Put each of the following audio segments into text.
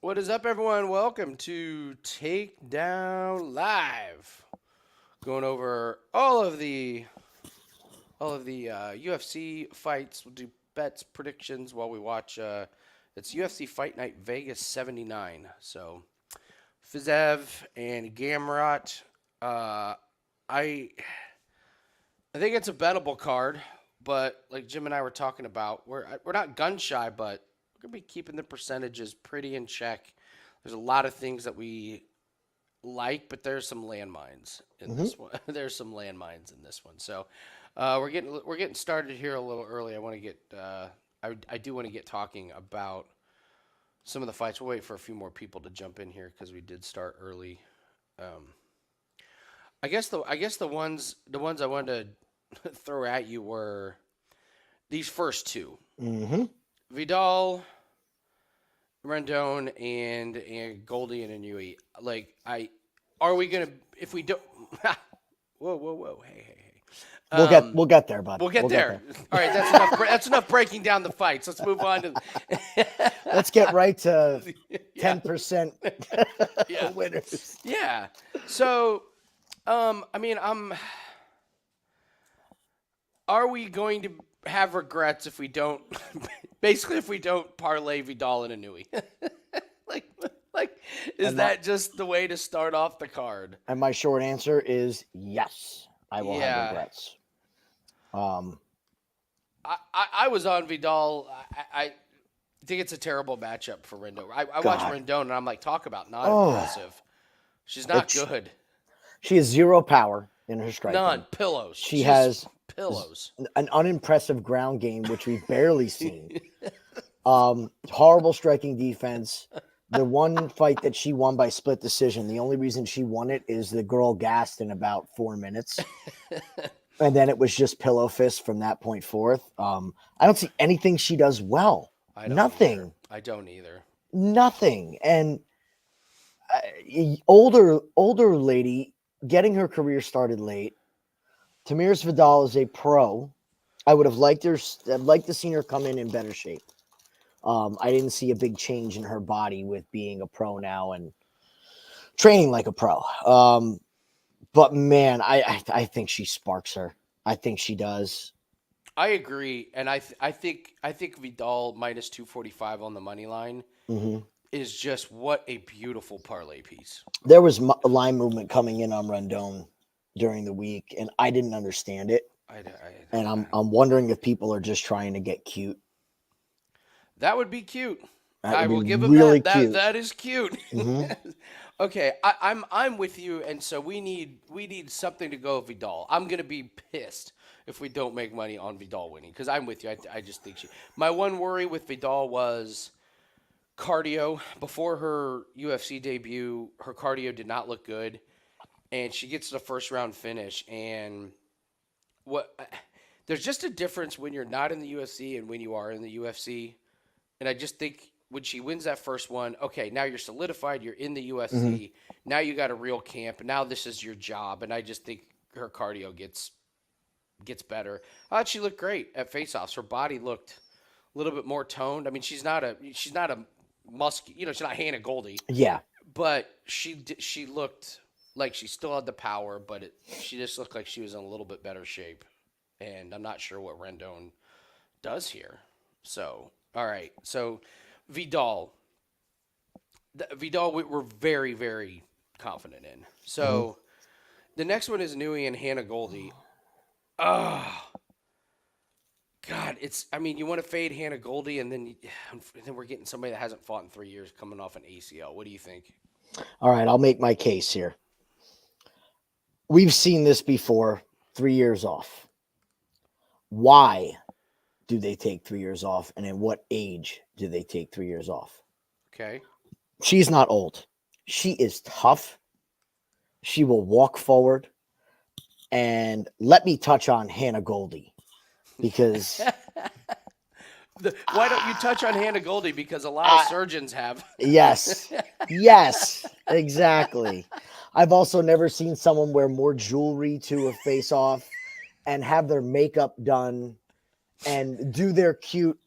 What is up, everyone? Welcome to Takedown Live. Going over all of the UFC fights. We'll do bets, predictions while we watch. It's UFC Fight Night Vegas 79. So Fiziev and Gamrot. I think it's a bettable card, but like Jim and I were talking about, we're not gun shy, but we're gonna be keeping the percentages pretty in check. There's a lot of things that we like, but there's some landmines in this one. There's some landmines in this one. So we're getting started here a little early. I want to get I do want to get talking about some of the fights. We'll wait for a few more people to jump in here because we did start early. I guess the ones I wanted to throw at you were these first two. Vidal, Rendon, and Goldy and Inoue. Like, are we gonna, if we don't? whoa, hey. We'll get there, bud. We'll get there. All right, that's enough. That's enough breaking down the fights. Let's move on to. Let's get right to 10% winners. Yeah. So, I mean, are we going to have regrets if we don't? Basically, if we don't parlay Vidal and Inoue, like, is that just the way to start off the card? And my short answer is yes. I will have regrets. I was on Vidal. I think it's a terrible matchup for Rendon. I watched Rendon and I'm like, talk about not impressive. She's not good. She has zero power in her striking. None. Pillows. She has pillows. An unimpressive ground game, which we've barely seen. Horrible striking defense. The one fight that she won by split decision, the only reason she won it is the girl gassed in about 4 minutes. And then it was just pillow fist from that point forth. I don't see anything she does well. Nothing. I don't either. Nothing. And older lady getting her career started late. Tamires Vidal is a pro. I would have liked to see her come in better shape. I didn't see a big change in her body with being a pro now and training like a pro. But man, I think she sparks her. I think she does. I agree, and I think Vidal minus 245 on the money line is just what a beautiful parlay piece. There was line movement coming in on Rendon during the week, and I didn't understand it. And I'm wondering if people are just trying to get cute. That would be cute. I will give him really that. Cute. That is cute. Okay, I'm with you, and so we need something to go with Vidal. I'm gonna be pissed if we don't make money on Vidal winning because I'm with you. I just think my one worry with Vidal was cardio. Before her UFC debut, her cardio did not look good, and she gets the first round finish. And there's just a difference when you're not in the UFC and when you are in the UFC. And I just think when she wins that first one, okay, now you're solidified. You're in the UFC. Now you got a real camp. Now this is your job. And I just think her cardio gets better. I thought she looked great at face-offs. Her body looked a little bit more toned. I mean, she's not a she's not Hannah Goldy. Yeah. But she looked like she still had the power, but she just looked like she was in a little bit better shape. And I'm not sure what Rendon does here. So, all right. So, Vidal, we're very, very confident in. So, the next one is Inoue and Hannah Goldy. Oh, God. You want to fade Hannah Goldy, and then we're getting somebody that hasn't fought in 3 years coming off an ACL. What do you think? All right, I'll make my case here. We've seen this before, 3 years off. Why do they take 3 years off, and at what age do they take 3 years off? Okay. She's not old. She is tough. She will walk forward. And let me touch on Hannah Goldy because why don't you touch on Hannah Goldy? Because a lot of surgeons have. Yes, exactly. I've also never seen someone wear more jewelry to a face-off and have their makeup done and do their cute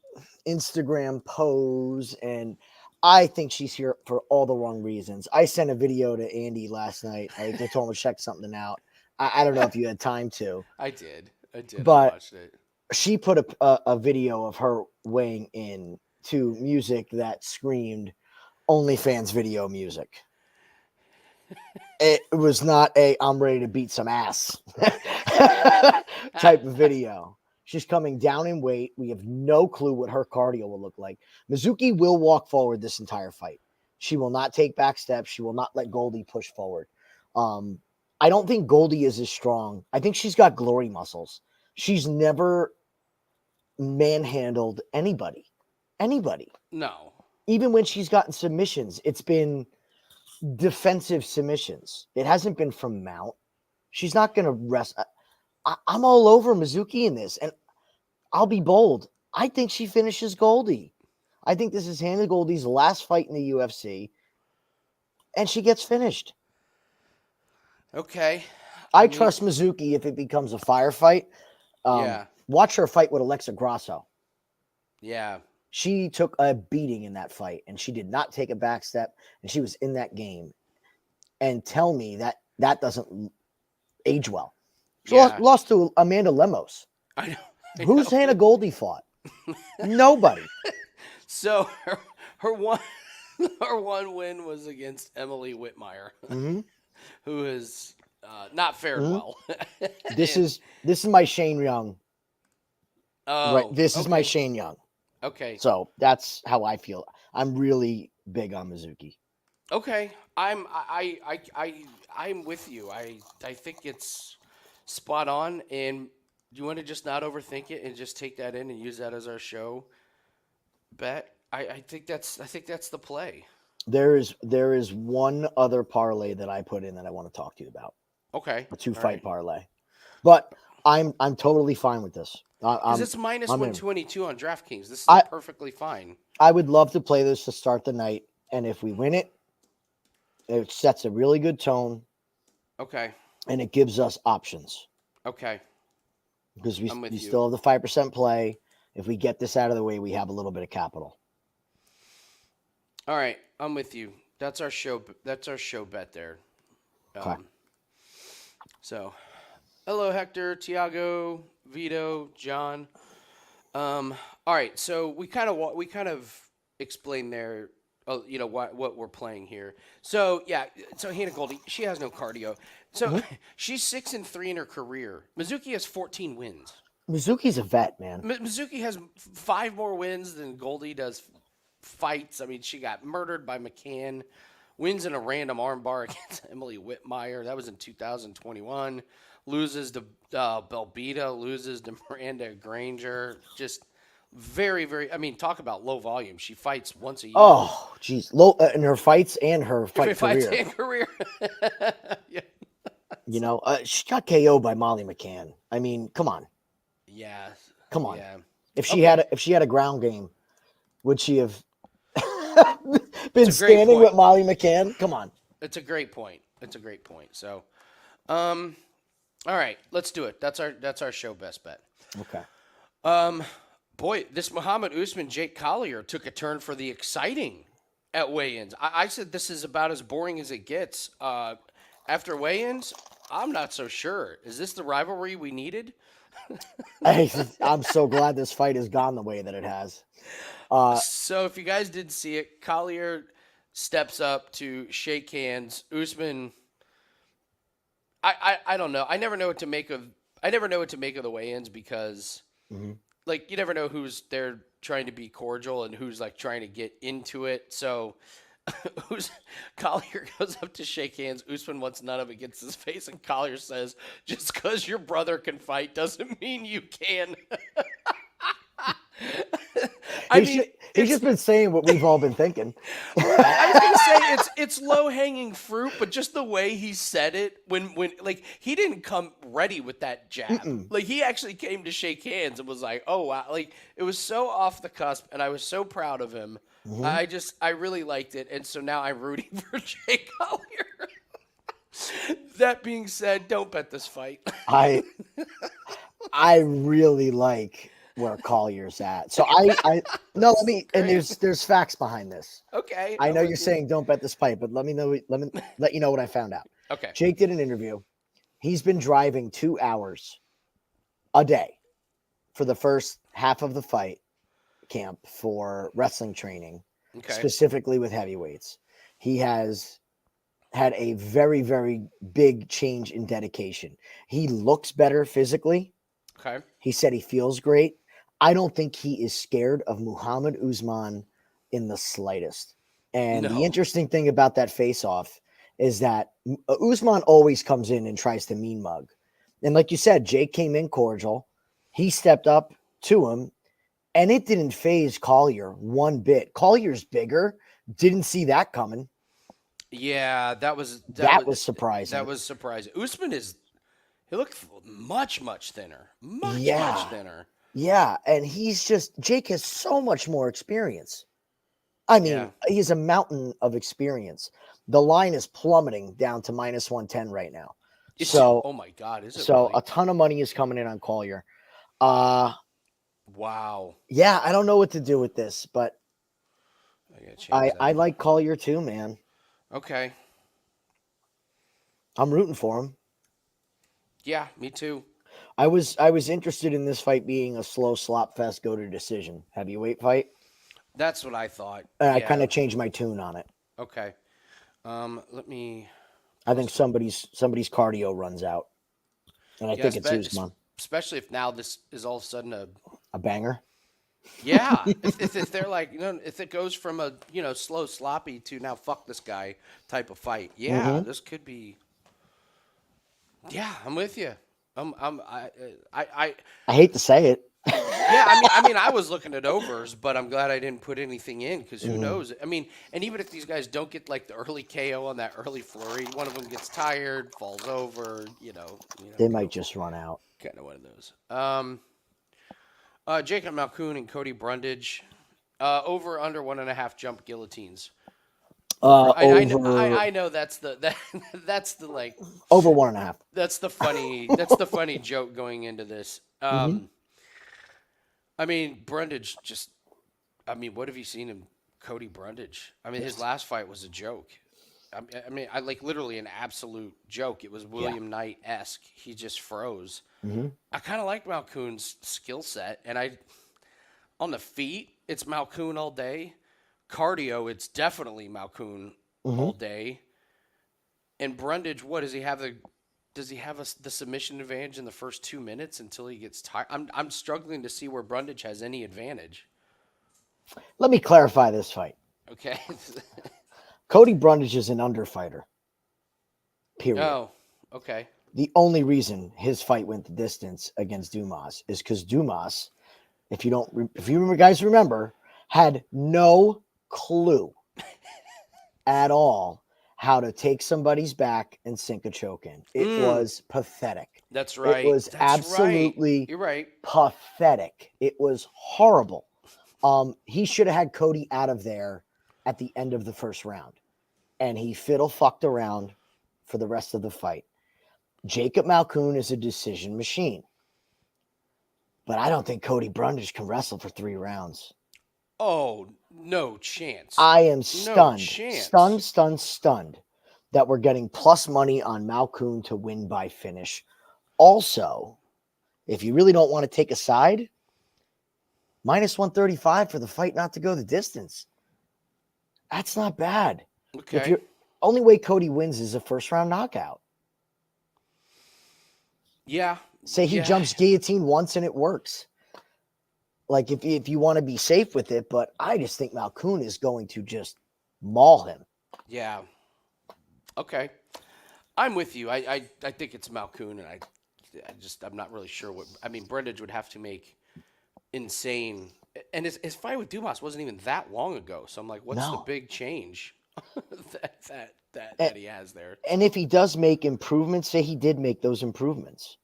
Instagram pose. And I think she's here for all the wrong reasons. I sent a video to Andy last night. I told him to check something out. I don't know if you had time to, I did. I but watched it. she put a video of her weighing in to music that screamed OnlyFans video music. It was not a I'm ready to beat some ass type of video. She's coming down in weight. We have no clue what her cardio will look like. Mizuki will walk forward this entire fight. She will not take back steps. She will not let Goldy push forward. I don't think Goldy is as strong. I think she's got glory muscles. She's never manhandled anybody. No. Even when she's gotten submissions, it's been defensive submissions. It hasn't been from mount. She's not going to rest. I'm all over Mizuki in this, and I'll be bold. I think she finishes Goldy. I think this is Hannah Goldy's last fight in the UFC, and she gets finished. Okay. I trust Mizuki if it becomes a firefight. Yeah. Watch her fight with Alexa Grasso. Yeah. She took a beating in that fight, and she did not take a back step, and she was in that game. And tell me that doesn't age well. She lost to Amanda Lemos. I know. Who's Hannah Goldy fought? Nobody. So her one win was against Emily Whitmire, who has not fared well. This is my Shane Young. Oh, right. This is my Shane Young. Okay. So that's how I feel. I'm really big on Mizuki. Okay. I'm with you. I think it's spot on. And do you want to just not overthink it and just take that in and use that as our show bet? I think that's the play. There is one other parlay that I put in that I want to talk to you about. Okay. A 2-fight parlay. But I'm totally fine with this. Because it's minus 122 on DraftKings. This is perfectly fine. I would love to play this to start the night, and if we win it, it sets a really good tone. Okay. And it gives us options. Okay. Because we still have the 5% play. If we get this out of the way, we have a little bit of capital. All right, I'm with you. That's our show. That's our show bet there. Okay. So, hello, Hector, Tiago, Vito, John. All right, so we kind of explained there, what we're playing here. So so Hannah Goldy, she has no cardio. So she's 6-3 in her career. Mizuki has 14 wins. Mizuki's a vet, man. Mizuki has 5 more wins than Goldy does fights. I mean, she got murdered by McCann. Wins in a random armbar against Emily Whitmire. That was in 2021. Loses to Belbita. Loses to Miranda Granger. Just very, very. I mean, talk about low volume. She fights once a year. Oh, geez, low in her fights and her career. Yeah. She got KO'd by Molly McCann. I mean, come on. Yeah. Come on. Yeah. If she had a ground game, would she have been standing with Molly McCann? Come on. It's a great point. So, all right, let's do it. That's our show best bet. Okay. Boy, this Mohammed Usman Jake Collier took a turn for the exciting at weigh-ins. I said this is about as boring as it gets. After weigh-ins, I'm not so sure. Is this the rivalry we needed? I'm so glad this fight has gone the way that it has. So if you guys didn't see it, Collier steps up to shake hands. Usman, I don't know. I never know what to make of the weigh-ins because like you never know who's there trying to be cordial and who's like trying to get into it. So Collier goes up to shake hands. Usman wants none of it, gets his face, and Collier says, "Just because your brother can fight doesn't mean you can." He's just been saying what we've all been thinking. I was gonna say it's low hanging fruit, but just the way he said it when like he didn't come ready with that jab. Like he actually came to shake hands and was like, "Oh wow!" Like it was so off the cusp, and I was so proud of him. I really liked it, and so now I'm rooting for Jake Collier. That being said, don't bet this fight. I really like where Collier's at. So I no, let me, and there's facts behind this. Okay. I I'm know with you're you. saying don't bet this fight, but let me let you know what I found out. Okay. Jake did an interview. He's been driving 2 hours a day for the first half of the fight camp for wrestling training, Okay. specifically with heavyweights. He has had a very, very big change in dedication. He looks better physically. Okay. He said he feels great. I don't think he is scared of Mohammed Usman in the slightest. And the No. interesting thing about that face-off is that Usman always comes in and tries to mean mug. And like you said, Jake came in cordial. He stepped up to him, and it didn't phase Collier one bit. Collier's bigger. Didn't see that coming. Yeah, that was surprising. That was surprising. Usman he looked much thinner. Much Yeah. thinner. Yeah, and Jake has so much more experience. I mean, Yeah. he's a mountain of experience. The line is plummeting down to minus 110 right now. Oh my God, is it so really? a ton of money is coming in on Collier. Wow. Yeah, I don't know what to do with this, but I that. like Collier too, man. Okay. I'm rooting for him. Yeah, me too. I was interested in this fight being a slow slop fest go to decision heavyweight fight. That's what I thought. And I kind of changed my tune on it. Okay. Let me. I think somebody's cardio runs out, and I think it's Usman. Especially if now this is all of a sudden a banger. Yeah, if they're like, if it goes from a slow sloppy to now fuck this guy type of fight, this could be. Yeah, I'm with you. I hate to say it. Yeah, I mean, I was looking at overs, but I'm glad I didn't put anything in because who knows? I mean, and even if these guys don't get like the early KO on that early flurry, one of them gets tired, falls over, they might just run out. Kind of one of those. Jacob Malkoun and Cody Brundage, over under 1.5 jump guillotines. I know that's the that's the like over 1.5. That's the funny joke going into this. I mean, Brundage what have you seen in Cody Brundage? I mean, his last fight was a joke. I mean, like literally an absolute joke. It was William Knight-esque. He just froze. I kind of like Malkoun's skill set, and on the feet, it's Malkoun all day. Cardio, it's definitely Malkoun all day. And Brundage, what does he have? Does he have the submission advantage in the first 2 minutes until he gets tired? I'm struggling to see where Brundage has any advantage. Let me clarify this fight. Okay. Cody Brundage is an underfighter. Period. Oh, okay. The only reason his fight went the distance against Dumas is because Dumas, if you guys remember, had no clue at all how to take somebody's back and sink a choke in. It was pathetic. That's right. It was absolutely You're right. Pathetic. It was horrible. He should have had Cody out of there at the end of the first round. And he fucked around for the rest of the fight. Jacob Malkoun is a decision machine. But I don't think Cody Brundage can wrestle for 3 rounds. Oh, no chance. I am stunned. No Stunned that we're getting plus money on Malkoun to win by finish. Also, if you really don't want to take a side, minus 135 for the fight not to go the distance. That's not bad. Okay. Only way Cody wins is a first round knockout. Yeah. Say he jumps guillotine once and it works. Like if you want to be safe with it, but I just think Malkoun is going to just maul him. Yeah. Okay. I'm with you. I think it's Malkoun, and I'm not really sure what. I mean, Brundage would have to make insane. And his fight with Dumas wasn't even that long ago. So I'm like, what's the big change that he has there? And if he does make improvements, say he did make those improvements,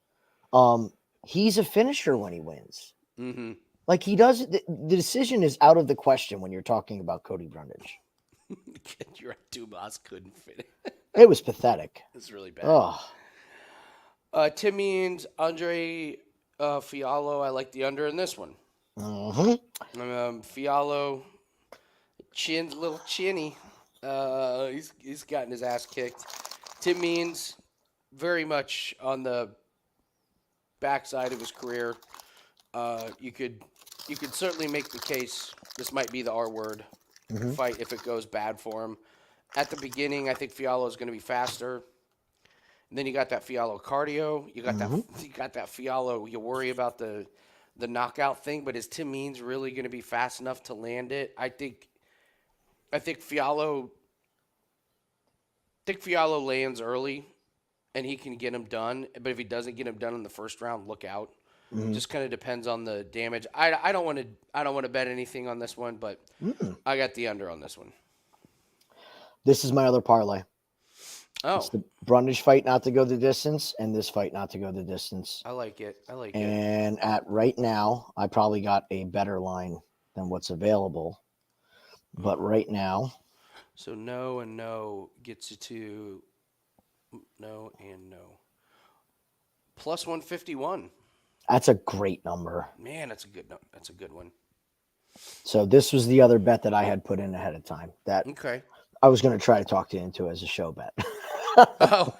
he's a finisher when he wins. Mm-hmm. Like he does, the decision is out of the question when you're talking about Cody Brundage. You're right, Dumas couldn't fit it. It was pathetic. It's really bad. Oh. Tim Means, André, Fialho. I like the under in this one. Fialho, little chinny. He's gotten his ass kicked. Tim Means, very much on the backside of his career. You could certainly make the case this might be the R word fight if it goes bad for him. At the beginning, I think Fialho is going to be faster. And then you got that Fialho cardio. You got that Fialho. You worry about the knockout thing, but is Tim Means really going to be fast enough to land it? I think Fialho lands early, and he can get him done. But if he doesn't get him done in the first round, look out. Just kind of depends on the damage. I don't want to bet anything on this one, but I got the under on this one. This is my other parlay. Oh, it's the Brundage fight not to go the distance, and this fight not to go the distance. I like it. And at right now, I probably got a better line than what's available. But right now, so no and no gets you to no and no. Plus 151. That's a great number. Man, that's a good one. So this was the other bet that I had put in ahead of time. That Okay. I was going to try to talk you into as a show bet. Oh.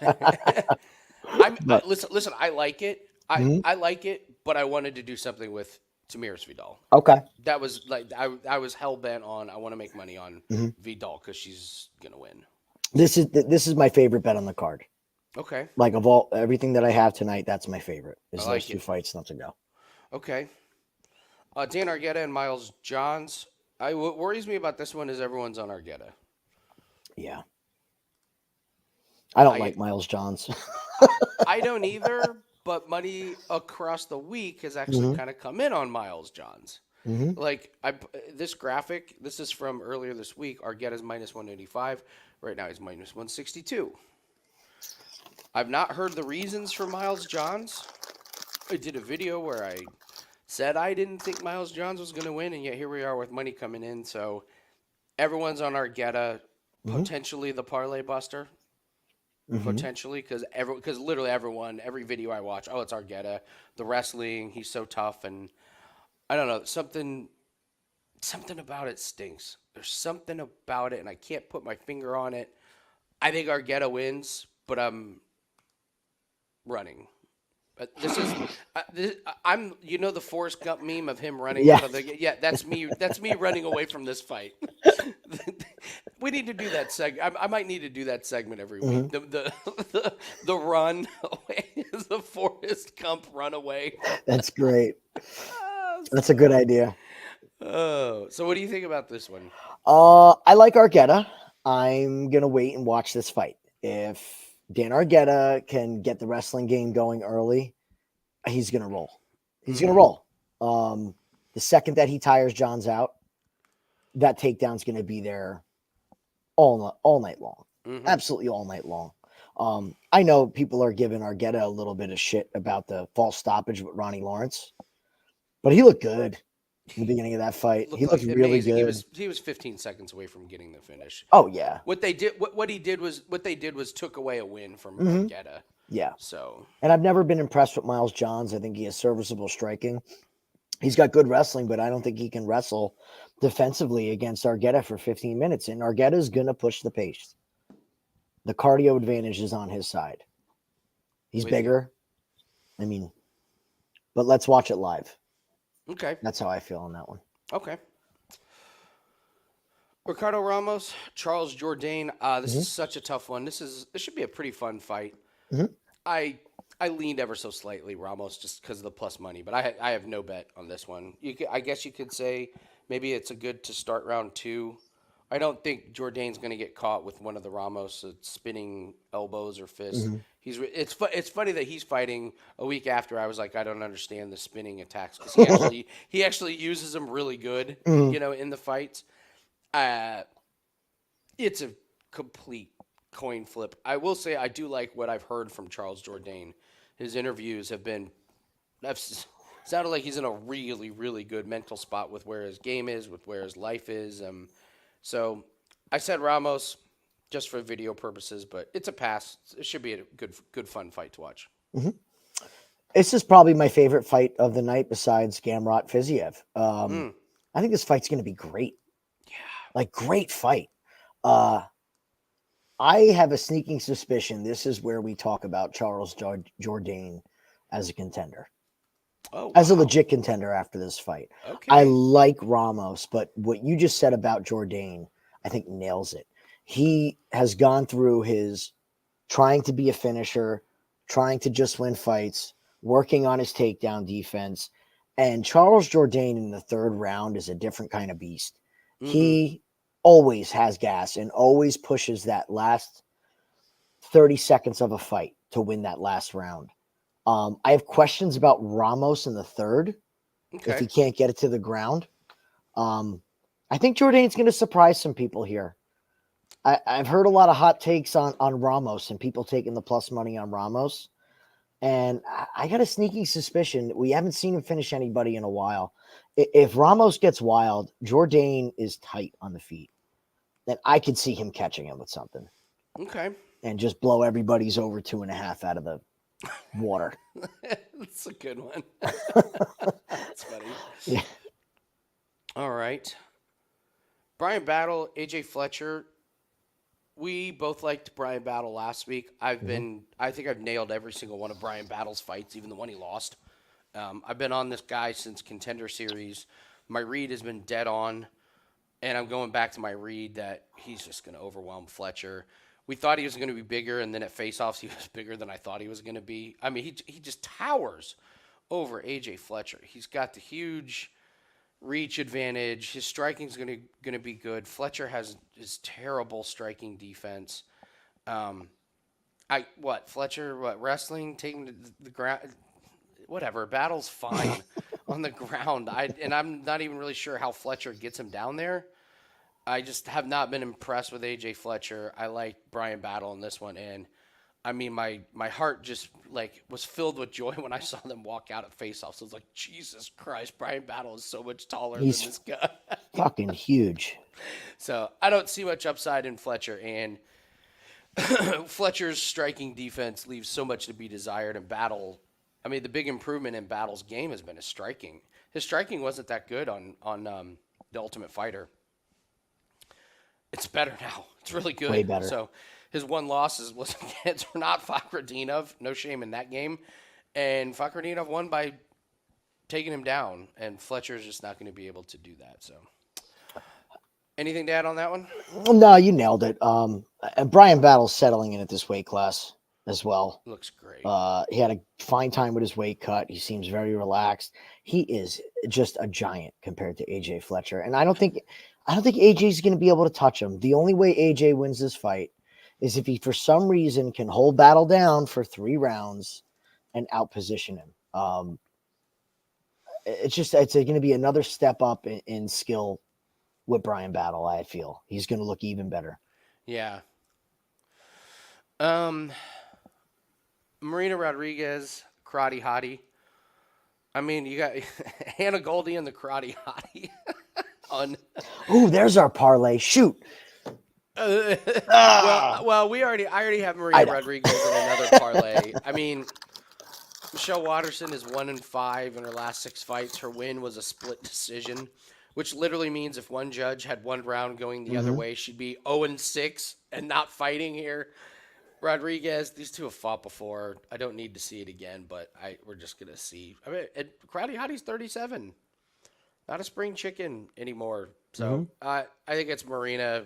Listen, I like it. I like it, but I wanted to do something with Tamires Vidal. Okay. That was like I was hell bent on. I want to make money on Vidal because she's gonna win. This is my favorite bet on the card. Okay. Like of everything that I have tonight, that's my favorite. Is those two fights not to go. Okay. Dan Argueta and Miles Johns. What worries me about this one is everyone's on Argueta. Yeah. I don't like Miles Johns. I don't either, but money across the week has actually kind of come in on Miles Johns. Like this graphic, this is from earlier this week. Argueta's minus 185. Right now he's minus 162. I've not heard the reasons for Miles Johns. I did a video where I said I didn't think Miles Johns was going to win, and yet here we are with money coming in. So everyone's on Argueta, potentially the parlay buster. Potentially, because literally everyone, every video I watch, oh, it's Argueta. The wrestling, he's so tough, and I don't know, something about it stinks. There's something about it, and I can't put my finger on it. I think Argueta wins, but I'm running. I'm the Forrest Gump meme of him running out of the that's me running away from this fight. We need to do that I might need to do that segment every week. The run away, the Forrest Gump run away. That's great. That's a good idea. Oh, so what do you think about this one? I like Argueta. I'm gonna wait and watch this fight. If Dan Argueta can get the wrestling game going early, he's going to roll. He's going to roll. The second that he tires Johns out, that takedown's going to be there all night long. Absolutely all night long. I know people are giving Argueta a little bit of shit about the false stoppage with Ronnie Lawrence, but he looked good in the beginning of that fight. He looked really good. He was 15 seconds away from getting the finish. Oh yeah. What they did was took away a win from Argueta. Yeah. So. And I've never been impressed with Miles Johns. I think he has serviceable striking. He's got good wrestling, but I don't think he can wrestle defensively against Argueta for 15 minutes. And Argueta's going to push the pace. The cardio advantage is on his side. He's bigger. I mean, but let's watch it live. Okay. That's how I feel on that one. Okay. Ricardo Ramos, Charles Jourdain. This is such a tough one. This should be a pretty fun fight. I leaned ever so slightly Ramos just because of the plus money, but I have no bet on this one. I guess you could say maybe it's a good to start round 2. I don't think Jourdain's going to get caught with one of the Ramos spinning elbows or fists. It's funny that he's fighting a week after. I was like, I don't understand the spinning attacks because he actually uses them really good, in the fights. It's a complete coin flip. I will say I do like what I've heard from Charles Jourdain. His interviews have sounded like he's in a really, really good mental spot with where his game is, with where his life is. So I said Ramos just for video purposes, but it's a pass. It should be a good fun fight to watch. This is probably my favorite fight of the night besides Gamrot Fiziev. I think this fight's going to be great. Yeah. Like, great fight. I have a sneaking suspicion this is where we talk about Charles Jourdain as a contender. Oh, as a wow. legit contender after this fight. Okay. I like Ramos, but what you just said about Jourdain, I think nails it. He has gone through his trying to be a finisher, trying to just win fights, working on his takedown defense. And Charles Jourdain in the third round is a different kind of beast. Mm-hmm. He always has gas and always pushes that last 30 seconds of a fight to win that last round. I have questions about Ramos in the third if he can't get it to the ground. I think Jourdain's going to surprise some people here. I've heard a lot of hot takes on Ramos and people taking the plus money on Ramos. And I got a sneaky suspicion we haven't seen him finish anybody in a while. If Ramos gets wild, Jourdain is tight on the feet. Then I could see him catching him with something. Okay. And just blow everybody's over 2.5 out of the water. That's a good one. That's funny. Yeah. All right. Bryan Battle, AJ Fletcher. We both liked Bryan Battle last week. I think I've nailed every single one of Bryan Battle's fights, even the one he lost. I've been on this guy since Contender Series. My read has been dead on, and I'm going back to my read that he's just going to overwhelm Fletcher. We thought he was going to be bigger, and then at face-offs, he was bigger than I thought he was going to be. I mean, he just towers over AJ Fletcher. He's got the huge reach advantage. His striking's going to be good. Fletcher has his terrible striking defense. Fletcher, wrestling, taking the ground, whatever. Battle's fine on the ground. I'm not even really sure how Fletcher gets him down there. I just have not been impressed with AJ Fletcher. I like Bryan Battle in this one, and I mean my heart just was filled with joy when I saw them walk out at face-offs. I was like, Jesus Christ, Bryan Battle is so much taller than this guy. Fucking huge. So I don't see much upside in Fletcher, and Fletcher's striking defense leaves so much to be desired. And Battle, I mean, the big improvement in Battle's game has been his striking. His striking wasn't that good on The Ultimate Fighter. It's better now. It's really good. Way better. So his one loss was against not Fakhretdinov. No shame in that game. And Fakhretdinov won by taking him down. And Fletcher's just not going to be able to do that. So anything to add on that one? No, you nailed it. And Bryan Battle's settling in at this weight class as well. Looks great. He had a fine time with his weight cut. He seems very relaxed. He is just a giant compared to AJ Fletcher. And I don't think AJ's going to be able to touch him. The only way AJ wins this fight is if he, for some reason, can hold Battle down for 3 rounds and outposition him. It's going to be another step up in skill with Bryan Battle, I feel. He's going to look even better. Yeah. Marina Rodriguez, karate hottie. I mean, you got Hannah Goldy and the karate hottie. Ooh, there's our parlay. Shoot. Well, I already have Marina Rodriguez in another parlay. I mean, Michelle Waterson is 1-5 in her last 6 fights. Her win was a split decision, which literally means if one judge had one round going the other way, she'd be 0-6 and not fighting here. Rodriguez, these two have fought before. I don't need to see it again, but we're just gonna see. I mean, karate hottie's 37. Not a spring chicken anymore. So I think it's Marina.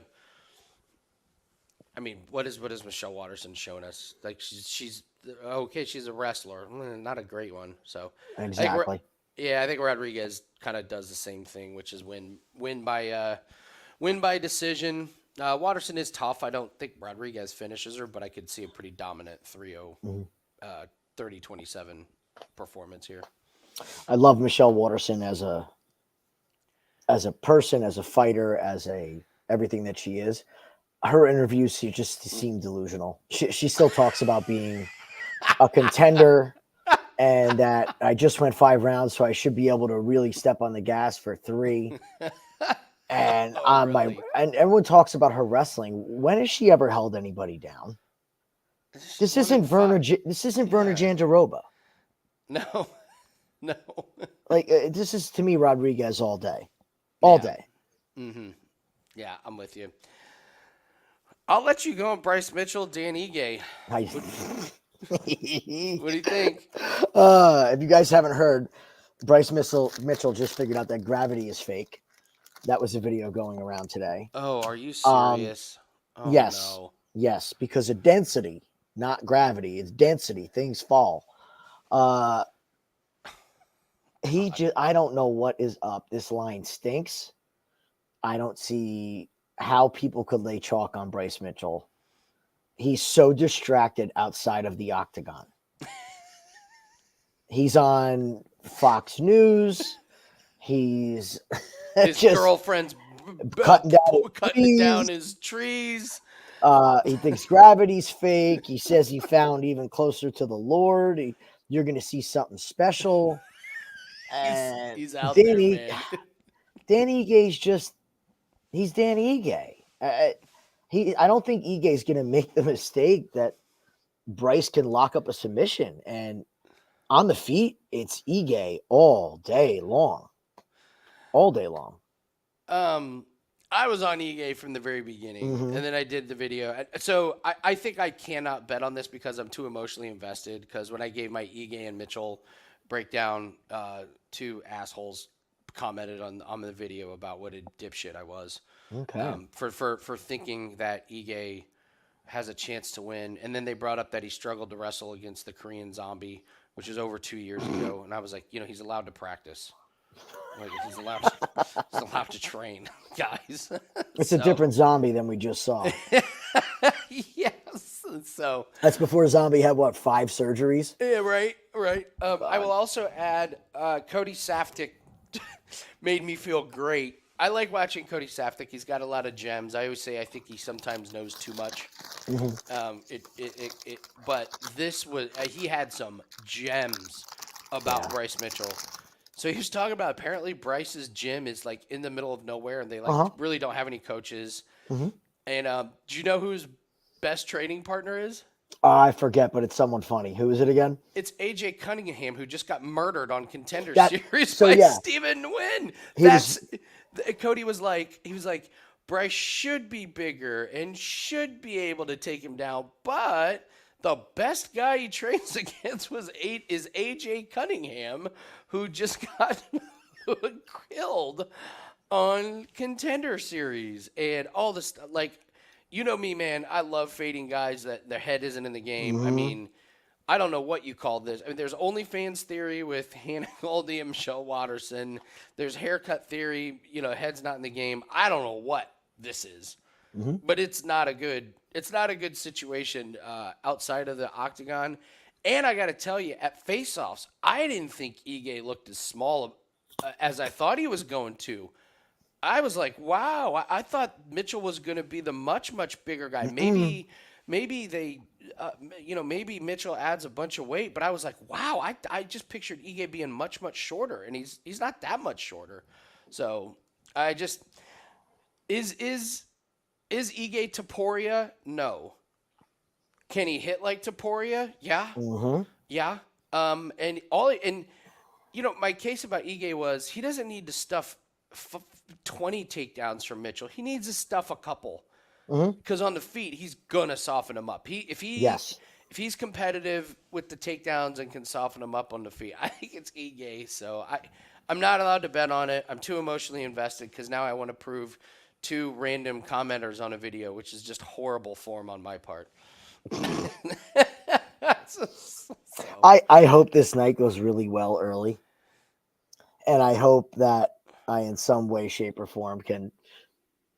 I mean, what is Michelle Waterson showing us? Like she's okay. She's a wrestler, not a great one. So exactly. I think Rodriguez kind of does the same thing, which is win by decision. Waterson is tough. I don't think Rodriguez finishes her, but I could see a pretty dominant 3-0, 30-27 performance here. I love Michelle Waterson as a person, as a fighter, as everything that she is. Her interviews, she just seemed delusional. She still talks about being a contender and that I just went 5 rounds, so I should be able to really step on the gas for 3. And really? and everyone talks about her wrestling. When has she ever held anybody down? This isn't Verna Jandiroba. No, no. Like this is to me Rodriguez all day, all Yeah. day. Mm-hmm. Yeah, I'm with you. I'll let you go on Bryce Mitchell, Dan Ige. What do you think? If you guys haven't heard, Mitchell just figured out that gravity is fake. That was a video going around today. Oh, are you Um, serious? Oh yes, no. yes, because of density, not gravity. It's density. Things fall. Uh, I don't know what is up. This line stinks. I don't see how people could lay chalk on Bryce Mitchell. He's so distracted outside of the octagon. He's on Fox News. He's His just girlfriend's cutting down cutting down trees. his trees. He thinks gravity's fake. He says he found even closer to the Lord. You're going to see something special. And He's out Danny, there, man. Danny Ige's just, he's Danny Ige. I don't think Ige's going to make the mistake that Bryce can lock up a submission. And on the feet, it's Ige all day long. All day long. I was on Ige from the very beginning, and then I did the video. So I think I cannot bet on this because I'm too emotionally invested. Because when I gave my Ige and Mitchell breakdown, two assholes commented on the video about what a dipshit I was. Okay. For thinking that Ige has a chance to win, and then they brought up that he struggled to wrestle against the Korean Zombie, which is over 2 years ago, and I was like, he's allowed to practice. Like he's allowed to train, guys. It's a different zombie than we just saw. Yes. So that's before Zombie had 5 surgeries? Yeah, right. I will also add Cody Saftik made me feel great. I like watching Cody Saftik. He's got a lot of gems. I always say I think he sometimes knows too much. But this was he had some gems about Bryce Mitchell. So he was talking about apparently Bryce's gym is like in the middle of nowhere, and they really don't have any coaches. And do you know who his best training partner is? I forget, but it's someone funny. Who is it again? It's AJ Cunningham, who just got murdered on Contender Series so by yeah. Stephen Nguyen. Cody was like, Bryce should be bigger and should be able to take him down, but the best guy he trains against is AJ Cunningham, who just got killed on Contender Series and all this stuff. Like, you know me, man. I love fading guys that their head isn't in the game. I mean, I don't know what you call this. I mean, there's OnlyFans theory with Hannah Goldy and Michelle Waterson. There's haircut theory. Head's not in the game. I don't know what this is, but it's not a good situation outside of the octagon. And I got to tell you, at face-offs, I didn't think Ige looked as small as I thought he was going to. I was like, wow, I thought Mitchell was going to be the much, much bigger guy. Maybe they, maybe Mitchell adds a bunch of weight, but I was like, wow, I just pictured Ige being much, much shorter, and he's not that much shorter. So I just, is Ige Topuria? No. Can he hit like Topuria? Yeah. Yeah. My case about Ige was he doesn't need to stuff 20 takedowns from Mitchell. He needs to stuff a couple. Because on the feet, he's going to soften him up. If he's competitive with the takedowns and can soften him up on the feet, I think it's Ige. So I'm not allowed to bet on it. I'm too emotionally invested because now I want to prove to random commenters on a video, which is just horrible form on my part. I hope this night goes really well early. And I hope that I, in some way, shape, or form,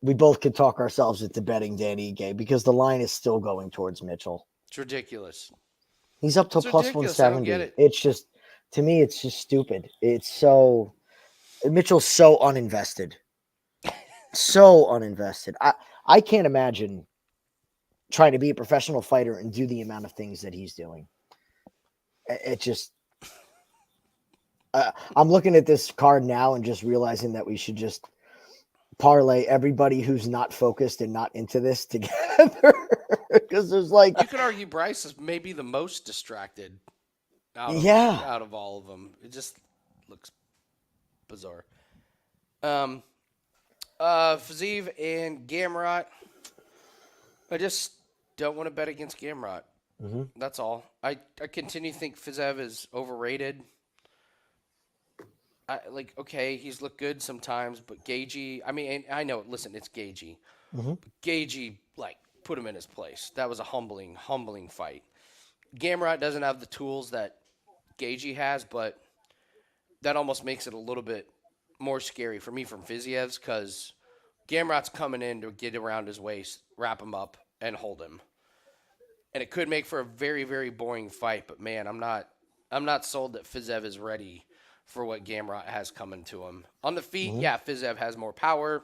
we both can talk ourselves into betting Danny Ige because the line is still going towards Mitchell. It's ridiculous. He's up to plus ridiculous. I don't get 170. it. It's just, to me, it's just stupid. Mitchell's so uninvested. So uninvested. I can't imagine trying to be a professional fighter and do the amount of things that he's doing. It just, I'm looking at this card now and just realizing that we should just parlay everybody who's not focused and not into this together. Because there's you could argue Bryce is maybe the most distracted Yeah. out of all of them. It just looks bizarre. Fiziev and Gamrot. I just don't want to bet against Gamrot. Mm-hmm. That's all. I continue to think Fiziev is overrated. Okay, he's looked good sometimes, but Gagey, I mean, I know, listen, it's Gagey. Mm-hmm. Gagey, put him in his place. That was a humbling fight. Gamrot doesn't have the tools that Gagey has, but that almost makes it a little bit more scary for me from Fiziev's because Gamrot's coming in to get around his waist, wrap him up, and hold him. And it could make for a very, very boring fight, but man, I'm not sold that Fiziev is ready for what Gamrot has coming to him. On the feet, yeah, Fiziev has more power.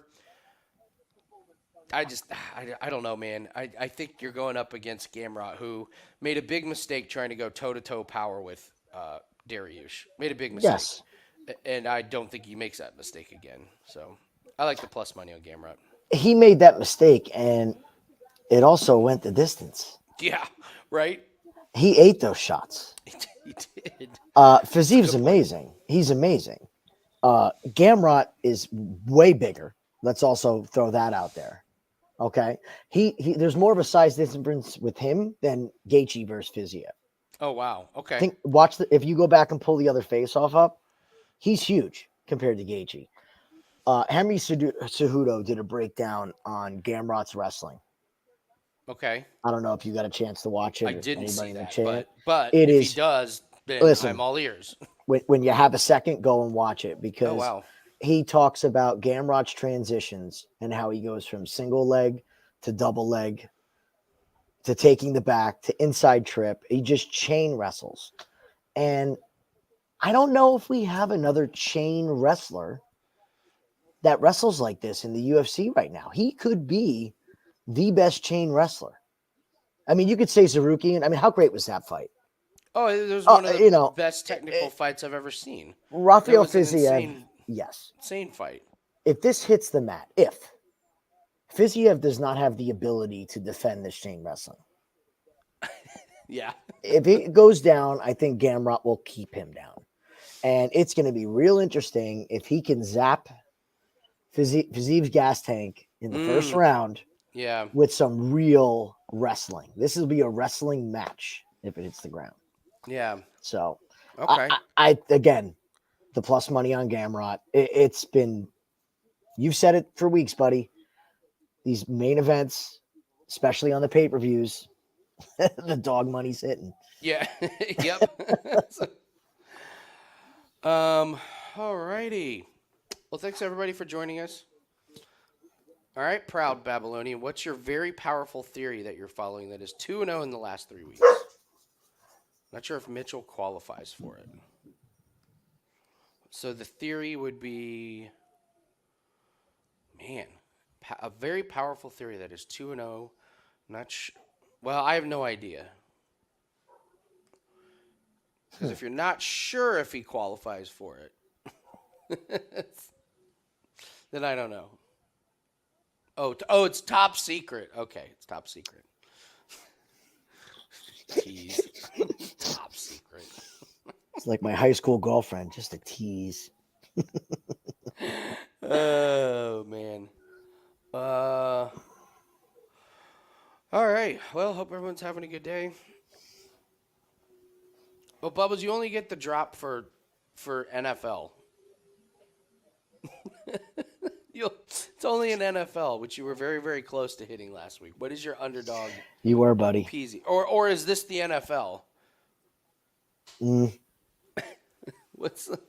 I don't know, man. I think you're going up against Gamrot, who made a big mistake trying to go toe-to-toe power with Dariush. Made a big mistake. Yes. And I don't think he makes that mistake again. So I like the plus money on Gamrot. He made that mistake, and it also went the distance. Yeah, right? He ate those shots. He did. Fiziev's amazing. He's amazing. Gamrot is way bigger. Let's also throw that out there. Okay. He there's more of a size difference with him than Gaethje versus Fiziev. Oh wow. Okay. I think if you go back and pull the other face off up, he's huge compared to Gaethje. Henry Cejudo did a breakdown on Gamrot's wrestling. Okay. I don't know if you got a chance to watch it. I didn't see in the that, chat. but It if is- he does, then listen, I'm all ears. When you have a second, go and watch it because Oh wow. he talks about Gamrot's transitions and how he goes from single leg to double leg to taking the back to inside trip. He just chain wrestles. And I don't know if we have another chain wrestler that wrestles like this in the UFC right now. He could be the best chain wrestler. I mean, you could say Zarukian. I mean, how great was that fight? Oh, it was one of the you know, best technical fights I've ever seen. Rafael was an Fiziev, yes. Insane fight. If this hits the mat, if Fiziev does not have the ability to defend this chain wrestling, Yeah. if it goes down, I think Gamrot will keep him down. And it's going to be real interesting if he can zap Fiziev's gas tank in the first round Yeah. with some real wrestling. This will be a wrestling match if it hits the ground. Yeah. So, Okay. I again, the plus money on Gamrot. It's been, you've said it for weeks, buddy. These main events, especially on the pay-per-views, the dog money's hitting. Yeah. Yep. All righty. Well, thanks everybody for joining us. All right, proud Babylonian. What's your very powerful theory that you're following that is 2-0 in the last 3 weeks? Not sure if Mitchell qualifies for it. So the theory would be, man, a very powerful theory that is 2-0. Well, I have no idea. Because if you're not sure if he qualifies for it, then I don't know. Oh, it's top secret. Okay, it's top secret. Tease. Top secret. It's like my high school girlfriend, just a tease. Oh, man. All right. Well, hope everyone's having a good day. Well, Bubbles, you only get the drop for NFL. It's only an NFL, which you were very, very close to hitting last week. What is your underdog? You were, buddy. Peasy. Or is this the NFL? What's the...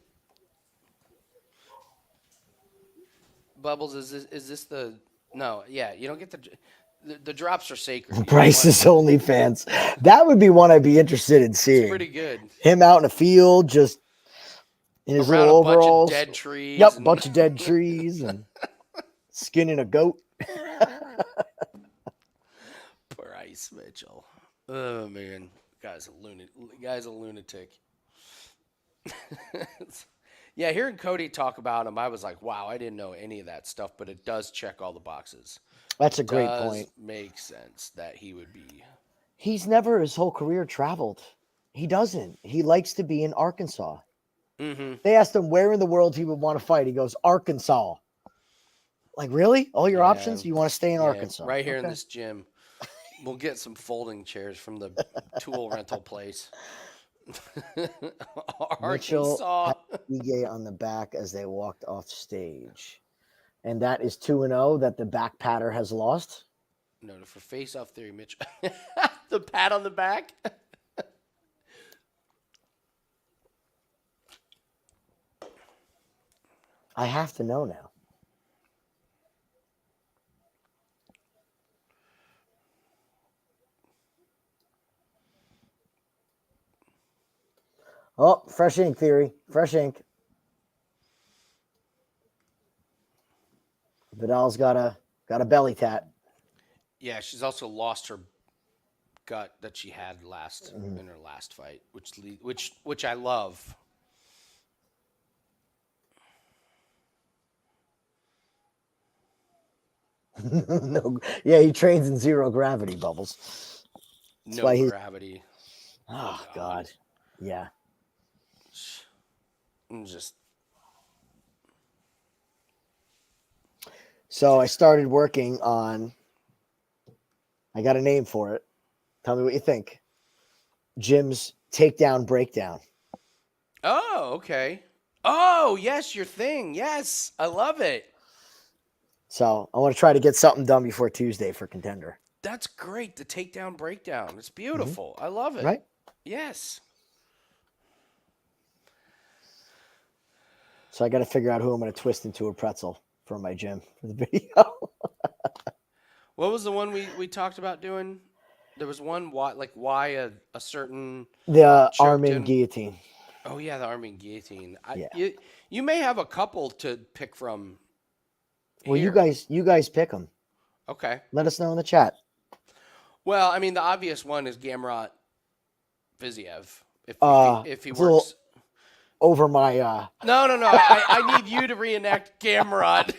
Bubbles, is this the... No, yeah, you don't get the drops are sacred. Bryce's OnlyFans. That would be one I'd be interested in seeing. It's pretty good. Him out in the field, just in his Around little a bunch overalls. of dead trees. Yep, bunch of dead trees and skinning a goat. Bryce Mitchell. Oh man, guy's a lunatic. Yeah, hearing Cody talk about him, I was like, wow, I didn't know any of that stuff, but it does check all the boxes. That's a great point. Makes sense that he would be. He's never his whole career traveled. He doesn't. He likes to be in Arkansas. Mm-hmm. They asked him where in the world he would want to fight. He goes, Arkansas. Like, really? All your options? You want to stay in Arkansas? Right here in this gym. We'll get some folding chairs from the tool rental place. Mitchell Arkansas. had Ige on the back as they walked off stage. And that is 2-0 that the back patter has lost. No, for face-off theory, Mitch. The pat on the back. I have to know now. Oh, fresh ink theory. Fresh ink. Vidal's got a belly tat. Yeah, she's also lost her gut that she had in her last fight, which I love. No, yeah, he trains in zero gravity, Bubbles. That's No gravity. Oh God. Yeah. Just so I started working on. I got a name for it. Tell me what you think. Jim's takedown breakdown. Oh, okay. Oh, yes, your thing. Yes, I love it. So I want to try to get something done before Tuesday for Contender. That's great. The takedown breakdown. It's beautiful. I love it. Right? Yes. So I got to figure out who I'm going to twist into a pretzel for my gym for the video. What was the one we talked about doing? There was one why a certain the arm in guillotine. Oh yeah, the arm in guillotine. Yeah. You may have a couple to pick from. Well, here. you guys pick them. Okay. Let us know in the chat. Well, I mean, the obvious one is Gamrot Fiziev. If he works. Over my No. I need you to reenact Gamrot.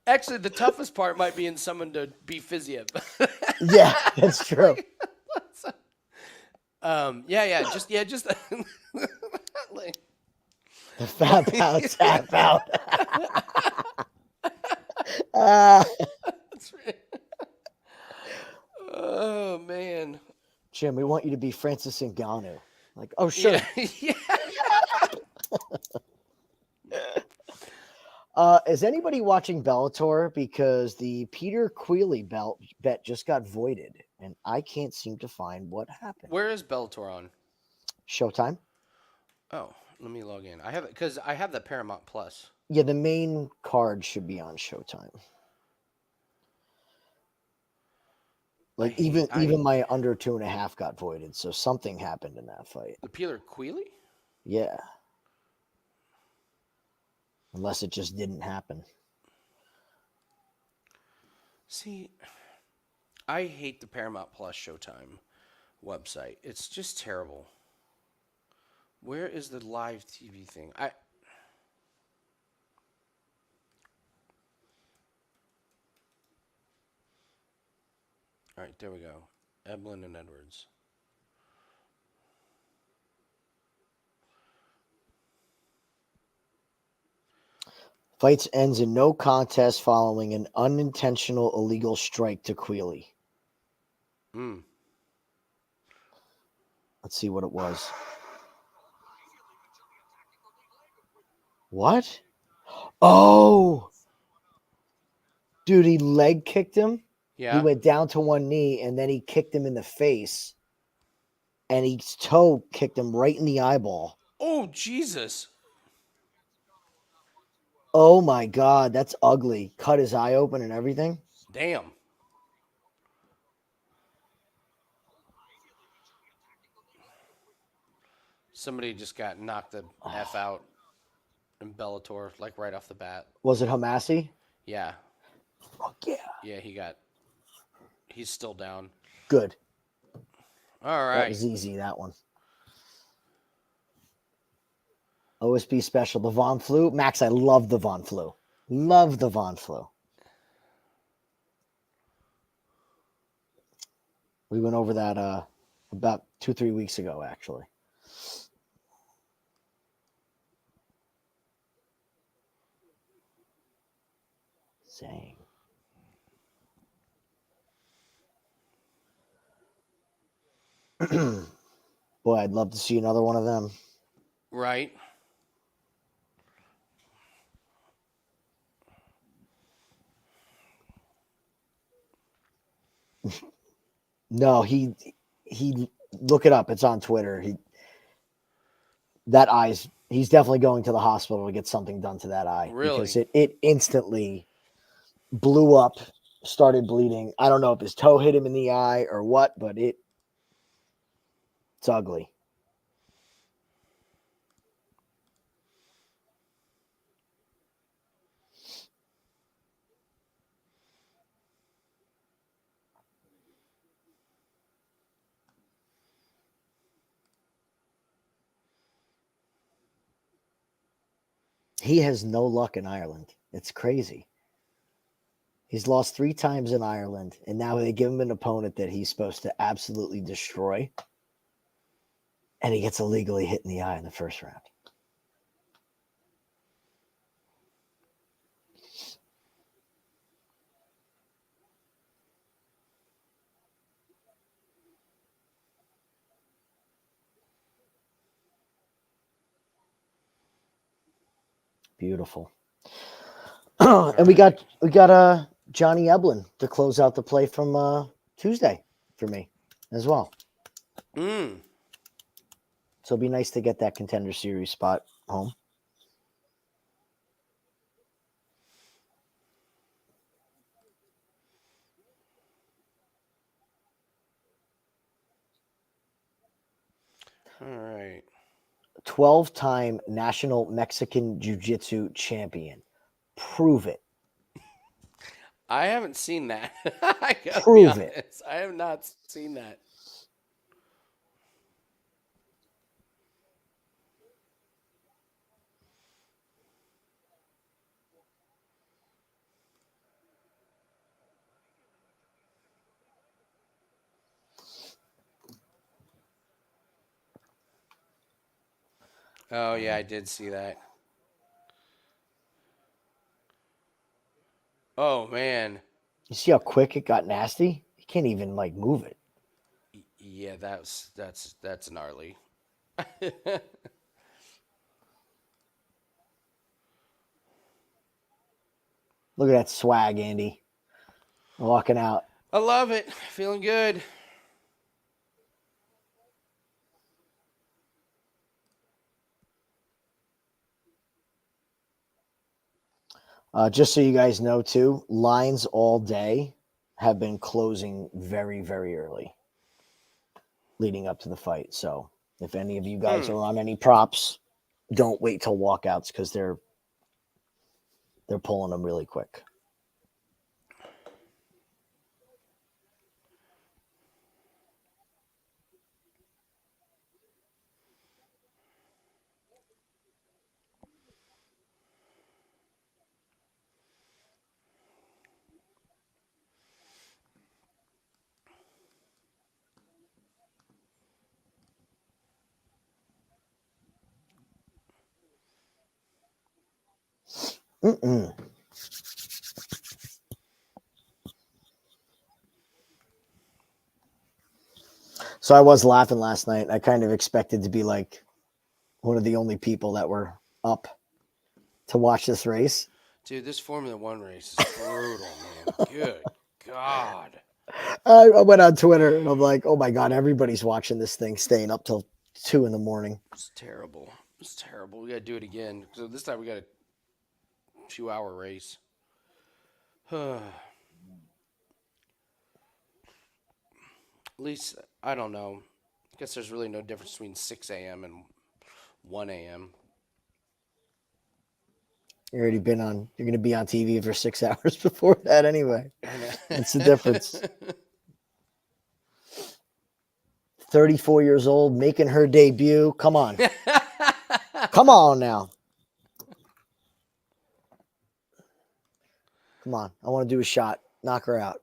Actually, the toughest part might be in someone to be Fiziev. Yeah, that's true. Just like, the fat out, tap out. That's right. Oh man, Jim, we want you to be Francis Ngannou. Like, oh sure. Yeah. Is anybody watching Bellator? Because the Peter Queally bet just got voided, and I can't seem to find what happened. Where is Bellator on? Showtime. Oh, let me log in. I have it because I have the Paramount Plus. Yeah, the main card should be on Showtime. Like even my under 2.5 got voided, so something happened in that fight. The Peter Queally? Yeah. Unless it just didn't happen. See, I hate the Paramount Plus Showtime website. It's just terrible. Where is the live TV thing? All right, there we go. Eblin and Edwards. Fights ends in no contest following an unintentional illegal strike to Queally. Let's see what it was. What? Oh! Dude, he leg kicked him. Yeah. He went down to one knee, and then he kicked him in the face. And his toe kicked him right in the eyeball. Oh, Jesus. Oh, my God. That's ugly. Cut his eye open and everything. Damn. Somebody just got knocked the F out in Bellator, like right off the bat. Was it Hamasi? Yeah. Fuck yeah. Yeah, he's still down. Good. All right. That was easy, that one. OSB special, the Von Flu. Max, I love the Von Flu. Love the Von Flu. We went over that about 2-3 weeks ago, actually. Dang. Boy, I'd love to see another one of them. Right. No, he look it up. It's on Twitter. He's definitely going to the hospital to get something done to that eye because Really? it instantly blew up, started bleeding. I don't know if his toe hit him in the eye or what, but it's ugly. He has no luck in Ireland. It's crazy. He's lost 3 times in Ireland, and now they give him an opponent that he's supposed to absolutely destroy, and he gets illegally hit in the eye in the first round. Beautiful. And we got Johnny Eblin to close out the play from Tuesday for me as well. So it'll be nice to get that Contender Series spot home. All right. 12-time National Mexican Jiu-Jitsu champion. Prove it. I haven't seen that. I gotta be Prove it. honest. I have not seen that. Oh yeah, I did see that. Oh man. You see how quick it got nasty? You can't even move it. Yeah, that's gnarly. Look at that swag, Andy. Walking out. I love it. Feeling good. Just so you guys know, too, lines all day have been closing very, very early leading up to the fight. So if any of you guys are on any props, don't wait till walkouts because they're pulling them really quick. So I was laughing last night. I kind of expected to be like one of the only people that were up to watch this race. Dude, this Formula One race is brutal, man. Good God. I went on Twitter and I'm like, oh my God, everybody's watching this thing, staying up till 2 a.m. It's terrible. It's terrible. We gotta do it again. So this time we got a 2-hour race. At least, I don't know. I guess there's really no difference between 6 a.m. and 1 a.m. You're already been on. You're going to be on TV for 6 hours before that anyway. That's the difference. 34 years old, making her debut. Come on. Come on now. Come on. I want to do a shot. Knock her out.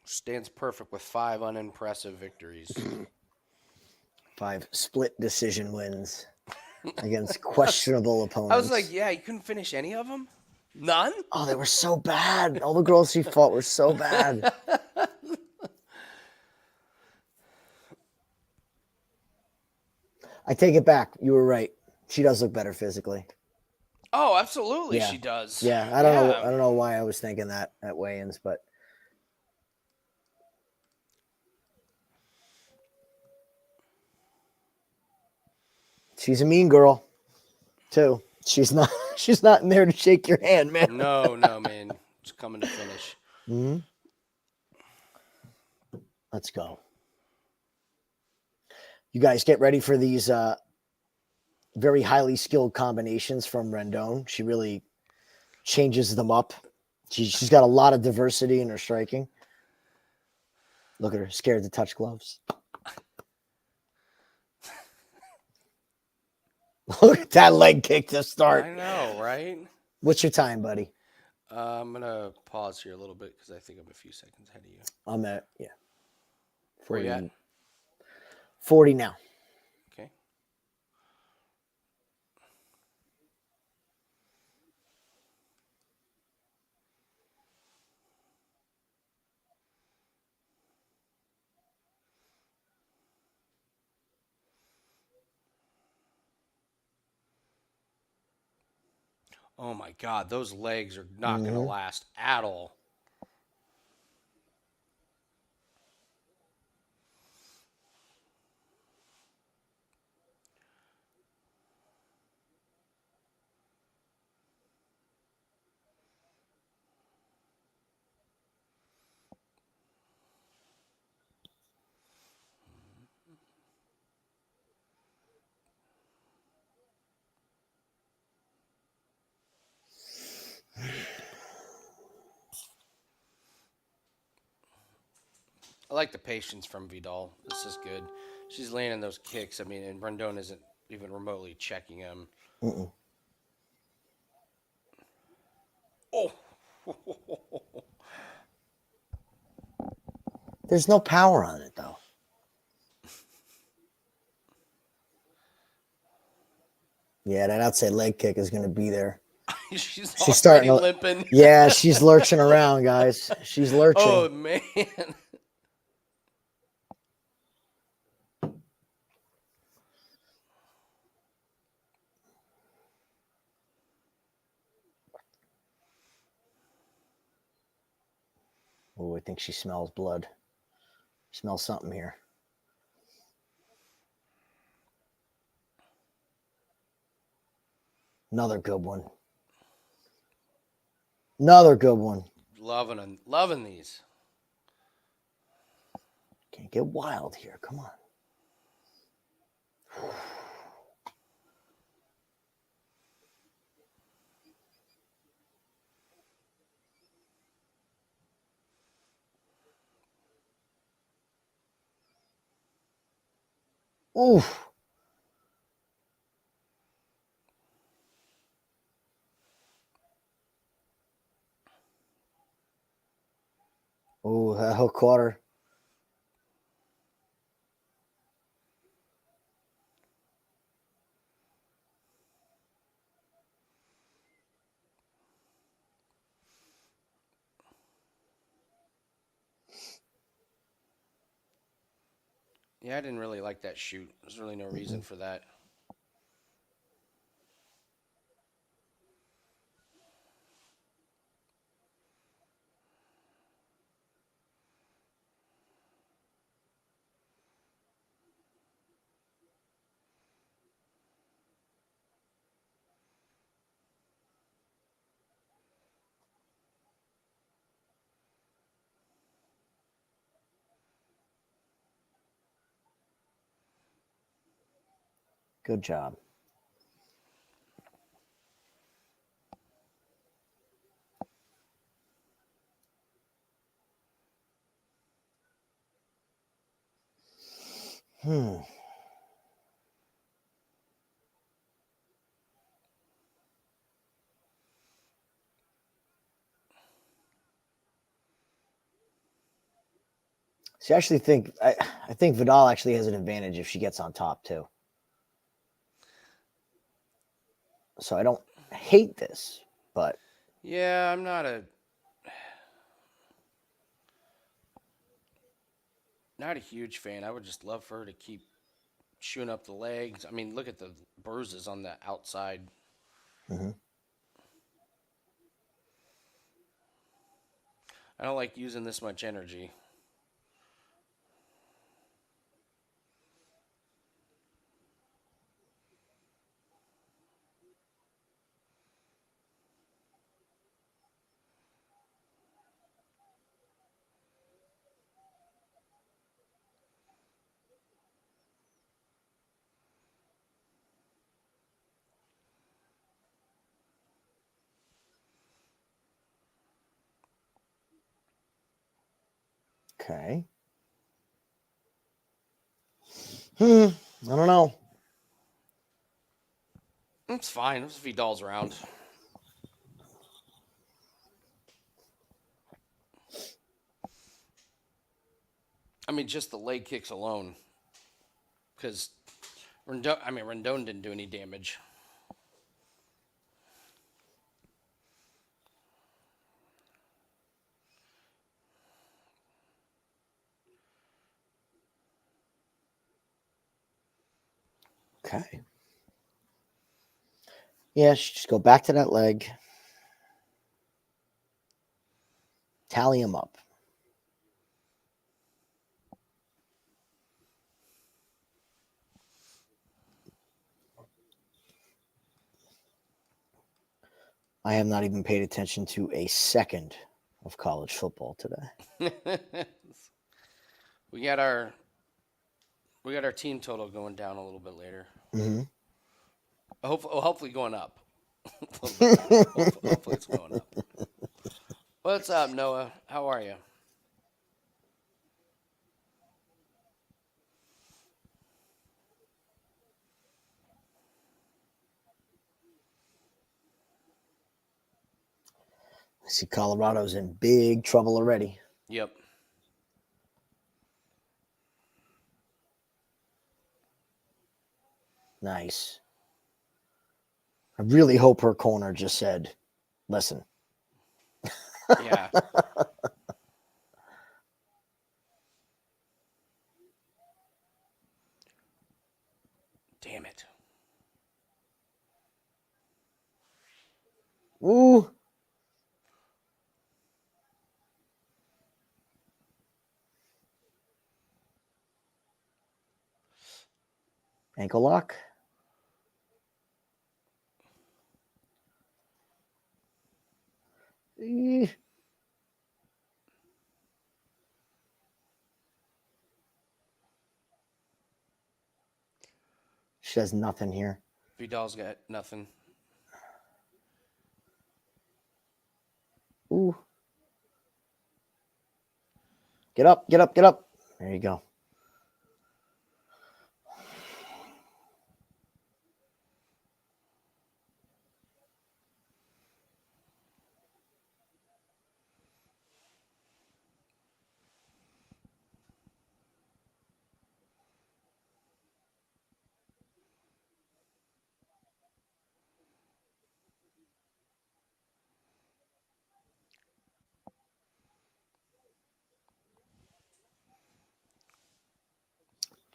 Stands perfect with 5 unimpressive victories. 5 split decision wins against questionable opponents. I was like, yeah, you couldn't finish any of them? None? Oh, they were so bad. All the girls she fought were so bad. I take it back. You were right. She does look better physically. Oh, absolutely, Yeah. she does. Yeah, I don't know why I was thinking that at weigh-ins, but she's a mean girl, too. She's not in there to shake your hand, man. No, man. Just coming to finish. Mm-hmm. Let's go. You guys get ready for these very highly skilled combinations from Rendon. She really changes them up. She's got a lot of diversity in her striking. Look at her, scared to touch gloves. Look at that leg kick to start. I know, right? What's your time, buddy? I'm going to pause here a little bit because I think I'm a few seconds ahead of you. I'm at, 40, Where you at? 40 now. Okay. Oh my God, those legs are not going to last at all. I like the patience from Vidal. This is good. She's landing those kicks. I mean, and Rendon isn't even remotely checking him. Mm-mm. Oh. There's no power on it, though. Yeah, that outside leg kick is going to be there. she's starting to limping. Yeah, she's lurching around, guys. She's lurching. Oh, man. Oh, I think she smells blood. Smells something here. Another good one. Another good one. Loving these. Can't get wild here. Come on. Oof. Oh, that hook caught her. Yeah, I didn't really like that shoot. There's really no reason for that. Good job. Hmm. See, I actually think I think Vidal actually has an advantage if she gets on top too. So I don't hate this, but Yeah, I'm not a huge fan. I would just love for her to keep chewing up the legs. I mean, look at the bruises on the outside. mhm. I don't like using this much energy. Okay. I don't know. It's fine. It's Vidal's round. I mean, just the leg kicks alone. Because Rendon didn't do any damage. Okay. Yeah, just go back to that leg. Tally him up. I have not even paid attention to a second of college football today. we got our team total going down a little bit later. Mm-hmm. Hopefully going up. Hopefully it's going up. What's up, Noah? How are you? I see Colorado's in big trouble already. Yep. Nice. I really hope her corner just said, listen. Yeah. Damn it. Ooh. Ankle lock. Eh. She has nothing here. Vidal's got nothing. Ooh. Get up, get up, get up. There you go.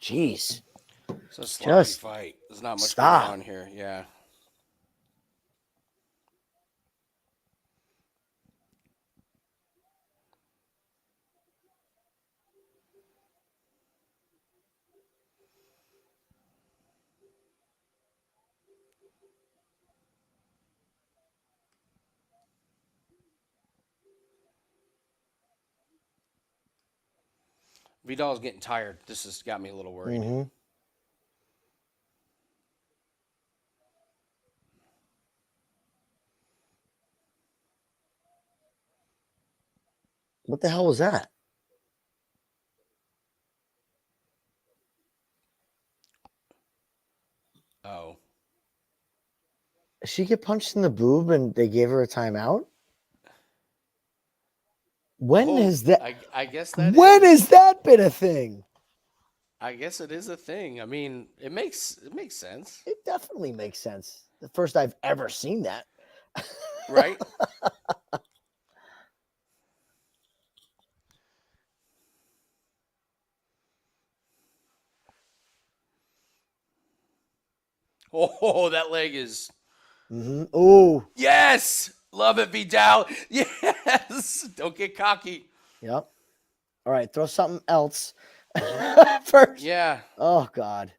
Jeez. It's a sloppy Just fight. There's not much stop. going on here. Yeah. Vidal's getting tired. This has got me a little worried. Mm-hmm. What the hell was that? Oh. Did she get punched in the boob and they gave her a timeout? When Oh, has that? I guess that When is. has that been a thing? I guess it is a thing. I mean, it makes sense, It definitely makes sense. The first I've ever seen that. right? Oh, that leg is. Oh, Yes! Love it, Vidal. Yes! Don't get cocky. yep. All right, throw something else first. Yeah. Oh God.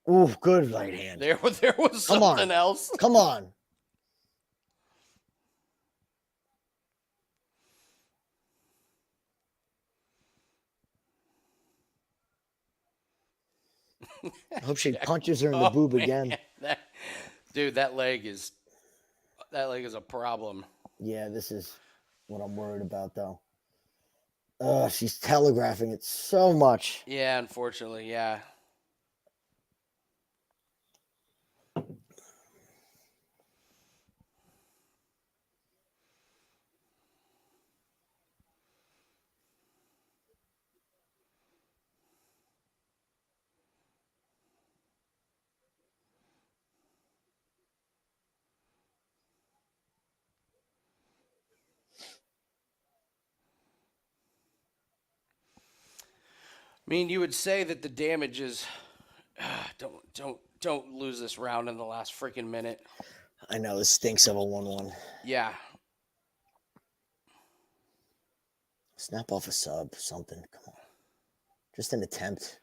Ooh, good right hand. There was Come something on. else. Come on. I hope she punches her in the boob again. Dude, that leg is a problem. Yeah, this is what I'm worried about, though. She's telegraphing it so much. Yeah, unfortunately, yeah. I mean, you would say that the damage is don't lose this round in the last freaking minute. I know this stinks of a 1-1. Yeah. Snap off a sub, something. Come on. Just an attempt.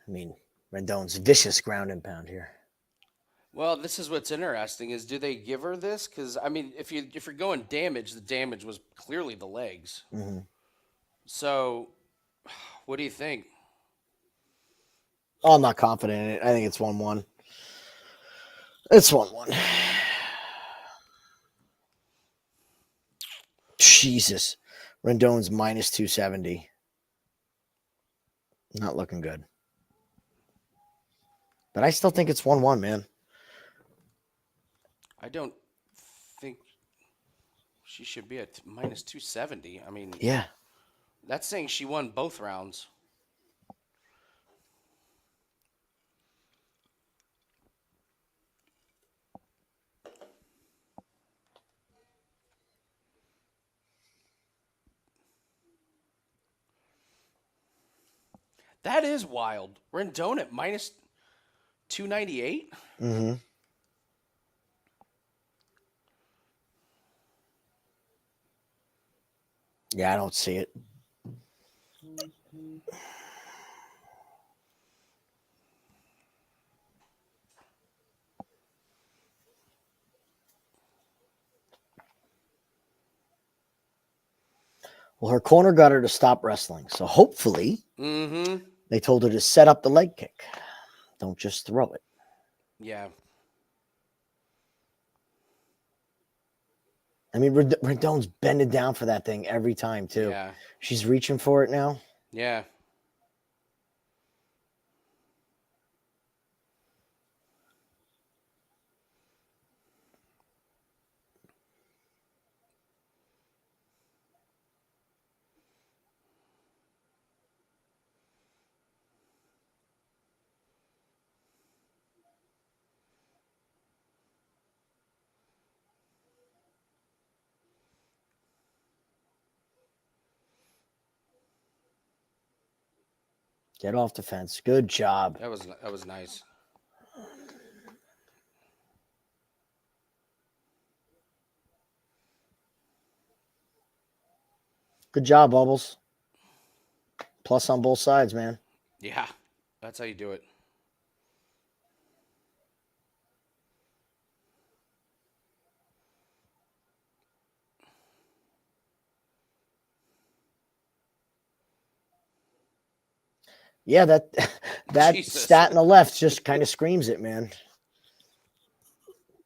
I mean, Rendon's vicious ground and pound here. Well, this is what's interesting is do they give her this? Because I mean, if you're going damage, the damage was clearly the legs. Mm-hmm. So, what do you think? Oh, I'm not confident in it. I think it's 1-1. It's 1-1. Jesus. Rendon's minus 270. Not looking good. But I still think it's 1-1, man. I don't think she should be at minus 270. I mean, Yeah. that's saying she won both rounds. That is wild. Rendon at minus 298? Mm-hmm. Yeah, I don't see it. Well, her corner got her to stop wrestling. So hopefully Mm-hmm. they told her to set up the leg kick. Don't just throw it. Yeah. I mean, Rendon's bending down for that thing every time, too. Yeah. She's reaching for it now. Yeah. Get off the fence. Good job. That was nice. Good job, Bubbles. Plus on both sides, man. Yeah. That's how you do it. Yeah, that Jesus. stat on the left just kind of screams it, man.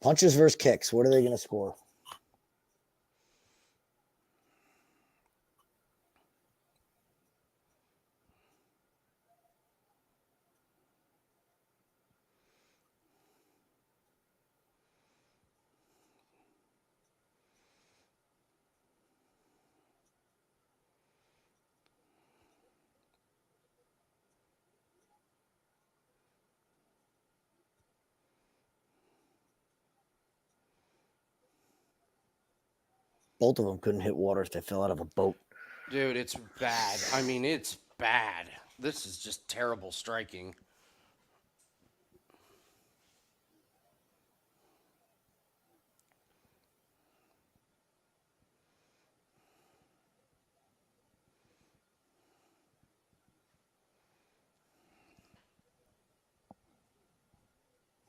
Punches versus kicks. What are they going to score? Both of them couldn't hit water if they fell out of a boat. Dude, it's bad. I mean, it's bad. This is just terrible striking.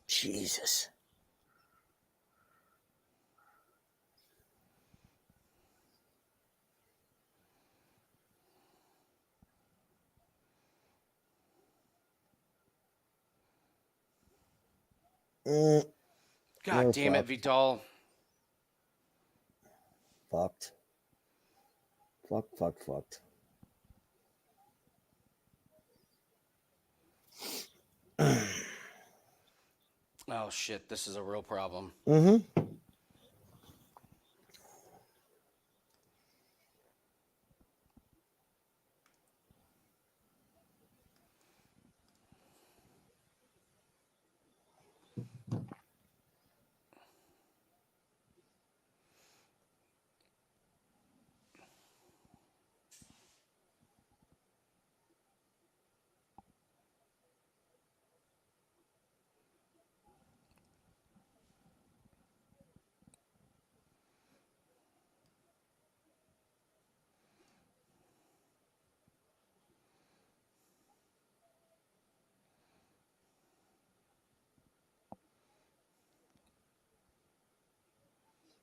Jesus. God You're damn it, fucked. Vidal. Fucked. Fucked. Oh, shit. This is a real problem. Mm-hmm.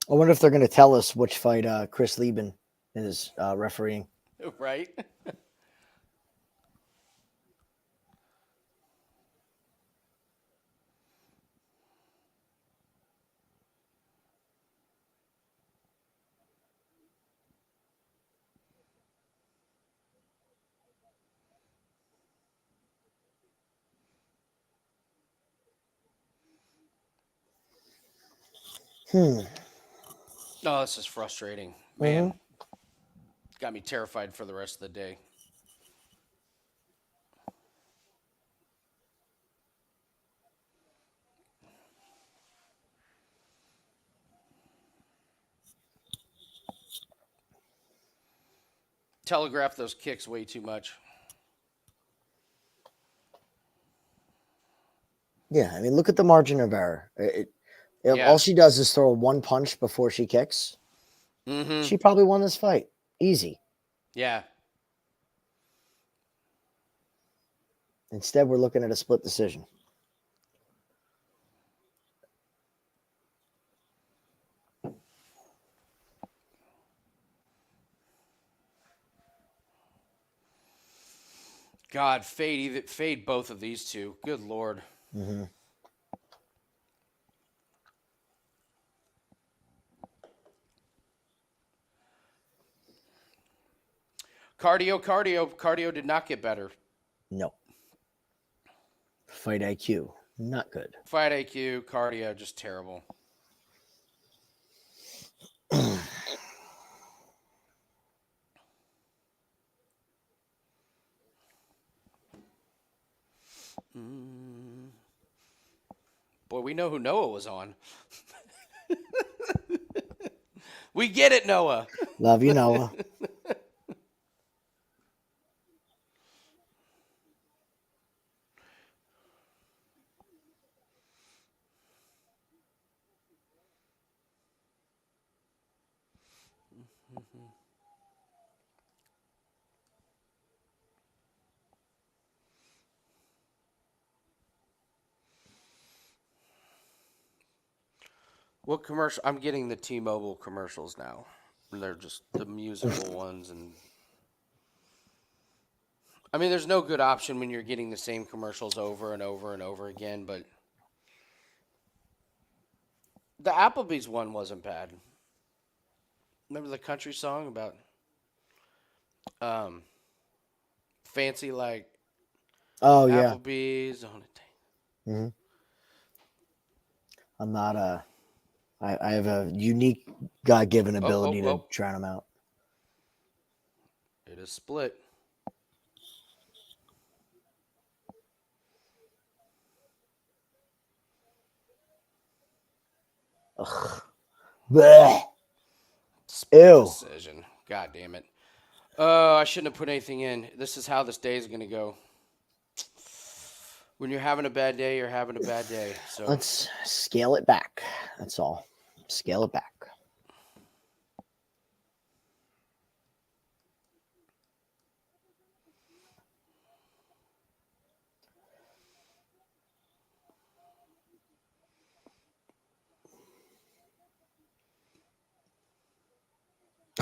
I wonder if they're going to tell us which fight Chris Lieben is refereeing. Right? Oh, this is frustrating. Man. Got me terrified for the rest of the day. Telegraph those kicks way too much. Yeah, I mean, look at the margin of error. Yeah. All she does is throw one punch before she kicks. Mm-hmm. She probably won this fight. Easy. Yeah. Instead, we're looking at a split decision. God, fade both of these two. Good Lord. Mm-hmm. Cardio did not get better. No. Fight IQ, not good. Fight IQ, cardio, just terrible. Boy, we know who Noah was on. We get it, Noah. Love you, Noah. What commercial? I'm getting the T-Mobile commercials now. They're just the musical ones, and I mean, there's no good option when you're getting the same commercials over and over and over again, but the Applebee's one wasn't bad. Remember the country song about um, fancy like Oh yeah. Applebee's on a thing. Hmm. I'm not a. I have a unique God-given ability to drown them out. It is split. Ugh. Blech. Split Ew. decision. God damn it. Oh, I shouldn't have put anything in. This is how this day is going to go. When you're having a bad day, you're having a bad day. So Let's scale it back. That's all. Scale it back.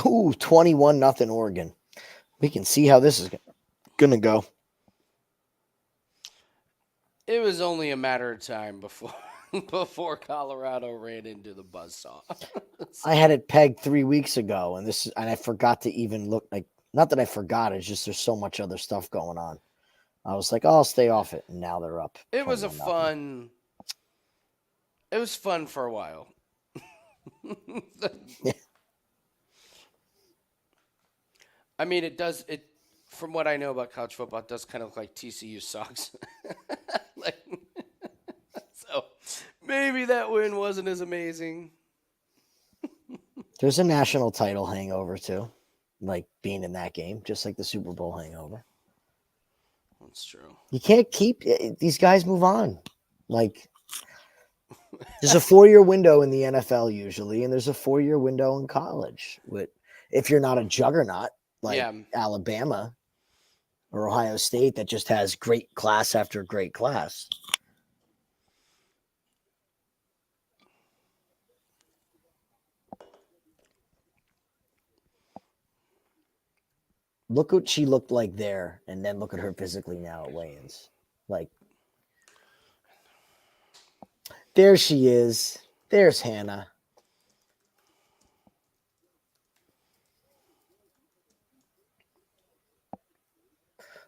Ooh, 21-0 Oregon. We can see how this is going to go. it was only a matter of time before Colorado ran into the buzzsaw. I had it pegged 3 weeks ago, and I forgot to even look. Like, not that I forgot, it's just there's so much other stuff going on. I was like, oh, I'll stay off it, and now they're up. It was 21-0. It was fun for a while. I mean, it from what I know about college football, it does kind of look like TCU sucks. So maybe that win wasn't as amazing. There's a national title hangover too, like being in that game, just like the Super Bowl hangover. That's true. You can't keep these guys move on. Like, there's a 4-year window in the NFL usually, and there's a 4-year window in college. If you're not a juggernaut like Alabama or Ohio State that just has great class after great class. Look what she looked like there, and then look at her physically now at weigh-ins. Like, there she is. There's Hannah.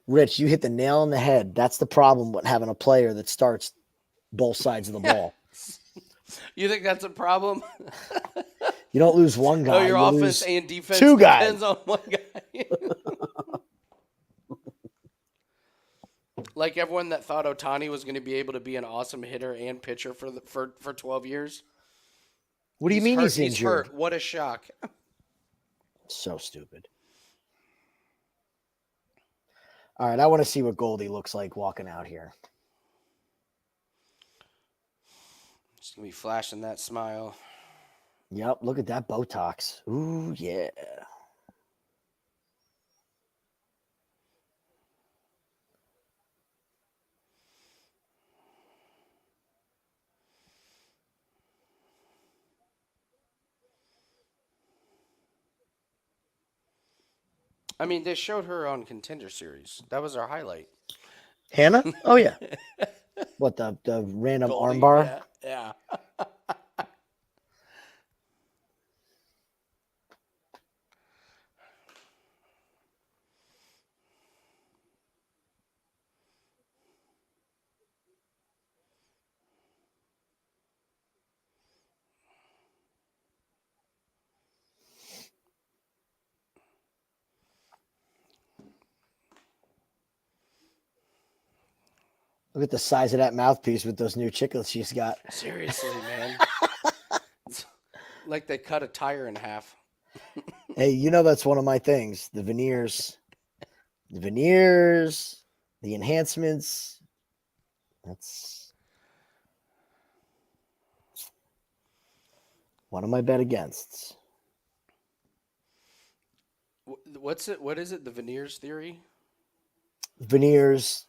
Rich, you hit the nail on the head. That's the problem with having a player that starts both sides of the ball. You think that's a problem? You don't lose one guy. Oh, your you offense lose and defense two depends guys. on one guy. Like everyone that thought Ohtani was going to be able to be an awesome hitter and pitcher for 12 years. What do you mean he's injured? He's hurt. What a shock. So stupid. All right, I want to see what Goldy looks like walking out here. She's going to be flashing that smile. Yep, look at that Botox. Ooh, yeah. I mean, they showed her on Contender Series. That was our highlight. Hannah? Oh, yeah. What, the random Goldy, armbar? Yeah. Look at the size of that mouthpiece with those new chiclets she's got. Seriously, man. It's like they cut a tire in half. Hey, you know that's one of my things. The veneers, the enhancements. That's one of my bet againsts. What's it? What is it? The veneers theory? Veneers,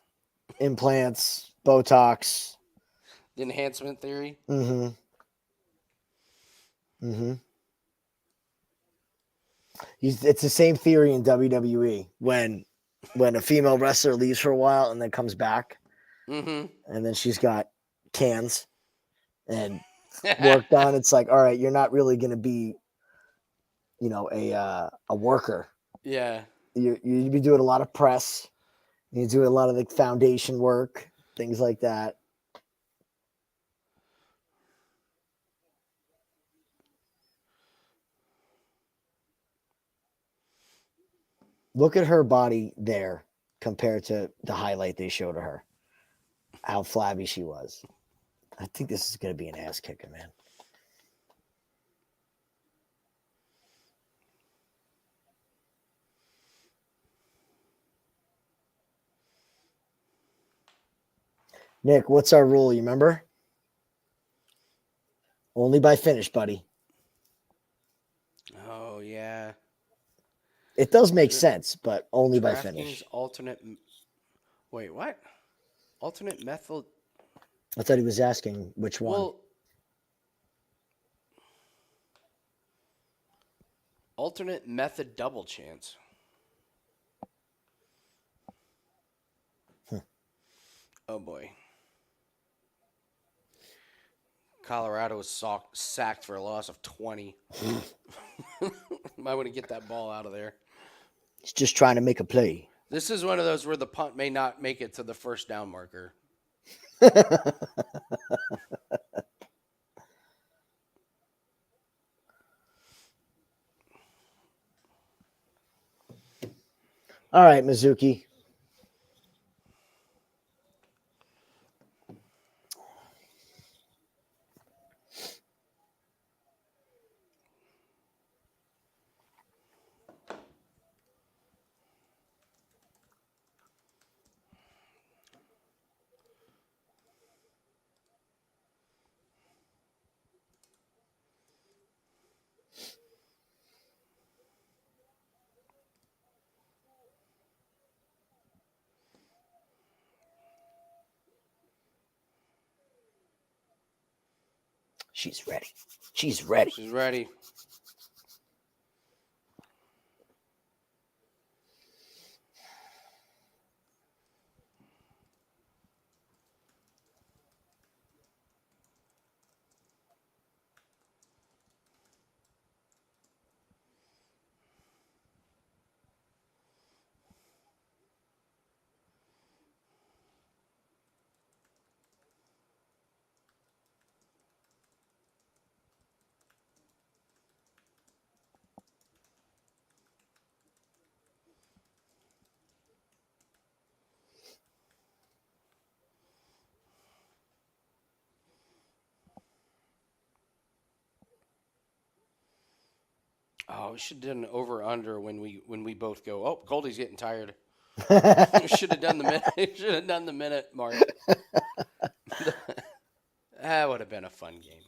implants, Botox. The enhancement theory? Mm-hmm. Mm-hmm. It's the same theory in WWE when when a female wrestler leaves for a while and then comes back, Mm-hmm. and then she's got cans and work done. It's like, all right, you're not really going to be, a worker. Yeah. You be doing a lot of press. You do a lot of the foundation work, things like that. Look at her body there compared to the highlight they showed of her. How flabby she was. I think this is going to be an ass kicker, man. Nick, what's our rule? You remember? Only by finish, buddy. Oh yeah. It does make sense, but only by DraftKings finish. alternate. Wait, what? Alternate method. I thought he was asking which one. Well, alternate method double chance. Oh boy. Colorado was sacked for a loss of 20. Might want to get that ball out of there. He's just trying to make a play. This is one of those where the punt may not make it to the first down marker. All right, Mizuki. She's ready. She's ready. She's ready. Oh, we should have done an over under when we both go. Oh, Goldy's getting tired. Should have done the minute. Should have done the minute mark. That would have been a fun game.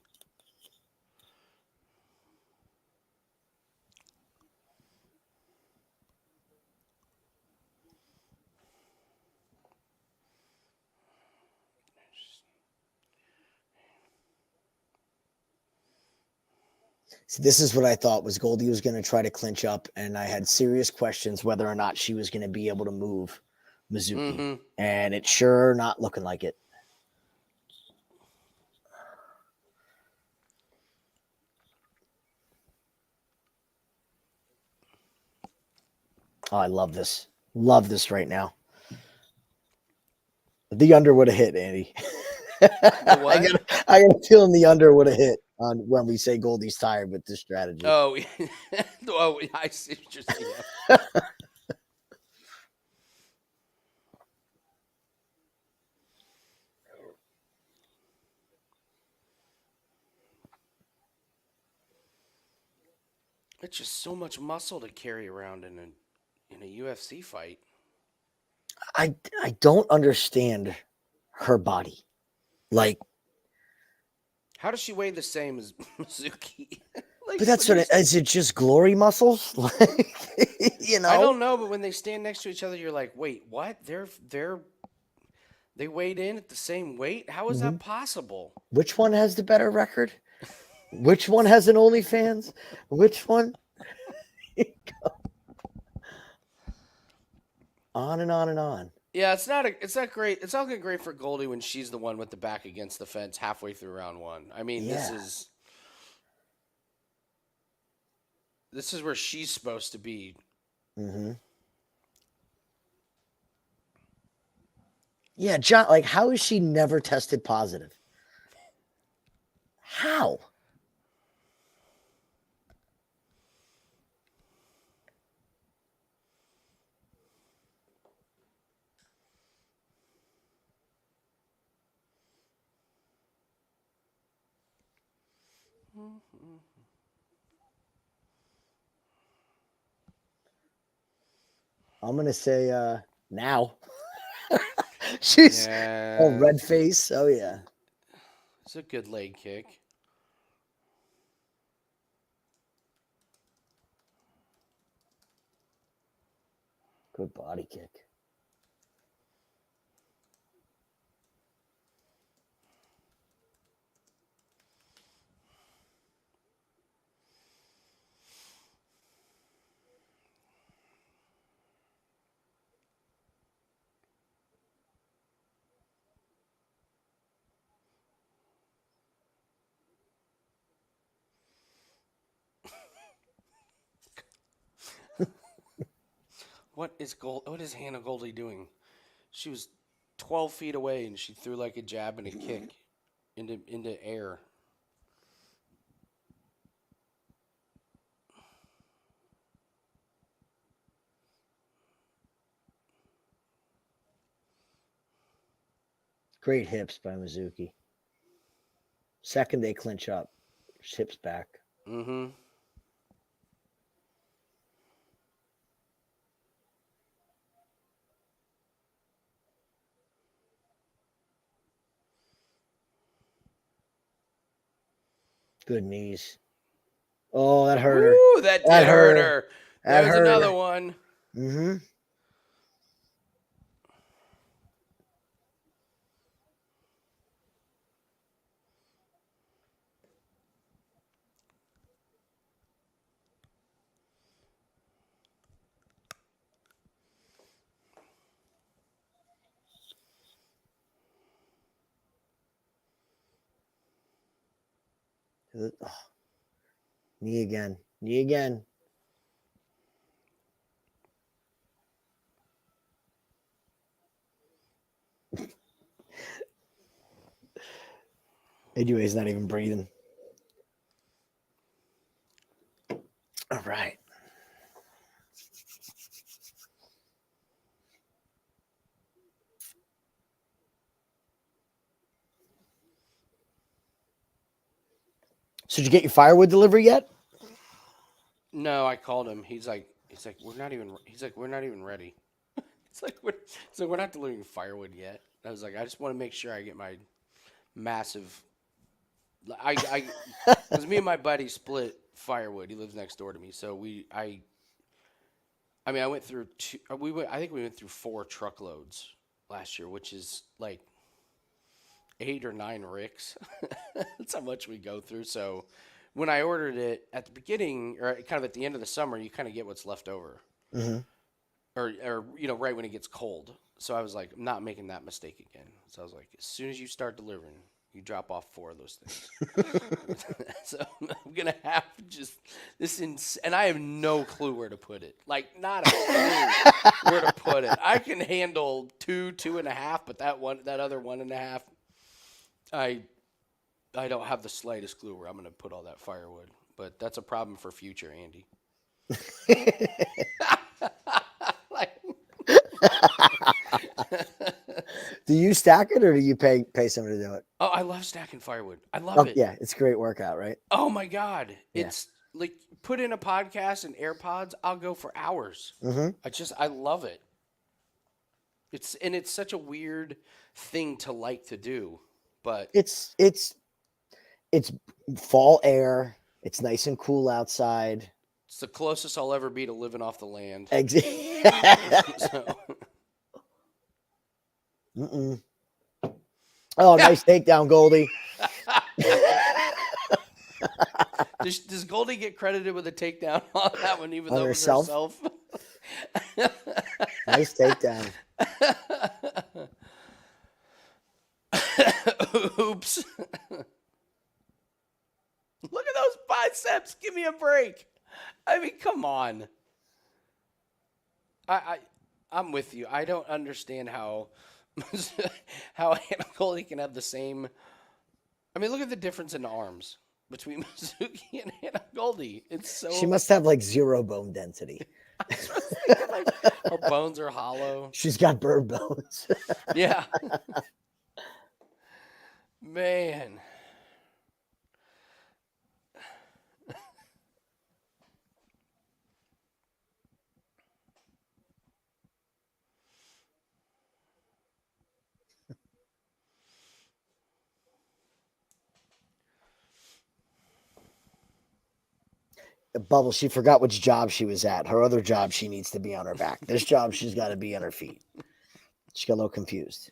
So this is what I thought was Goldy was going to try to clinch up, and I had serious questions whether or not she was going to be able to move Mizuki. Mm-hmm. And it's sure not looking like it. Oh, I love this. Love this right now. The under would have hit, Andy. I got a feeling the under would have hit on when we say Goldy's tired with this strategy. Oh, oh, I see what you're saying. It's just so much muscle to carry around in a UFC fight. I don't understand her body. Like, how does she weigh the same as Mizuki? Like, but that's is it just glory muscles? Like, I don't know, but when they stand next to each other, you're like, wait, what? They weighed in at the same weight? How is that possible? Which one has the better record? Which one has an OnlyFans? Which one? On and on and on. Yeah, it's not great. It's not great for Goldy when she's the one with the back against the fence halfway through round one. I mean, Yeah. this is where she's supposed to be. Mm-hmm. Yeah, John, like, how is she never tested positive? How? I'm going to say now. She's all red face. Oh, yeah. It's a good leg kick. Good body kick. What is Hannah Goldy doing? She was 12 feet away and she threw like a jab and a kick into air. Great hips by Mizuki. Second, they clinch up. Hips back. Mm-hmm. Good knees. Oh, that hurt her. Ooh, that did hurt her. There's another one. Mm-hmm. Oh. Knee again. Knee again. Anyways, not even breathing. All right. So did you get your firewood delivery yet? No, I called him. He's like, we're not even ready. We're not delivering firewood yet. I was like, I just want to make sure I get my massive. Because me and my buddy split firewood. He lives next door to me, so I went through I think we went through 4 truckloads last year, which is like 8 or 9 ricks. That's how much we go through. So when I ordered it at the beginning, or kind of at the end of the summer, you kind of get what's left over. Mm-hmm. Or right when it gets cold. So I was like, I'm not making that mistake again. So I was like, as soon as you start delivering, you drop off 4 of those things. So I'm gonna have just and I have no clue where to put it. Like, not a clue where to put it. I can handle 2, 2.5, but that other 1.5, I don't have the slightest clue where I'm gonna put all that firewood. But that's a problem for future Andy. Do you stack it or do you pay someone to do it? Oh, I love stacking firewood. I love it. Yeah, it's a great workout, right? Oh my God. Yeah. It's like, put in a podcast and AirPods, I'll go for hours. Mm-hmm. I love it. It's such a weird thing to like to do, but It's fall air. It's nice and cool outside. it's the closest I'll ever be to living off the land. So. Mm-mm. Oh, nice takedown, Goldy. Does Goldy get credited with a takedown on that one, even On though it was herself? Nice takedown. Oops. Look at those biceps. Give me a break. I mean, come on. I'm with you. I don't understand how Goldy can have the same. I mean, look at the difference in arms between Mizuki and Goldy. It's so. She must have like 0 bone density. I was thinking, like, her bones are hollow. She's got bird bones. Yeah. Man. Bubble, she forgot which job she was at. Her other job, she needs to be on her back. This job, she's got to be on her feet. She got a little confused.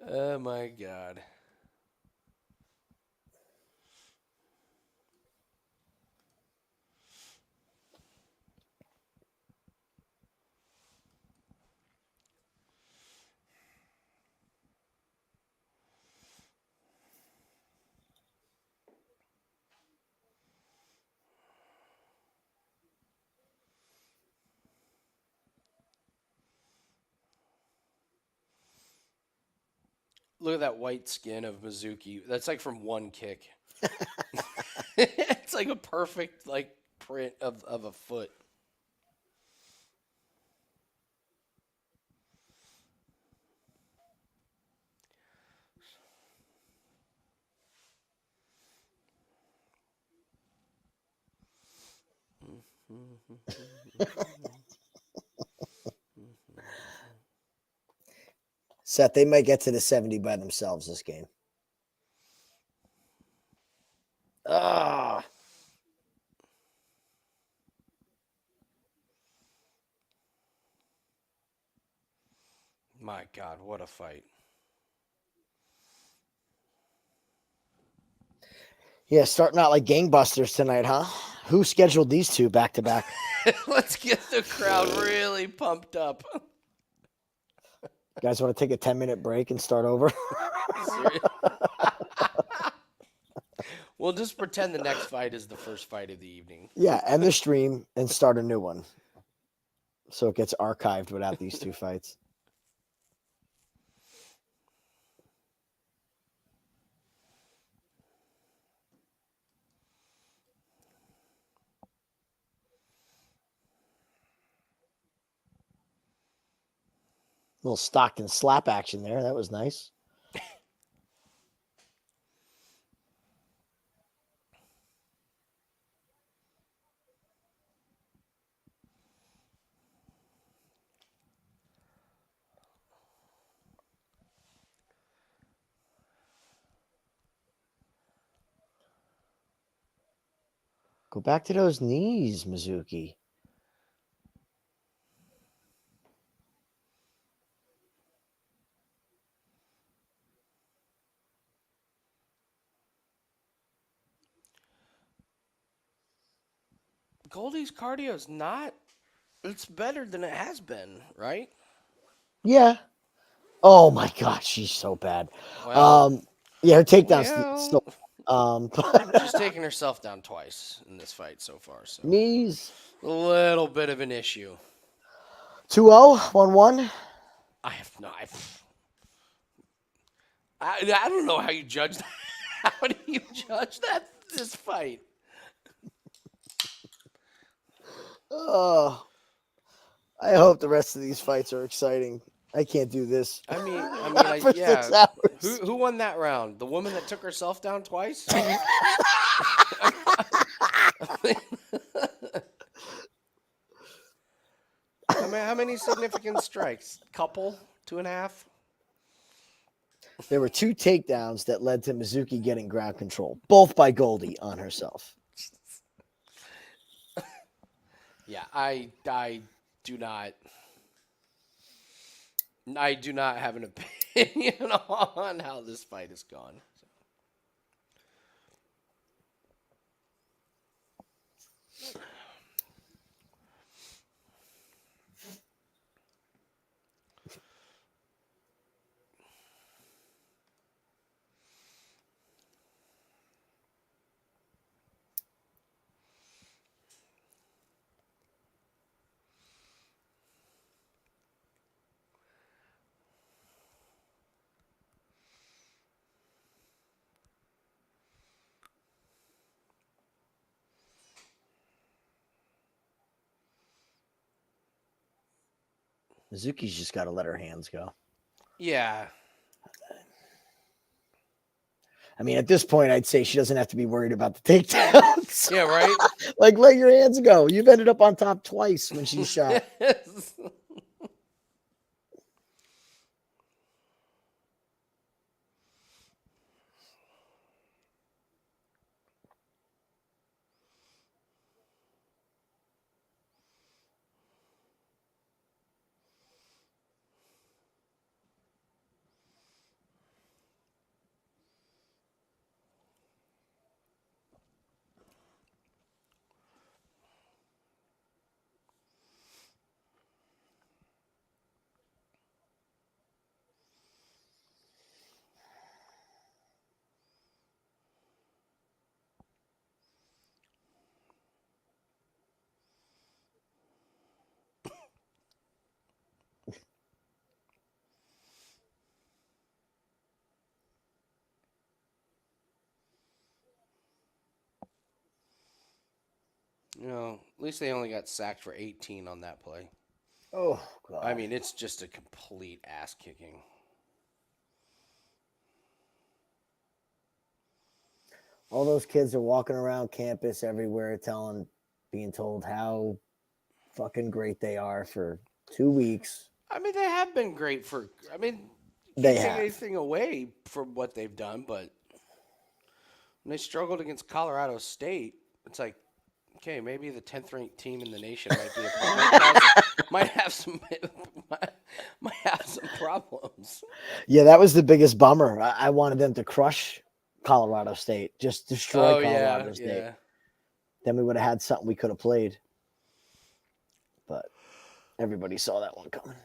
Oh, my God. Look at that white skin of Mizuki. That's like from one kick. It's like a perfect like print of a foot. Seth, they might get to the 70 by themselves this game. Ah. My God, what a fight. Yeah, starting out like gangbusters tonight, huh? Who scheduled these two back to back? Let's get the crowd really pumped up. You guys want to take a 10-minute break and start over? We'll just pretend the next fight is the first fight of the evening. Yeah, end the stream and start a new one. So it gets archived without these two fights. Little Stockton slap action there. That was nice. Go back to those knees, Mizuki. Goldie's cardio is not. It's better than it has been, right? Yeah. Oh my God, she's so bad. Well, yeah, her takedown's well, still. she's taken herself down twice in this fight so far. So Knees. a little bit of an issue. 2-0, 1-1. I have no. I don't know how you judge that. How do you judge this fight? Oh, I hope the rest of these fights are exciting. I can't do this. I mean, For 6 hours. Who won that round? The woman that took herself down twice? How many significant strikes? Couple? 2.5? There were 2 takedowns that led to Mizuki getting ground control, both by Goldy on herself. Yeah, I do not have an opinion on how this fight has gone. Mizuki's just got to let her hands go. Yeah. I mean, at this point, I'd say she doesn't have to be worried about the takedowns. Yeah, right? Like, let your hands go. You've ended up on top twice when she shot. At least they only got sacked for 18 on that play. Oh, God. I mean, it's just a complete ass kicking. All those kids are walking around campus everywhere being told how fucking great they are for 2 weeks. I mean, they have been great you They can't take have. anything away from what they've done, but when they struggled against Colorado State, it's like, okay, maybe the 10th ranked team in the nation might have some problems. Yeah, that was the biggest bummer. I wanted them to crush Colorado State, just destroy Colorado State. Yeah. Then we would have had something we could have played. But everybody saw that one coming.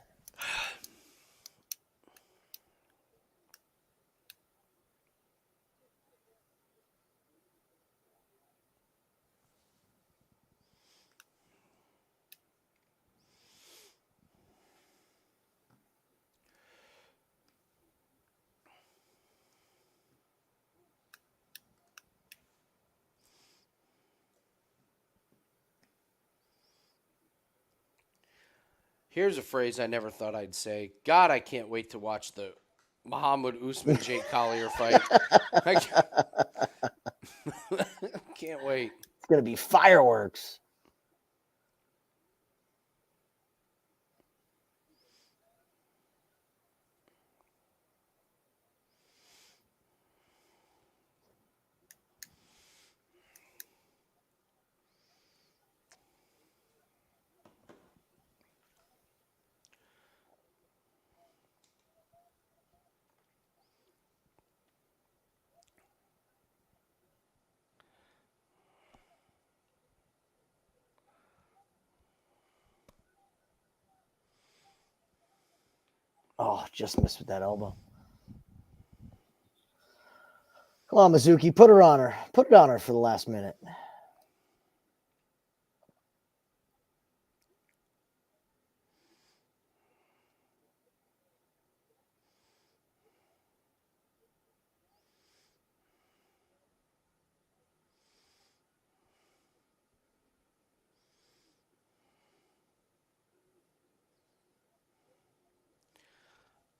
Here's a phrase I never thought I'd say. God, I can't wait to watch the Mohammed Usman Jake Collier fight. I can't wait. It's going to be fireworks. Oh, just missed with that elbow. Come on, Mizuki, put her on her. Put it on her for the last minute.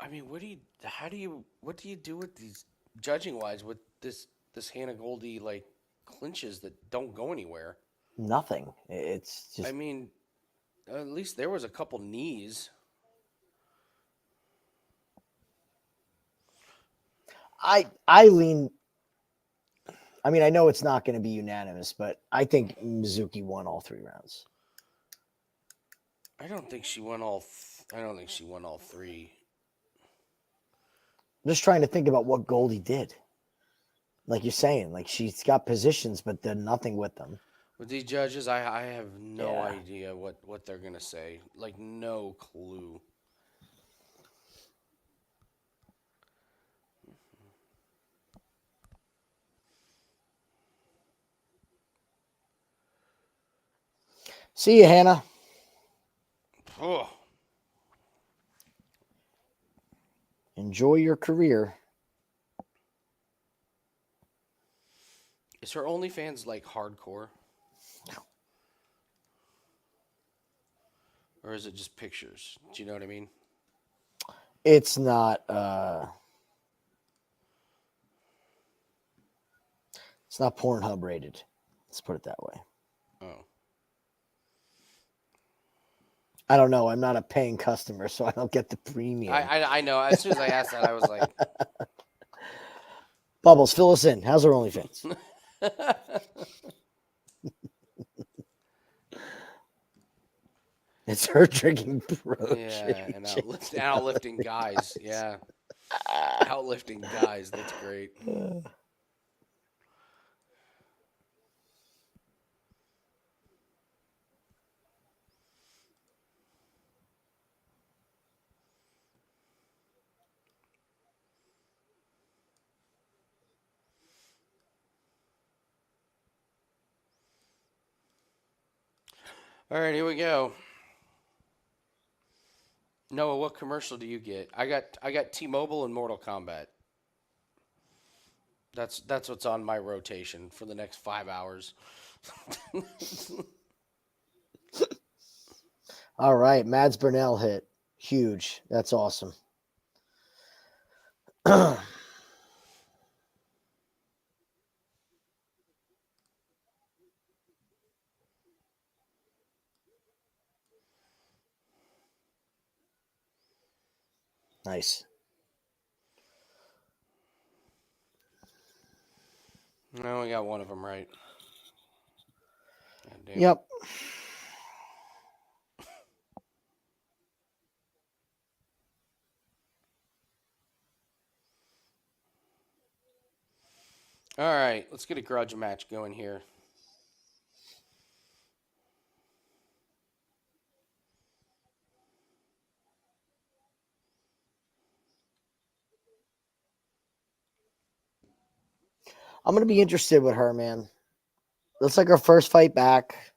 I mean, what do you do with these judging wise with this Hannah Goldy like clinches that don't go anywhere? Nothing. It's just. I mean, at least there was a couple knees. I lean. I mean, I know it's not going to be unanimous, but I think Mizuki won all 3 rounds. I don't think she won all 3. I'm just trying to think about what Goldy did. Like you're saying, like she's got positions, but did nothing with them. With these judges, I have no Yeah. idea what they're gonna say. Like no clue. See you, Hannah. Oh. Enjoy your career. Is her OnlyFans like hardcore? Or is it just pictures? Do you know what I mean? It's not Pornhub rated. Let's put it that way. Oh. I don't know. I'm not a paying customer, so I don't get the premium. I know. As soon as I asked that, I was like, Bubbles, fill us in. How's our OnlyFans? It's her drinking protein. yeah, and outlifting guys. Yeah. Outlifting guys. That's great. All right, here we go. Noah, what commercial do you get? I got T-Mobile and Mortal Kombat. That's what's on my rotation for the next 5 hours. All right, Mads Burnell hit. Huge. That's awesome. Nice. No, we got one of them right. God damn. Yep. All right, let's get a grudge match going here. I'm going to be interested with her, man. Looks like her first fight back.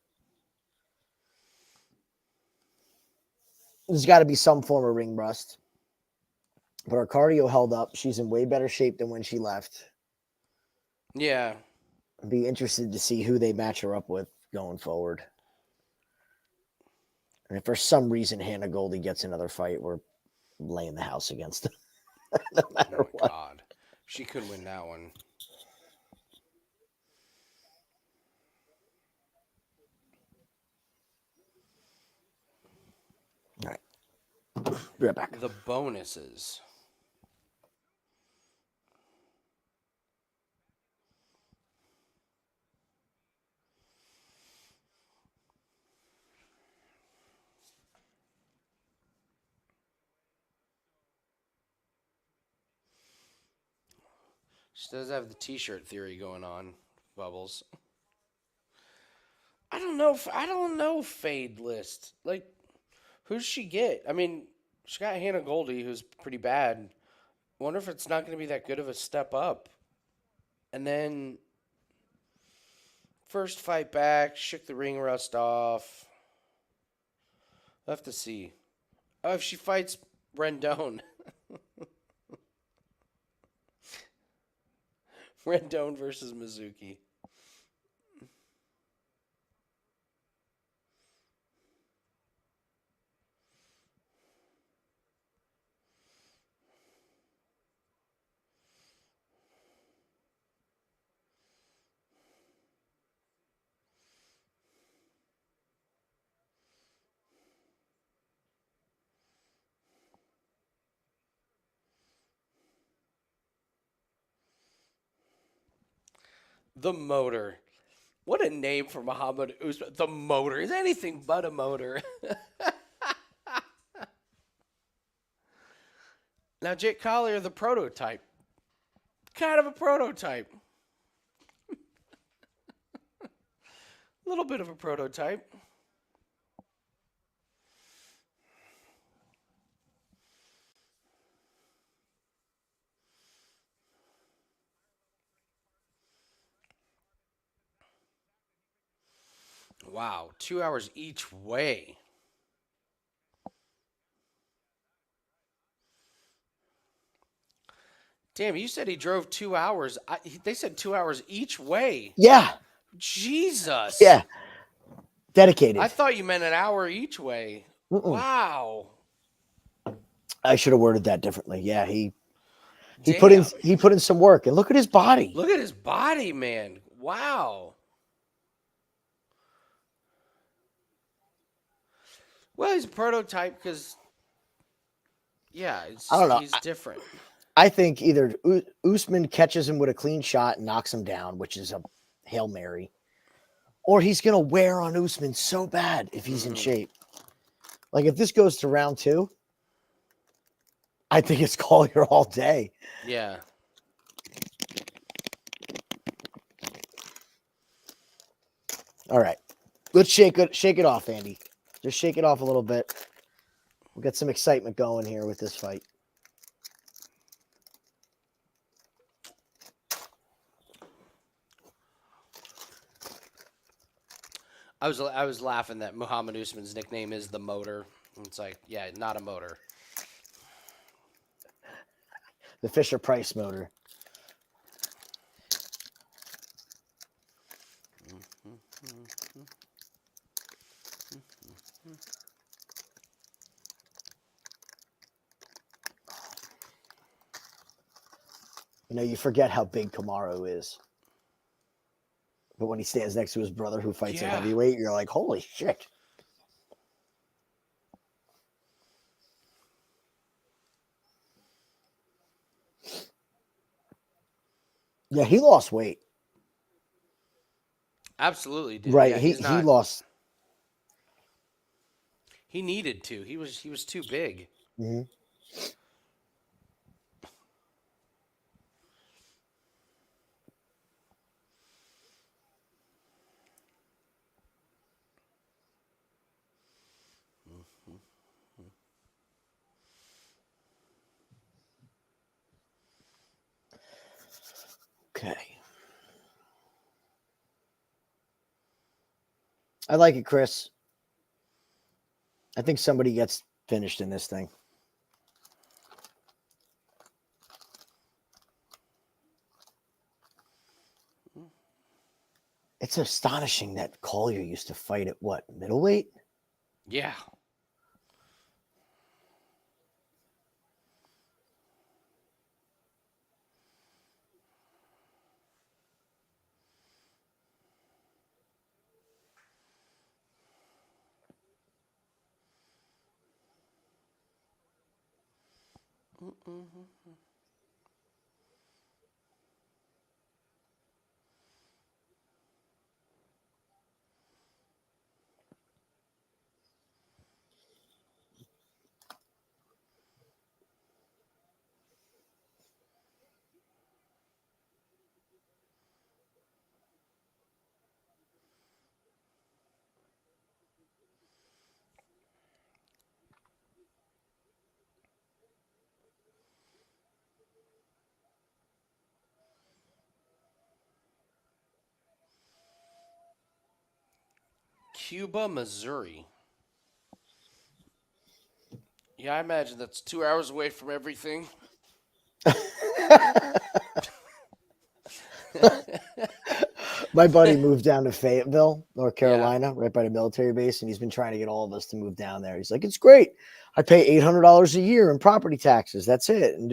There's got to be some form of ring rust. But her cardio held up. She's in way better shape than when she left. Yeah. I'd be interested to see who they match her up with going forward. And if for some reason Hannah Goldy gets another fight, we're laying the house against them. No matter Oh my what. God. She could win that one. All right. Be right back. The bonuses. She does have the T-shirt theory going on, Bubbles. I don't know fade list. Like, who does she get? I mean, she got Hannah Goldy, who's pretty bad. Wonder if it's not going to be that good of a step up. And then first fight back, shook the ring rust off. We'll have to see. Oh, if she fights Rendon. Rendon versus Mizuki. The Motor. What a name for Mohammed Usman. The Motor. Is anything but a motor. Now, Jake Collier, the prototype. Kind of a prototype. A little bit of a prototype. Wow, 2 hours each way. Damn, you said he drove 2 hours. They said 2 hours each way. Yeah. Jesus. Yeah. Dedicated. I thought you meant an hour each way. Mm-mm. Wow. I should have worded that differently. Yeah, he Damn. put in some work, and look at his body. Look at his body, man. Wow. Well, he's a prototype because, yeah, it's I don't know. he's different. I think either Usman catches him with a clean shot and knocks him down, which is a Hail Mary, or he's going to wear on Usman so bad if he's in shape. Like, if this goes to round 2, I think it's Collier all day. Yeah. All right. Let's shake it off, Andy. Just shake it off a little bit. We'll get some excitement going here with this fight. I was laughing that Mohammed Usman's nickname is the Motor. It's like, yeah, not a motor. The Fisher-Price motor. You know, you forget how big Kamaru is. But when he stands next to his brother who fights at heavyweight, you're like, holy shit. Yeah, he lost weight. Absolutely, dude. Right. Yeah, he lost. He needed to. He was too big. Mm-hmm. Okay. I like it, Chris. I think somebody gets finished in this thing. It's astonishing that Collier used to fight at what, middleweight? Yeah. Cuba, Missouri. Yeah, I imagine that's 2 hours away from everything. My buddy moved down to Fayetteville, North Yeah. Carolina, right by the military base, and he's been trying to get all of us to move down there. He's like, it's great. I pay $800 a year in property taxes. That's it. And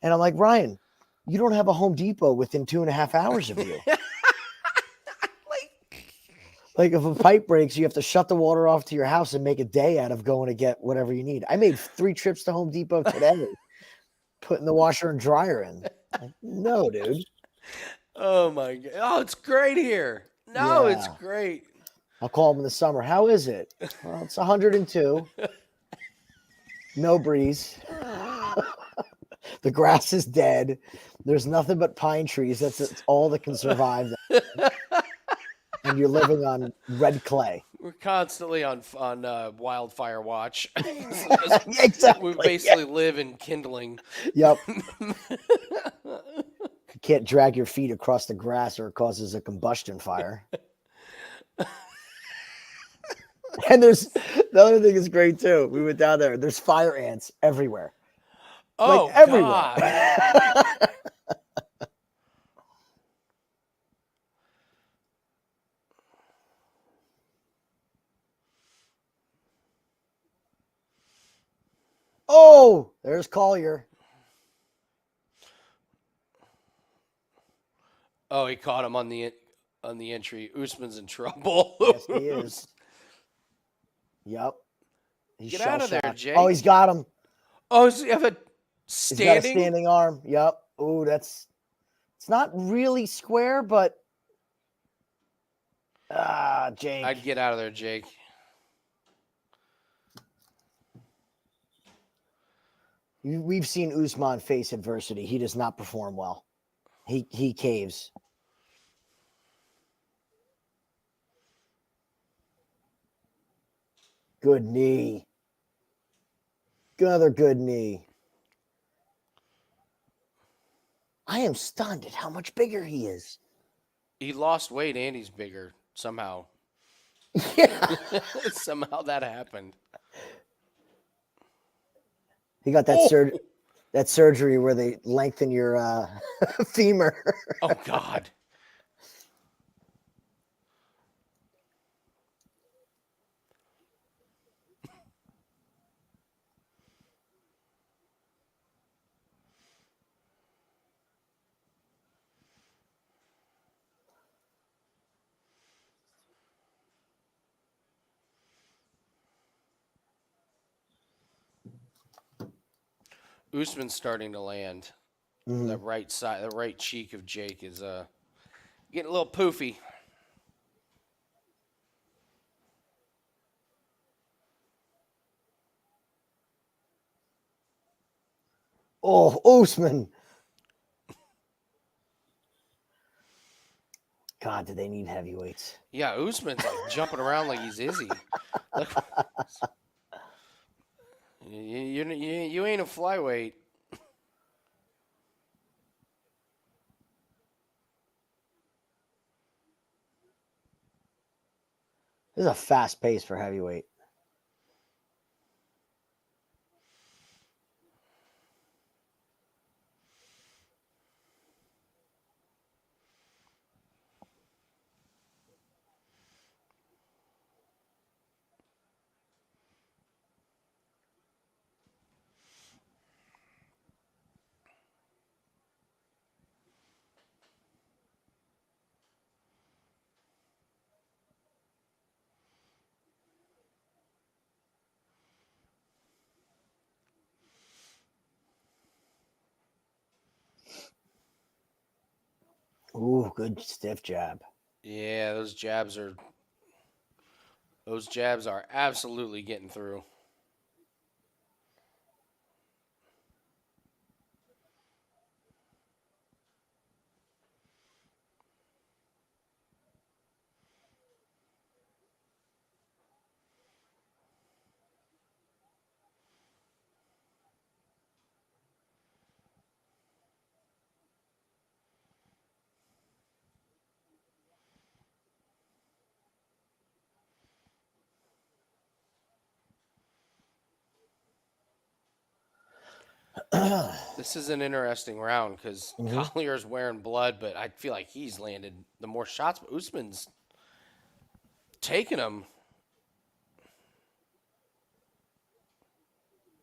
I'm like, Ryan, you don't have a Home Depot within 2.5 hours of you. Like, if a pipe breaks, you have to shut the water off to your house and make a day out of going to get whatever you need. I made 3 trips to Home Depot today, putting the washer and dryer in. Like, no, dude. Oh my god. Oh, it's great here. No, Yeah. it's great. I'll call him in the summer. How is it? Well, it's 102. No breeze. The grass is dead. There's nothing but pine trees. That's all that can survive. And you're living on red clay. We're constantly on wildfire watch. Exactly. We basically live in kindling. Yep. You can't drag your feet across the grass or it causes a combustion fire. And there's the other thing is great too. We went down there. There's fire ants everywhere. Oh, like everywhere. God. There's Collier. Oh, he caught him on the entry. Usman's in trouble. Yes, he is. Yep. He's Get out of there, shell-shocked. Jake. Oh, he's got him. Oh, so you have a He's got a standing? standing arm. Yep. Ooh, it's not really square, but Jake. I'd get out of there, Jake. We've seen Usman face adversity. He does not perform well. He caves. Good knee. Another good knee. I am stunned at how much bigger he is. He lost weight and he's bigger somehow. Yeah. Somehow that happened. He got that surgery where they lengthen your femur. Oh, God. Usman's starting to land. Mhm. The right side, the right cheek of Jake is getting a little poofy. Oh, Usman. God, do they need heavyweights? Yeah, Usman's like jumping around like he's Izzy. Like, you ain't a flyweight. This is a fast pace for heavyweight. Ooh, good stiff jab. Yeah, those jabs are absolutely getting through. This is an interesting round because Collier's wearing blood, but I feel like he's landed the more shots. But Usman's taking them.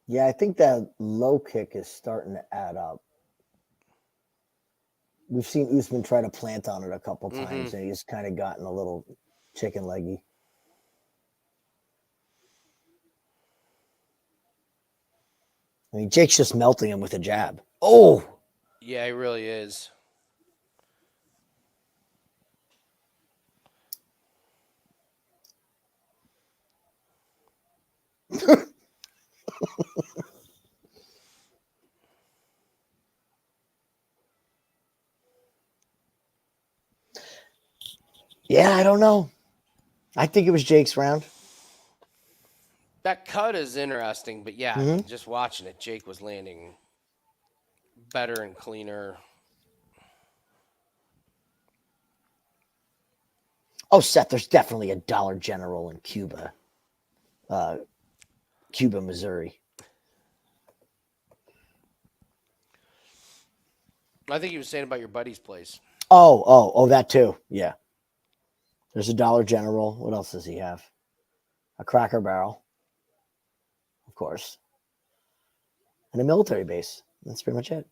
Yeah, I think that low kick is starting to add up. We've seen Usman try to plant on it a couple times, and he's kind of gotten a little chicken leggy. I mean, Jake's just melting him with a jab. Oh! Yeah, he really is. Yeah, I don't know. I think it was Jake's round. That cut is interesting, but yeah, I mean, just watching it, Jake was landing better and cleaner. Oh, Seth, there's definitely a Dollar General in Cuba. Cuba, Missouri. I think he was saying about your buddy's place. Oh, that too. Yeah. There's a Dollar General. What else does he have? A Cracker Barrel. Of course. and a military base. That's pretty much it.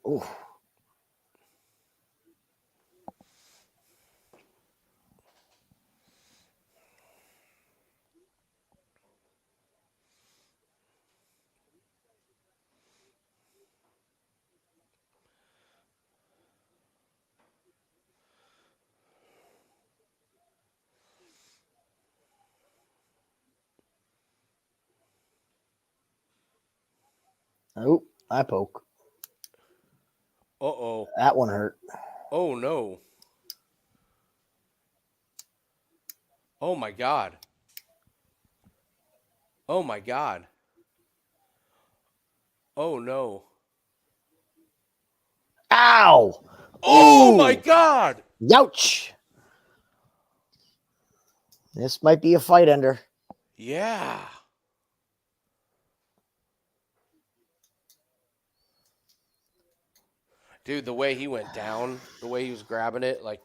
Ooh. Oh, I poke. Uh-oh. That one hurt. Oh, no. Oh, my God. Oh, my God. Oh, no. Ow! Oh, my Ooh! God! Youch! This might be a fight ender. Yeah. Dude, the way he went down, the way he was grabbing it, like,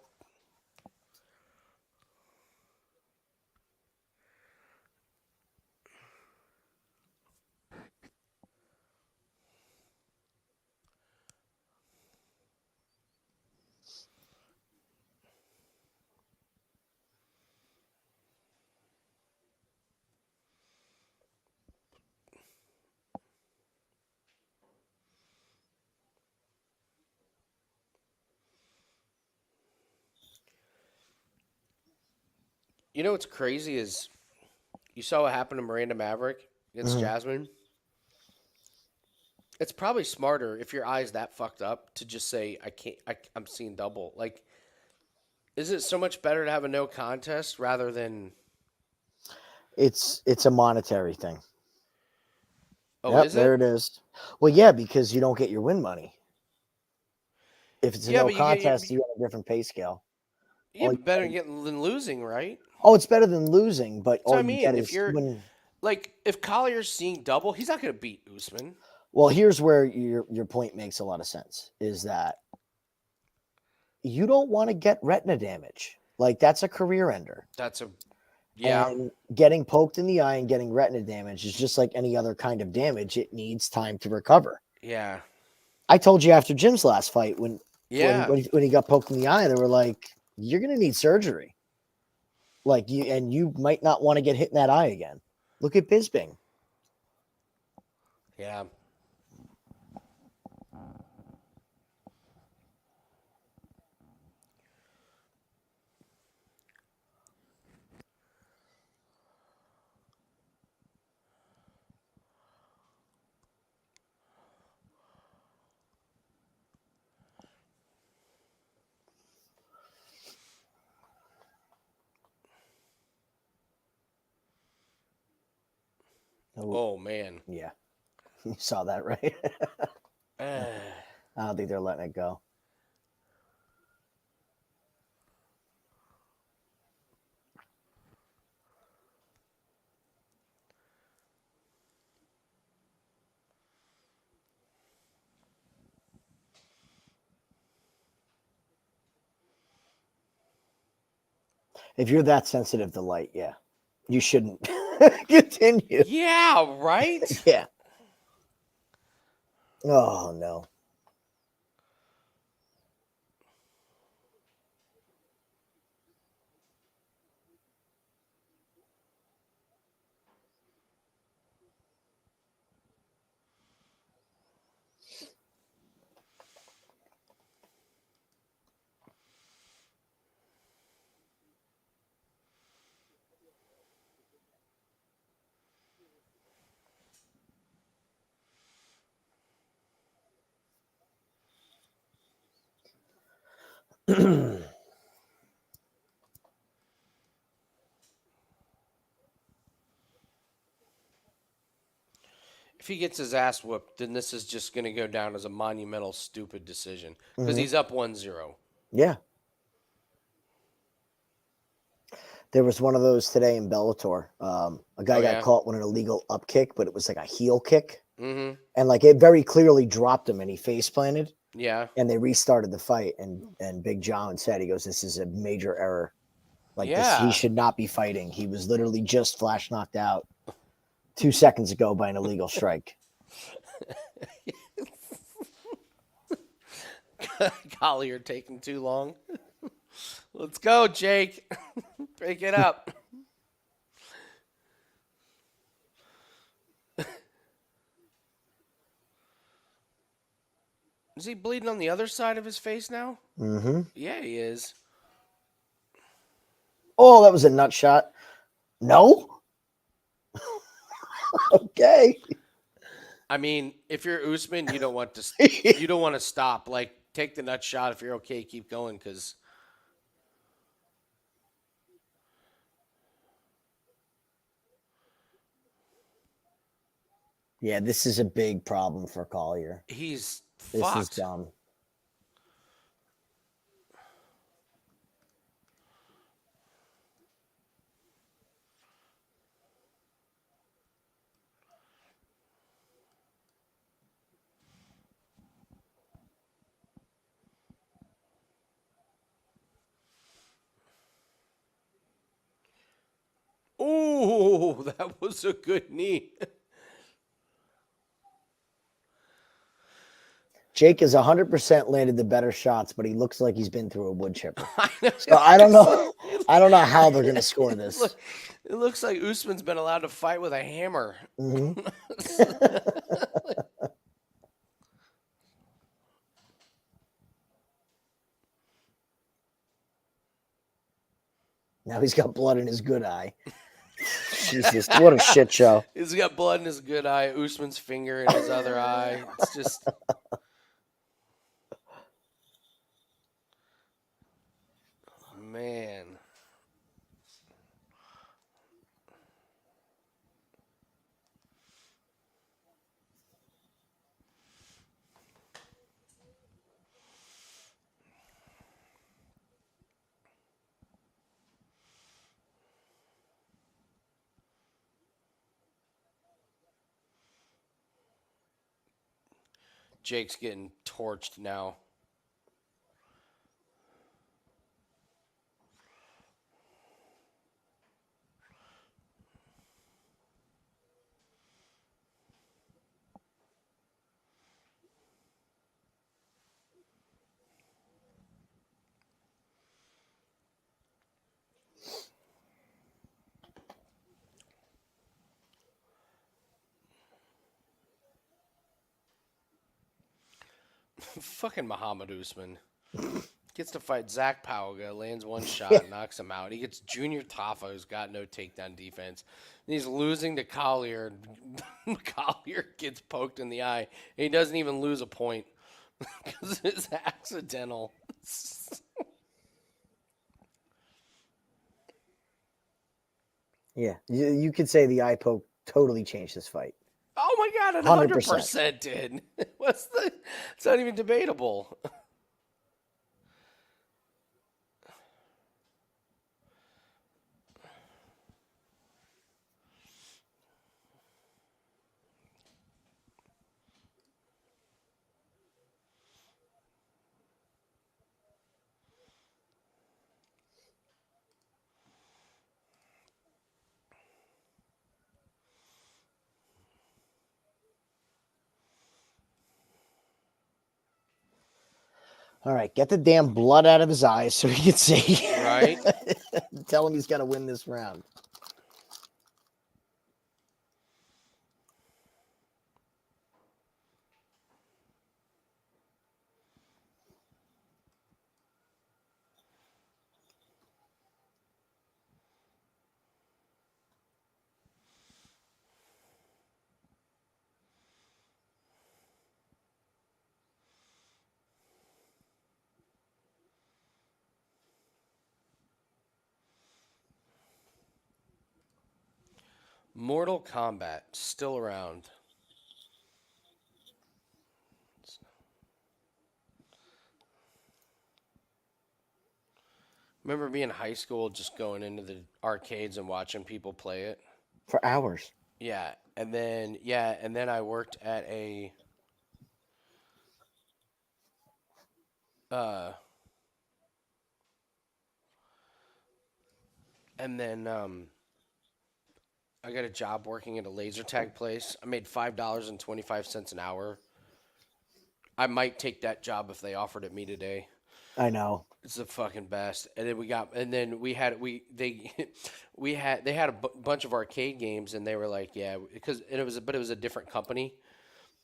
you know what's crazy is you saw what happened to Miranda Maverick against Mhm. Jasmine. It's probably smarter if your eye's that fucked up to just say, I can't, I'm seeing double. Like, is it so much better to have a no contest rather than, It's a monetary thing. oh, Yep, is there it? it is. Well, yeah, because you don't get your win money. If it's a Yeah, no but you get, contest, you got a different pay scale. yeah, All you but better get- than losing, right? oh, it's better than losing, but So all I you get mean, if is you're, when. like, if Collier's seeing double, he's not going to beat Usman. Well, here's where your point makes a lot of sense. Is that you don't want to get retina damage. Like that's a career ender. That's a, yeah, And getting poked in the eye and getting retina damage is just like any other kind of damage. It needs time to recover. yeah, I told you after Jim's last fight when yeah. when he got poked in the eye, they were like, "You're gonna need surgery." Like you might not want to get hit in that eye again. Look at Bisbing. Yeah. Oh, Oh, man. yeah, you saw that, right? Uh, I don't think they're letting it go. If you're that sensitive to light, yeah, you shouldn't continue. yeah, right? Yeah. Oh no. If he gets his ass whooped, then this is just going to go down as a monumental, stupid decision because Mhm. he's up 1-0. Yeah. There was one of those today in Bellator. A guy Oh, got yeah? caught with an illegal up kick, but it was like a heel kick. Mm-hmm. And like it very clearly dropped him and he face planted. Yeah. And they restarted the fight. And Big John said, he goes, this is a major error. Like this, he Yeah. should not be fighting. He was literally just flash knocked out 2 seconds ago by an illegal strike. Collier taking too long. Let's go, Jake. Break it up. Is he bleeding on the other side of his face now? Mm-hmm. Yeah, he is. Oh, that was a nut shot. No? Okay. I mean, if you're Usman, you don't want to. You don't want to stop. Like, take the nut shot. If you're okay, keep going. Because Yeah, this is a big problem for Collier. he's This is fucked. dumb. Ooh, that was a good knee. Jake has 100% landed the better shots, but he looks like he's been through a wood chipper. I know. So I don't know. I don't know how they're going to score this. Look, it looks like Usman's been allowed to fight with a hammer. Mhm. Now he's got blood in his good eye. Jesus, what a shit show. He's got blood in his good eye, Usman's finger in his other eye. It's just. Man. Jake's getting torched now. Fucking Mohammed Usman. Gets to fight Zach Pauga, lands one shot, knocks him out. He gets Junior Tafa, who's got no takedown defense. And he's losing to Collier. Collier gets poked in the eye. And he doesn't even lose a point because it's accidental. Yeah, you could say the eye poke totally changed this fight. Oh my god, it 100% did. It's not even debatable. All right, get the damn blood out of his eyes so he can see. Right? Tell him he's got to win this round. Mortal Kombat still around. Remember being in high school, just going into the arcades and watching people play it. For hours. And then I worked at a uh, and then I got a job working at a laser tag place. I made $5.25 an hour. I might take that job if they offered it me today. I know. It's the fucking best. And then they had a bunch of arcade games, and they were like, yeah, it was a different company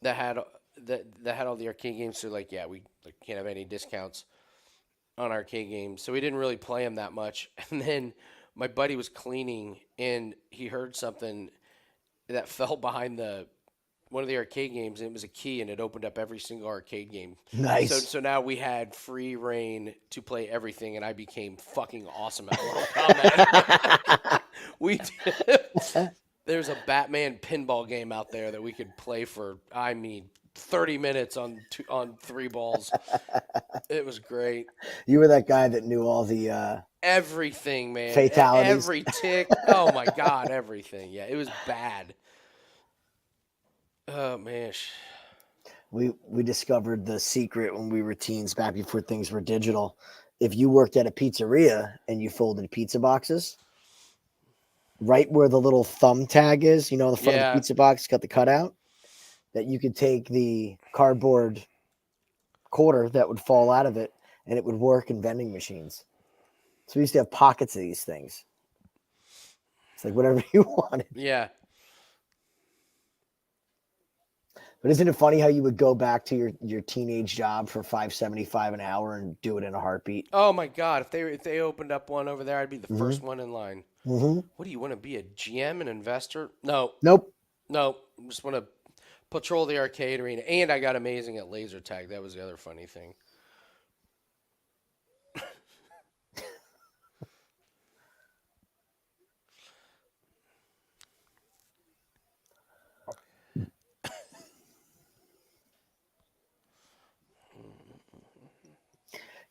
that had that had all the arcade games. So like, yeah, we can't have any discounts on arcade games, so we didn't really play them that much. And then my buddy was cleaning, and he heard something that fell behind one of the arcade games, and it was a key, and it opened up every single arcade game. Nice. So now we had free reign to play everything, and I became fucking awesome at Mortal Kombat. There's a Batman pinball game out there that we could play for, 30 minutes on 3 balls. It was great. You were that guy that knew all the Everything, man. fatalities. Every tick. Oh my God, everything. Yeah, it was bad. Oh man. We discovered the secret when we were teens, back before things were digital. If you worked at a pizzeria and you folded pizza boxes, right where the little thumb tag is, the front of the pizza box, got the cutout, that you could take the cardboard quarter that would fall out of it, and it would work in vending machines. So we used to have pockets of these things. It's like whatever you wanted. Yeah. But isn't it funny how you would go back to your teenage job for $5.75 an hour and do it in a heartbeat? Oh my God! If they opened up one over there, I'd be the first one in line. Mm-hmm. What do you want to be, a GM, an investor? No. Nope. I just want to patrol the arcade arena, and I got amazing at laser tag. That was the other funny thing.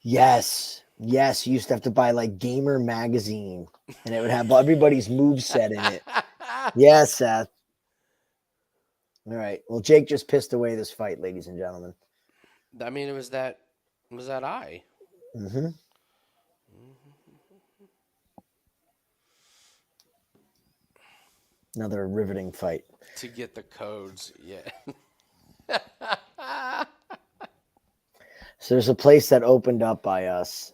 Yes. You used to have to buy like Gamer magazine, and it would have everybody's moveset in it. Yes, Seth. All right. Well, Jake just pissed away this fight, ladies and gentlemen. I mean, it was that eye. Mm-hmm. Another riveting fight. To get the codes, yeah. So there's a place that opened up by us.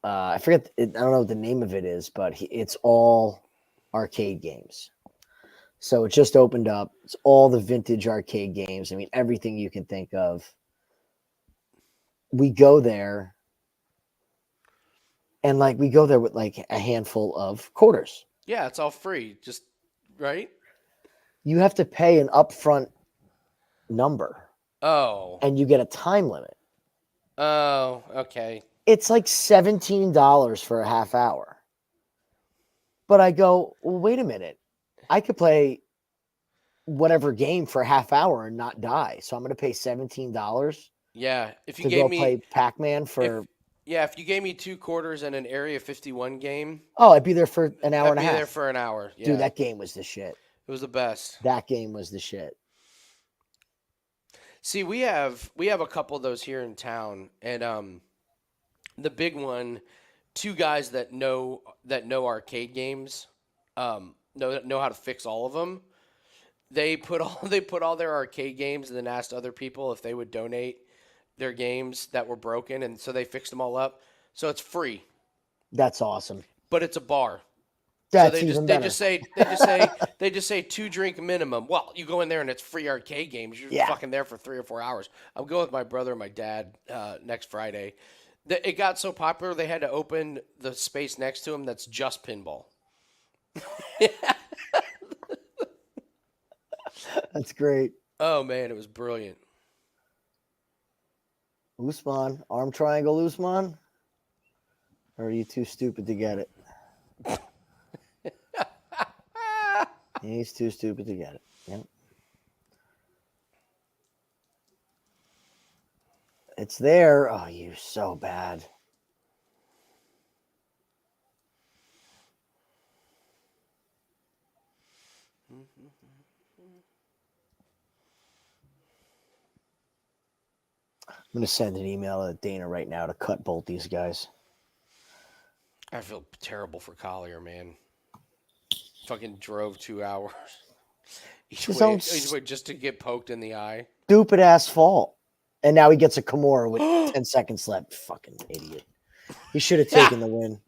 I forget. I don't know what the name of it is, but it's all arcade games. So it just opened up. It's all the vintage arcade games. I mean, everything you can think of. We go there, and we go there with like a handful of quarters. Yeah, it's all free. Just right. You have to pay an upfront number. Oh. And you get a time limit. Oh, okay. It's like $17 for a half hour. But I go, well, wait a minute. I could play whatever game for a half hour and not die. So I'm going to pay $17. Yeah. If you to gave go me play Pac-Man for. If you gave me 2 quarters and an Area 51 game. Oh, I'd be there for an hour and a half. I'd be there for an hour. Yeah. Dude, that game was the shit. It was the best. That game was the shit. See, we have a couple of those here in town, and the big one, 2 guys that know arcade games, know how to fix all of them. They put all their arcade games and then asked other people if they would donate their games that were broken, and so they fixed them all up. So it's free. That's awesome. But it's a bar. That's so even they better. just say 2 drink minimum. Well, you go in there and it's free arcade games. You're fucking there for 3 or 4 hours. I'm going with my brother and my dad next Friday. It got so popular they had to open the space next to them that's just pinball. That's great. Oh man, it was brilliant. Usman, arm triangle Usman? Or are you too stupid to get it? He's too stupid to get it. Yep. It's there. Oh, you're so bad. I'm going to send an email to Dana right now to cut both these guys. I feel terrible for Collier, man. Fucking drove 2 hours each His way, own just to get poked in the eye. stupid ass fault. And now he gets a Kimura with 10 seconds left. Fucking idiot. He should have taken the win.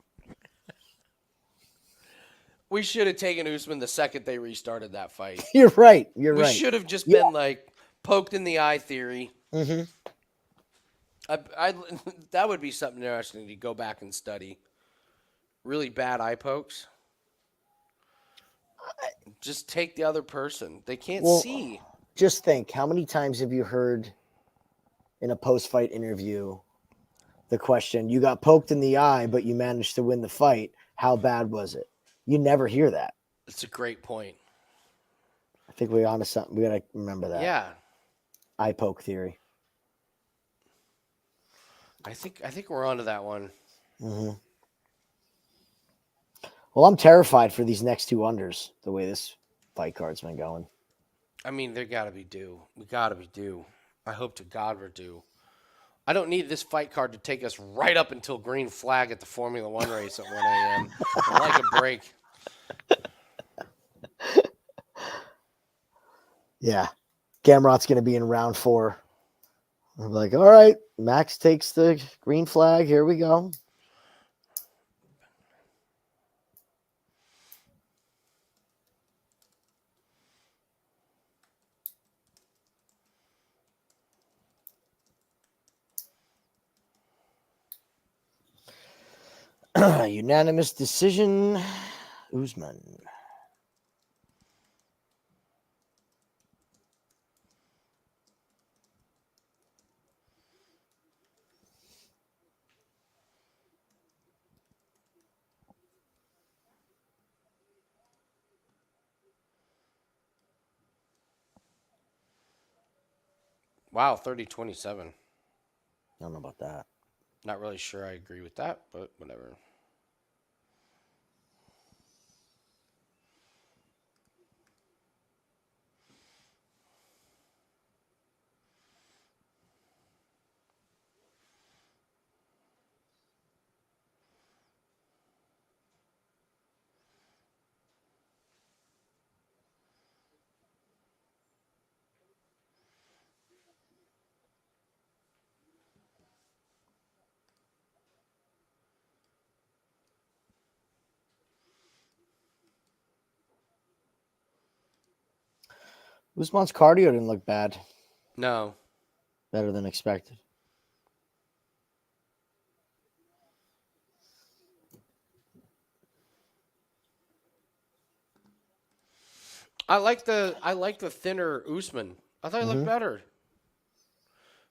We should have taken Usman the second they restarted that fight. You're right. You're We right. should have just been like poked in the eye theory. Mm-hmm. That would be something interesting to go back and study. Really bad eye pokes. Just take the other person. They can't see. Just think, how many times have you heard in a post-fight interview the question, you got poked in the eye, but you managed to win the fight. How bad was it? You never hear that. It's a great point. I think we're onto something. We got to remember that. Yeah. Eye poke theory. I think we're onto that one. Mm-hmm. Well, I'm terrified for these next two unders, the way this fight card's been going. I mean, they got to be due. We got to be due. I hope to God we're due. I don't need this fight card to take us right up until green flag at the Formula One race at 1 a.m. I'd like a break. Yeah. Gamrot's going to be in round 4. I'm like, all right, Max takes the green flag. Here we go. Unanimous decision, Usman. Wow, 30-27. I don't know about that. Not really sure I agree with that, but whatever. Usman's cardio didn't look bad. No. Better than expected. I like the thinner Usman. I thought he looked better.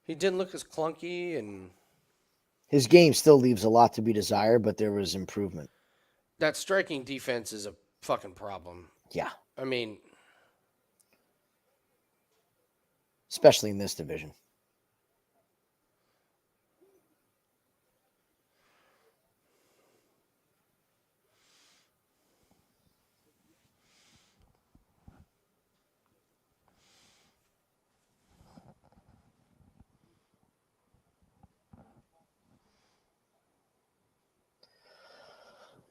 He didn't look as clunky, and His game still leaves a lot to be desired, but there was improvement. that striking defense is a fucking problem. Yeah. I mean, Especially in this division.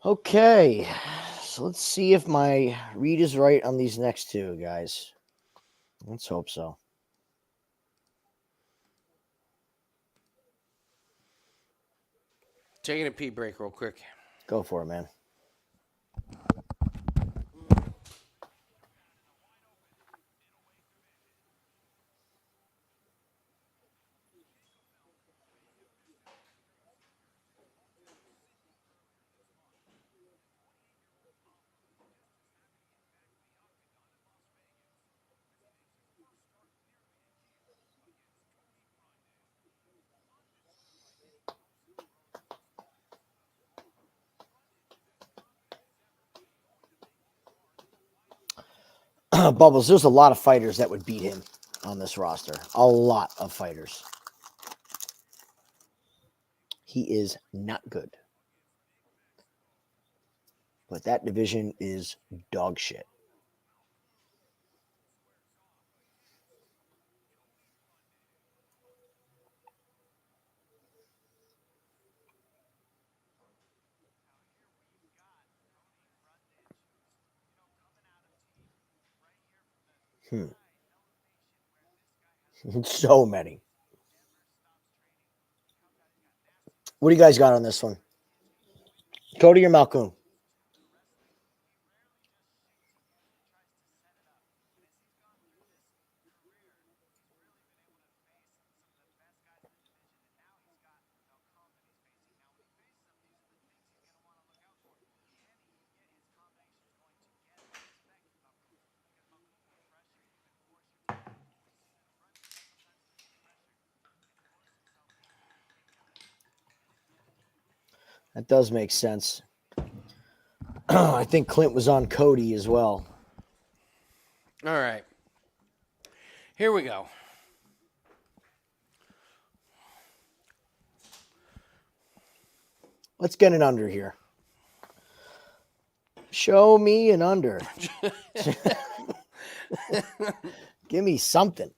Okay. So let's see if my read is right on these next two, guys. Let's hope so. taking a pee break real quick. Go for it, man. Bubbles, there's a lot of fighters that would beat him on this roster. A lot of fighters. He is not good. But that division is dog shit. So many. What do you guys got on this one? Cody or Malkoun? That does make sense. I think Clint was on Cody as well. All right. Here we go. Let's get an under here. Show me an under. Give me something.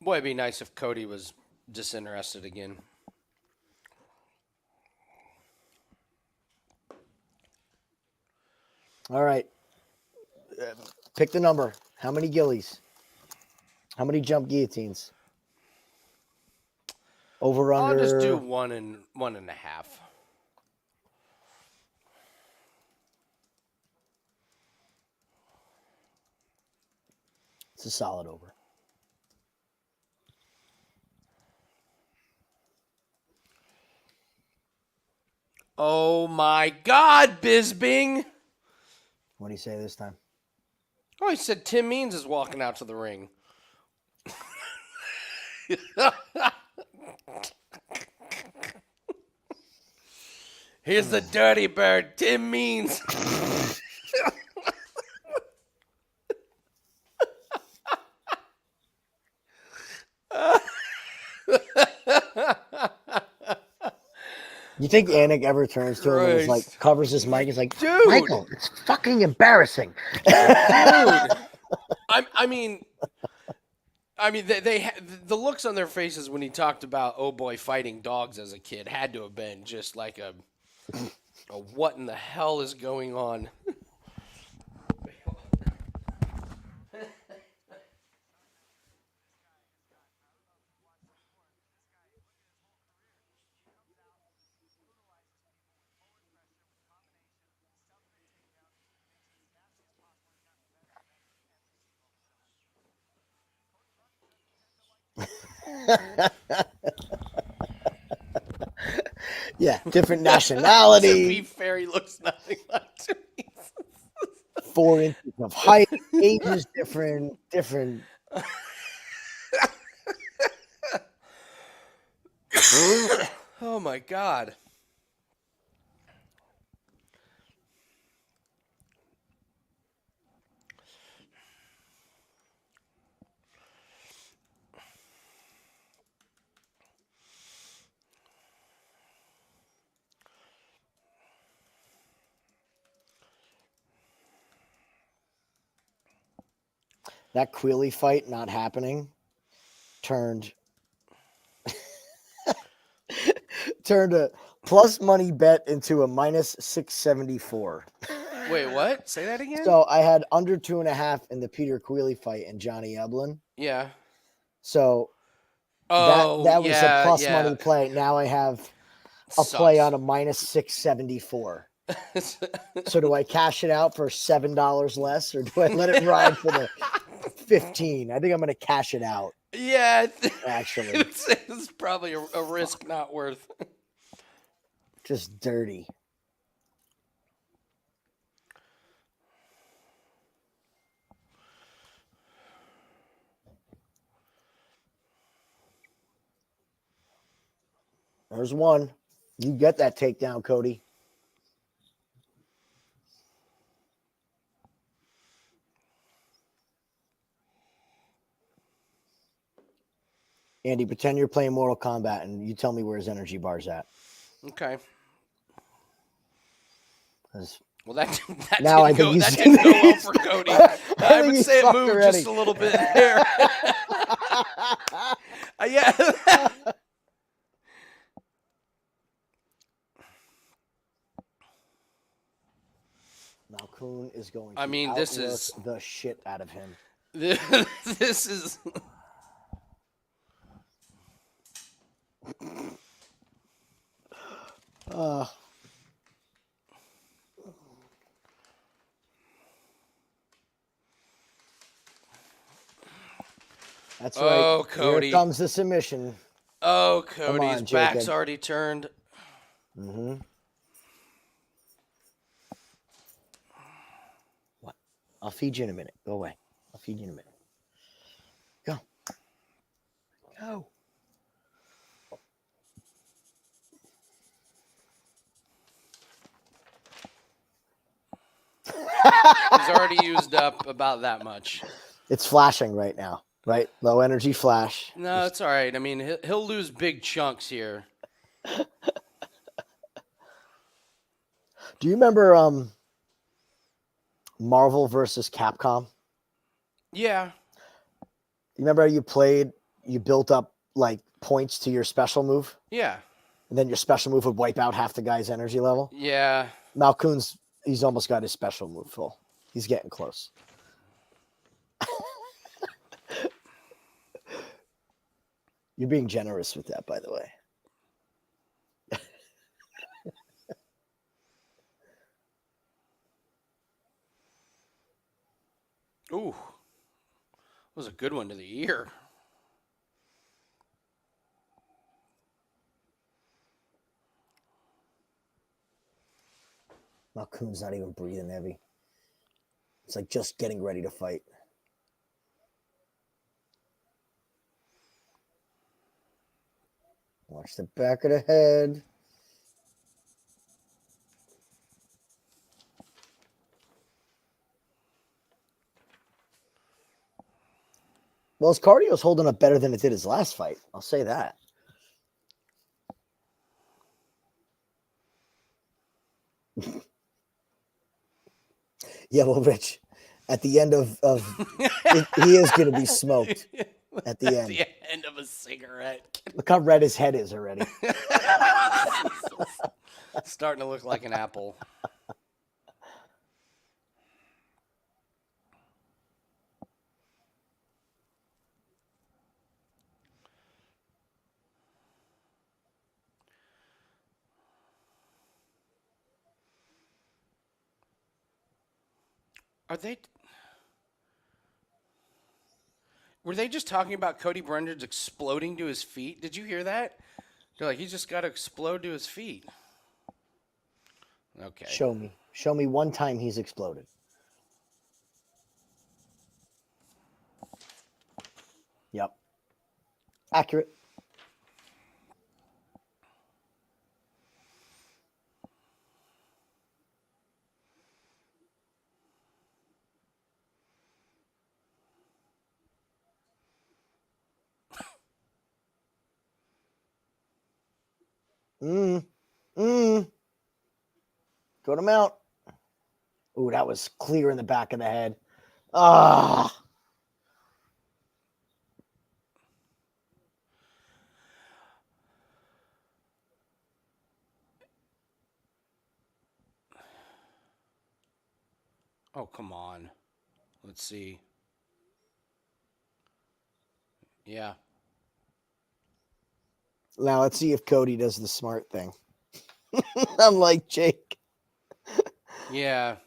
Boy, it'd be nice if Cody was disinterested again. All right. Pick the number. How many gillies? How many jump guillotines? Over under. I'll just do 1.5. It's a solid over. Oh my God, Bisbing! What do you say this time? Oh, he said Tim Means is walking out to the ring. Here's the dirty bird, Tim Means. You think Anik ever turns to him and is like, Christ. covers his mic? He's like, Dude. Michael, it's fucking embarrassing. Dude, I mean, the looks on their faces when he talked about oh boy fighting dogs as a kid had to have been just like a what in the hell is going on? Yeah, different To be nationality, fair, he looks nothing like to me. 4 inches of height, age is different. Oh my God. That Quealy fight not happening turned a plus money bet into a minus 674. Wait, what? Say that again? So I had under 2.5 in the Peter Quealy fight and Johnny Eblin. Yeah. So Oh, that was yeah, a plus yeah. money play. Now I have a Sucks. play on a minus 674. So do I cash it out for $7 less, or do I let it ride for the 15? I think I'm going to cash it out. Yeah, Actually, it's probably a risk not worth. just dirty. There's one. You get that takedown, Cody. Andy, pretend you're playing Mortal Kombat and you tell me where his energy bar's at. Okay. 'Cause Well, that now I didn't think go. he's That didn't go well for Cody. I would he's say it fucked moved already. just a little bit there. Yeah. Malkoun is going to I mean, this outwork is the shit out of him. this is. That's Oh, right. Cody. Here comes the submission. Oh, Cody's on, back's Jacob. already turned. Mm-hmm. What? I'll feed you in a minute. Go away. I'll feed you in a minute. Go. Go. He's already used up about that much. It's flashing right now, right? Low energy flash. No, it's all right. I mean, he'll lose big chunks here. Do you remember Marvel versus Capcom? Yeah. You remember how you built up like points to your special move? Yeah. And then your special move would wipe out half the guy's energy level? Yeah. Malkoun's, he's almost got his special move full. He's getting close. You're being generous with that, by the way. Ooh. Was a good one to the ear. Malkoun's not even breathing heavy. It's like just getting ready to fight. Watch the back of the head. Well, his cardio's holding up better than it did his last fight. I'll say that. Yeah, well, Rich, at the end of he is going to be smoked at the end. The end of a cigarette. Look how red his head is already. Starting to look like an apple. Were they just talking about Cody Brundage exploding to his feet? Did you hear that? They're like, he's just got to explode to his feet. Okay. Show me. Show me one time he's exploded. Yep. Accurate. Got him out. Ooh, that was clear in the back of the head. Ah. Oh, come on. Let's see. Yeah. Now let's see if Cody does the smart thing. Unlike Jake. Yeah.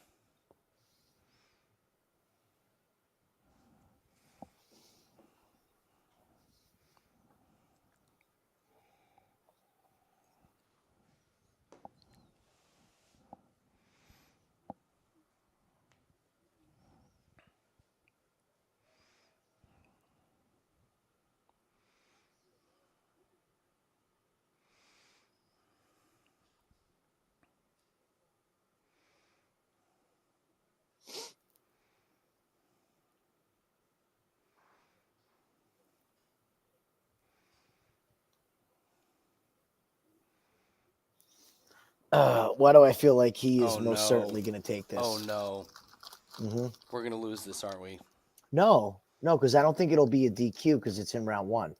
Why do I feel like he is Oh, most no. certainly going to take this? Oh, no. Mm-hmm. We're going to lose this, aren't we? No, because I don't think it'll be a DQ because it's in round one.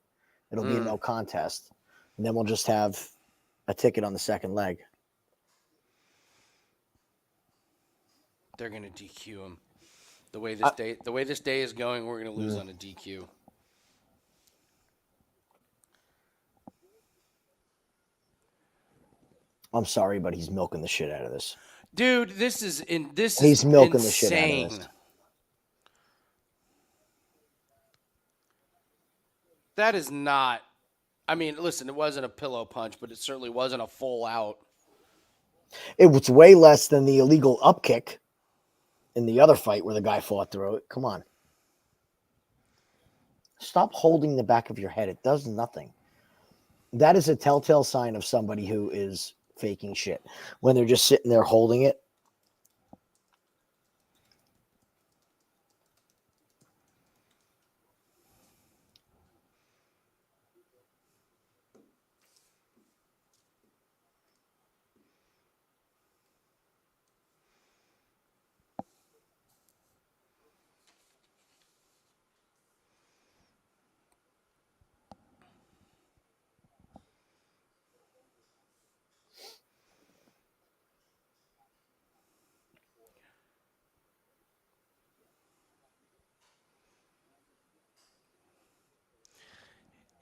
It'll be a Mm. no contest. And then we'll just have a ticket on the second leg. They're going to DQ him. The way this day is going, we're going to lose on a DQ. I'm sorry, but he's milking the shit out of this. Dude, this He's is milking insane. the shit out of this. That is not. I mean, listen, it wasn't a pillow punch, but it certainly wasn't a full out. It was way less than the illegal up kick in the other fight where the guy fought through it. Come on. Stop holding the back of your head. It does nothing. That is a telltale sign of somebody who is faking shit. When they're just sitting there holding it.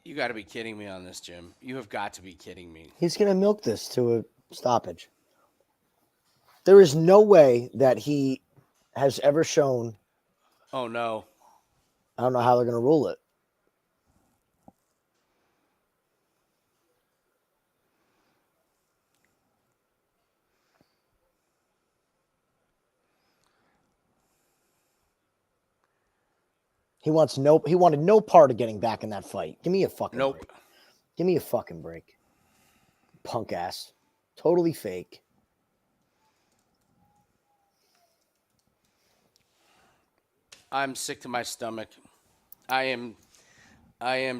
You got to be kidding me on this, Jim. You have got to be kidding me. He's going to milk this to a stoppage. There is no way that he has ever shown. Oh, no. I don't know how they're going to rule it. He wanted no part of getting back in that fight. Give me a fucking break. Give me a fucking break. Punk ass. Totally fake. I'm sick to my stomach. I am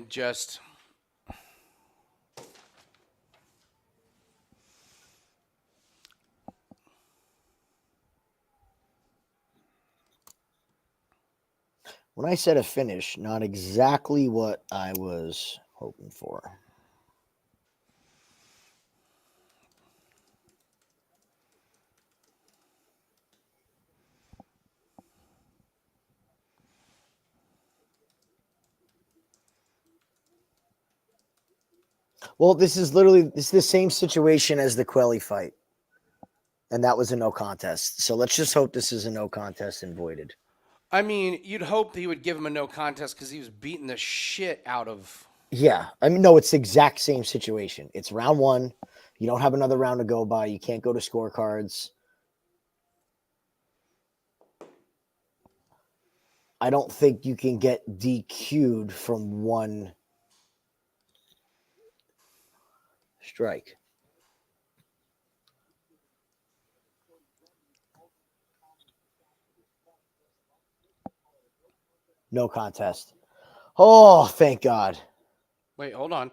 just. When I said a finish, not exactly what I was hoping for. Well, this is the same situation as the Quelly fight. And that was a no contest. So let's just hope this is a no contest and voided. I mean, you'd hope he would give him a no contest because he was beating the shit out of. Yeah. I mean, no, it's the exact same situation. It's round one. You don't have another round to go by. You can't go to scorecards. I don't think you can get DQ'd from one strike. No contest. Oh, thank God. Wait, hold on.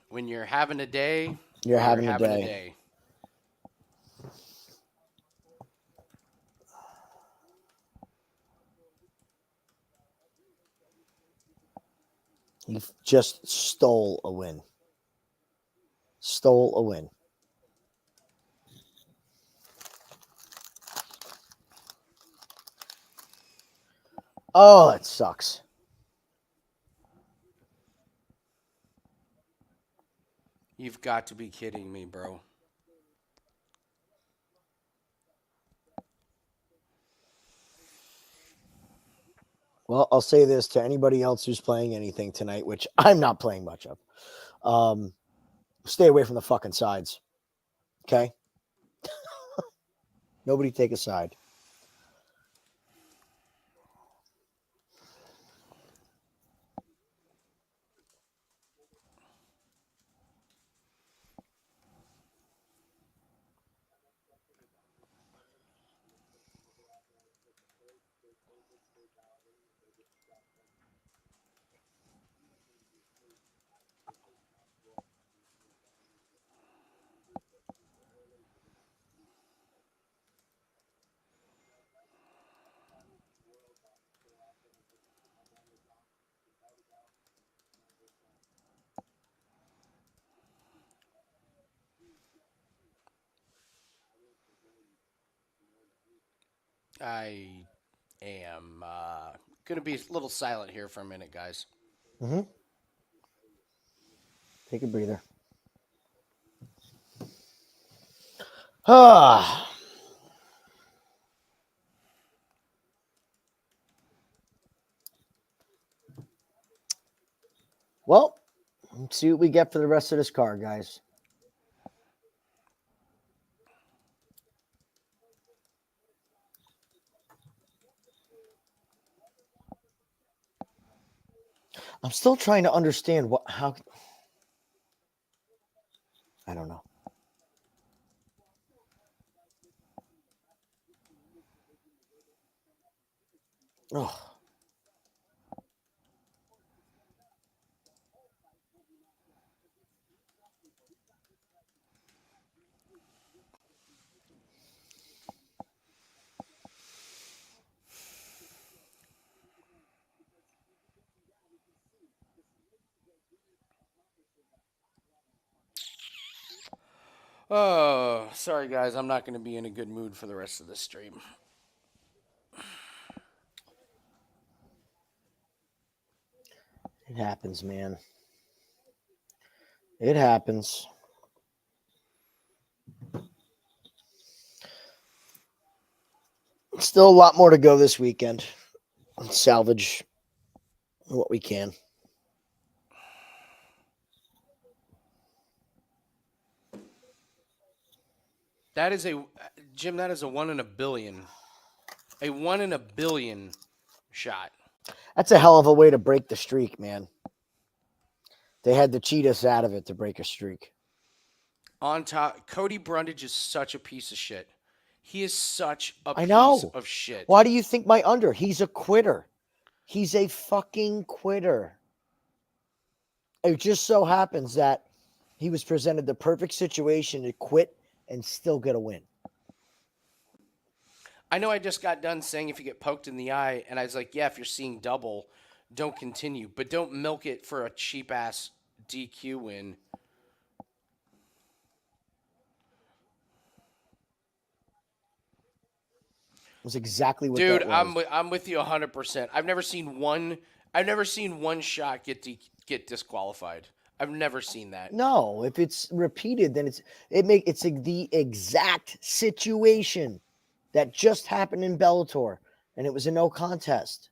When you're having a day, You're having a day. He just stole a win. Stole a win. Oh, it sucks. You've got to be kidding me, bro. Well, I'll say this to anybody else who's playing anything tonight, which I'm not playing much of. Stay away from the fucking sides. Okay? Nobody take a side. I am going to be a little silent here for a minute, guys. Mm-hmm. Take a breather. Ah. Well, let's see what we get for the rest of this card, guys. I'm still trying to understand how. I don't know. Oh. Oh, sorry, guys. I'm not going to be in a good mood for the rest of this stream. It happens, man. It happens. Still a lot more to go this weekend. Let's salvage what we can. That is Jim, that is a 1 in a billion. A 1 in a billion shot. That's a hell of a way to break the streak, man. They had to cheat us out of it to break a streak. On top, Cody Brundage is such a piece of shit. He is such a piece of shit. Why do you think my under? He's a quitter. He's a fucking quitter. It just so happens that he was presented the perfect situation to quit and still get a win. I know I just got done saying if you get poked in the eye, and I was like, yeah, if you're seeing double, don't continue. But don't milk it for a cheap-ass DQ win. Was exactly what Dude, that was. I'm with you 100%. I've never seen one shot get disqualified. I've never seen that. No, if it's repeated, then it's the exact situation that just happened in Bellator, and it was a no contest.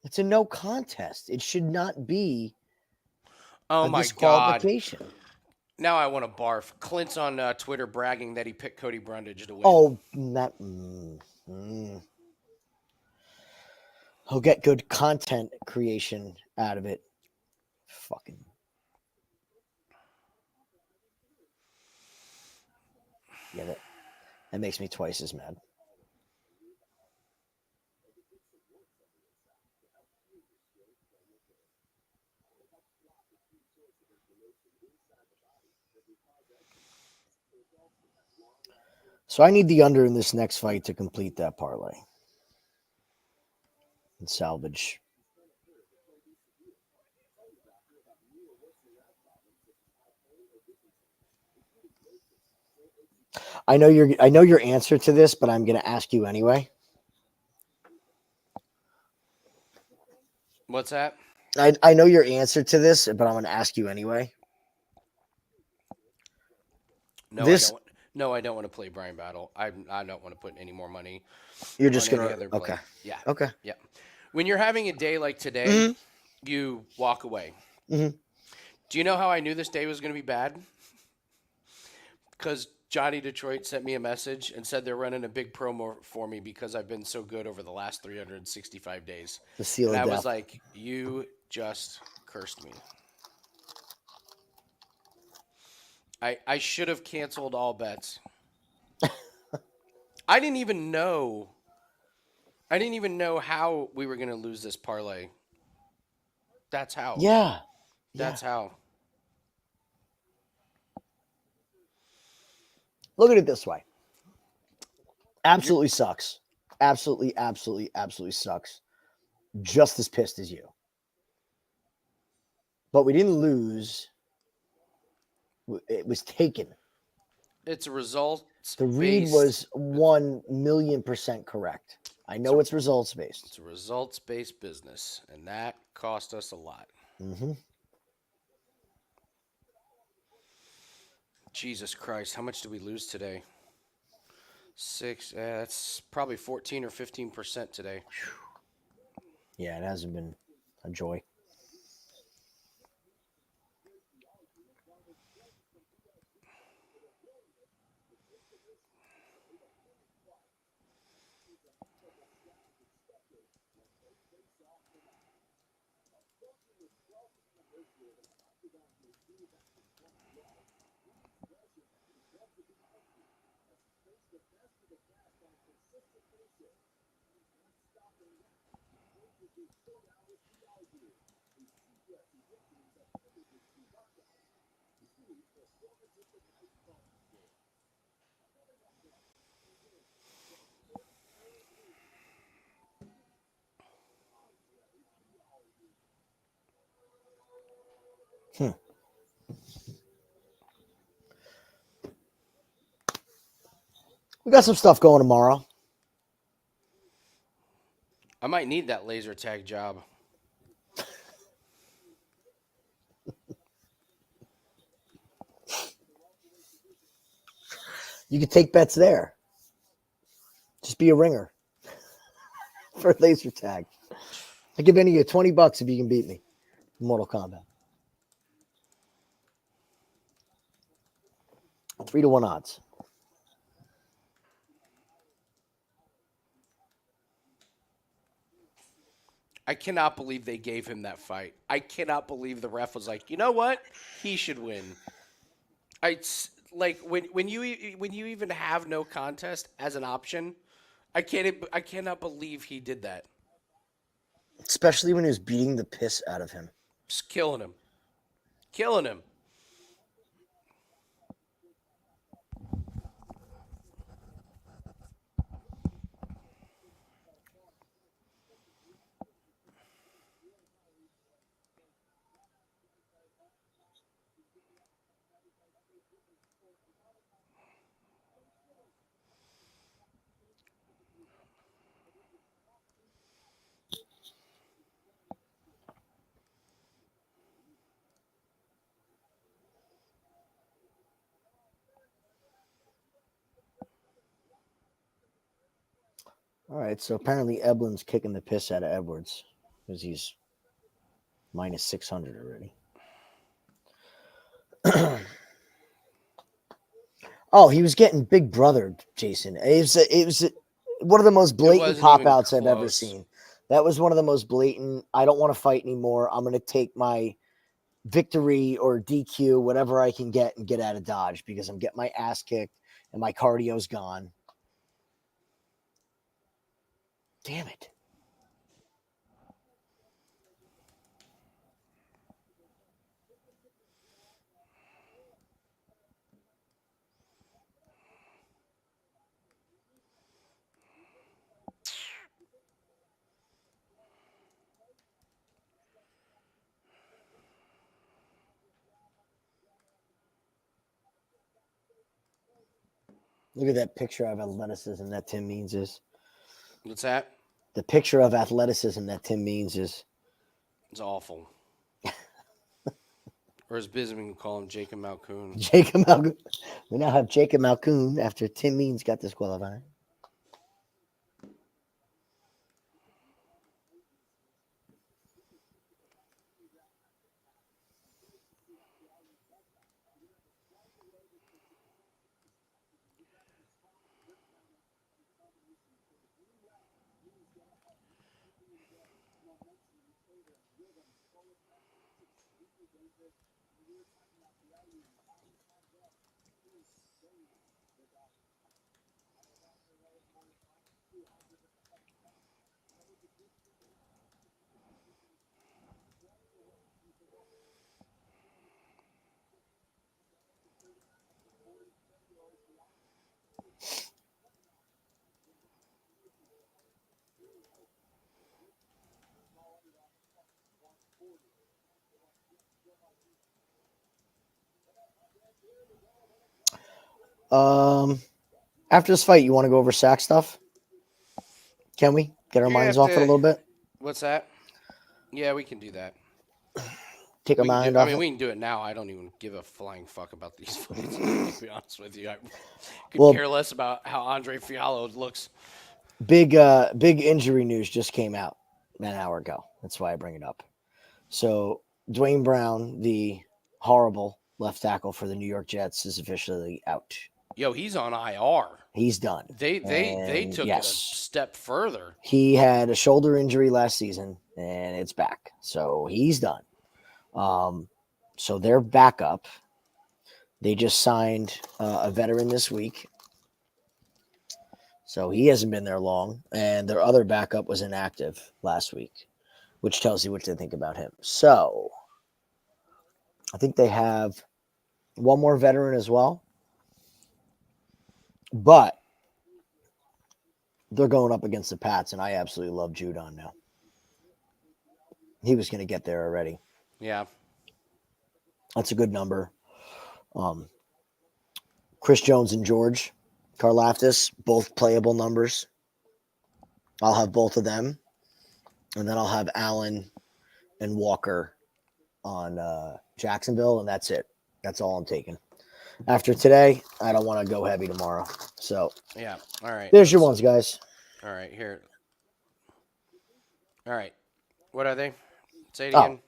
It's a no contest. It should not be Oh a my disqualification. God. Now I want to barf. Clint's on Twitter bragging that he picked Cody Brundage to win. Oh, that. He'll get good content creation out of it. Fucking. Yeah, that makes me twice as mad. So I need the under in this next fight to complete that parlay and salvage. I know your answer to this, but I'm going to ask you anyway. What's that? I know your answer to this, but I'm going to ask you anyway. No, I don't. No, I don't want to play Bryan Battle. I don't want to put any more money. You're just going to. Okay. Yeah. Okay. Yeah. When you're having a day like today, you walk away. Mm-hmm. Do you know how I knew this day was going to be bad? Because Johnny Detroit sent me a message and said they're running a big promo for me because I've been so good over the last 365 days. The seal and of I death. was like, you just cursed me. I should have canceled all bets. I didn't even know how we were going to lose this parlay. That's how. Yeah. That's how. Look at it this way. Absolutely sucks. Absolutely sucks. Just as pissed as you. But we didn't lose. It was taken. It's a result. The read was 1,000,000% correct. I know it's results based. It's a results-based business, and that cost us a lot. Mm-hmm. Jesus Christ, how much did we lose today? 6. That's probably 14 or 15% today. Yeah, it hasn't been a joy. We got some stuff going tomorrow. I might need that laser tag job. You can take bets there. Just be a ringer for a laser tag. I give any of you $20 if you can beat me in Mortal Kombat. 3-1 odds. I cannot believe they gave him that fight. I cannot believe the ref was like, you know what? He should win. Like when you even have no contest as an option, I cannot believe he did that. Especially when he was beating the piss out of him. Just killing him. Killing him. All right, so apparently Eblin's kicking the piss out of Edwards because he's minus 600 already. Oh, he was getting big brothered, Jason. It was one of the most blatant pop outs I've ever seen. That was one of the most blatant. I don't want to fight anymore. I'm going to take my victory or DQ, whatever I can get, and get out of Dodge because I'm getting my ass kicked and my cardio's gone. Damn it. Look at that picture of athleticism that Tim Means is. What's that? The picture of athleticism that Tim Means is. It's awful. Or as Bisman would call him, Jacob Malkoun. Jacob Malkoun. We now have Jacob Malkoun after Tim Means got disqualified. After this fight, you want to go over sack stuff? Can we get our You're gonna minds have off it a to. little bit? What's that? Yeah, we can do that. Take our We can do. mind I off mean, it. we can do it now. I don't even give a flying fuck about these fights. To be honest with you, I could Well- care less about how André Fialho looks. Big injury news just came out an hour ago. That's why I bring it up. So Dwayne Brown, the horrible left tackle for the New York Jets, is officially out. Yo, he's on IR. He's done. They And took it a step further. He had a shoulder injury last season, and it's back. So he's done. So their backup, they just signed a veteran this week. So he hasn't been there long. And their other backup was inactive last week, which tells you what to think about him. So I think they have one more veteran as well. But they're going up against the Pats, and I absolutely love Jourdain now. He was going to get there already. Yeah. That's a good number. Chris Jones and George Karlaftis, both playable numbers. I'll have both of them. And then I'll have Allen and Walker on Jacksonville, and that's it. That's all I'm taking. After today, I don't want to go heavy tomorrow. So Yeah. All right. there's your ones, guys. All right. Here. All right. What are they? Say it Oh. again.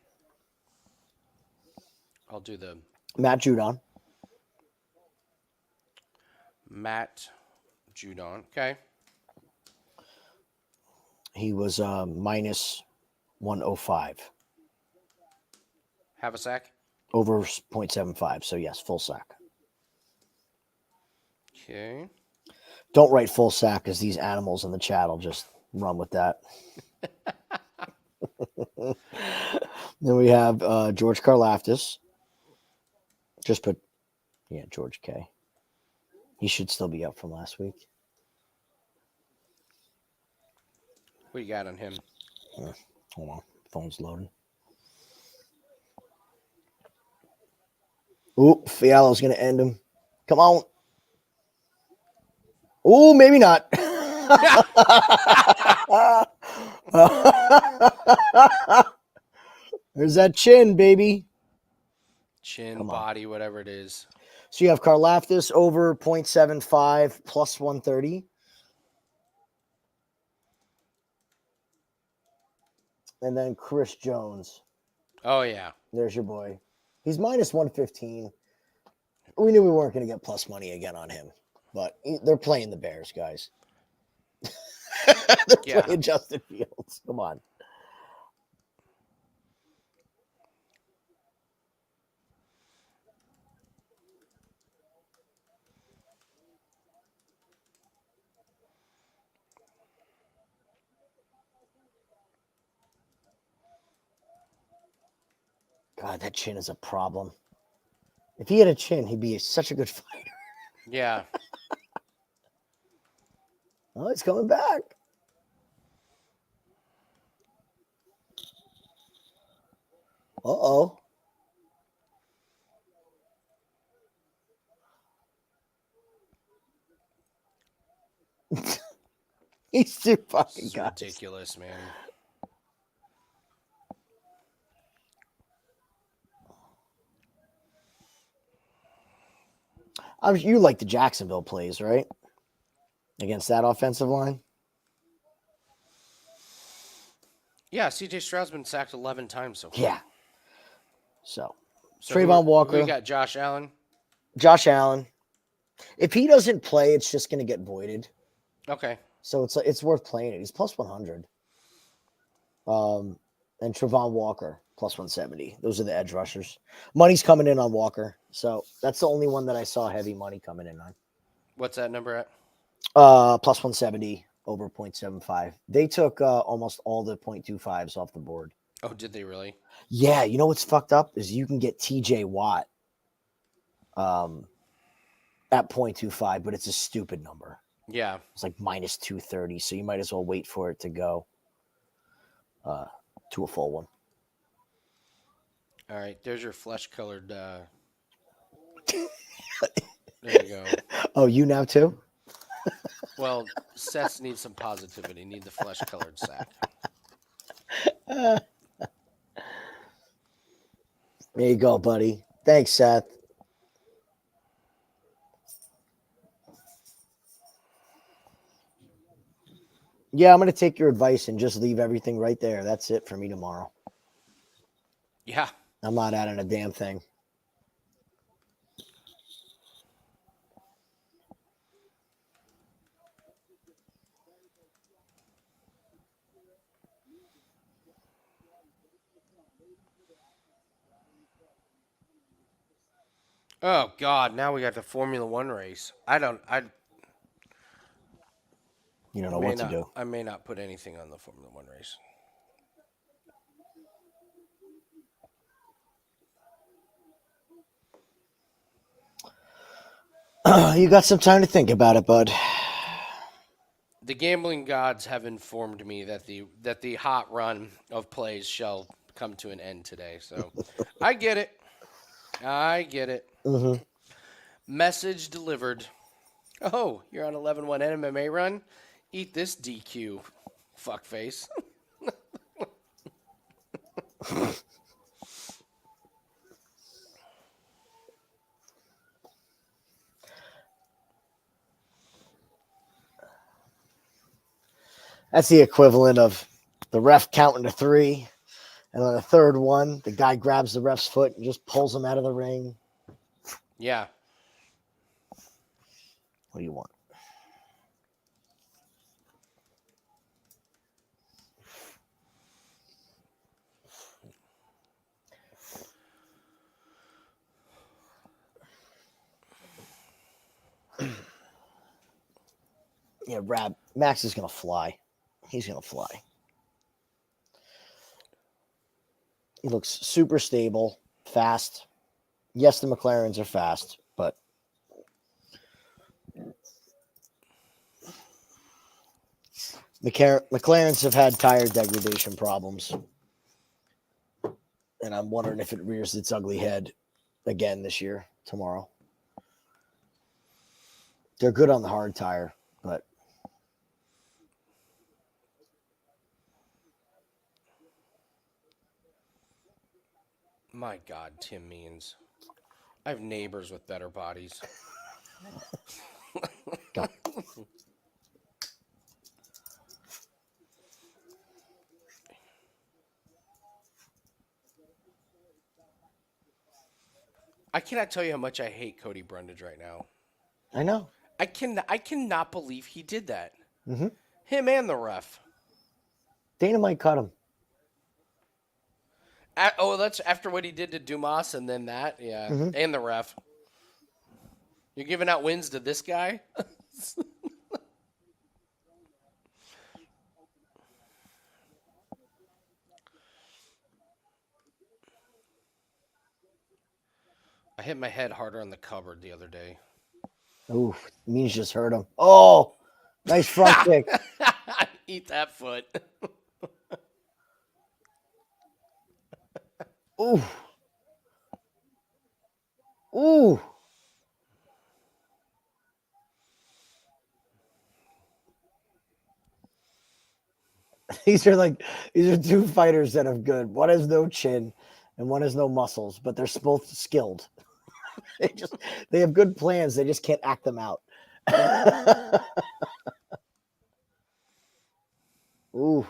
I'll do the Matt Judon. Matt Jourdain. Okay. He was minus 105. Have a sack. Over 0.75. So, yes, full sack. Okay. Don't write full sack because these animals in the chat will just run with that. Then we have George Karlaftis. Just put, George K. He should still be up from last week. What you got on him? Hold on. Phone's loading. Ooh, Fialho's going to end him. Come on. Ooh, maybe not. There's that chin, baby. Chin, body, whatever it is. So you have Karlaftis over 0.75 plus 130. And then Chris Jones. Oh, yeah. There's your boy. He's minus 115. We knew we weren't going to get plus money again on him. But they're playing the Bears, guys. They're playing Justin Fields. Come on. God, that chin is a problem. If he had a chin, he'd be such a good fighter. Yeah. Oh, he's coming back. Uh-oh. He's too fucking It's guys. ridiculous, man. You like the Jacksonville plays, right? Against that offensive line? Yeah, C.J. Stroud's been sacked 11 times so far. Yeah. So So Trayvon Walker. We got Josh Allen. Josh Allen. If he doesn't play, it's just going to get voided. Okay. So it's worth playing it. He's plus 100. And Trayvon Walker plus 170. Those are the edge rushers. Money's coming in on Walker. So that's the only one that I saw heavy money coming in on. What's that number at? Plus 170 over 0.75. They took almost all the 0.25s off the board. Oh, did they really? Yeah, you know what's fucked up is you can get TJ Watt at 0.25, but it's a stupid number. Yeah. It's like minus 230, so you might as well wait for it to go to a full one. All right, there's your flesh-colored There you go. Oh, you now too? Well, Seth needs some positivity. Need the flesh-colored sack. There you go, buddy. Thanks, Seth. Yeah, I'm going to take your advice and just leave everything right there. That's it for me tomorrow. Yeah. I'm not adding a damn thing. Oh God! Now we got the Formula One race. I You don't know what to do. I may not put anything on the Formula One race. You got some time to think about it, bud. The gambling gods have informed me that the hot run of plays shall come to an end today. So I get it. I get it. Mm-hmm. Message delivered. Oh, you're on 11-1 MMA run? Eat this DQ, fuckface. That's the equivalent of the ref counting to 3. And on the third one, the guy grabs the ref's foot and just pulls him out of the ring. Yeah. What do you want? Yeah, Max is going to fly. He's going to fly. He looks super stable, fast. Yes, the McLarens are fast, but McLarens have had tire degradation problems. And I'm wondering if it rears its ugly head again this year, tomorrow. They're good on the hard tire, but My God, Tim Means. I have neighbors with better bodies. go. I cannot tell you how much I hate Cody Brundage right now. I know. I cannot believe he did that. Mm-hmm. Him and the ref. Dana might cut him. That's after what he did to Dumas and then that. Yeah. Mm-hmm. And the ref. You're giving out wins to this guy? I hit my head harder on the cupboard the other day. Ooh, Means just hurt him. Oh, nice front kick. Eat that foot. Ooh. Ooh. These are two fighters that have good. One has no chin and one has no muscles, but they're both skilled. They have good plans. They just can't act them out. Ooh.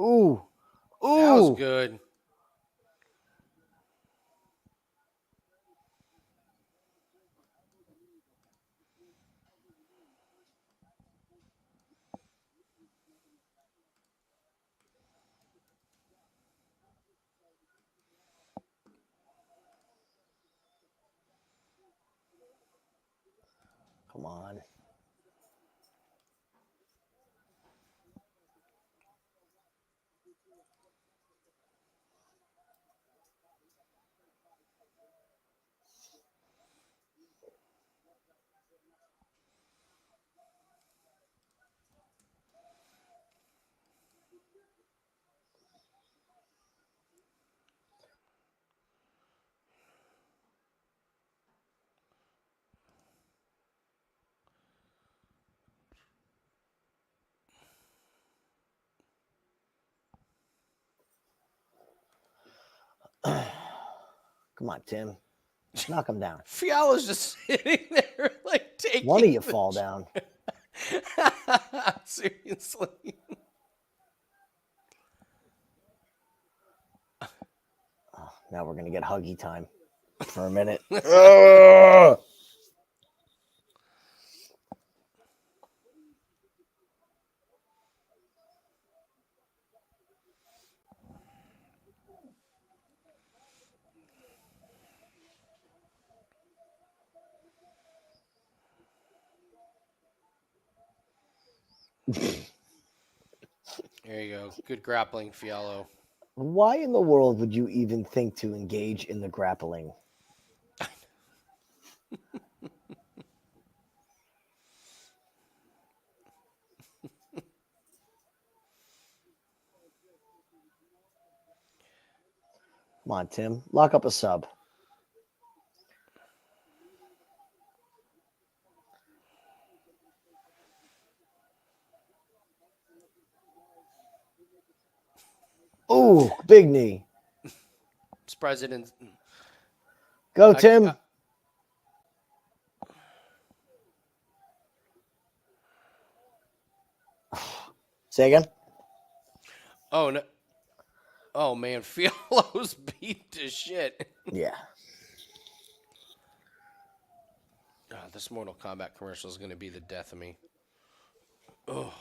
Ooh. That was Ooh. good. Come on. Come on, Tim. Knock him down. Fialho's just sitting there, like, taking One of you the fall down. Seriously. Oh, now we're going to get huggy time for a minute. There you go. Good grappling, Fialho. Why in the world would you even think to engage in the grappling? Come on, Tim. Lock up a sub. Ooh, big knee. It's President. Go, Tim. Say again? Oh, no. Oh, man. Fialho's beat to shit. Yeah. This Mortal Kombat commercial is going to be the death of me. Oh.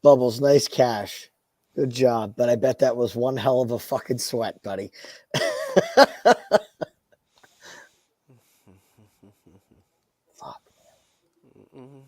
Bubbles, nice cash. Good job. But I bet that was one hell of a fucking sweat, buddy. Fuck. Mm-hmm.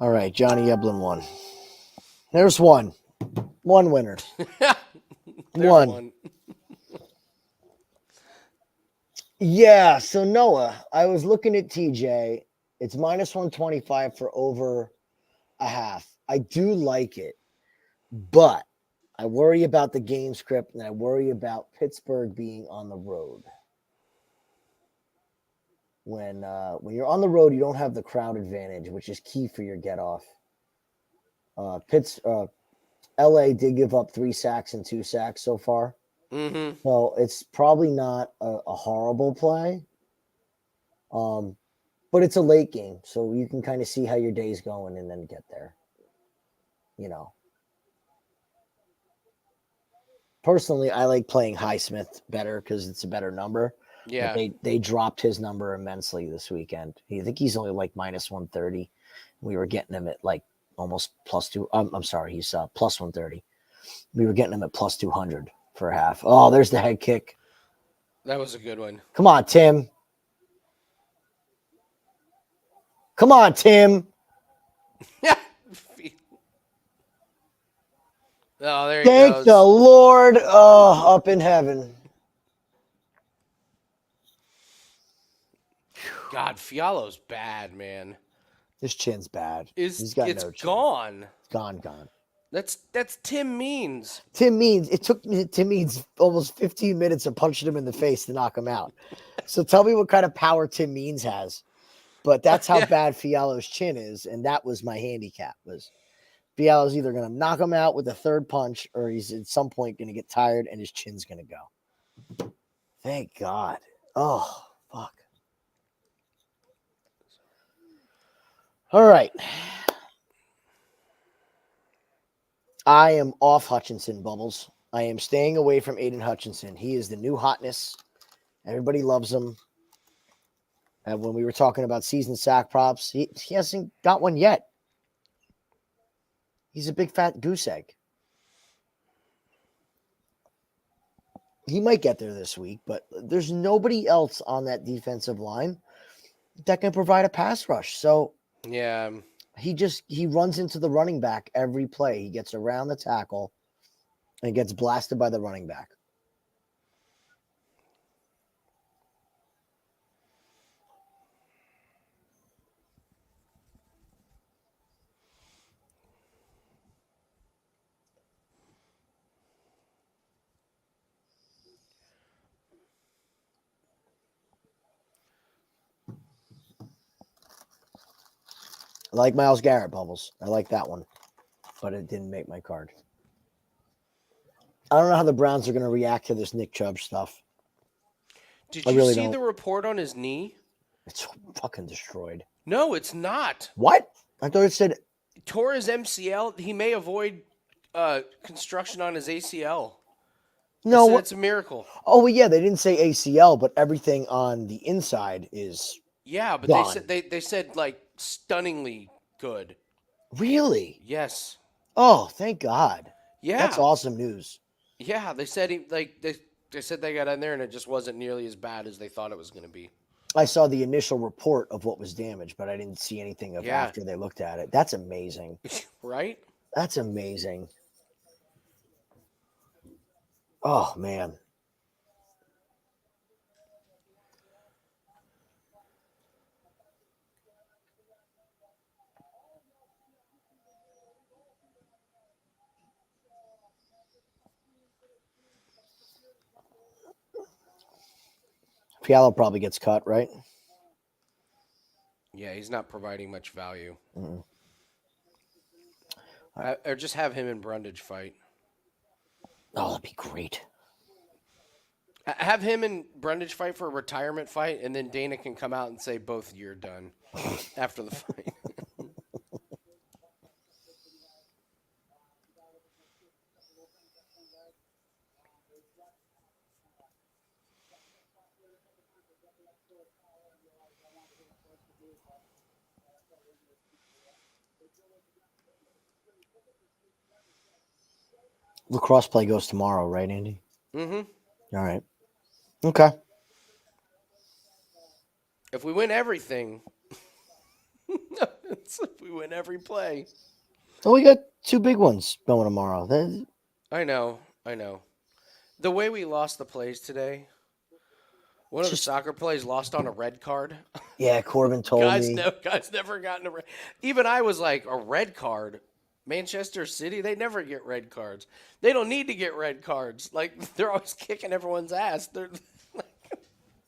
All right, Johnny Eblin won. There's one. One winner. One. Yeah, so Noah, I was looking at TJ. It's minus 125 for over a half. I do like it, but I worry about the game script and I worry about Pittsburgh being on the road. When you're on the road, you don't have the crowd advantage, which is key for your get off. LA did give up 3 sacks and 2 sacks so far. Mm-hmm. So it's probably not a horrible play. But it's a late game, so you can kind of see how your day's going and then get there. You know. Personally, I like playing Highsmith better because it's a better number. Yeah. But they dropped his number immensely this weekend. I think he's only like minus 130. We were getting him at like almost plus 2. I'm sorry, he's plus 130. We were getting him at plus 200 for a half. Oh, there's the head kick. That was a good one. Come on, Tim. Come on, Tim. Oh, there he Thank goes. the Lord. Oh, up in heaven. God, Fialho's bad, man. His chin's bad. It's He's got no chin. gone. Gone. That's Tim Means. It took Tim Means almost 15 minutes of punching him in the face to knock him out. So tell me what kind of power Tim Means has. But that's how Yeah. bad Fialho's chin is, and that was my handicap. Was Fialho's either going to knock him out with a third punch, or he's at some point going to get tired and his chin's going to go. Thank God. Oh, fuck. All right. I am off Hutchinson, Bubbles. I am staying away from Aiden Hutchinson. He is the new hotness. Everybody loves him. And when we were talking about season sack props, he hasn't got one yet. He's a big fat goose egg. He might get there this week, but there's nobody else on that defensive line that can provide a pass rush. So Yeah. he runs into the running back every play. He gets around the tackle and gets blasted by the running back. I like Myles Garrett, Bubbles. I like that one, but it didn't make my card. I don't know how the Browns are going to react to this Nick Chubb stuff. Did I you really see don't. the report on his knee? It's fucking destroyed. No, it's not. What? I thought it said Tore his MCL. He may avoid construction on his ACL. no. Said it's a miracle. Oh, well, yeah, they didn't say ACL, but everything on the inside is Yeah, but gone. they said like stunningly good. Really? Yes. Oh, thank God. Yeah. That's awesome news. Yeah, they said they said they got in there and it just wasn't nearly as bad as they thought it was going to be. I saw the initial report of what was damaged, but I didn't see anything of Yeah. after they looked at it. That's amazing. Right? That's amazing. Oh, man. Fialho probably gets cut, right? Yeah, he's not providing much value. Mm-mm. Or just have him and Brundage fight. Oh, that'd be great. Have him and Brundage fight for a retirement fight, and then Dana can come out and say both you're done after the fight. Lacrosse play goes tomorrow, right, Andy? Mm-hmm. All right. Okay. If we win everything, if we win every play. Well, we got two big ones going tomorrow. I know. The way we lost the plays today, one of the soccer plays lost on a red card. Yeah, Corbin told me. Guys never gotten a red. Even I was like, a red card? Manchester City, they never get red cards. They don't need to get red cards. Like, they're always kicking everyone's ass. They're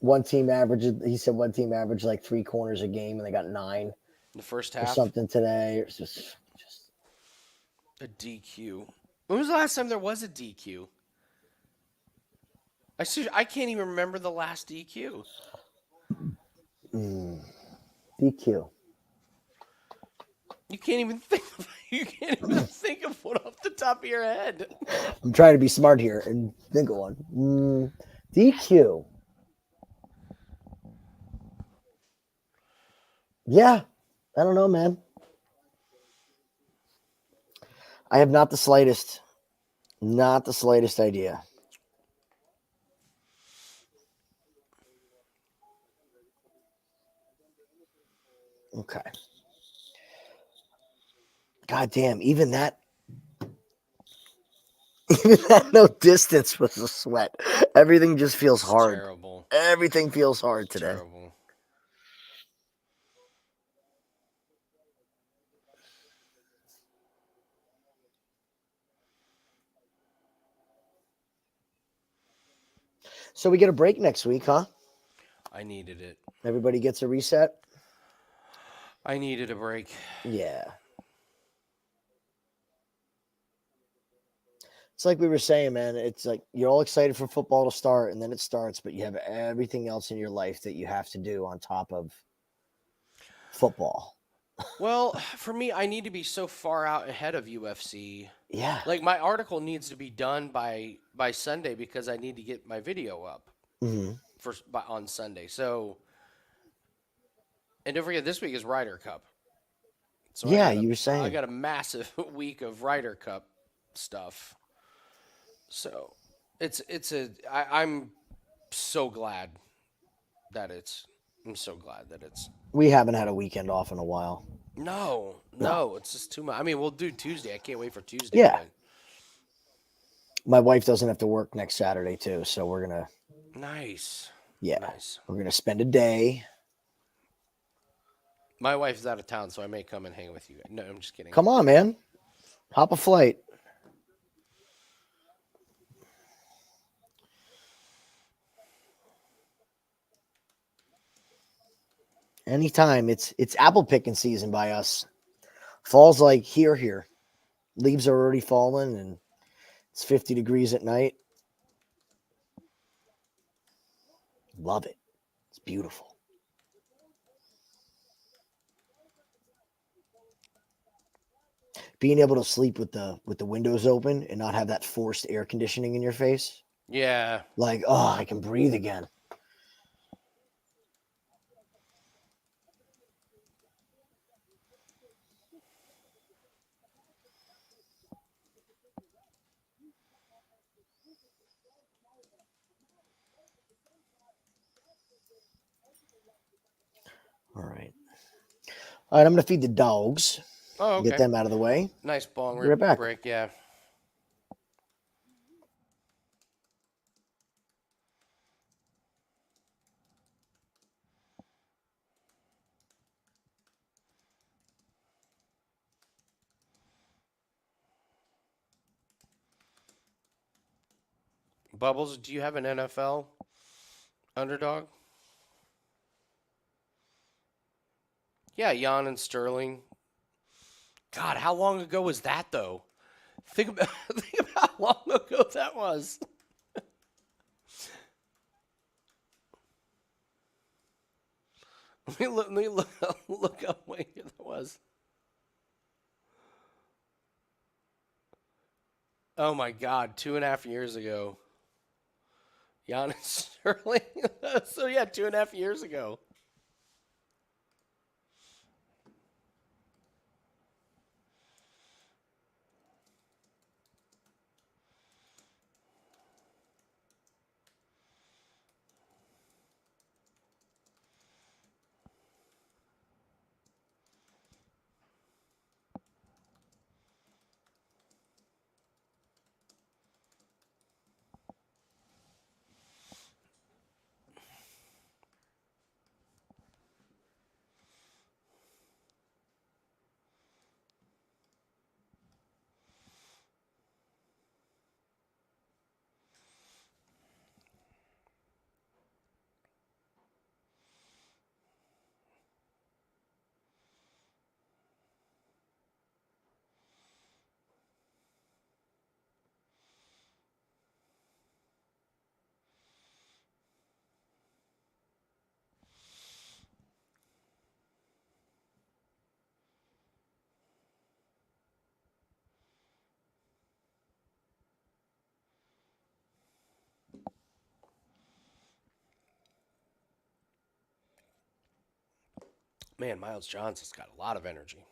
One team averaged, he said one team averaged like 3 corners a game, and they got 9 the first or half. something today. It's just A DQ. When was the last time there was a DQ? I can't even remember the last DQ. DQ. You can't even think of one off the top of your head. I'm trying to be smart here and think of one. DQ. Yeah. I don't know, man. I have not the slightest idea. Okay. God damn, even that no distance was a sweat. Everything just feels hard. Terrible. Everything feels hard today. Terrible. So we get a break next week, huh? I needed it. Everybody gets a reset? I needed a break. Yeah. It's like we were saying, man. It's like you're all excited for football to start, and then it starts, but you have everything else in your life that you have to do on top of football. Well, for me, I need to be so far out ahead of UFC. Yeah. Like my article needs to be done by Sunday because I need to get my video up Hmm. on Sunday. So, and don't forget, this week is Ryder Cup. So Yeah, you were I saying. got a massive week of Ryder Cup stuff. So I'm so glad that it's I'm so glad that it's We haven't had a weekend off in a while. no, it's just too much. I mean, we'll do Tuesday. I can't wait for Tuesday. Yeah. But My wife doesn't have to work next Saturday too, so we're gonna nice. nice. We're gonna spend a day. My wife's out of town, so I may come and hang with you. No, I'm just kidding. Come on, man. Hop a flight. Anytime. It's apple picking season by us. Fall's like here. Leaves are already falling and it's 50 degrees at night. Love it. It's beautiful. Being able to sleep with the windows open and not have that forced air conditioning in your face. Yeah. Like, oh, I can breathe again. All right. All right, I'm going to feed the dogs. Oh, okay. Get them out of the way. Nice bong Be right back. break, yeah. Bubbles, do you have an NFL underdog? Yeah, Jan and Sterling. God, how long ago was that though? Think about how long ago that was. Let me look up when that was. Oh my God, 2.5 years ago. Jan and Sterling. So yeah, 2.5 years ago. Man, Miles Johnson's got a lot of energy.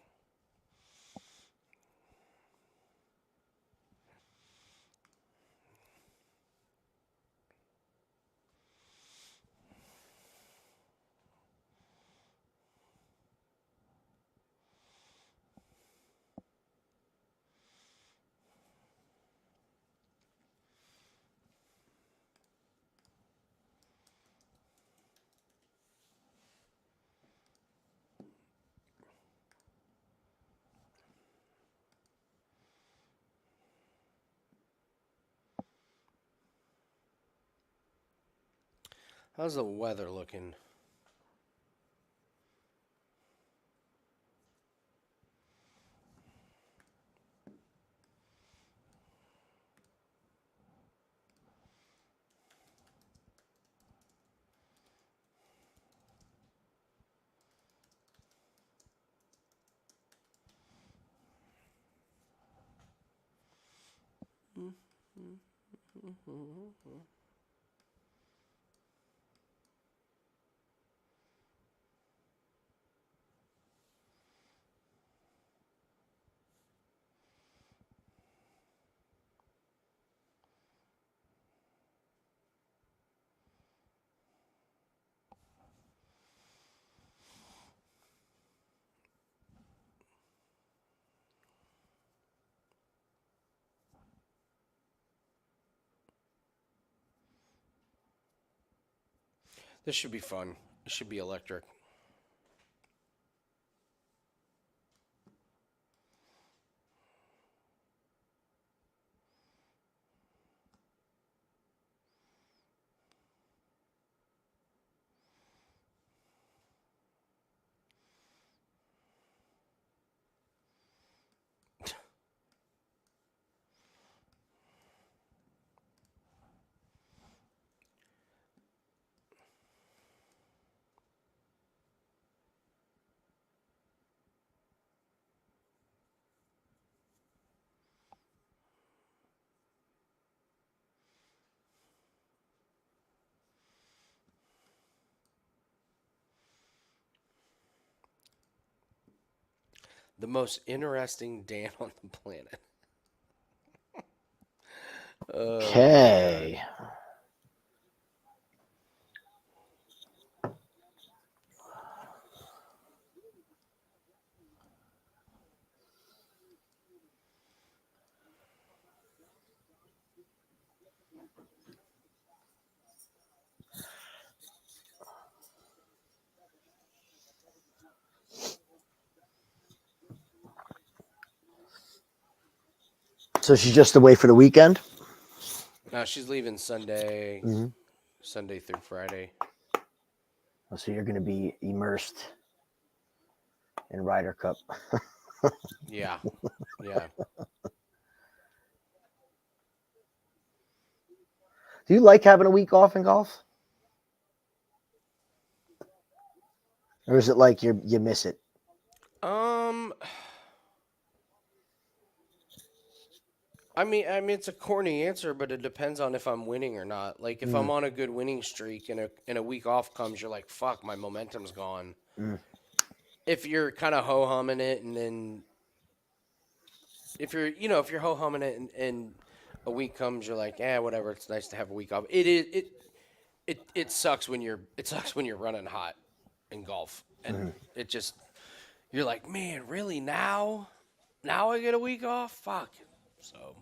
How's the weather looking? This should be fun. This should be electric. The most interesting Dan on the planet. Okay. So she's just away for the weekend? No, she's leaving Sunday. Mm-hmm. Sunday through Friday. So you're going to be immersed in Ryder Cup. Yeah. Yeah. Do you like having a week off in golf? Or is it like you miss it? I mean, it's a corny answer, but it depends on if I'm winning or not. Like, if I'm on a good winning streak and a week off comes, you're like, fuck, my momentum's gone. If you're kind of ho-humming it, and then if you're ho-humming it and a week comes, you're like, whatever. It's nice to have a week off. It sucks when you're running hot in golf, and it just you're like, man, really now I get a week off? Fuck. So.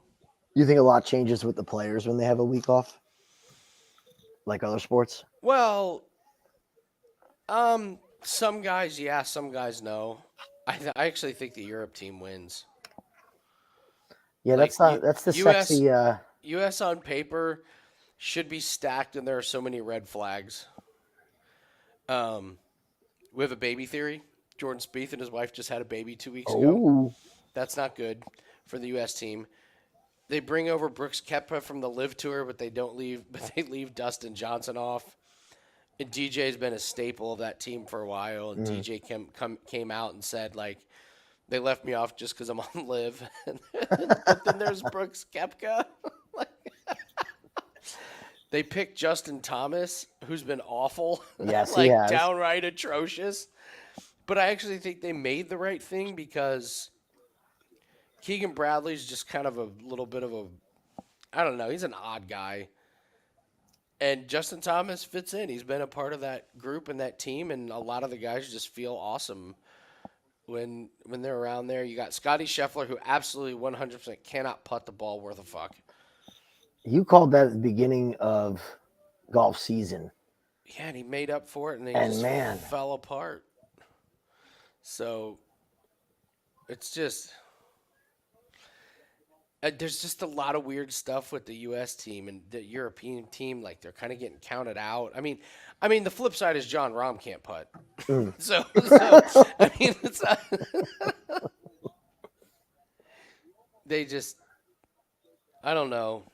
You think a lot changes with the players when they have a week off? Like other sports? Well, some guys, yeah, some guys, no. I actually think the Europe team wins. Yeah, Like, that's the U.S. sexy. U.S. on paper should be stacked, and there are so many red flags. We have a baby theory. Jordan Spieth and his wife just had a baby 2 weeks ago. Oh, That's not good for the U.S. team. They bring over Brooks Koepka from the Live Tour, but they leave Dustin Johnson off. And DJ's been a staple of that team for a while. And DJ came out and said, like, they left me off just because I'm on Live. But then there's Brooks Koepka. They picked Justin Thomas, who's been awful. yes, like, he has. downright atrocious. But I actually think they made the right thing because Keegan Bradley's just kind of a little bit of a, I don't know, he's an odd guy. And Justin Thomas fits in. He's been a part of that group and that team, and a lot of the guys just feel awesome when they're around there. You got Scotty Scheffler, who absolutely 100% cannot putt the ball worth a fuck. You called that at the beginning of golf season. Yeah, and he made up for it, and he just fell apart. So it's just There's just a lot of weird stuff with the U.S. team and the European team. Like they're kind of getting counted out. I mean, the flip side is John Rahm can't putt. Mm. So I mean, it's not, they just. I don't know.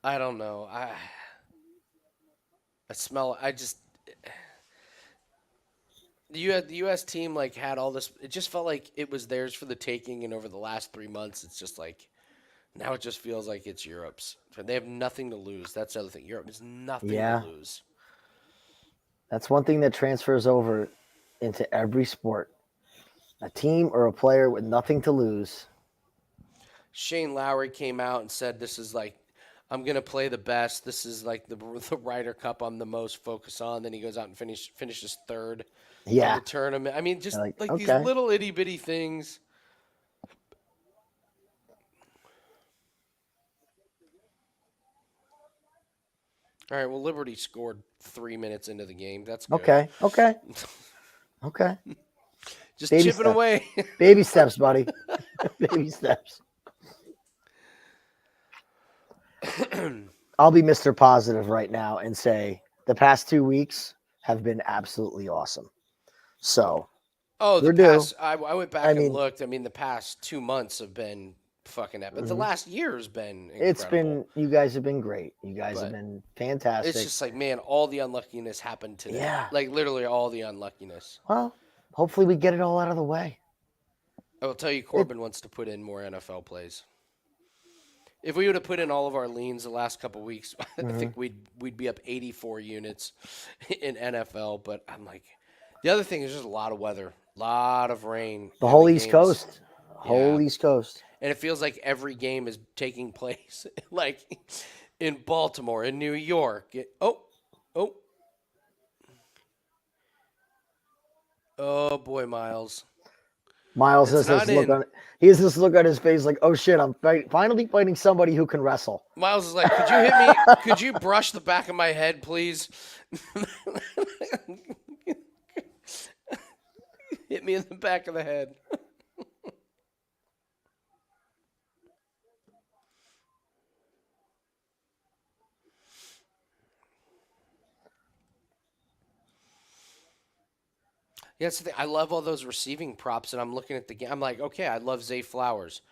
I smell. I just. The U.S. team like had all this. It just felt like it was theirs for the taking, and over the last 3 months, it's just like now it just feels like it's Europe's. They have nothing to lose. That's the other thing. Europe has nothing Yeah. to lose. That's one thing that transfers over into every sport. A team or a player with nothing to lose. Shane Lowry came out and said, "This is like, I'm gonna play the best. This is like the Ryder Cup. I'm the most focused on." Then he goes out and finishes third in Yeah. the tournament. I mean, just like these okay. little itty bitty things. All right. Well, Liberty scored 3 minutes into the game. That's good. Okay. Okay. Just Baby chipping steps. away. Baby steps, buddy. Baby steps. I'll be Mr. Positive right now and say the past 2 weeks have been absolutely awesome. So, Oh, the we're due. past. I went back and mean- looked. I mean, the past 2 months have been fucking epic. The last year has been incredible. it's been, you guys have been great. You guys have But been fantastic. It's just like, man, all the unluckiness happened today. Yeah. Like, literally all the unluckiness. Well, hopefully we get it all out of the way. I will tell you, Corbin wants to put in more NFL plays. If we would have put in all of our leans the last couple weeks, I think we'd be up 84 units in NFL. But I'm like, the other thing is just a lot of weather, a lot of rain. The in whole the East games. Coast. Whole Yeah. East Coast. And it feels like every game is taking place, like in Baltimore, in New York. Oh boy, Miles. Miles It's has this not look in. on. He has this look on his face like, oh shit, I'm finally fighting somebody who can wrestle. Miles is like, could you hit me? Could you brush the back of my head, please? Hit me in the back of the head. Yeah, that's the thing. I love all those receiving props, and I'm looking at the game. I'm like, okay, I love Zay Flowers.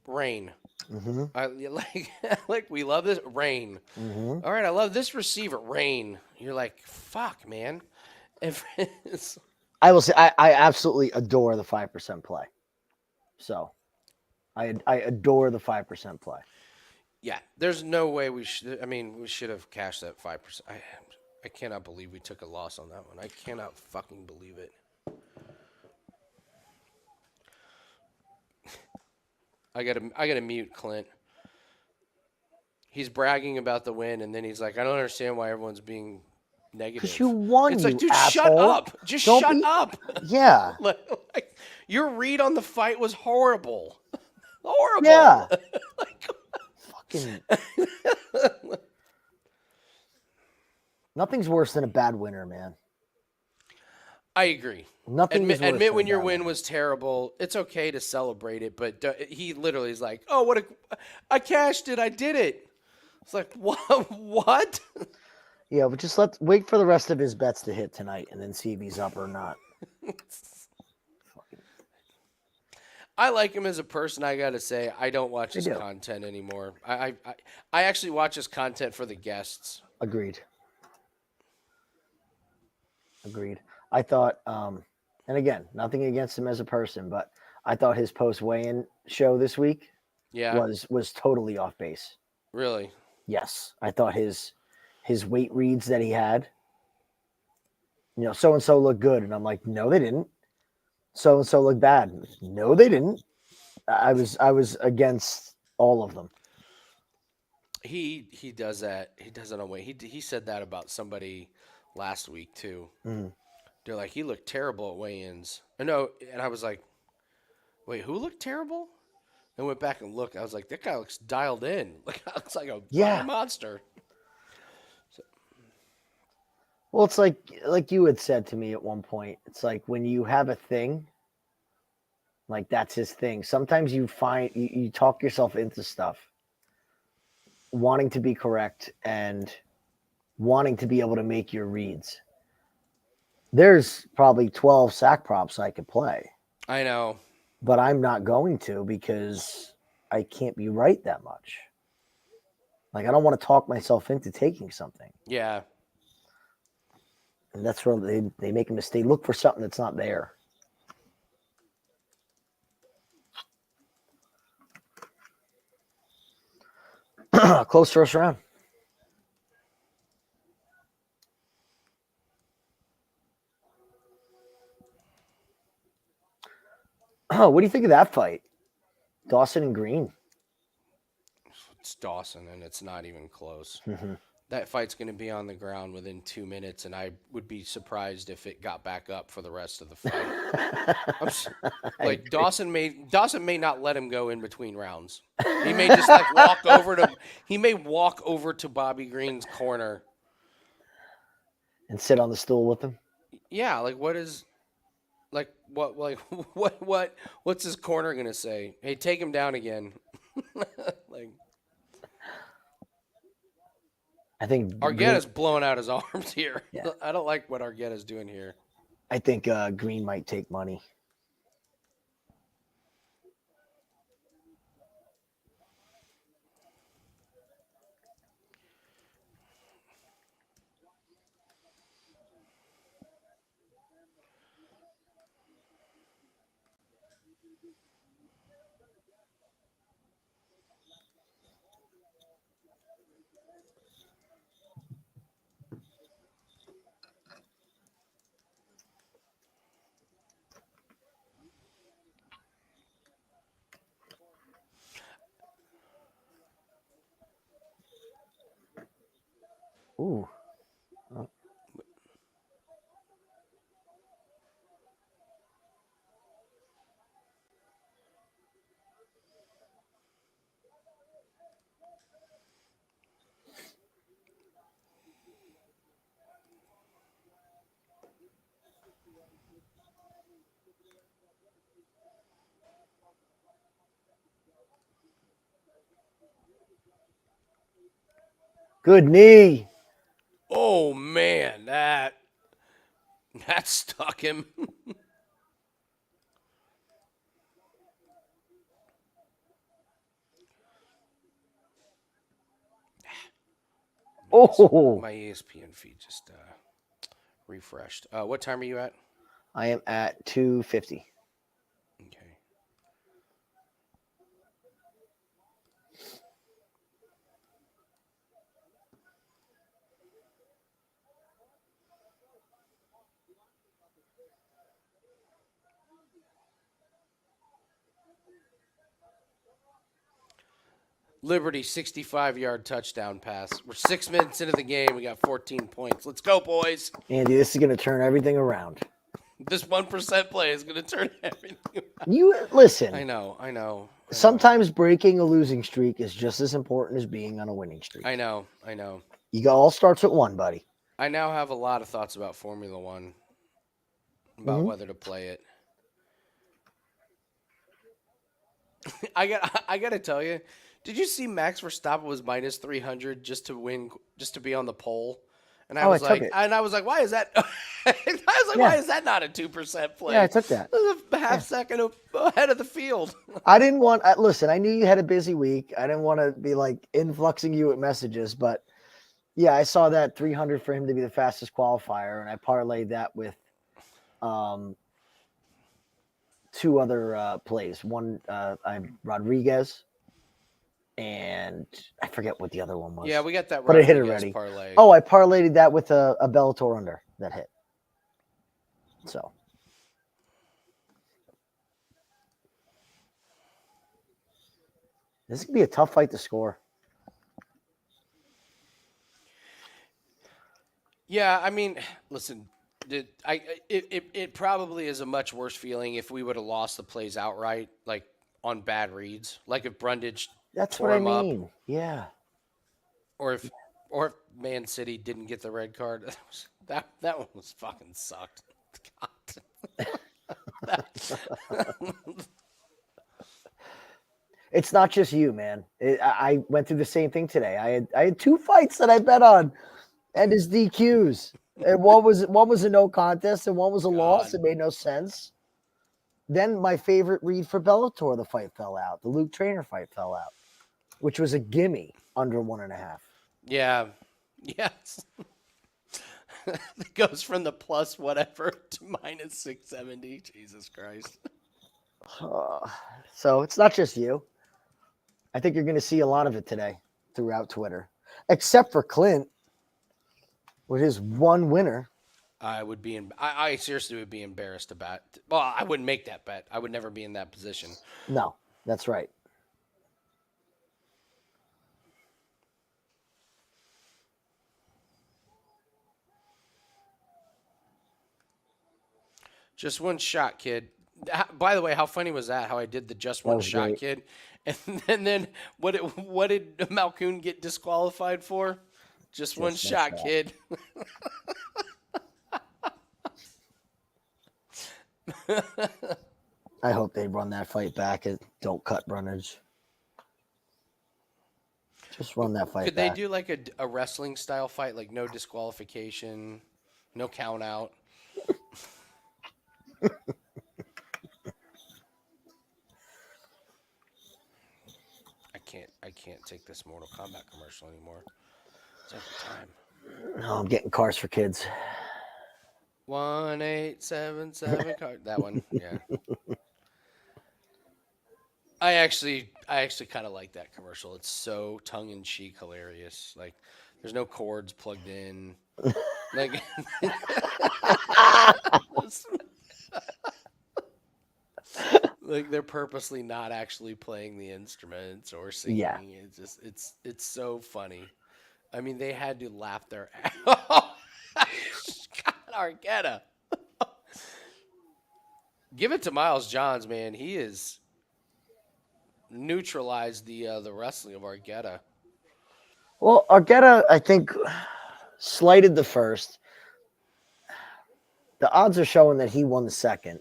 Rain. I like we love this rain. All right, I love this receiver. Rain. You're like, fuck, man. I will say I absolutely adore the 5% play. So I adore the 5% play. Yeah, there's no way we should. I mean, we should have cashed that 5%. I cannot believe we took a loss on that one. I cannot fucking believe it. I gotta mute Clint. He's bragging about the win, and then he's like, I don't understand why everyone's being negative. Because you won, It's you like, dude, asshole. shut up. Just Don't shut be- up. Yeah. Like, your read on the fight was horrible. Horrible. Yeah. Like, Fucking. Nothing's worse than a bad winner, man. I agree. Nothing is worse Admit than when a your bad win winner. was terrible. It's okay to celebrate it, but he literally is like, "Oh, I cashed it. I did it." It's like, what? What? Yeah, but just wait for the rest of his bets to hit tonight, and then see if he's up or not. I like him as a person. I gotta say, I don't watch his do. content anymore. I actually watch his content for the guests. Agreed. I thought, and again, nothing against him as a person, but I thought his post weigh-in show this week Yeah, was totally off base. really. Yes, I thought his weight reads that he had, so and so looked good, and I'm like, no, they didn't. So and so looked bad. No, they didn't. I was against all of them. He does that. He does it on weight. He said that about somebody last week too. They're like, he looked terrible at weigh-ins. No, and I was like, wait, who looked terrible? And went back and looked. I was like, that guy looks dialed in. Like, looks like a Yeah. monster. Well, it's like you had said to me at one point. It's like when you have a thing, Like that's his thing. Sometimes you find you talk yourself into stuff, wanting to be correct and wanting to be able to make your reads. There's probably 12 sack props I could play, I know. but I'm not going to because I can't be right that much. Like I don't want to talk myself into taking something. Yeah. And that's where they make a mistake. Look for something that's not there. Close first round. Oh, what do you think of that fight? Dawson and Green. It's Dawson, and it's not even close. Mm-hmm. That fight's going to be on the ground within 2 minutes, and I would be surprised if it got back up for the rest of the fight. Like Dawson may not let him go in between rounds. He may just like walk over to Bobby Green's corner And sit on the stool with him. Yeah, like what's his corner gonna say? Hey, take him down again. Like I think Argueta's blowing out his arms here. Yeah. I don't like what Argueta's doing here. I think Green might take money. Ooh. Oh. Good knee. Oh man, that stuck him. Oh. My ESPN feed just refreshed. What time are you at? I am at 250. Okay. Liberty 65-yard touchdown pass. We're 6 minutes into the game. We got 14 points. Let's go, boys. Andy, this is going to turn everything around. This 1% play is going to turn everything around. You listen. I know. Sometimes breaking a losing streak is just as important as being on a winning streak. I know. All starts with one, buddy. I now have a lot of thoughts about Formula One, about whether to play it. I got to tell you, did you see Max Verstappen was minus 300 just to win, just to be on the pole? And I was like, why is that? Why is that not a 2% play? Yeah, I took that. It was a half second ahead of the field. I didn't want. Listen, I knew you had a busy week. I didn't want to be like influxing you with messages, but yeah, I saw that 300 for him to be the fastest qualifier, and I parlayed that with two other plays. One, I'm Rodriguez. And I forget what the other one was. Yeah, we got that but it hit already. Parlay. Oh, I parlayed that with a Bellator under that hit. So. This could be a tough fight to score. Yeah, I mean, listen, it probably is a much worse feeling if we would have lost the plays outright, like on bad reads, like if Brundage. That's what I mean. Up, yeah. Or if Man City didn't get the red card, that one was fucking sucked. God. It's not just you, man. I went through the same thing today. I had 2 fights that I bet on, and his DQs. And one was a no contest, and one was a loss. It made no sense. Then my favorite read for Bellator, the fight fell out. The Luke Trainer fight fell out, which was a gimme under 1.5. Yeah. Yes. It goes from the plus whatever to minus 670. Jesus Christ. So it's not just you. I think you're going to see a lot of it today throughout Twitter, except for Clint with his one winner. I seriously would be embarrassed to bet. Well, I wouldn't make that bet. I would never be in that position. No, that's right. Just one shot, kid. By the way, how funny was that? How I did the just one shot, great. kid, and then what did Malkoun get disqualified for? Just one shot, kid. I hope they run that fight back and don't cut Brundage. Just run that fight Could back. they do like a wrestling style fight, like no disqualification, no count out? I can't take this Mortal Kombat commercial anymore. It's every time. No, I'm getting cars for kids. 1877 card. That one, yeah. I actually kind of like that commercial. It's so tongue in cheek, hilarious. Like, there's no cords plugged in. Like, like they're purposely not actually playing the instruments or singing. Yeah. It's so funny. I mean, they had to laugh their ass off. God, Argueta. Give it to Miles Johns, man. He is neutralized the wrestling of Argueta. Well, Argueta, I think, slighted the first. The odds are showing that he won the second.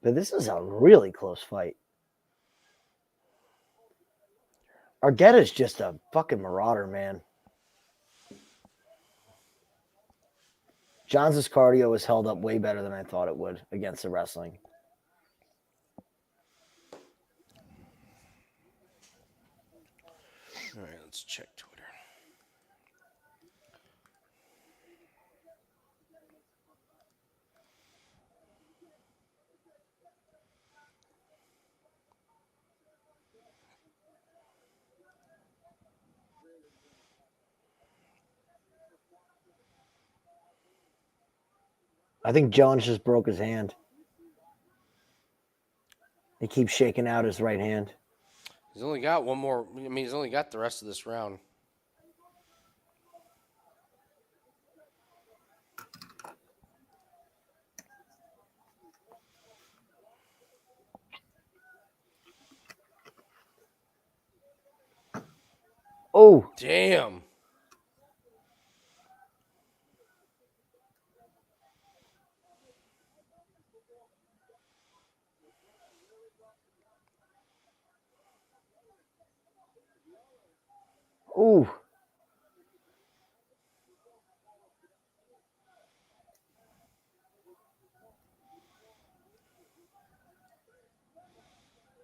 But this is a really close fight. Argueta's just a fucking marauder, man. Johns' cardio was held up way better than I thought it would against the wrestling. All right, let's check Twitter. I think Jones just broke his hand. He keeps shaking out his right hand. He's only got one more. I mean, he's only got the rest of this round. Oh, damn. ooh.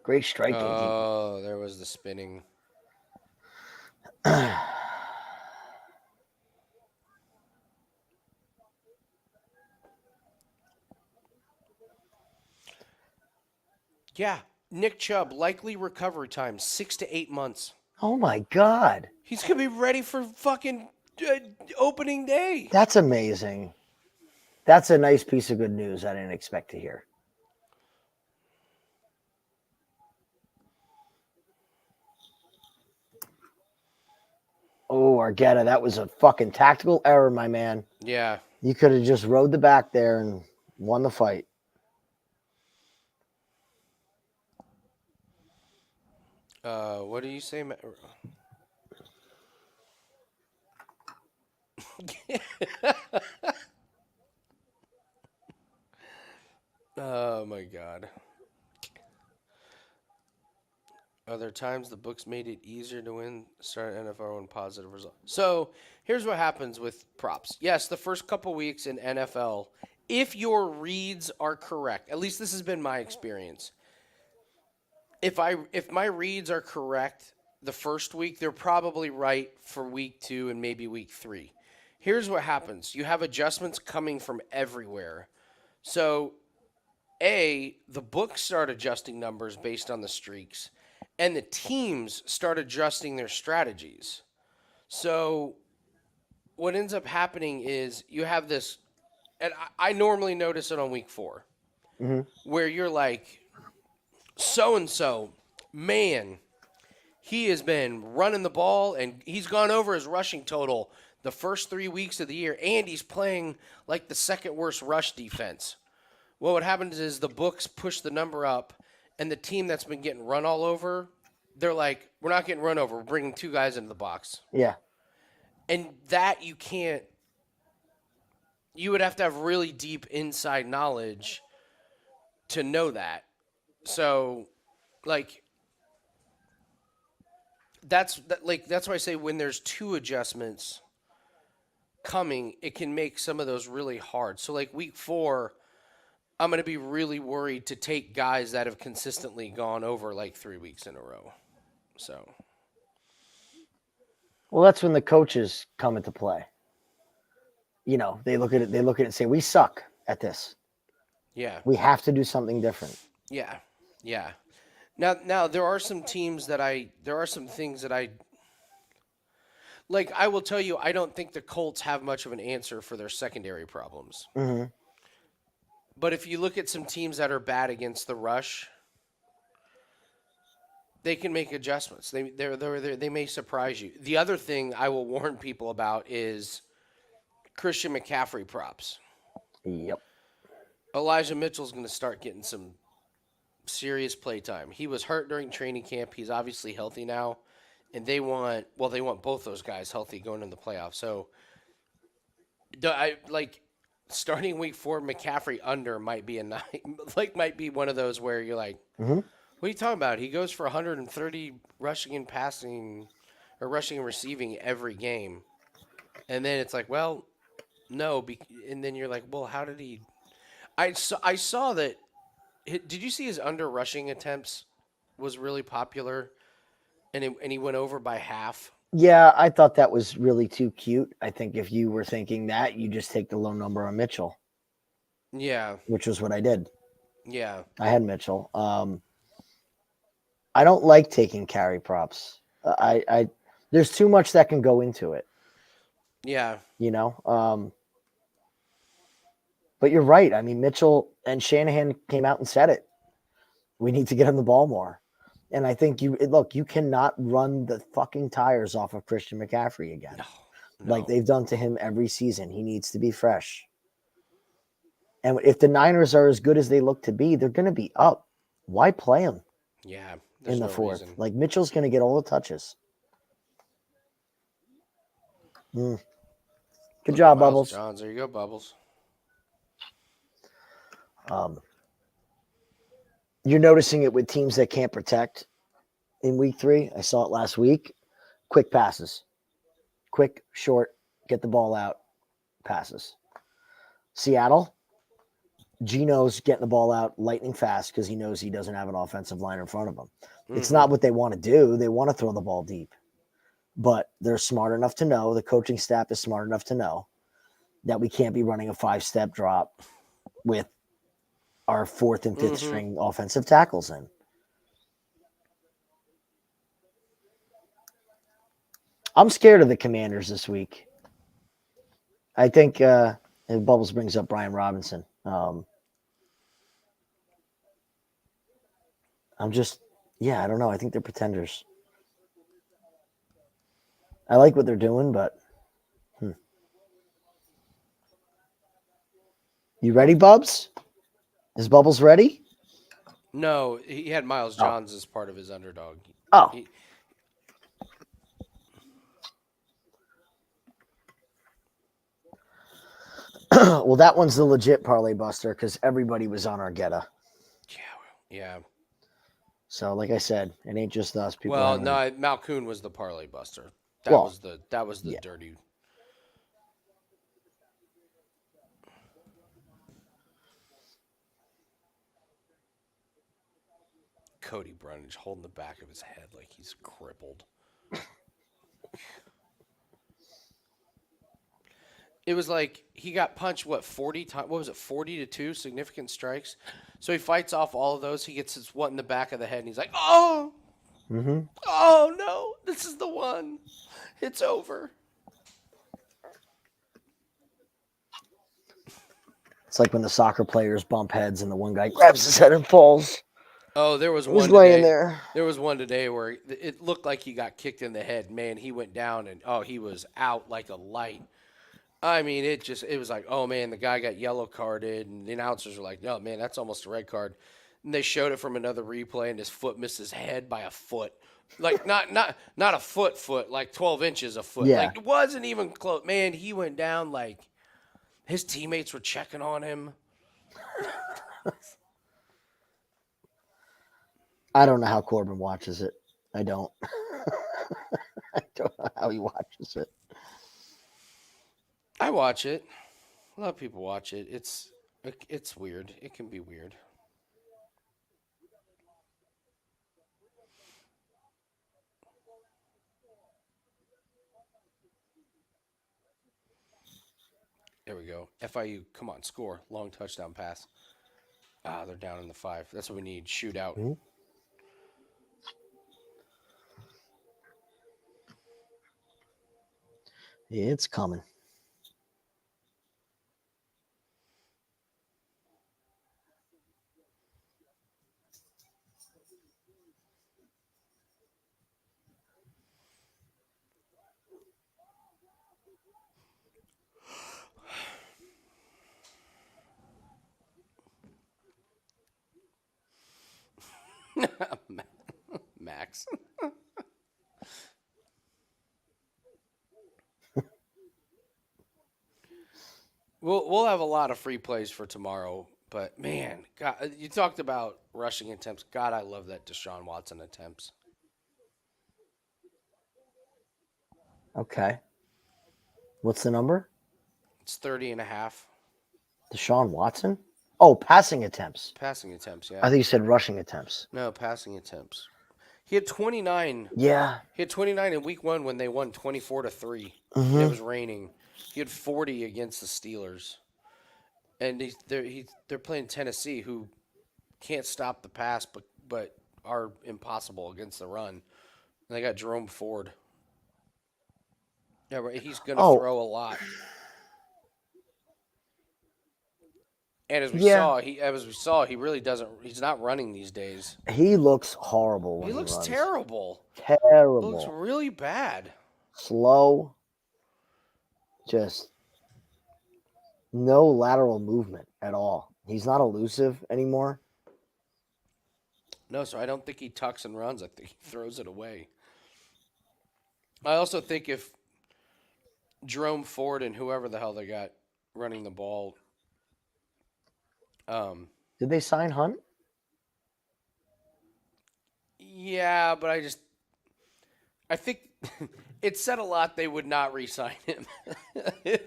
Great striking. Oh, there was the spinning. Yeah, Nick Chubb, likely recovery time 6 to 8 months. Oh my God. He's gonna be ready for fucking opening day. That's amazing. That's a nice piece of good news I didn't expect to hear. Oh, Argueta, that was a fucking tactical error, my man. Yeah. You could have just rode the back there and won the fight. What do you say? Oh my God. Other times the books made it easier to win, start an NFL and positive result. So here's what happens with props. Yes, the first couple weeks in NFL, if your reads are correct, at least this has been my experience. If my reads are correct the first week, they're probably right for week 2 and maybe week 3. Here's what happens. You have adjustments coming from everywhere. So the books start adjusting numbers based on the streaks, and the teams start adjusting their strategies. So what ends up happening is you have this, and I normally notice it on week 4, where you're like, so-and-so, man, he has been running the ball, and he's gone over his rushing total the first 3 weeks of the year, and he's playing like the second worst rush defense. Well, what happens is the books push the number up, and the team that's been getting run all over, they're like, we're not getting run over. We're bringing 2 guys into the box. Yeah. And that you can't – you would have to have really deep inside knowledge to know that. So, like, that's why I say when there's 2 adjustments coming, it can make some of those really hard. So, like, week 4 – I'm going to be really worried to take guys that have consistently gone over like 3 weeks in a row. So, Well, that's when the coaches come into play. You know, they look at it and say, we suck at this. yeah. We have to do something different. Yeah. Yeah. Now there are some teams that there are some things that like I will tell you, I don't think the Colts have much of an answer for their secondary problems. Mm-hmm. But if you look at some teams that are bad against the rush, they can make adjustments. They may surprise you. The other thing I will warn people about is Christian McCaffrey props. Yep. Elijah Mitchell's going to start getting some serious play time. He was hurt during training camp. He's obviously healthy now, and they want both those guys healthy going into the playoffs. So, starting week 4, McCaffrey under might be might be one of those where you're like, what are you talking about? He goes for 130 rushing and passing, or rushing and receiving every game, and then it's like, well, no, and then you're like, well, how did he? I saw that. Did you see his under rushing attempts was really popular, and he went over by half? Yeah, I thought that was really too cute. I think if you were thinking that, you just take the low number on Mitchell. Yeah. Which was what I did. Yeah. I had Mitchell. I don't like taking carry props. There's too much that can go into it. Yeah. You know? But you're right. I mean, Mitchell and Shanahan came out and said it. We need to get him the ball more. And I think you cannot run the fucking tires off of Christian McCaffrey again. No. Like they've done to him every season. He needs to be fresh. And if the Niners are as good as they look to be, they're going to be up. Why play him? Yeah. In the no fourth? reason. Like Mitchell's going to get all the touches. Good job, Bubbles. Johns. There you go, Bubbles. You're noticing it with teams that can't protect in week 3. I saw it last week. Quick passes. Quick, short, get the ball out, passes. Seattle, Gino's getting the ball out lightning fast because he knows he doesn't have an offensive line in front of him. Mm-hmm. It's not what they want to do. They want to throw the ball deep. But they're smart enough to know, the coaching staff is smart enough to know that we can't be running a 5-step drop with our 4th and 5th string offensive tackles in. I'm scared of the Commanders this week. I think Bubbles brings up Brian Robinson. I don't know. I think they're pretenders. I like what they're doing, but You ready, Bubs? Is Bubbles ready? No, he had Miles Johns as part of his underdog. Well, that one's the legit parlay buster because everybody was on Argueta. Yeah. So, like I said, it ain't just us. People. Well, having- no, Malkoun was the parlay buster. That Well, was the yeah. dirty. Cody Brundage holding the back of his head like he's crippled. It was like he got punched, 40 times? What was it, 40-2 significant strikes? So he fights off all of those. He gets his one in the back of the head, and he's like, oh, oh, no, this is the one. It's over. It's like when the soccer players bump heads and the one guy grabs his head and falls. Oh, there was He was one laying today. there. There was one today where it looked like he got kicked in the head. Man, he went down, and, he was out like a light. I mean, it was like, oh, man, the guy got yellow carded, and the announcers were like, no, man, that's almost a red card. And they showed it from another replay, and his foot missed his head by a foot. Like, not a foot, like 12 inches a foot. Yeah. Like, it wasn't even close. Man, he went down like his teammates were checking on him. I don't know how Corbin watches it. I don't. I don't know how he watches it. I watch it. A lot of people watch it. It's weird. It can be weird. There we go. FIU, come on, score. Long touchdown pass. They're down in the 5. That's what we need. Shootout. Mm-hmm. It's coming. Max. We'll have a lot of free plays for tomorrow, but man, God, you talked about rushing attempts. God, I love that Deshaun Watson attempts. Okay. What's the number? It's 30.5 Deshaun Watson? Oh, passing attempts. passing attempts. Yeah, I think you said rushing attempts. no passing attempts. He had 29. Yeah. He had 29 in week 1 when they won 24-3. Mm-hmm. It was raining. He had 40 against the Steelers, and they're playing Tennessee, who can't stop the pass, but are impossible against the run. And they got Jerome Ford. Yeah, right. He's gonna throw a lot. And as we saw, he really doesn't. He's not running these days. He looks horrible when He looks runs. terrible. Terrible. He looks really bad. Slow. Just no lateral movement at all. He's not elusive anymore. No, so I don't think he tucks and runs. I think he throws it away. I also think if Jerome Ford and whoever the hell they got running the ball. Did they sign Hunt? Yeah, but I think it said a lot they would not re-sign him.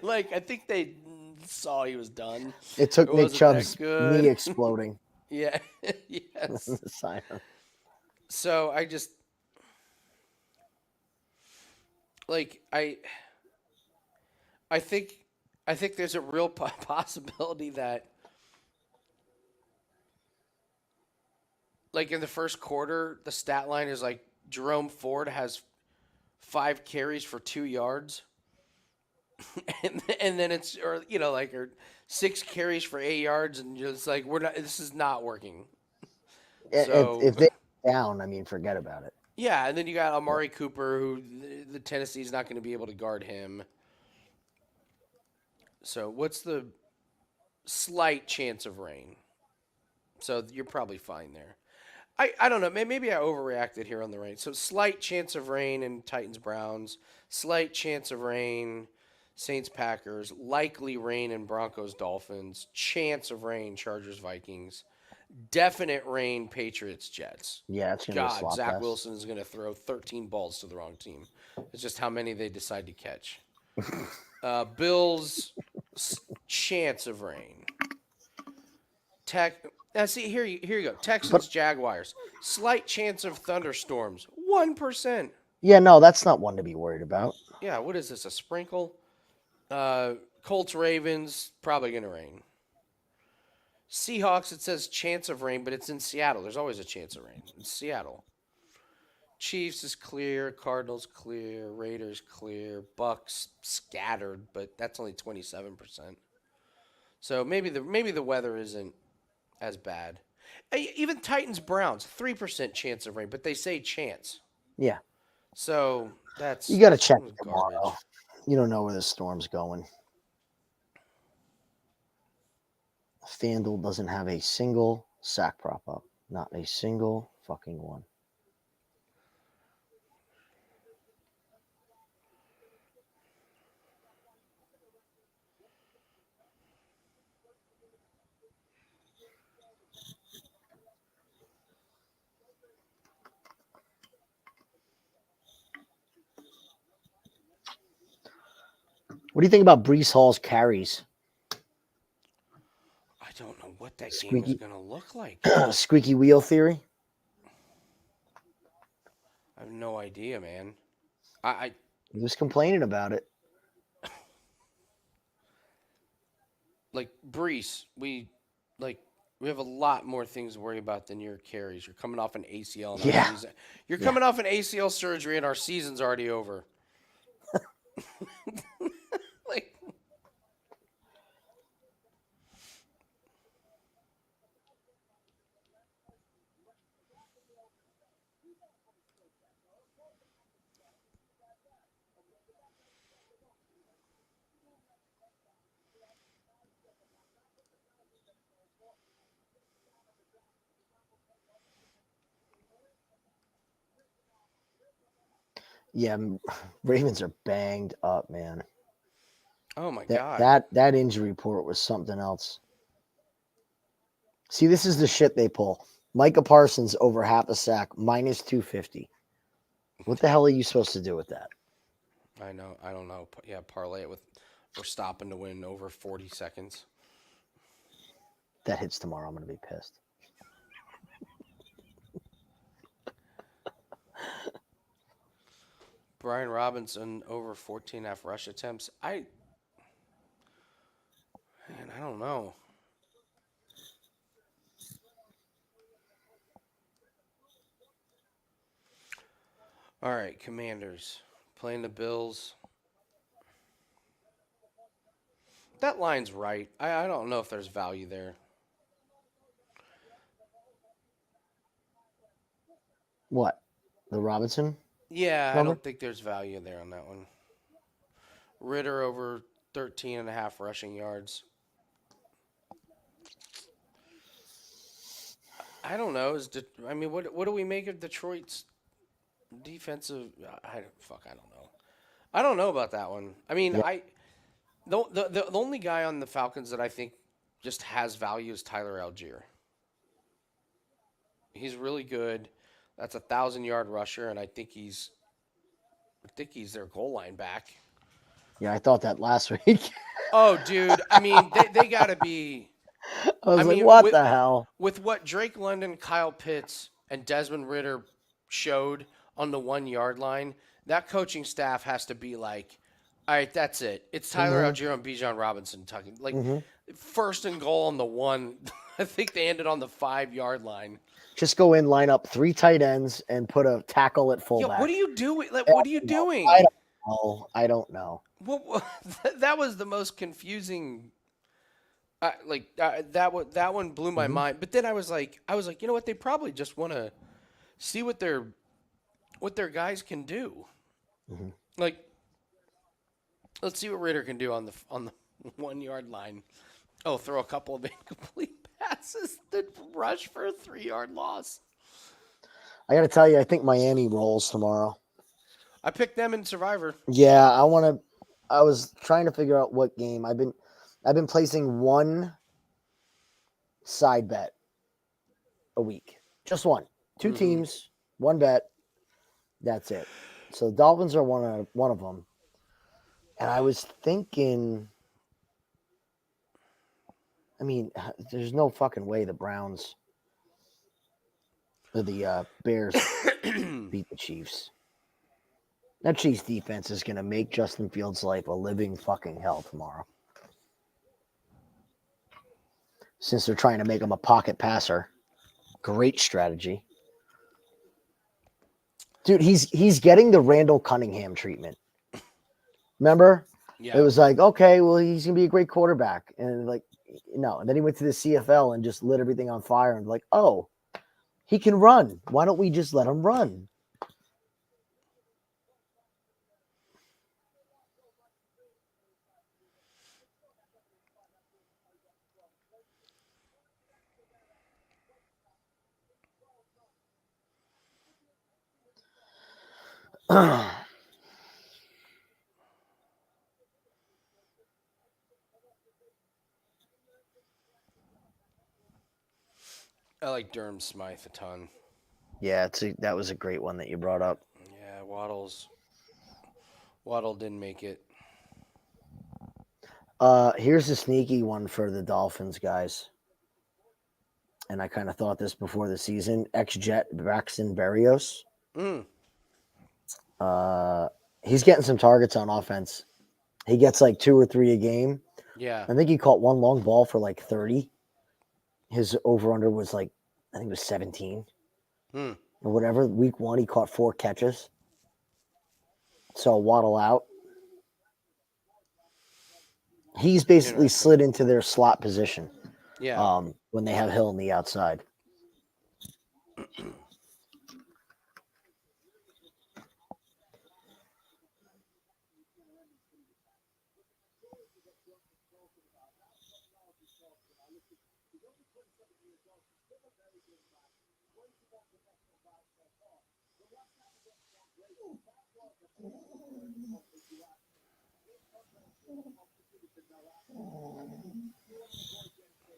Like, I think they saw he was done. It took It Nick wasn't Chubb's that good. knee exploding Yeah, yes. to sign him. So I think there's a real possibility that, like, in the first quarter, the stat line is like Jerome Ford has 5 carries for 2 yards, and then it's or 6 carries for 8 yards, and it's like this is not working. So If they're down, I mean, forget about it. yeah, and then you got Amari Cooper, who the Tennessee's not going to be able to guard him. So what's the slight chance of rain? So you're probably fine there. I don't know. Maybe I overreacted here on the rain. So slight chance of rain in Titans-Browns. Slight chance of rain Saints, Packers, likely rain and Broncos, Dolphins, chance of rain, Chargers, Vikings, definite rain, Patriots, Jets. Yeah, it's gonna be a God, slop Zach fest. Wilson is going to throw 13 balls to the wrong team. It's just how many they decide to catch. Bills, chance of rain. Now see here you go. Texans, Jaguars, slight chance of thunderstorms. 1%. Yeah, no, that's not one to be worried about. Yeah, what is this? A sprinkle? Colts, Ravens, probably going to rain. Seahawks, it says chance of rain, but it's in Seattle. There's always a chance of rain. It's Seattle. Chiefs is clear. Cardinals clear. Raiders clear. Bucks scattered, but that's only 27%. So maybe the weather isn't as bad. Even Titans, Browns, 3% chance of rain, but they say chance. Yeah. So that's You got to check garbage. tomorrow. You don't know where the storm's going. FanDuel doesn't have a single sack prop up. Not a single fucking one. What do you think about Breece Hall's carries? I don't know what that game is going to look like. Squeaky wheel theory? I have no idea, man. He was complaining about it. Like Bryce, we have a lot more things to worry about than your carries. You're coming off an ACL. And Yeah. You're coming off an ACL surgery, and our season's already over. Like, Yeah, Ravens are banged up, man. oh my God. That injury report was something else. See, this is the shit they pull. Micah Parsons over half a sack, minus 250. What the hell are you supposed to do with that? I know. I don't know. Yeah, parlay it with we're stopping to win over 40 seconds. That hits tomorrow. I'm going to be pissed. Brian Robinson over 14.5 rush attempts. I don't know. All right, Commanders playing the Bills. That line's right. I don't know if there's value there. What? The Robinson? Yeah, I Number? don't think there's value there on that one. Ritter over 13.5 rushing yards. I don't know. What do we make of Detroit's defensive? I don't know. I don't know about that one. I mean, Yeah. the only guy on the Falcons that I think just has value is Tyler Algier. He's really good. That's a 1,000-yard rusher, and I think he's their goal line back. Yeah, I thought that last week. Oh, dude. I mean, they got to be. I was mean, what the hell? With what Drake London, Kyle Pitts, and Desmond Ritter showed on the 1-yard line, that coaching staff has to be like, all right, that's it. It's Tyler Algier and Bijan Robinson tucking. Like, first and goal on the 1. I think they ended on the 5-yard line. Just go in, line up 3 tight ends, and put a tackle at fullback. Yo, what are you doing? Like, what are you doing? I don't know. Well, that was the most confusing. That one blew my mind. But then I was like, you know what? They probably just want to see what their guys can do. Like, let's see what Ritter can do on the 1-yard line. Oh, throw a couple of incomplete passes, then rush for a 3-yard loss. I got to tell you, I think Miami rolls tomorrow. I picked them in Survivor. Yeah, I want to. I was trying to figure out what game I've been placing one side bet a week. Just one. 2 teams, one bet. That's it. So the Dolphins are one of them. And I was thinking, I mean, there's no fucking way the Browns or the Bears beat the Chiefs. That Chiefs defense is going to make Justin Fields' life a living fucking hell tomorrow. Since they're trying to make him a pocket passer. Great strategy. Dude, he's getting the Randall Cunningham treatment. Remember? Yeah. It was like, okay, well, he's going to be a great quarterback. And like, no. And then he went to the CFL and just lit everything on fire and like, oh, he can run. Why don't we just let him run? I like Durham Smythe a ton. Yeah, that was a great one that you brought up. Yeah, Waddle didn't make it. Here's a sneaky one for the Dolphins, guys. And I kind of thought this before the season. Ex-Jet Braxton Berrios. He's getting some targets on offense. He gets like 2 or 3 a game. Yeah. I think he caught one long ball for like 30. His over-under was like, I think it was 17. Or whatever. Week 1, he caught 4 catches. So Waddle out. He's basically slid into their slot position. Yeah. When they have Hill on the outside.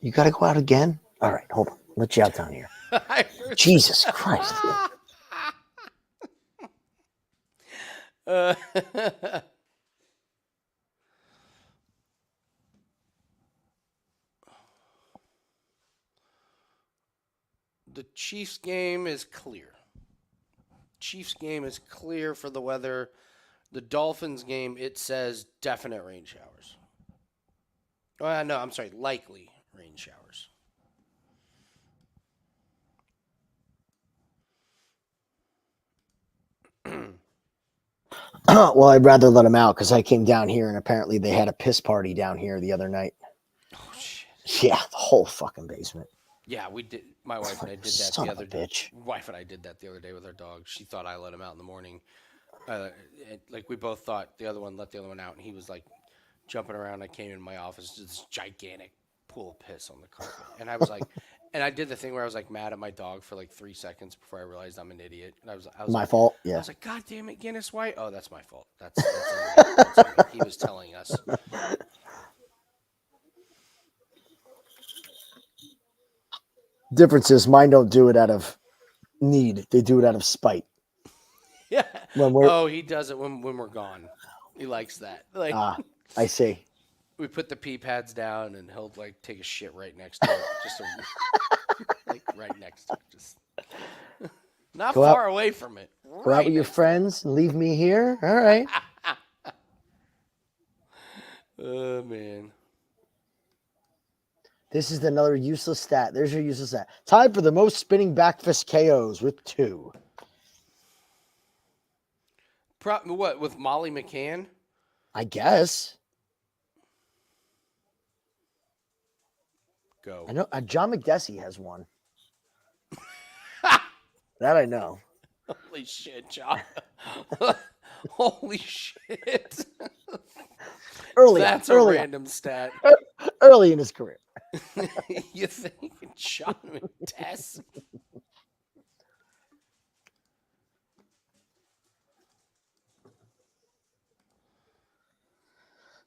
You got to go out again? All right, hold on. Let you out down here. Jesus Christ. The Chiefs game is clear. Chiefs game is clear for the weather. The Dolphins game, it says definite rain showers. No, I'm sorry, likely rain showers. Well, I'd rather let him out because I came down here and apparently they had a piss party down here the other night. Oh, shit. Yeah, the whole fucking basement. Yeah, we did. My wife and I did that Son the of a other day. bitch. Wife and I did that the other day with our dog. She thought I let him out in the morning. Like we both thought the other one let the other one out, and he was like jumping around. I came in my office, this gigantic pool of piss on the carpet, and I was like, and I did the thing where I was like mad at my dog for like 3 seconds before I realized I'm an idiot. And I was My like, fault? I Yeah. was like, God damn it, Guinness White. Oh, that's my fault. That's on me. That's on me. He was telling us. Difference is mine don't do it out of need. They do it out of spite. Yeah. When he does it when we're gone. He likes that. Like I see. we put the pee pads down, and he'll like take a shit right next to it, just like right next to it, just not Go far away from it. Go out with your friends and leave me here. All right. Oh man. This is another useless stat. There's your useless stat. Tied for the most spinning back fist KOs with 2. What with Molly McCann? I guess. Go. I know John McDessie has 1. That I know. Holy shit, John. Holy shit. That's a random stat. Early in his career. You think John McDessie?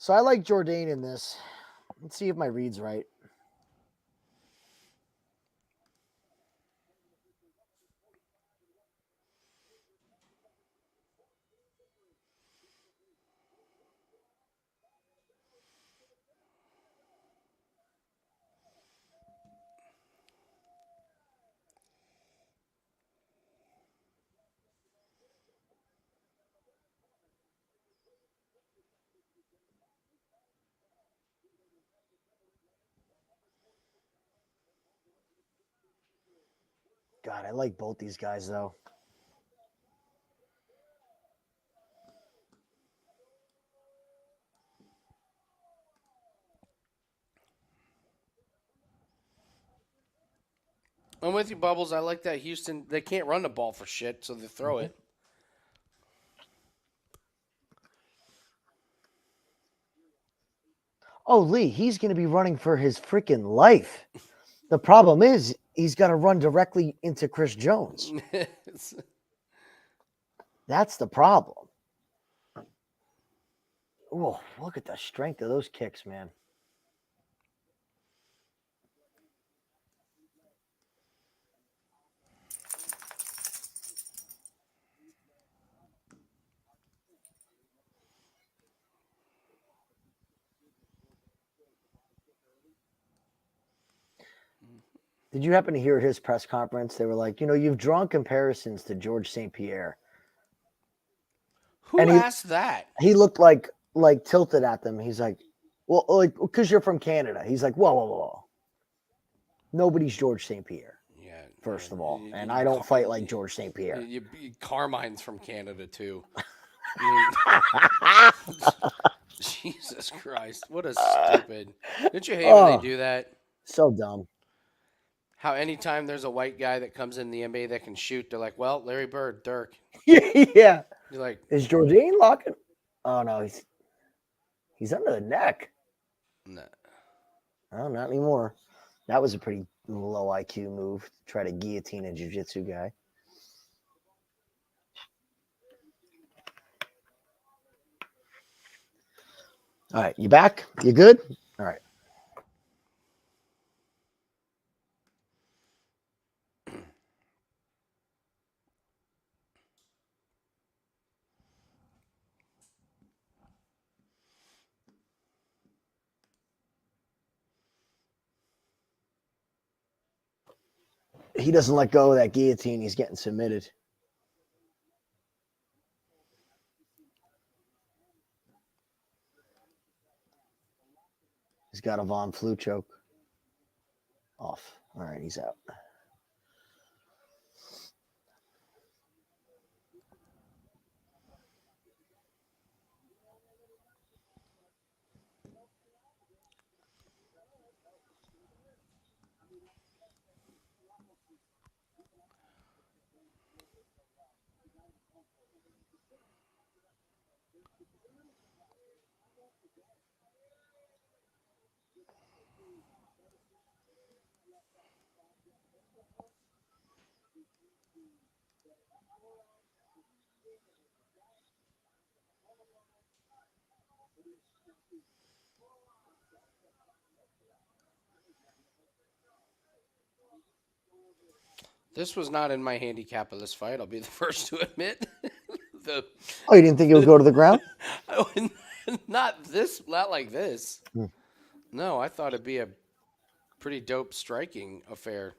So I like Jourdain in this. Let's see if my read's right. God, I like both these guys, though. I'm with you, Bubbles. I like that Houston. They can't run the ball for shit, so they throw it. Oh, Lee, he's going to be running for his freaking life. The problem is he's got to run directly into Chris Jones. That's the problem. Oh, look at the strength of those kicks, man. Did you happen to hear at his press conference? They were like, you've drawn comparisons to George St. Pierre. Who asked that? He looked like tilted at them. He's like, well, like, because you're from Canada. He's like, whoa, whoa, whoa. Nobody's George St. Pierre. Yeah. First of all. And I don't fight like George St. Pierre. Carmine's from Canada, too. Jesus Christ. What a stupid. Don't you hate when they do that? So dumb. How anytime there's a white guy that comes in the NBA that can shoot, they're like, well, Larry Bird, Dirk. Yeah. You're like, is Jourdain locking? Oh, no. He's under the neck. No. Oh, not anymore. That was a pretty low IQ move to try to guillotine a jiu-jitsu guy. All right, you back? You good? All right. He doesn't let go of that guillotine. He's getting submitted. He's got a Von Flue choke. Off. All right, he's out. This was not in my handicap of this fight. I'll be the first to admit. You didn't think it would go to the ground? Not like this. No, I thought it'd be a pretty dope striking affair.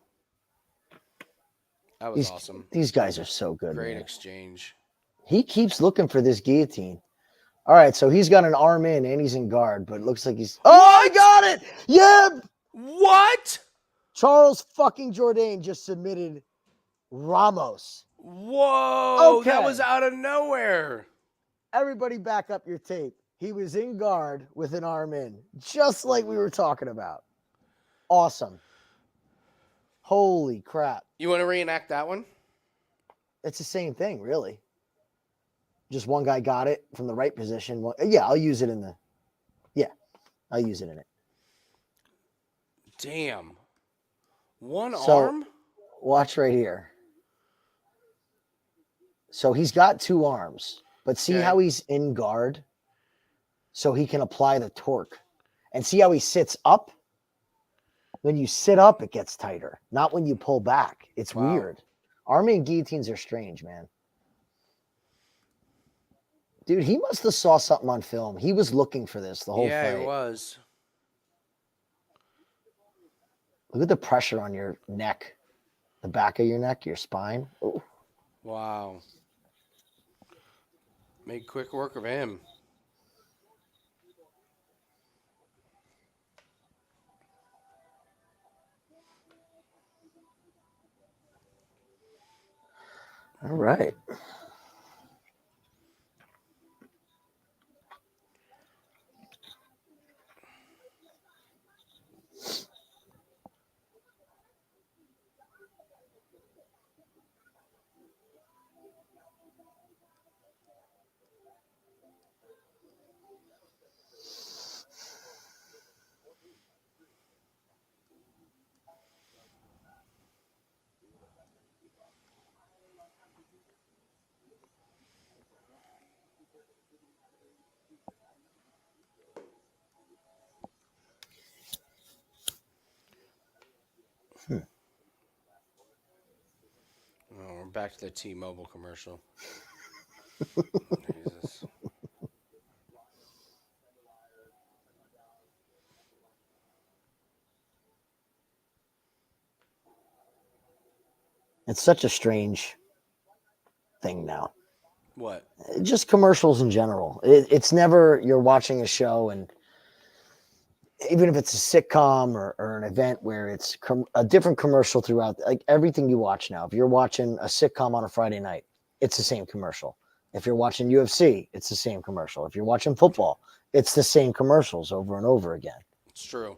That was awesome. These guys are so good. Great man. exchange. He keeps looking for this guillotine. All right, so he's got an arm in and he's in guard, but it looks like he's... Oh, I got it! Yeah! What? Charles fucking Jourdain just submitted Ramos. Whoa! Okay. That was out of nowhere. Everybody back up your tape. He was in guard with an arm in, just like we were talking about. Awesome. Holy crap. You want to reenact that one? It's the same thing, really. Just one guy got it from the right position. Yeah, I'll use it in the... Yeah, I'll use it in it. Damn. One arm? Watch right here. So he's got two arms, but see how he's in guard? so he can apply the torque. And see how he sits up? When you sit up, it gets tighter, not when you pull back. It's Wow. weird. Arming guillotines are strange, man. Dude, he must have saw something on film. He was looking for this the whole Yeah, fight. it was. Look at the pressure on your neck, the back of your neck, your spine. Ooh. Wow. Made quick work of him. All right. Oh, we're back to the T-Mobile commercial. Jesus. It's such a strange thing now. What? Just commercials in general. It's never you're watching a show, and even if it's a sitcom or an event where it's a different commercial throughout, like everything you watch now. If you're watching a sitcom on a Friday night, it's the same commercial. If you're watching UFC, it's the same commercial. If you're watching football, it's the same commercials over and over again. It's true.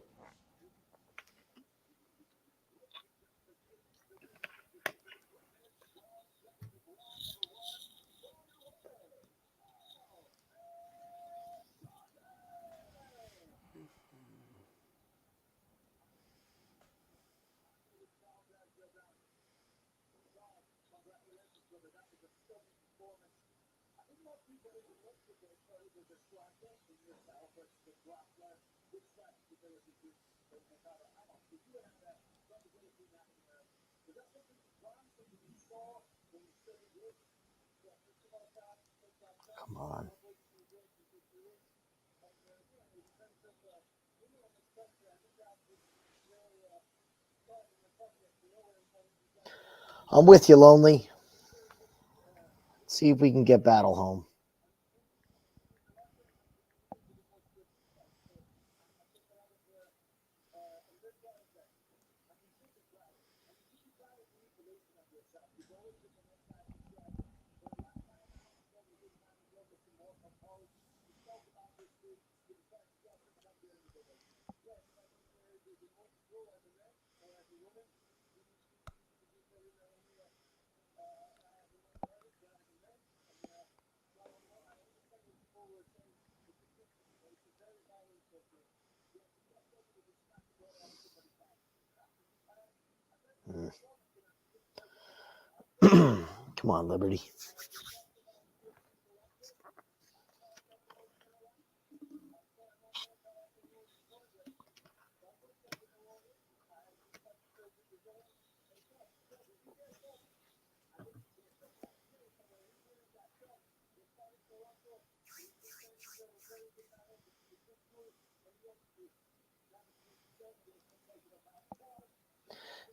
Come on. I'm with you, Lonely. See if we can get Battle home. Come on, Liberty.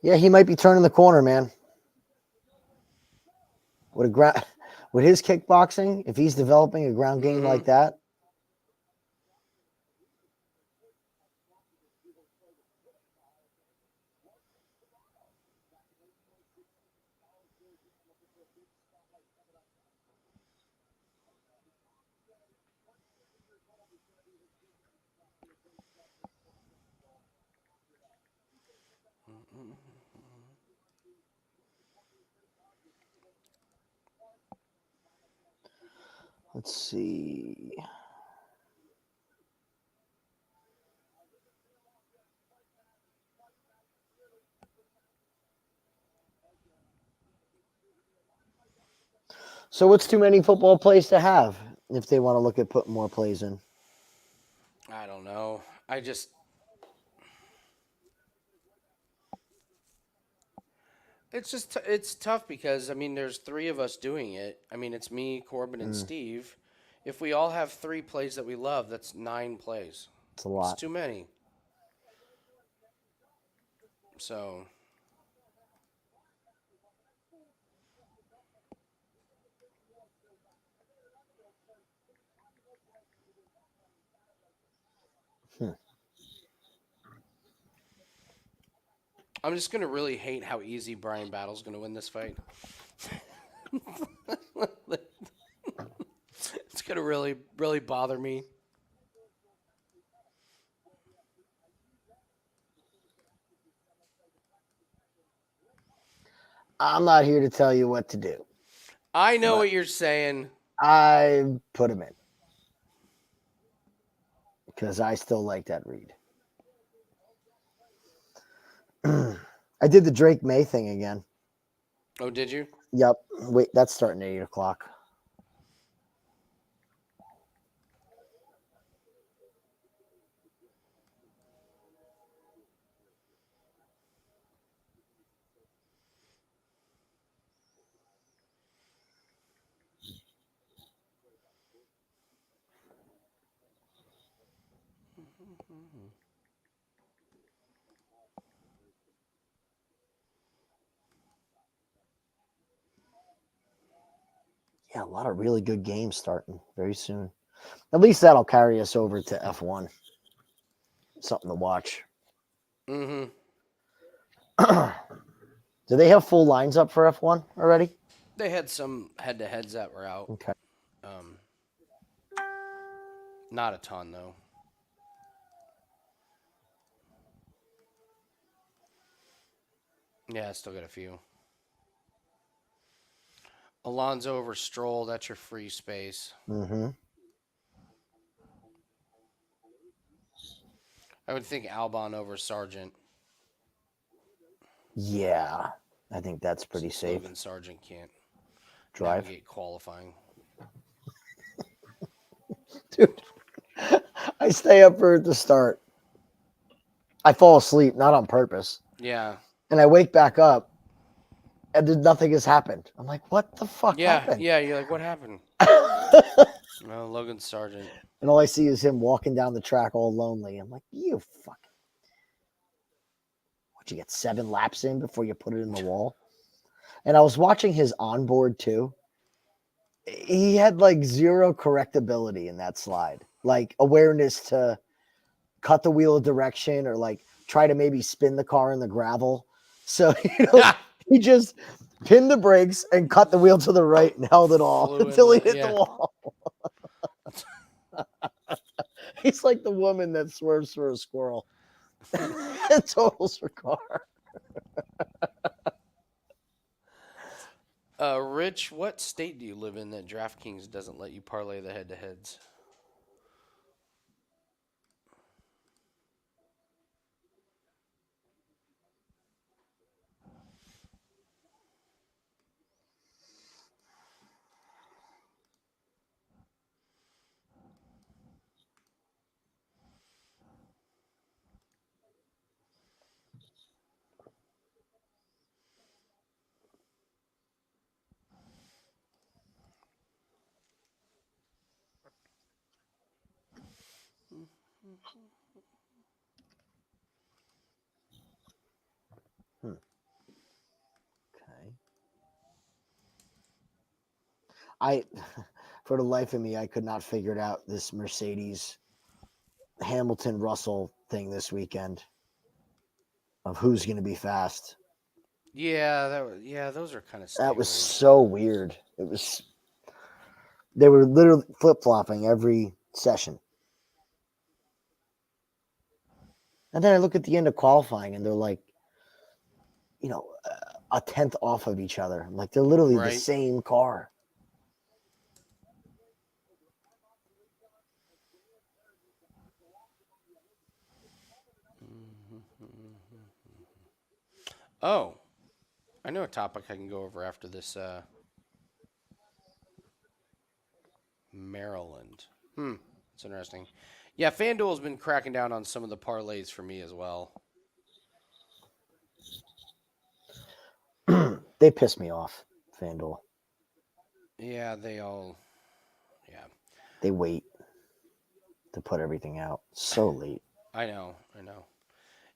Yeah, he might be turning the corner, man. With his kickboxing, if he's developing a ground game like that, let's see. So what's too many football plays to have if they want to look at putting more plays in? I don't know. It's tough because I mean there's three of us doing it. I mean it's me, Corbin, and Mm, Steve. If we all have 3 plays that we love, that's 9 plays. it's a It's lot. too many. So Hmm. I'm just gonna really hate how easy Bryan Battle's gonna win this fight. It's gonna really, really bother me. I'm not here to tell you what to do, I know but what you're saying. I put him in because I still like that read. I did the Drake May thing again. Oh, did you? Yep. Wait, that's starting at 8 o'clock. Yeah, a lot of really good games starting very soon. At least that'll carry us over to F1. Something to watch. Mm-hmm. Do they have full lines up for F1 already? They had some head-to-heads that were out. Okay. Um, not a ton though. Yeah, I still got a few. Alonso over Stroll. That's your free space. Mm-hmm. I would think Albon over Sargent. Yeah, I think that's pretty safe. Logan Sargent can't Drive. navigate qualifying. Dude, I stay up for it to start. I fall asleep, not on purpose. Yeah. And I wake back up and nothing has happened. I'm like, what the fuck Yeah. happened? Yeah. You're like, what happened? No, Logan Sargent. And all I see is him walking down the track all lonely. I'm like, you fucking. Would you get 7 laps in before you put it in the wall? And I was watching his onboard too. He had like zero correctability in that slide, like awareness to cut the wheel of direction or like try to maybe spin the car in the gravel. So, he just pinned the brakes and cut the wheel to the right and held it all Flew until he into- hit yeah. the wall. He's like the woman that swerves for a squirrel and totals her car. Rich, what state do you live in that DraftKings doesn't let you parlay the head-to-heads? Okay. I, for the life of me, I could not figure it out this Mercedes Hamilton Russell thing this weekend of who's going to be fast. Yeah, those are kind of That was sniggly. so weird. They were literally flip flopping every session. And then I look at the end of qualifying and they're like, a tenth off of each other. I'm like, they're literally the Right. same car. Oh, I know a topic I can go over after this. Maryland. It's interesting. Yeah, FanDuel's been cracking down on some of the parlays for me as well. They piss me off, FanDuel. Yeah, they all. Yeah, They wait to put everything out so late. I know.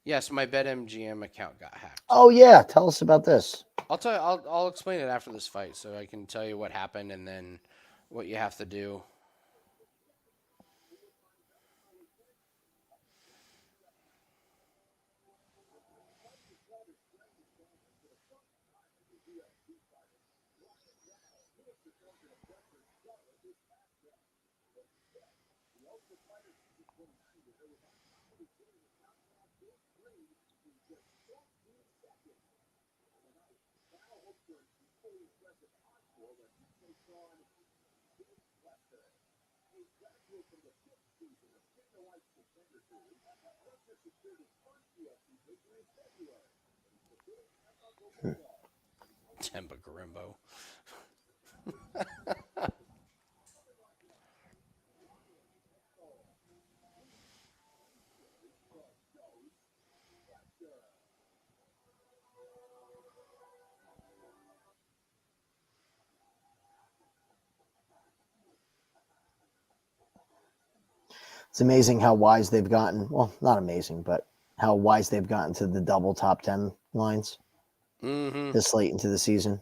Yes, my BetMGM account got hacked. Oh yeah, tell us about this. I'll tell you. I'll explain it after this fight, so I can tell you what happened and then what you have to do. Temba Garimbo. It's amazing how wise they've gotten. Well, not amazing, but how wise they've gotten to the double top 10 lines Mm-hmm. this late into the season.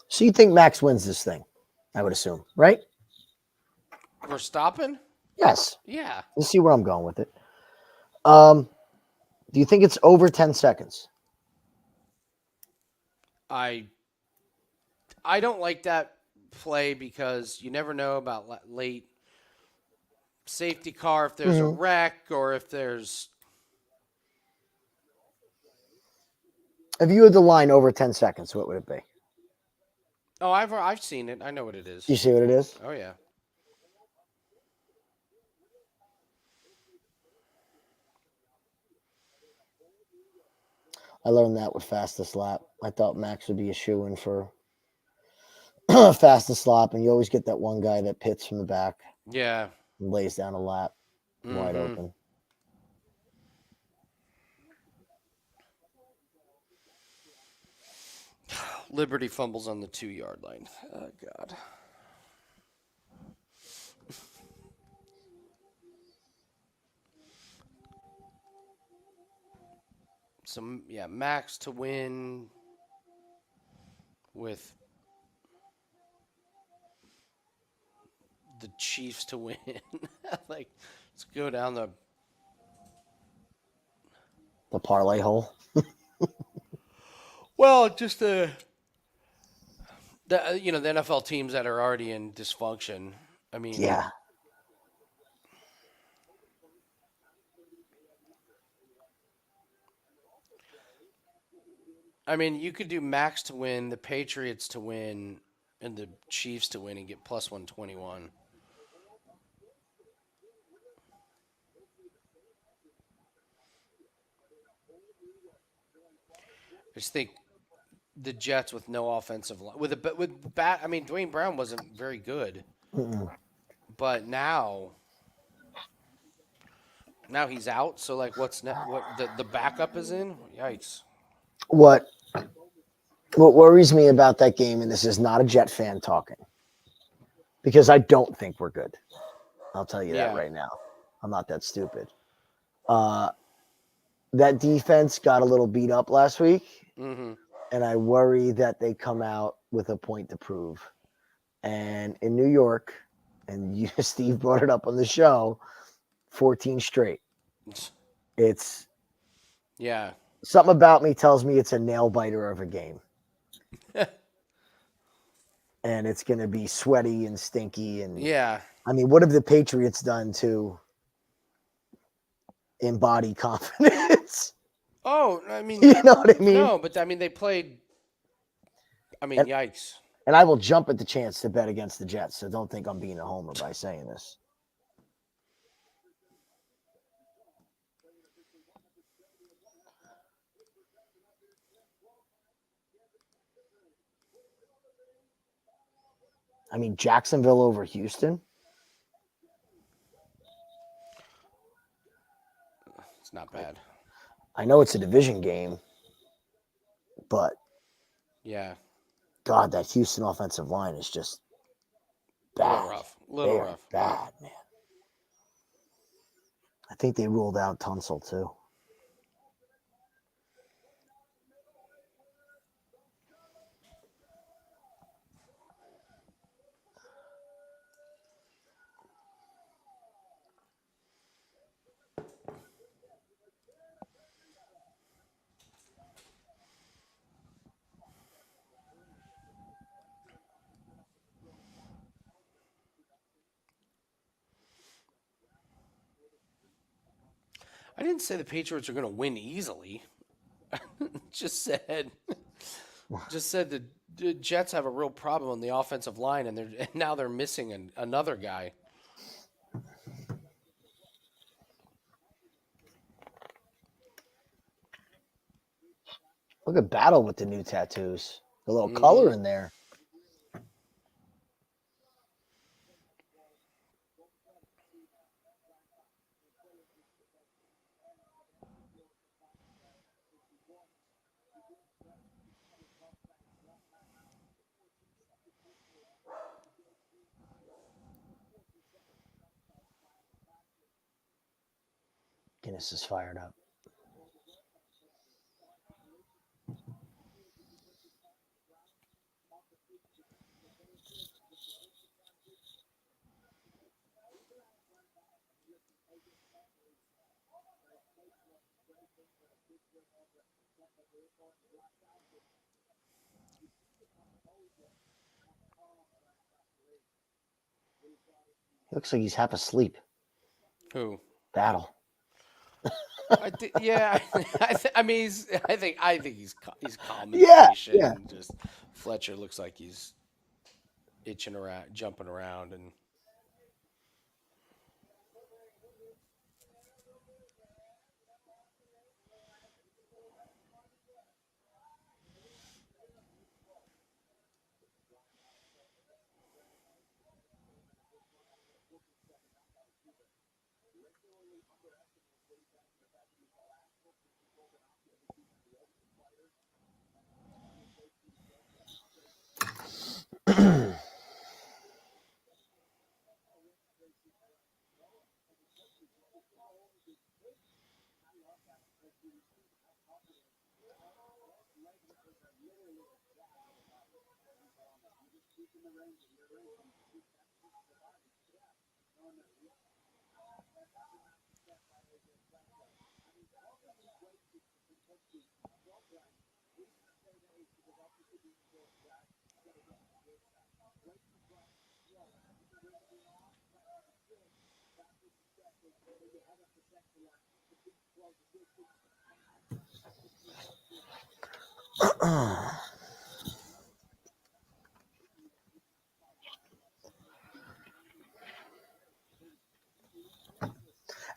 So you think Max wins this thing? I would assume, right? We're stopping? Yes. Yeah. You see where I'm going with it. Do you think it's over 10 seconds? I don't like that play because you never know about late safety car if there's a wreck or if there's. If you had the line over 10 seconds, what would it be? Oh, I've seen it. I know what it is. Do you see what it is? Oh yeah. I learned that with fastest lap. I thought Max would be a shoo-in for fastest lap, and you always get that one guy that pits from the back Yeah. and lays down a lap wide Mhm. open. Liberty fumbles on the 2-yard line. Oh God. So yeah, Max to win with the Chiefs to win. Like, let's go down the. The parlay hole. Well, just the the NFL teams that are already in dysfunction. I mean, Yeah. you could do Max to win, the Patriots to win, and the Chiefs to win and get plus 121. I just think the Jets with no offensive line with bat. I mean, Dwayne Brown wasn't very good, but now he's out. So like, what's what the backup is in? Yikes! What worries me about that game, and this is not a Jet fan talking, because I don't think we're good. I'll tell you that Yeah. right now. I'm not that stupid. That defense got a little beat up last week, Mm-hmm. and I worry that they come out with a point to prove. And in New York, and you, Steve brought it up on the show, 14 straight. It's Yeah. Something about me tells me it's a nail biter of a game. And it's going to be sweaty and stinky. And Yeah. I mean, what have the Patriots done to embody confidence? Oh, I mean, You know what I mean? no, but I mean, they played. I mean, And- yikes. And I will jump at the chance to bet against the Jets. So don't think I'm being a homer by saying this. I mean, Jacksonville over Houston. It's not bad. I know it's a division game, but Yeah. God, that Houston offensive line is just Little bad. rough. They Little are rough. bad, man. I think they ruled out Tunsil too. I didn't say the Patriots are going to win easily. just said, the Jets have a real problem on the offensive line, and now they're missing another guy. Look at Battle with the new tattoos. A little color in there. Guinness is fired up. Looks like he's half asleep. Who? Battle. Yeah, I mean, I think he's calm and Yeah, patient. yeah. And just Fletcher looks like he's itching around, jumping around, and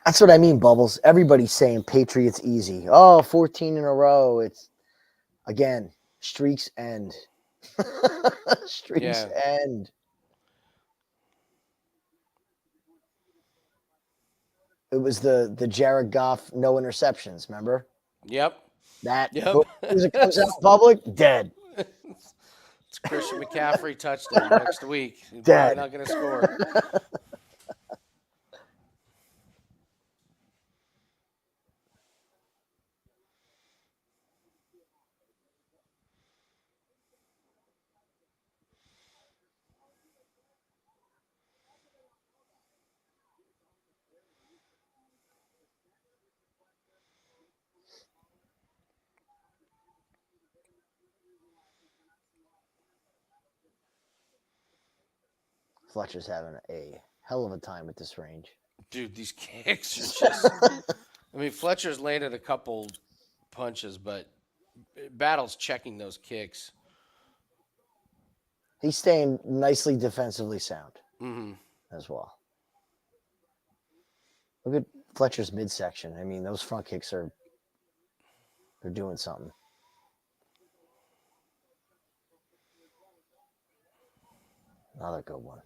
That's what I mean, Bubbles. Everybody's saying Patriots easy. Oh, 14 in a row. It's, again, streaks end. Streaks yeah, end. It was the Jared Goff no interceptions, remember? yep, That yep. as it comes out in public, dead. It's Christian McCaffrey touchdown next week. He's probably Dead. not going to score. Fletcher's having a hell of a time at this range. Dude, these kicks are just. I mean, Fletcher's landed a couple punches, but Battle's checking those kicks. He's staying nicely defensively sound Mm-hmm. as well. Look at Fletcher's midsection. I mean, those front kicks are they're doing something. Another good one.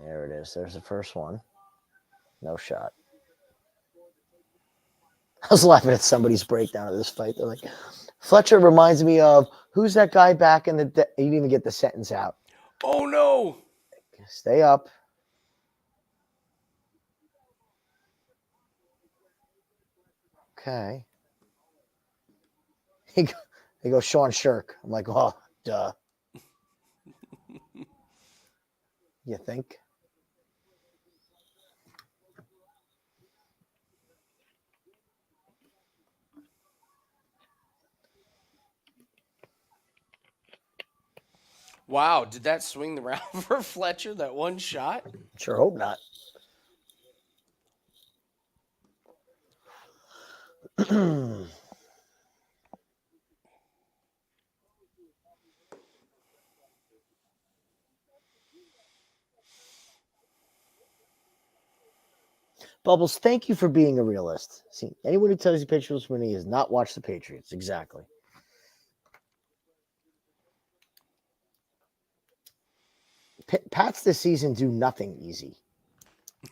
There it is. There's the first one. No shot. I was laughing at somebody's breakdown of this fight. They're like, Fletcher reminds me of who's that guy back in the day? You didn't even get the sentence out. Oh, no. Stay up. Okay. He goes Sean Shirk. I'm like, oh, duh. You think? Wow, did that swing the round for Fletcher, that one shot? Sure hope not. Bubbles, thank you for being a realist. See, anyone who tells you Patriots winning has not watched the Patriots. Exactly. Pats this season do nothing easy.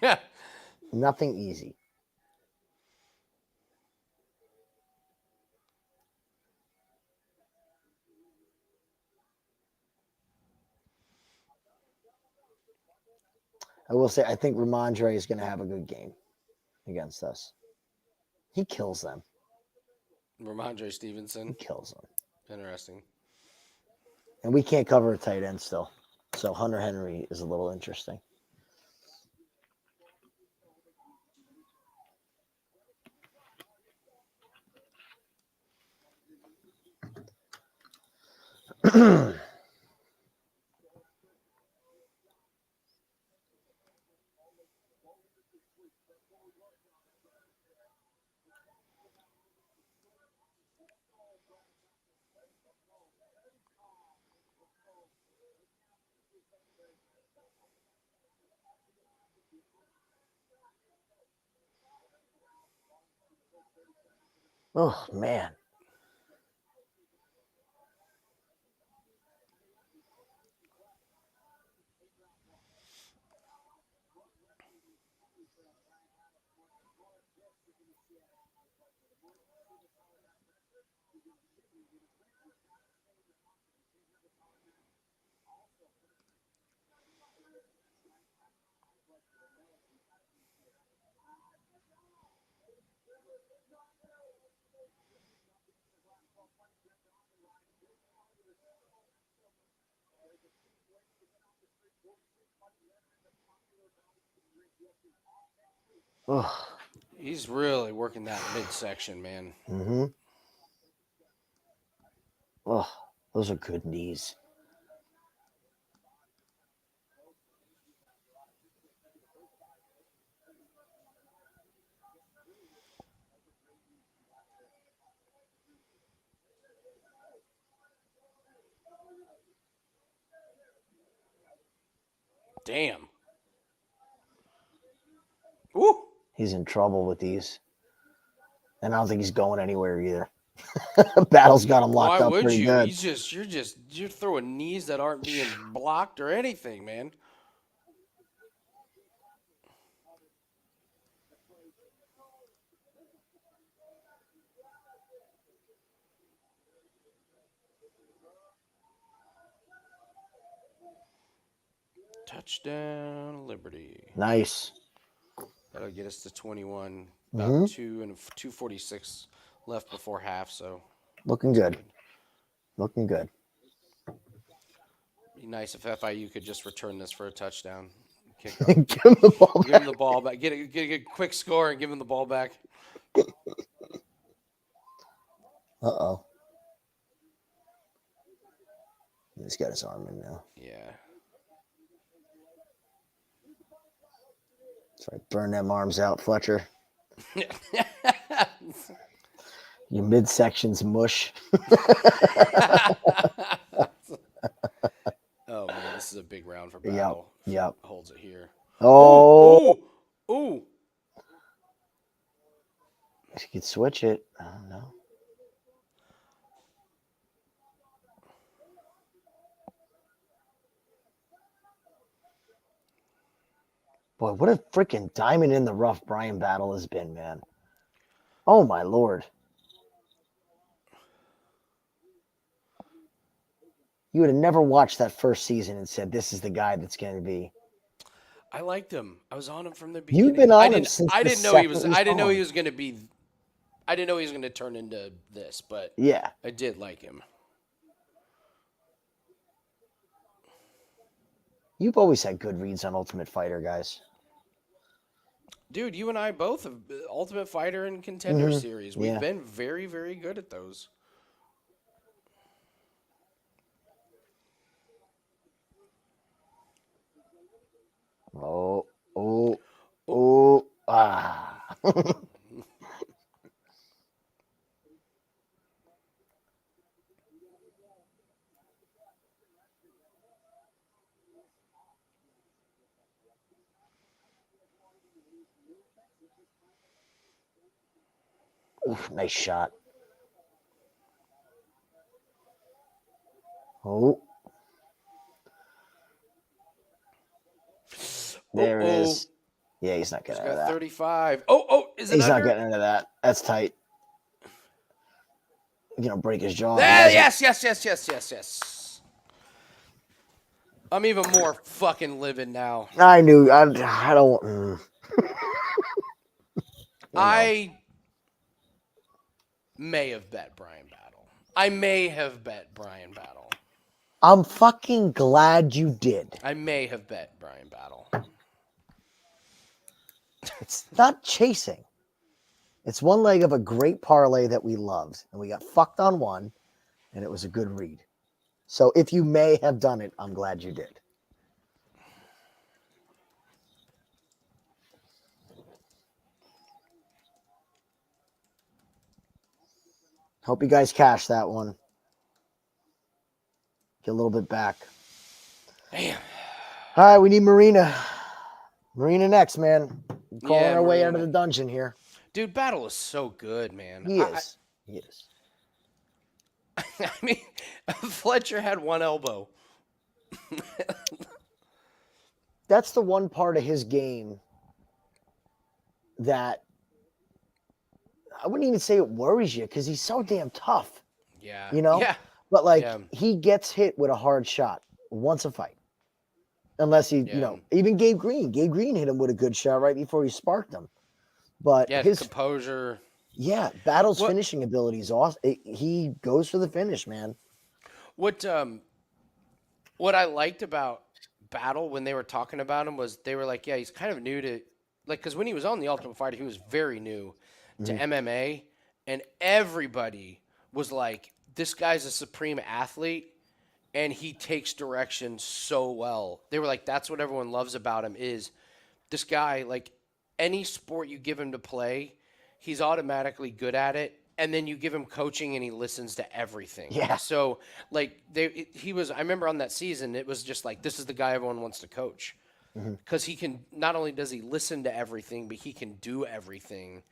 Yeah. Nothing easy. I will say, I think Ramondre is going to have a good game against us. He kills them. Ramondre Stevenson. He kills them. Interesting. And we can't cover a tight end still. So Hunter Henry is a little interesting. Oh, man. Oh. He's really working that midsection, man. Mm-hmm. Oh, those are good knees. Damn. Woo! He's in trouble with these. And I don't think he's going anywhere either. Battle's got him locked Why up would pretty you? good. You're throwing knees that aren't being blocked or anything, man. Touchdown, Liberty. Nice. That'll get us to 21. About 2:46 left before half, so Looking good. Looking good. Be nice if FIU could just return this for a touchdown. Kick Give him the ball give him the ball back. Get a quick score and give him the ball back. Uh-oh. He's got his arm in now. Yeah. That's right. Burn them arms out, Fletcher. Your midsection's mush. Oh man, this is a big round for Battle. Yep. Holds it here. Oh. Ooh. You could switch it. I don't know. Boy, what a freaking diamond in the rough Bryan Battle has been, man. Oh, my Lord. You would have never watched that first season and said, this is the guy that's going to be. I liked him. I was on him from the beginning. You've been on him since I the didn't know he second was. he's I didn't know on. he was going to be. I didn't know he was going to turn into this, but Yeah. I did like him. You've always had good reads on Ultimate Fighter, guys. Dude, you and I both have Ultimate Fighter and Contender Series. We've Yeah. been very, very good at those. Ah. Oof, nice shot. Oh. There it is. Yeah, he's not getting He's into got that. 35. Is it He's under? not getting into that. That's tight. You're going to break his jaw. Yes. I'm even more fucking livid now. I knew. I don't. I may have bet Bryan Battle. I'm fucking glad you did. I may have bet Bryan Battle. It's not chasing. It's one leg of a great parlay that we loved, and we got fucked on one, and it was a good read. So if you may have done it, I'm glad you did. Hope you guys cash that one. Get a little bit back. Damn. All right, we need Marina. Marina next, man. Calling Yeah, our way out of Marina. the dungeon here. Dude, Battle is so good, man. He is. He is. I mean, Fletcher had one elbow. That's the one part of his game that I wouldn't even say it worries you because he's so damn tough. Yeah. You know? Yeah. But like Yeah. he gets hit with a hard shot once a fight. Unless he, Yeah. even Gabe Green. Gabe Green hit him with a good shot right before he sparked him. But Yeah, his composure. Battle's What- finishing ability is awesome. He goes for the finish, man. What I liked about Battle when they were talking about him was they were like, yeah, he's kind of new to because when he was on the Ultimate Fighter, he was very new to MMA, and everybody was like, this guy's a supreme athlete, and he takes direction so well. They were like, that's what everyone loves about him is this guy, like any sport you give him to play, he's automatically good at it. And then you give him coaching and he listens to everything. Yeah. So like I remember on that season, it was just like, this is the guy everyone wants to coach. Because he can, not only does he listen to everything, but he can do everything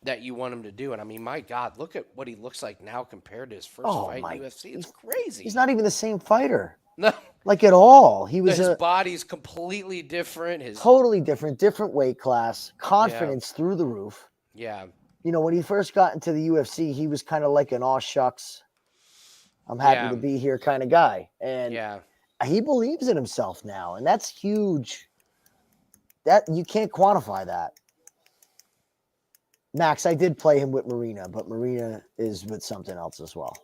that you want him to do. And I mean, my God, look at what he looks like now compared to his first fight in UFC. It's crazy. He's not even the same fighter. No. Like at all. He was His body's completely different. totally different weight class, confidence through the roof. Yeah. When he first got into the UFC, he was kind of like an aw shucks, I'm happy to be here kind of guy. And he believes in himself now, and that's huge. That you can't quantify that. Max, I did play him with Marina, but Marina is with something else as well.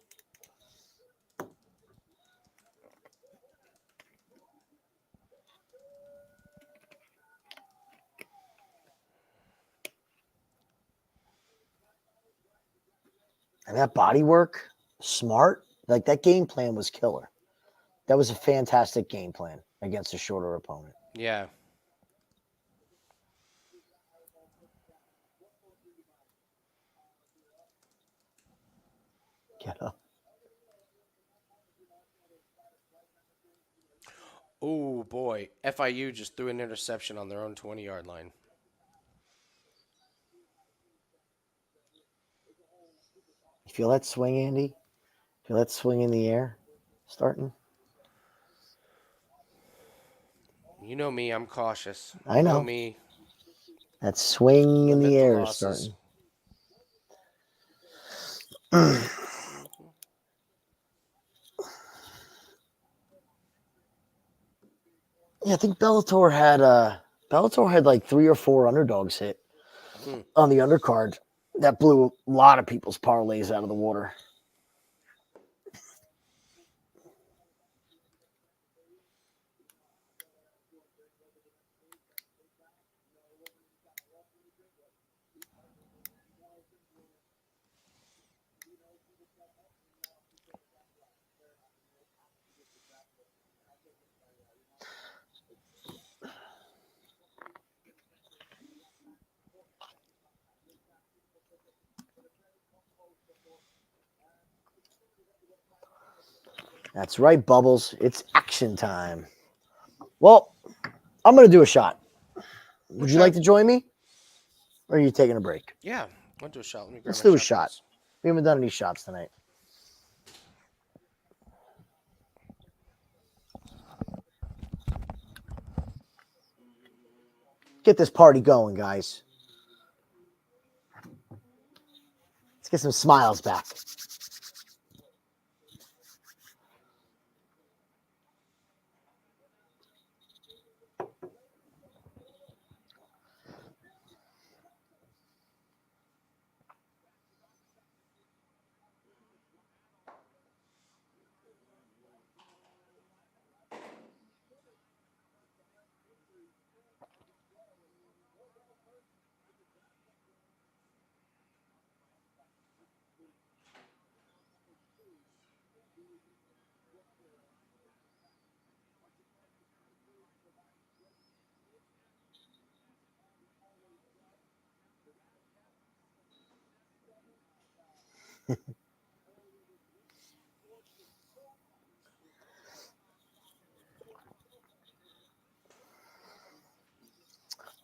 And that body work, smart. Like, that game plan was killer. That was a fantastic game plan against a shorter opponent. Yeah. Get up. Oh, boy. FIU just threw an interception on their own 20-yard line. You feel that swing, Andy? Feel that swing in the air starting? You know me. I'm cautious. I You know. me. That swing in Limit the the air is losses. starting. Yeah, I think Bellator had like 3 or 4 underdogs hit on the undercard. That blew a lot of people's parlays out of the water. That's right, Bubbles. It's action time. Well, I'm going to do a shot. Would you Okay. like to join me? Or are you taking a break? Yeah. I'll do a shot. Let me grab Let's my do a shot shot. glass. We haven't done any shots tonight. Get this party going, guys. Let's get some smiles back.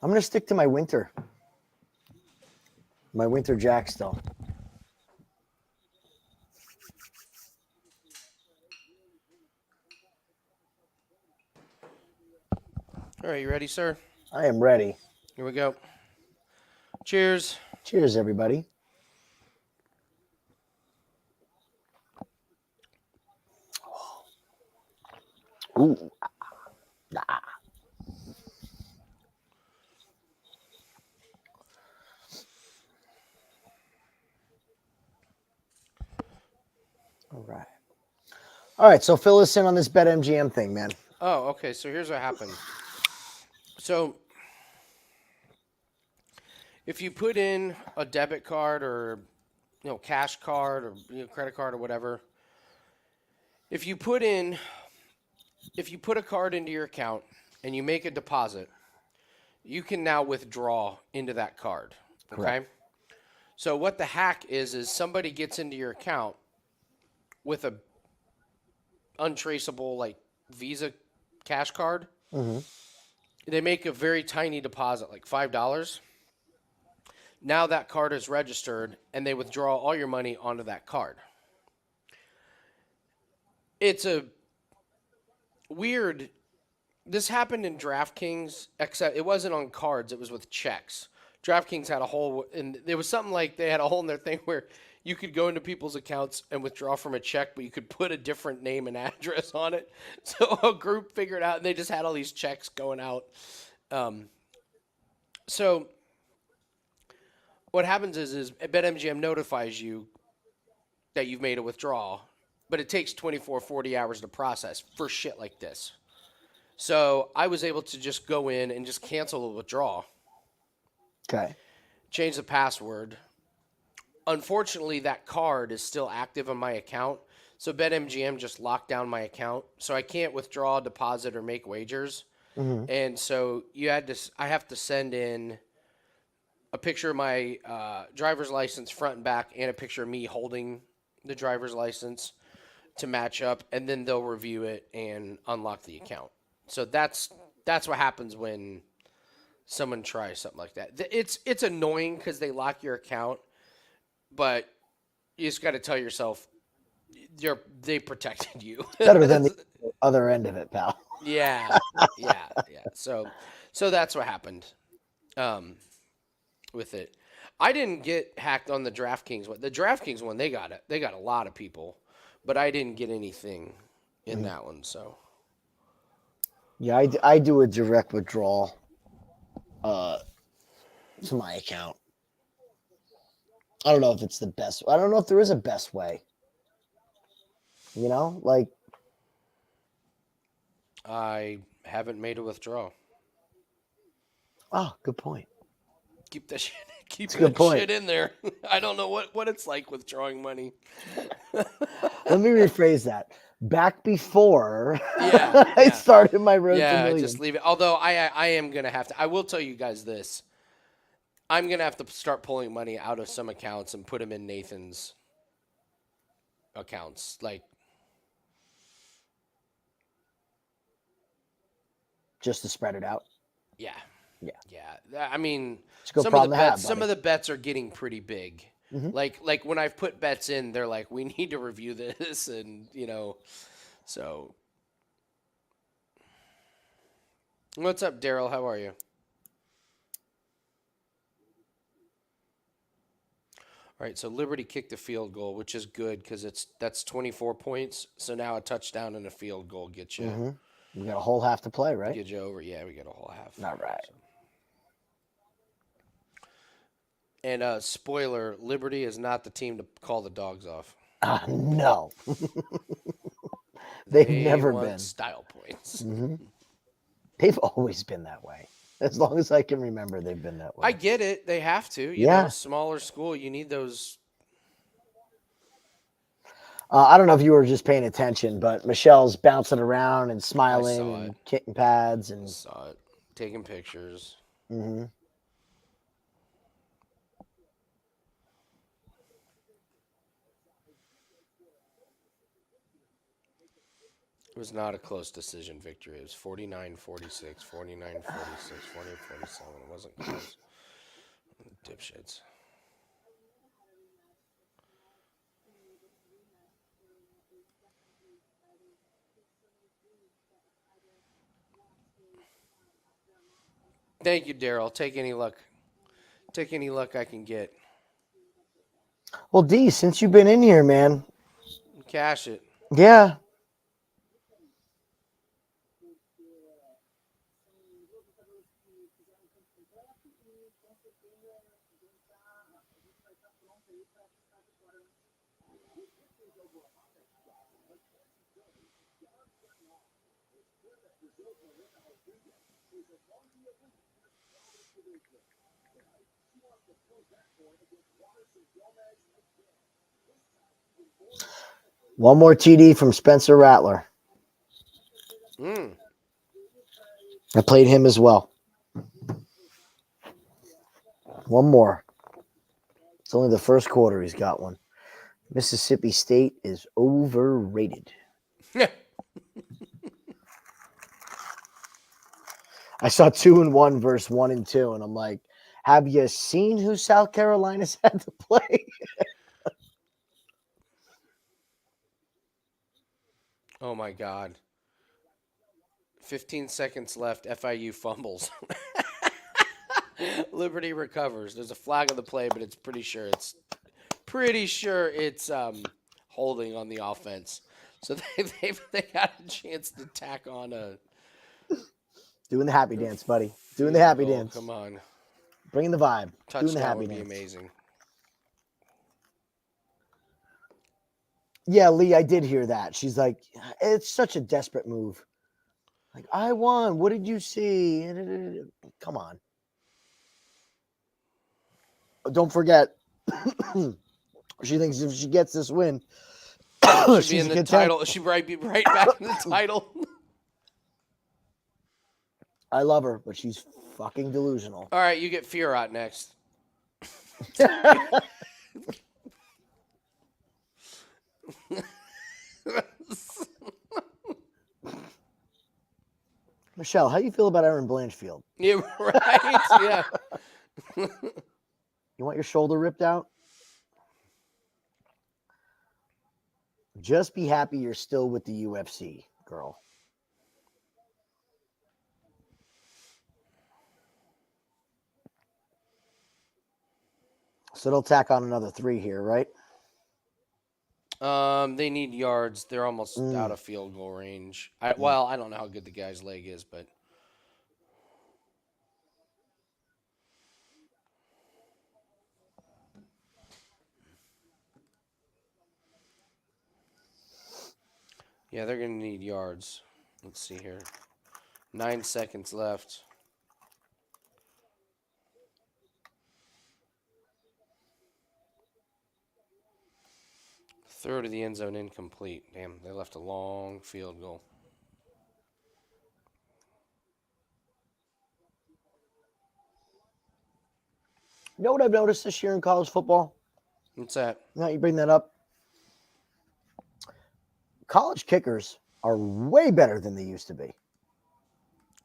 I'm going to stick to my winter jack still. All right. You ready, sir? I am ready. Here we go. Cheers. Cheers, everybody. Ooh. Ah. All right. All right, so fill us in on this BetMGM thing, man. Oh, okay. So here's what happened. So if you put in a debit card or cash card or credit card or whatever, if you put a card into your account and you make a deposit, you can now withdraw into that card. Okay? Correct. So what the hack is somebody gets into your account with a untraceable like Visa cash card. Mm-hmm. They make a very tiny deposit, like $5. Now that card is registered, and they withdraw all your money onto that card. It's a weird. This happened in DraftKings, except it wasn't on cards; it was with checks. DraftKings had a hole, and there was something like they had a hole in their thing where you could go into people's accounts and withdraw from a check, but you could put a different name and address on it. So a group figured out, and they just had all these checks going out. So what happens is BetMGM notifies you that you've made a withdrawal, but it takes 24, 40 hours to process for shit like this. So I was able to just go in and just cancel the withdrawal, Okay. change the password, unfortunately, that card is still active on my account. So BetMGM just locked down my account, so I can't withdraw, deposit, or make wagers. Mhm. And so I have to send in a picture of my driver's license front and back, and a picture of me holding the driver's license to match up, and then they'll review it and unlock the account. So that's what happens when someone tries something like that. It's annoying because they lock your account, but you just got to tell yourself they protected you. Better than the other end of it, pal. Yeah. So that's what happened with it. I didn't get hacked on the DraftKings one. The DraftKings one, they got a lot of people, but I didn't get anything in that one. So Yeah, I do a direct withdrawal to my account. I don't know if it's the best. I don't know if there is a best way. You know, like I haven't made a withdrawal. oh, good point. Keep that shit. Keep That's a good that point. shit in there. I don't know what it's like withdrawing money. Let me rephrase that. Back before Yeah, I yeah. started my road to Yeah, millions. just leave it. Although I am gonna have to. I will tell you guys this. I'm gonna have to start pulling money out of some accounts and put them in Nathan's accounts. Like, Just to spread it out. yeah, Yeah. I mean, It's a good some of problem the to have, bets. Some buddy. of the bets are getting pretty big. Mhm. Like when I've put bets in, they're like, we need to review this, and so. What's up, Daryl? How are you? All right, so Liberty kicked the field goal, which is good because that's 24 points. So now a touchdown and a field goal gets you Mhm. We got a whole half to play, right? get you over. Yeah, we got a whole half. All right. So. And spoiler: Liberty is not the team to call the dogs off. No. They've They never want been. style points. Mhm. They've always been that way. As long as I can remember, they've been that way. I get it; they have to. You Yeah. know, smaller school, you need those. I don't know if you were just paying attention, but Michelle's bouncing around and smiling saw and it. kicking pads and. Saw it, taking pictures. Mhm. It was not a close decision victory. It was 49-46, 49-46, 48-47. It wasn't close. Dipshits. Thank you, Daryl. Take any luck. Take any luck I can get. Well, D, since you've been in here, man. Cash it. Yeah. One more TD from Spencer Rattler. I played him as well. One more. It's only the first quarter he's got one. Mississippi State is overrated. I saw 2-1 versus 1-2, and I'm like, have you seen who South Carolina's had to play? Oh my God. 15 seconds left. FIU fumbles. Liberty recovers. There's a flag on the play, but it's pretty sure it's holding on the offense. So they got a chance to tack on a Doing the happy dance, buddy. Doing the happy goal. dance. Come on. Bringing the vibe. Doing the Touchdown happy would be dance. amazing. Yeah, Lee, I did hear that. She's like, it's such a desperate move. Like, I won. What did you see? Come on. Don't forget, She thinks if she gets this win, She'd be she's in a the contender. title. She'd be right back in the title. I love her, but she's fucking delusional. All right, you get Fiorot next. Michelle, how do you feel about Erin Blanchfield? Yeah, right. Yeah. You want your shoulder ripped out? Just be happy you're still with the UFC, girl. So they'll tack on another 3 here, right? They need yards. They're almost out of field goal range. Well, I don't know how good the guy's leg is, but yeah, they're gonna need yards. Let's see here. 9 seconds left. Throw to the end zone incomplete. Damn, they left a long field goal. You know what I've noticed this year in college football? What's that? Now you bring that up. College kickers are way better than they used to be.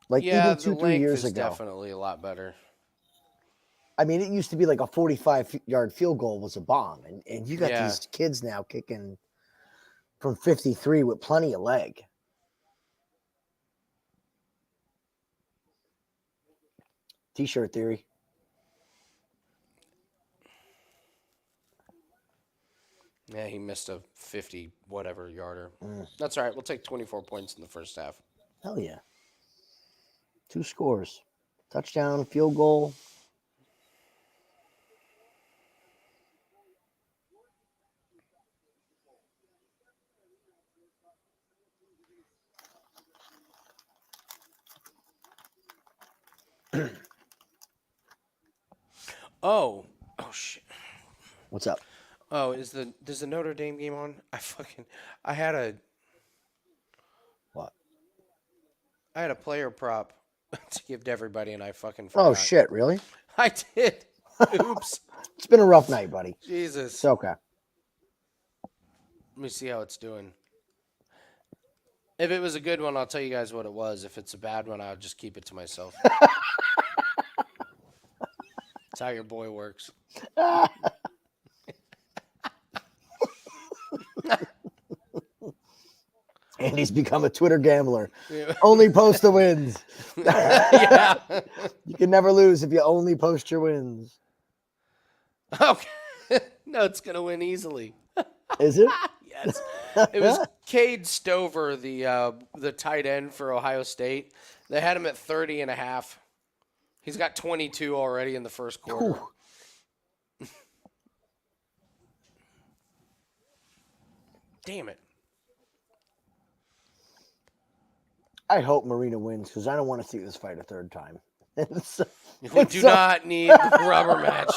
Like Yeah, even 2-3 the length years is ago. definitely a lot better. I mean, it used to be like a 45-yard field goal was a bomb. And you got these kids now kicking from 53 with plenty of leg. T-shirt theory. Yeah, he missed a 50 whatever yarder. That's all right. We'll take 24 points in the first half. Hell yeah. 2 scores. Touchdown, field goal. Oh shit. What's up? Oh, is the Notre Dame game on? I had a What? player prop to give to everybody and I fucking Oh, forgot. shit, really? I did. Oops. It's been a rough night, buddy. Jesus. It's okay. Let me see how it's doing. If it was a good one, I'll tell you guys what it was. If it's a bad one, I'll just keep it to myself. That's how your boy works. And he's become a Twitter gambler. Yeah. Only post the wins. Yeah. You can never lose if you only post your wins. Okay. No, it's going to win easily. Is it? Yes. It was Cade Stover, the tight end for Ohio State. They had him at 30.5. He's got 22 already in the first quarter. Damn it. I hope Marina wins because I don't want to see this fight a third time. We do not need the rubber match.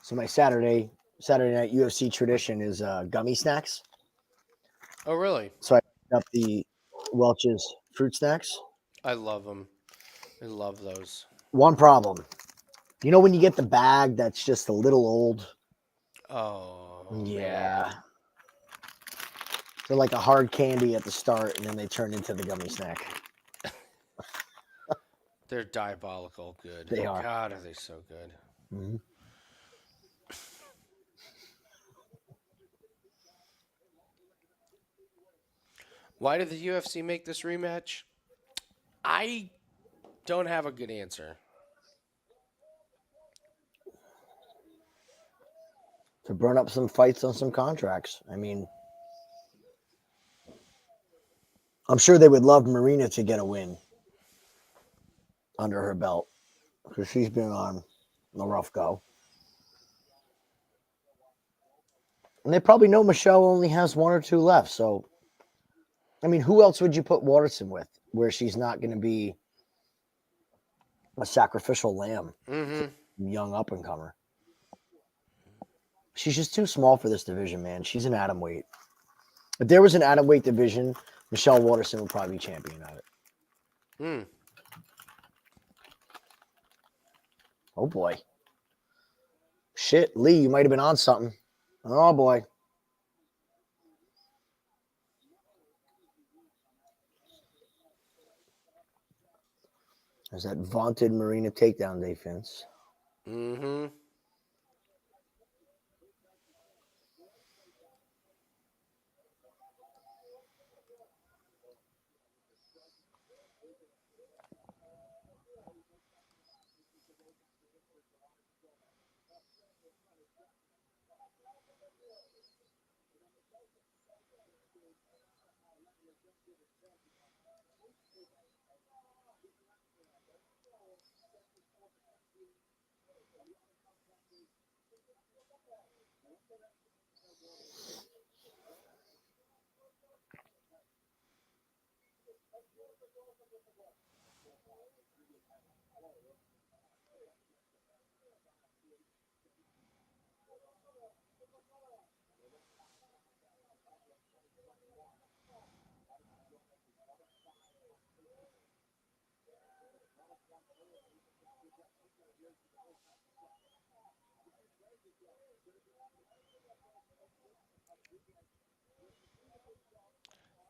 So my Saturday night UFC tradition is gummy snacks. Oh, really? So I picked up the Welch's fruit snacks. I love them. I love those. One problem. You know when you get the bag that's just a little old? Oh. Yeah. Man. They're like a hard candy at the start, and then they turn into the gummy snack. They're diabolical good. They are. God, are they so good. Mm-hmm. Why did the UFC make this rematch? I don't have a good answer. to burn up some fights on some contracts. I mean, I'm sure they would love Marina to get a win under her belt because she's been on a rough go. And they probably know Michelle only has 1 or 2 left. So, I mean, who else would you put Waterson with where she's not going to be a sacrificial lamb, young up-and-comer? She's just too small for this division, man. She's an atomweight. If there was an atomweight division, Michelle Waterson would probably be champion of it. Oh, boy. Shit, Lee, you might have been on something. Oh, boy. There's that vaunted Marina takedown defense.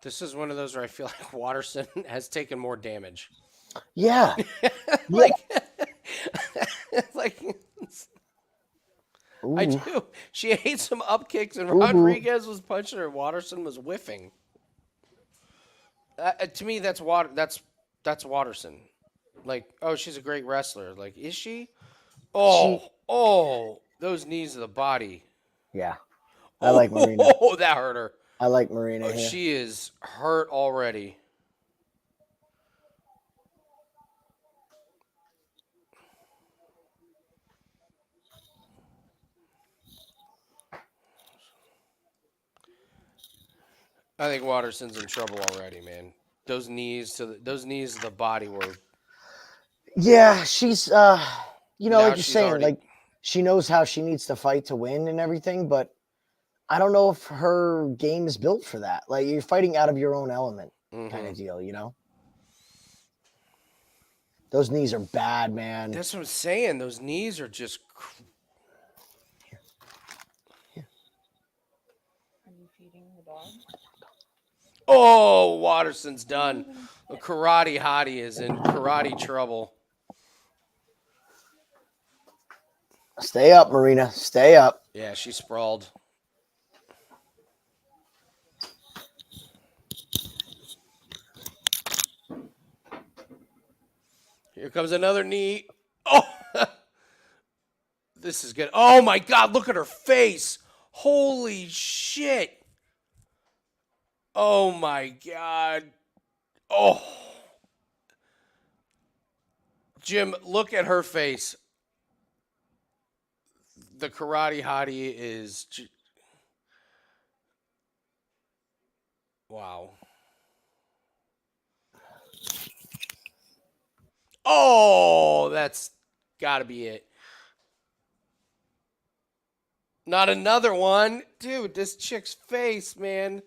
This is one of those where I feel like Waterson has taken more damage. Yeah. like, Ooh. I do. She ate some up kicks, and Ooh. Rodriguez was punching her. Waterson was whiffing. To me, that's Waterson. Like, oh, she's a great wrestler. Like, is she? Oh, those knees to the body. Yeah. I like Marina. Oh, that hurt her. I like Marina here. She is hurt already. I think Waterson's in trouble already, man. Those knees to the body were. Yeah, she's like you're saying, already... like she knows how she needs to fight to win and everything, but I don't know if her game is built for that. Like you're fighting out of your own element, kind of deal, you know? Those knees are bad, man. That's what I'm saying. Those knees are just. Are you feeding the dog? Oh, Waterson's done. The karate hottie is in karate trouble. Stay up, Marina. Stay up. Yeah, she sprawled. Here comes another knee. Oh, this is good. Oh, my God. Look at her face. Holy shit. Oh, my God. Oh. Jim, look at her face. The karate hottie is... Wow. Oh, that's got to be it. Not another one. Dude, this chick's face, man.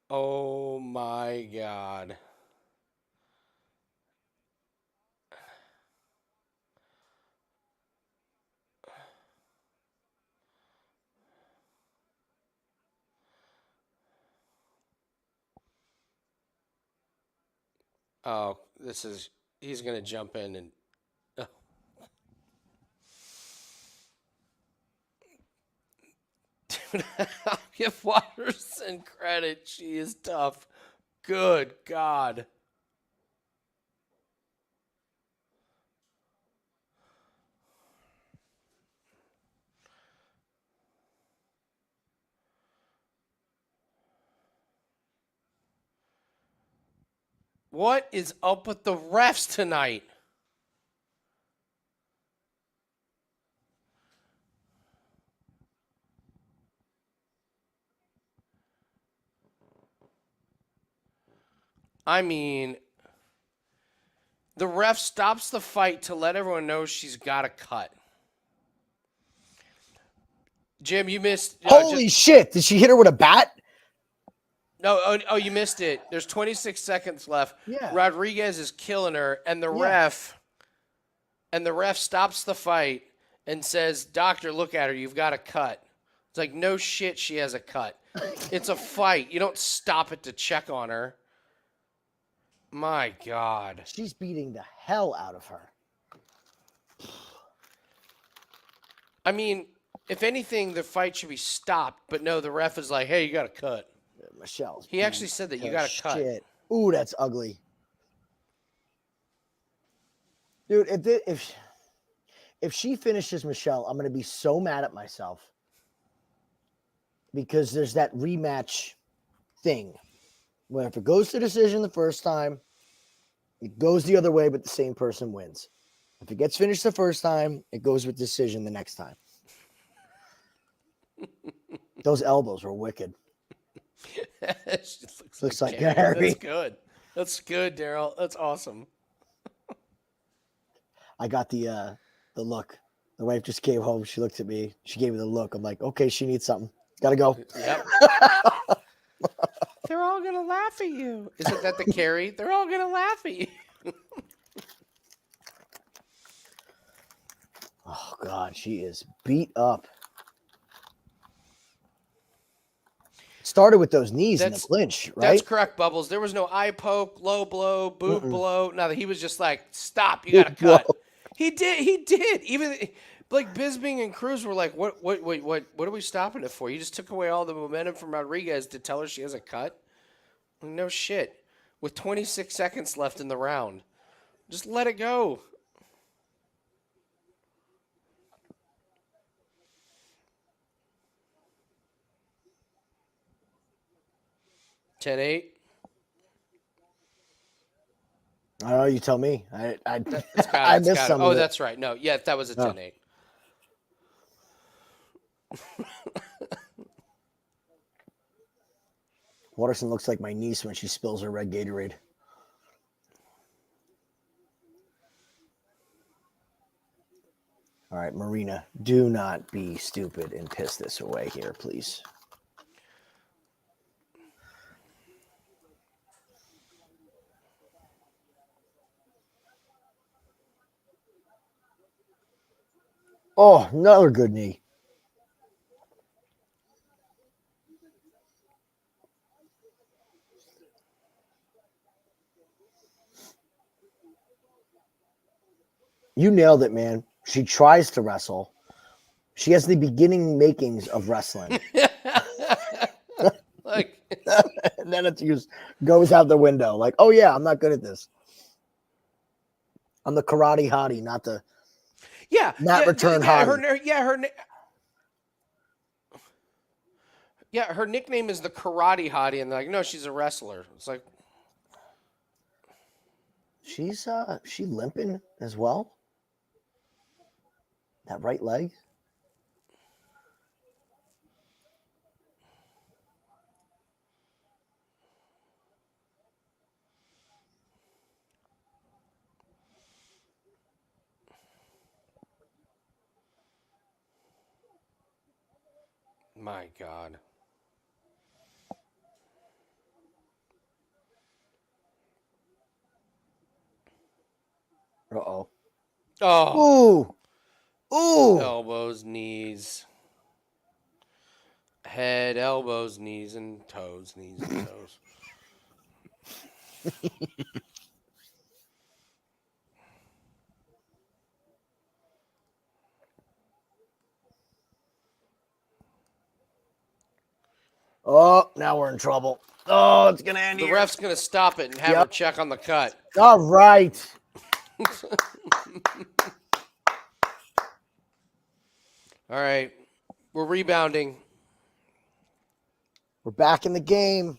Oh, my God. Oh, he's going to jump in and. Oh. I'll give Waterson credit. She is tough. Good God. What is up with the refs tonight? I mean, the ref stops the fight to let everyone know she's got a cut. Jim, you missed. Holy shit! Did she hit her with a bat? No, you missed it. There's 26 seconds left. Yeah. Rodriguez is killing her, and the ref stops the fight and says, "Doctor, look at her. You've got a cut." It's like, no shit, she has a cut. It's a fight. You don't stop it to check on her. My God. She's beating the hell out of her. I mean, if anything, the fight should be stopped. But no, the ref is like, "Hey, you got a cut." Michelle's. He actually said that you got a cut. Shit. Ooh, that's ugly. Dude, if she finishes Michelle, I'm going to be so mad at myself. Because there's that rematch thing. Where if it goes to decision the first time, it goes the other way, but the same person wins. If it gets finished the first time, it goes with decision the next time. Those elbows were wicked. Looks like Gary. That's good. That's good, Daryl. That's awesome. I got the look. The wife just came home. She looked at me. She gave me the look. I'm like, okay, she needs something. Gotta go. Yep. They're all gonna laugh at you. Isn't that the carry? They're all gonna laugh at you. Oh God, she is beat up. Started with those knees in the clinch, right? That's correct, Bubbles. There was no eye poke, low blow, boob blow. No, he was just like, "Stop! You got to cut." He did. Even like Bisping and Cruz were like, "What are we stopping it for? You just took away all the momentum from Rodriguez to tell her she has a cut." No shit. With 26 seconds left in the round, just let it go. $10-8. I don't know. You tell me. I missed some. Oh, that's right. No, yeah, that was a 10-8. Waterson looks like my niece when she spills her red Gatorade. All right, Marina, do not be stupid and piss this away here, please. Oh, another good knee. You nailed it, man. She tries to wrestle. She has the beginning makings of wrestling. Like, and then it just goes out the window. Like, oh, yeah, I'm not good at this. I'm the karate hottie, not the return hottie. Her nickname is the karate hottie, and they're like, no, she's a wrestler. It's like, she's she limping as well. That right leg. my God. Uh-oh. Oh. Ooh. Ooh. Elbows, knees. Head, elbows, knees, and toes. Knees and toes. Oh, now we're in trouble. Oh, it's going to end The here. ref's going to stop it and have her check on the cut. All right. All right. We're rebounding. We're back in the game.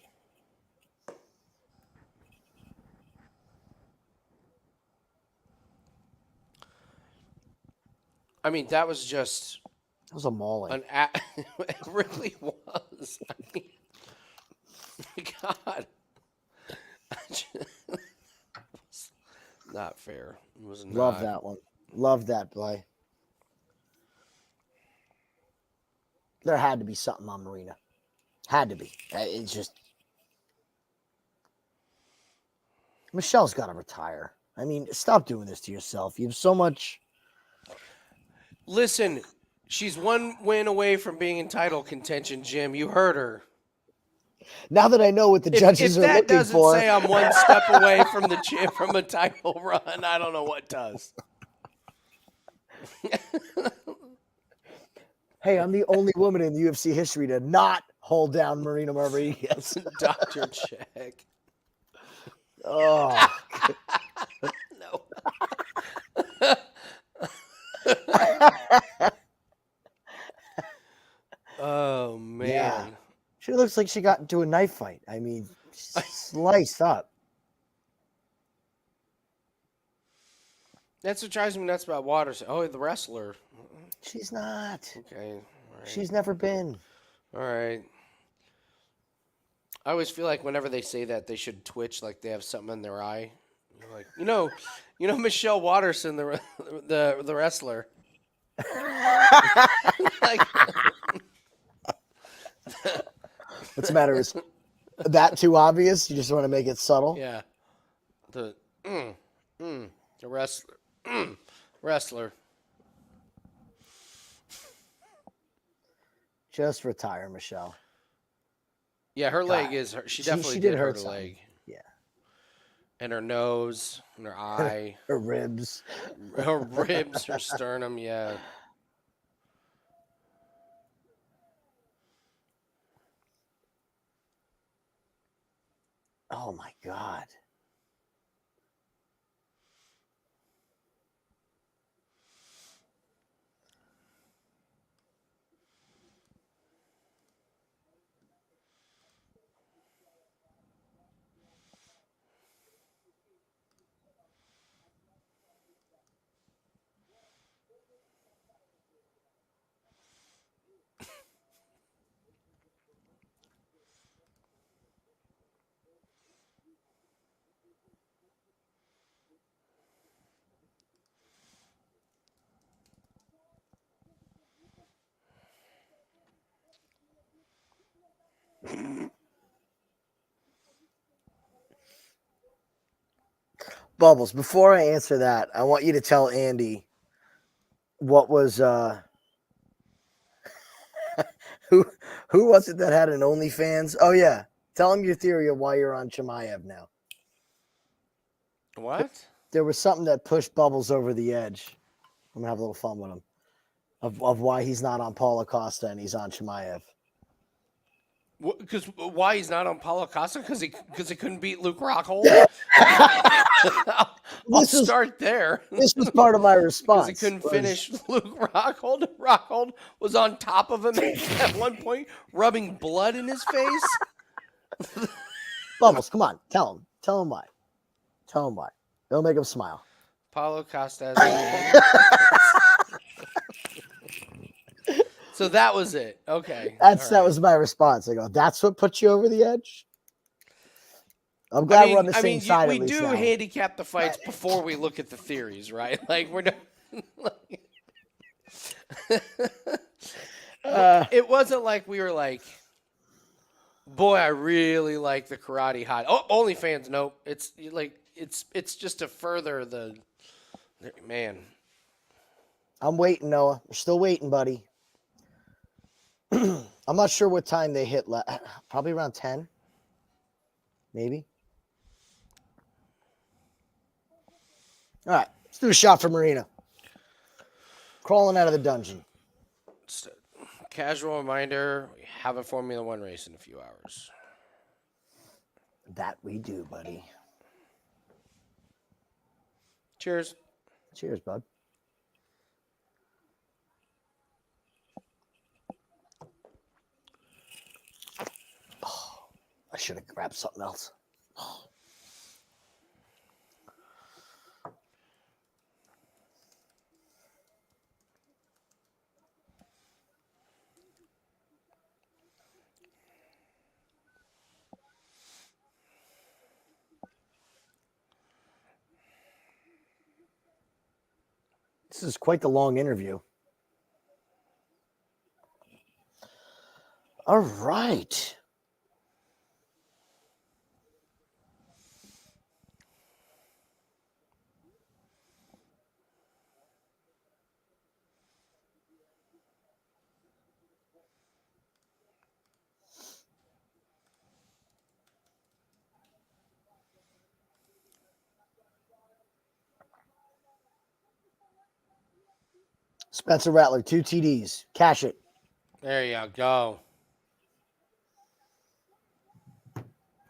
I mean, that was just That was a mauling. it really was. I mean, God. Not fair. It was not. Love that one. Love that play. There had to be something on Marina. Had to be. It's just. Michelle's got to retire. I mean, stop doing this to yourself. You have so much. Listen, she's one win away from being in title contention, Jim. You heard her. Now that I know what the judges if are that looking doesn't for. say I'm one step away from from a title run, I don't know what does. Hey, I'm the only woman in UFC history to not hold down Marina Rodriguez. Doctor check. Oh. No. Oh man. Yeah. She looks like she got into a knife fight. I mean, sliced up. That's what drives me nuts about Waterson. Oh, the wrestler. She's not. Okay. All right. She's never been. All right. I always feel like whenever they say that, they should twitch like they have something in their eye. They're like, Michelle Waterson, the wrestler. Like, What's the matter? Is that too obvious? You just want to make it subtle? yeah. The wrestler. Wrestler. Just retire, Michelle. Yeah, her leg God. is hurt. She She definitely did did hurt hurt her something. leg. Yeah. And her nose, and her eye, Her ribs. her ribs, her sternum, yeah. Oh my God. Bubbles, before I answer that, I want you to tell Andy what was who was it that had an OnlyFans? Oh yeah. Tell him your theory of why you're on Chimaev now. What? There was something that pushed Bubbles over the edge. I'm gonna have a little fun with him. Of why he's not on Paul Acosta and he's on Chimaev. Because why he's not on Paulo Costa? Because he couldn't beat Luke Rockhold. I'll start there. This was part of my response. Because he couldn't finish Luke Rockhold. Rockhold was on top of him at one point, rubbing blood in his face. Bubbles, come on, tell him. Tell him why. Tell him why. It'll make him smile. Paulo Costa has So that was it. Okay. That was my response. I go, that's what put you over the edge? I'm glad we're on the same side. We do handicap the fights before we look at the theories, right? Like we're not. It wasn't like we were like, boy, I really like the karate hot. Oh, OnlyFans, nope. It's like it's just to further the man. I'm waiting, Noah. We're still waiting, buddy. I'm not sure what time they hit. Probably around 10. Maybe. All right. Let's do a shot for Marina. Crawling out of the dungeon. Casual reminder: we have a Formula One race in a few hours. That we do, buddy. Cheers. Cheers, bud. Oh, I should have grabbed something else. This is quite the long interview. All right. Spencer Rattler, 2 TDs. Cash it. There you go.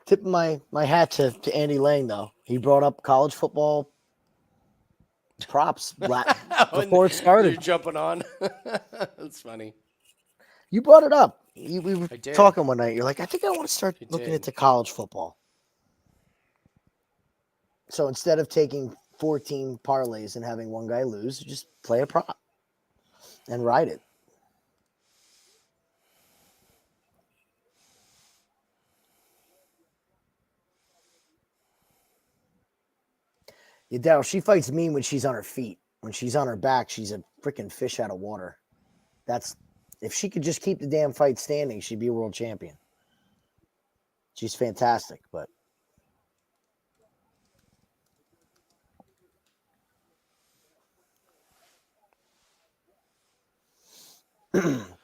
Tip my hat to Andy Lang, though. He brought up college football props before it You're started. jumping on. That's funny. You brought it up. We were I did. talking one night. You're like, I think I want to start I looking did. into college football. So instead of taking 14 parlays and having one guy lose, just play a prop and ride it. Yeah, Daryl, she fights mean when she's on her feet. When she's on her back, she's a freaking fish out of water. That's if she could just keep the damn fight standing, she'd be a world champion. She's fantastic, but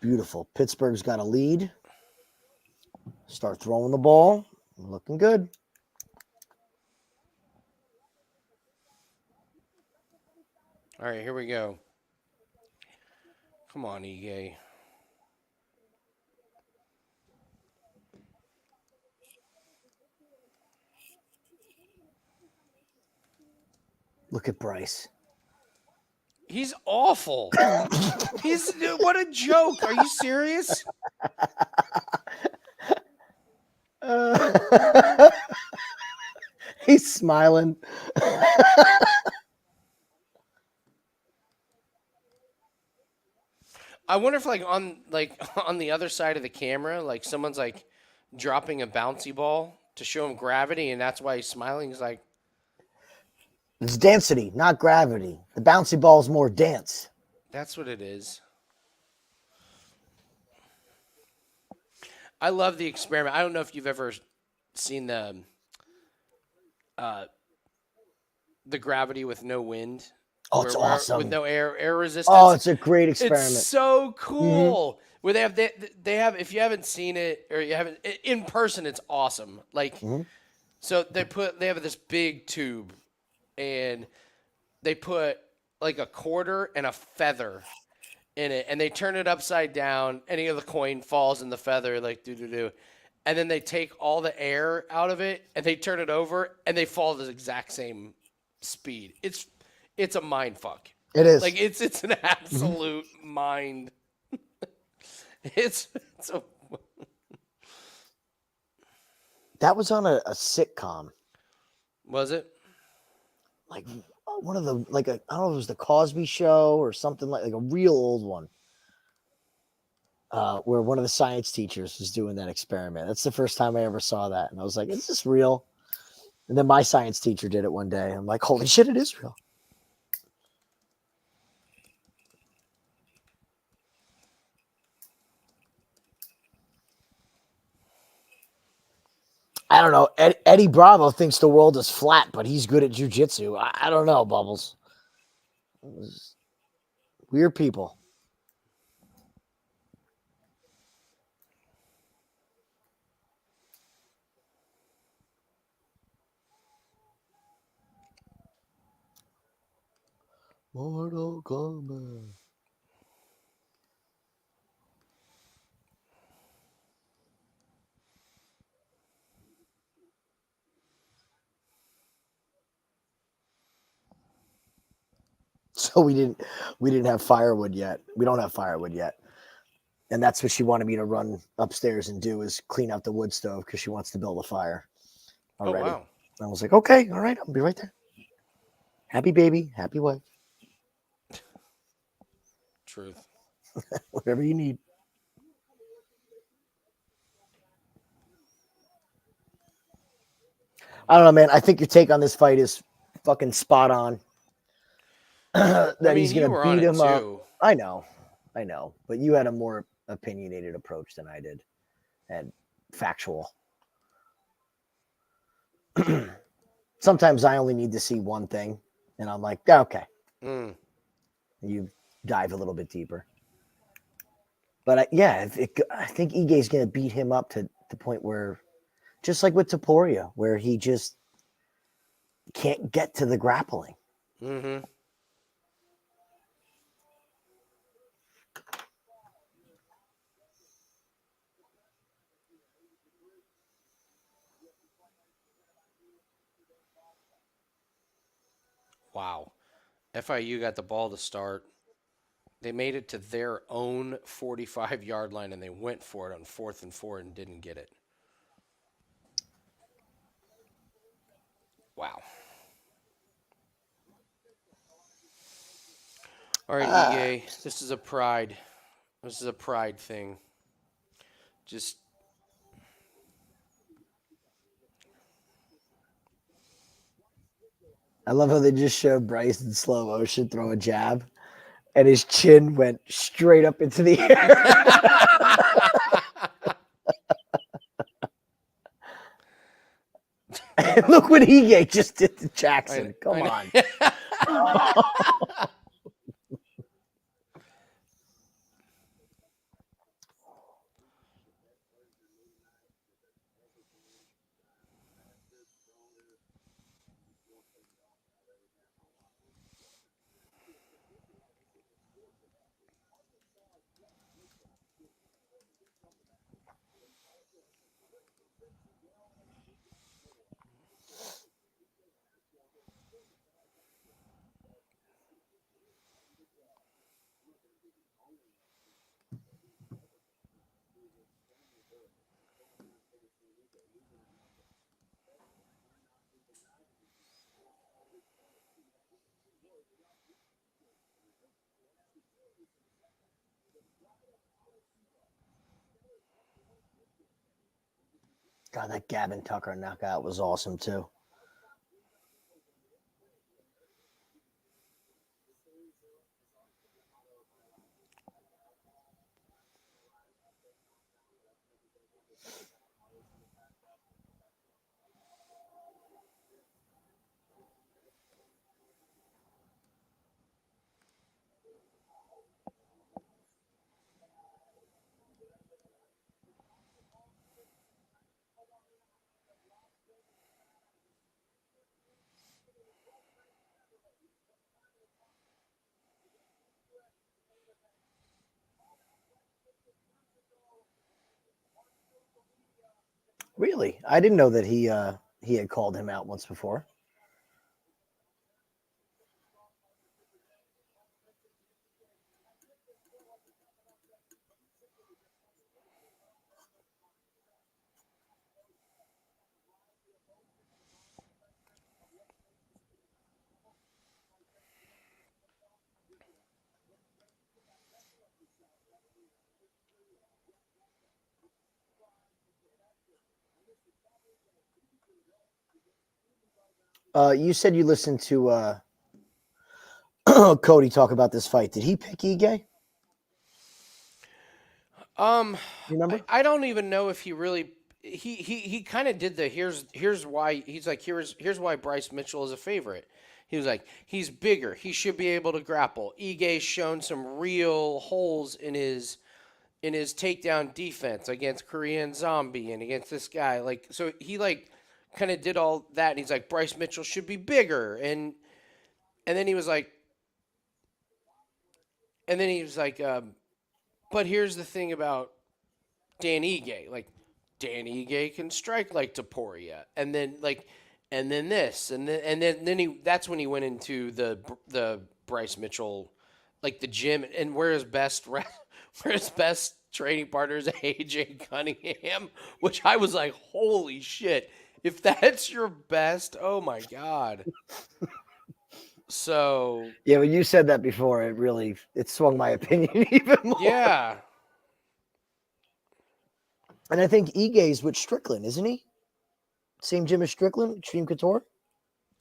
beautiful. Pittsburgh's got a lead. Start throwing the ball. Looking good. All right, here we go. Come on, Ige. Look at Bryce. He's awful. What a joke. Are you serious? He's smiling. I wonder if on the other side of the camera, like someone's like dropping a bouncy ball to show him gravity, and that's why he's smiling. He's like, It's density, not gravity. The bouncy ball is more dense. that's what it is. I love the experiment. I don't know if you've ever seen the gravity with no wind. Oh, it's awesome. With no air resistance. Oh, it's a great experiment. It's so cool. Where they have if you haven't seen it or you haven't in person, it's awesome. Like so they have this big tube and they put like a quarter and a feather in it and they turn it upside down. Any of the coin falls in the feather like do. And then they take all the air out of it and they turn it over and they fall the exact same speed. It's a mind fuck. It is. Like it's an absolute mind. It's a, That was on a sitcom. was it? Like one of the I don't know if it was the Cosby Show or something like a real old one. Where one of the science teachers was doing that experiment. That's the first time I ever saw that. And I was like, is this real? And then my science teacher did it one day. I'm like, holy shit, it is real. I don't know. Eddie Bravo thinks the world is flat, but he's good at jiu-jitsu. I don't know, Bubbles. Weird people. Mortal Kombat. So we didn't have firewood yet. We don't have firewood yet. And that's what she wanted me to run upstairs and do is clean out the wood stove because she wants to build a fire already. Oh, wow. I was like, okay, all right, I'll be right there. Happy baby, happy wife, Truth. whatever you need. I don't know, man. I think your take on this fight is fucking spot on. That he's you gonna were on beat it him up. too. I know, but you had a more opinionated approach than I did, and factual. Sometimes I only need to see one thing, and I'm like, yeah, okay. Mm. You dive a little bit deeper. But I think Ige's going to beat him up to the point where, just like with Topuria, where he just can't get to the grappling. Mm-hmm. Wow. FIU got the ball to start. They made it to their own 45-yard line, and they went for it on 4th and 4 and didn't get it. Wow. All right, Ige, this is a pride. This is a pride thing. Just I love how they just showed Bryce in slow motion throw a jab, and his chin went straight up into the air. Look what Ige just did to Jackson. Come on. God, that Gavin Tucker knockout was awesome too. Really? I didn't know that he had called him out once before. You said you listened to Cody talk about this fight. Did he pick Ige? You remember? I don't even know if he really he kind of did the here's why he's like here's why Bryce Mitchell is a favorite. He was like he's bigger. He should be able to grapple. Ige's shown some real holes in his takedown defense against Korean Zombie and against this guy. Like so he like kind of did all that and he's like Bryce Mitchell should be bigger and then he was like but here's the thing about Dan Ige. Like, Dan Ige can strike like Topuria. And then, like, and then this, and then that's when he went into the Bryce Mitchell, like the gym, and where his best training partner is AJ Cunningham, which I was like, holy shit, if that's your best, oh my god. So Yeah, when you said that before, it swung my opinion even more. yeah, And I think Ige's with Strickland, isn't he? Same gym as Strickland, Extreme Couture?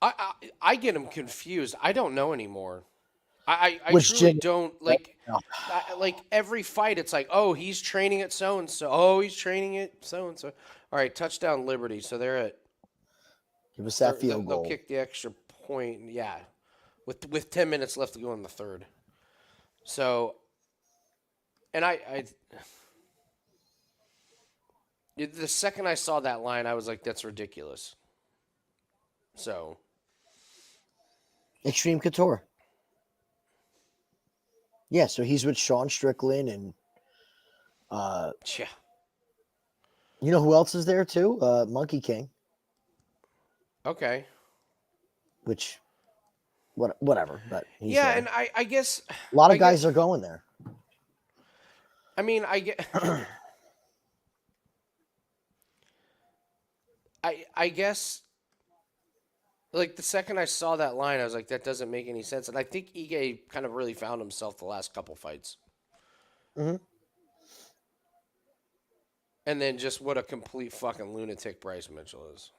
I get him confused. I don't know anymore. I Which truly gym? don't like every fight. It's like, oh, he's training at so and so. Oh, he's training at so and so. All right, touchdown Liberty. So they're at Give us that field they'll goal. kick the extra point. Yeah, with 10 minutes left to go in the third. So, and the second I saw that line, I was like, that's ridiculous. So Extreme Couture. Yeah, so he's with Sean Strickland and yeah. you know who else is there too? Monkey King, Okay. which whatever, but he's Yeah, there. and I guess A lot of I guys guess- are going there. I mean, I get. I guess. Like the second I saw that line, I was like, that doesn't make any sense. And I think Ige kind of really found himself the last couple fights. Mm-hmm. And then just what a complete fucking lunatic Bryce Mitchell is.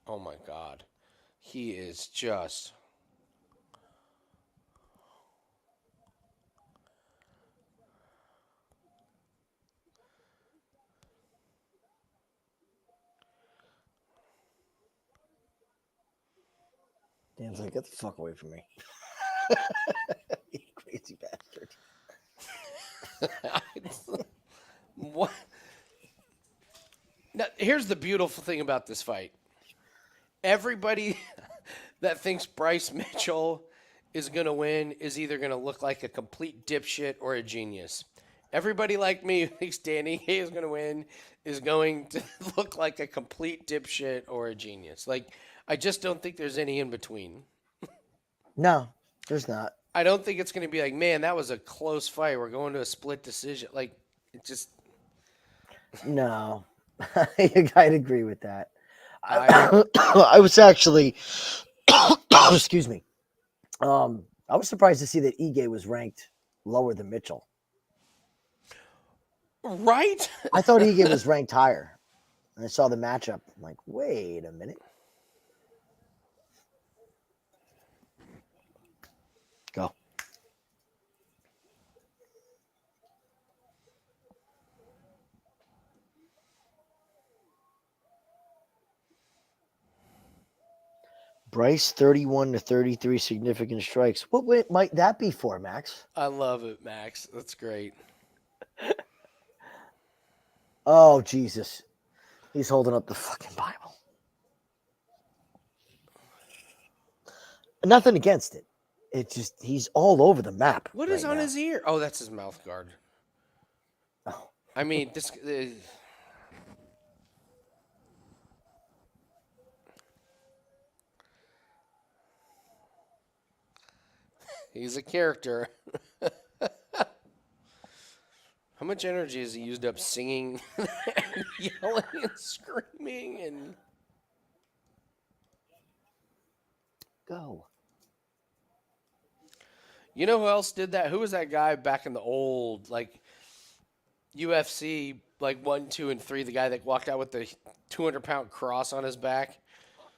Oh my God. He is just. Dan's like, get the fuck away from me. You crazy bastard. What? Now, here's the beautiful thing about this fight. Everybody that thinks Bryce Mitchell is going to win is either going to look like a complete dipshit or a genius. Everybody like me who thinks Danny Hay is going to win is going to look like a complete dipshit or a genius. Like, I just don't think there's any in between. No, there's not. I don't think it's going to be like, man, that was a close fight. We're going to a split decision. Like, it just. No. I'd agree with that. I- I was actually excuse me. I was surprised to see that Ige was ranked lower than Mitchell. Right? I thought Ige was ranked higher. And I saw the matchup. I'm like, wait a minute. Go. Bryce 31 to 33 significant strikes. What might that be for, Max? I love it, Max. That's great. Oh, Jesus. He's holding up the fucking Bible. Nothing against it. It's just, he's all over the map. What is right on now. his ear? Oh, that's his mouth guard. Oh. I mean, this. He's a character. How much energy has he used up singing, and yelling, and screaming, and Go. you know who else did that? Who was that guy back in the old like UFC like 1, 2, and 3? The guy that walked out with the 200-pound cross on his back.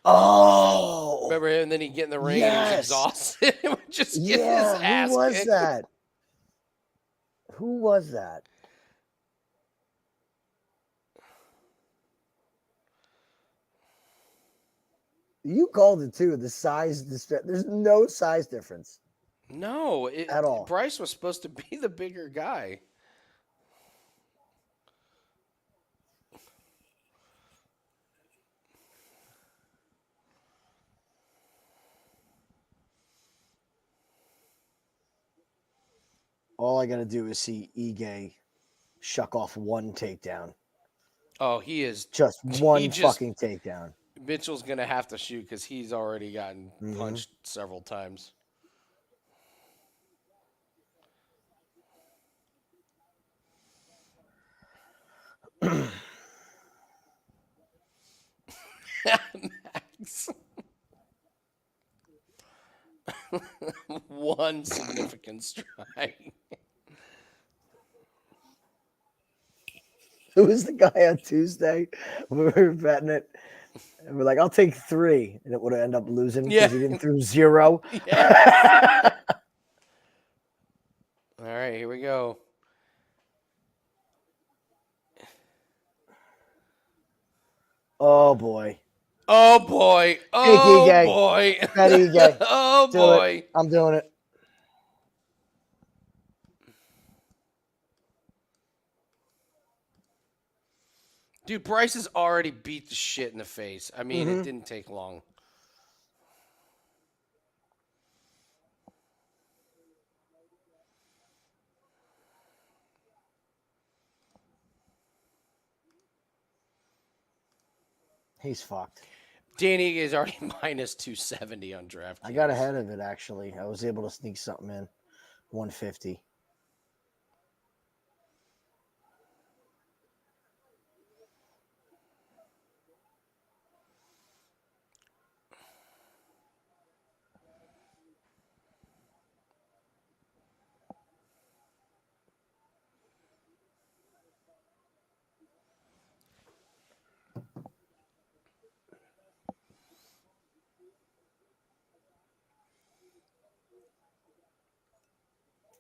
Oh. Remember him? And then he'd get in the ring and he was Yes. exhausted and would just get Yeah, his ass who was kicked. that? Who was that? You called it too. The size, there's no size difference. No, At all. Bryce was supposed to be the bigger guy. All I got to do is see Ige shuck off one takedown. Oh, he is. Just He one just fucking takedown. Mitchell's gonna have to shoot because he's already gotten Mhm. punched several times. Max. One significant strike. Who was the guy on Tuesday? We were betting it. And we're like, I'll take 3. And it would have ended up losing because he didn't throw 0. Yes. All right, here we go. Oh, boy. Oh boy. Take Oh Ige. boy. Bet Ige. Oh Do boy. it. I'm doing it. Dude, Bryce has already beat the shit in the face. I mean, Mhm. it didn't take long. He's fucked. Danny is already minus 270 on DraftKings. I got ahead of it, actually. I was able to sneak something in. 150.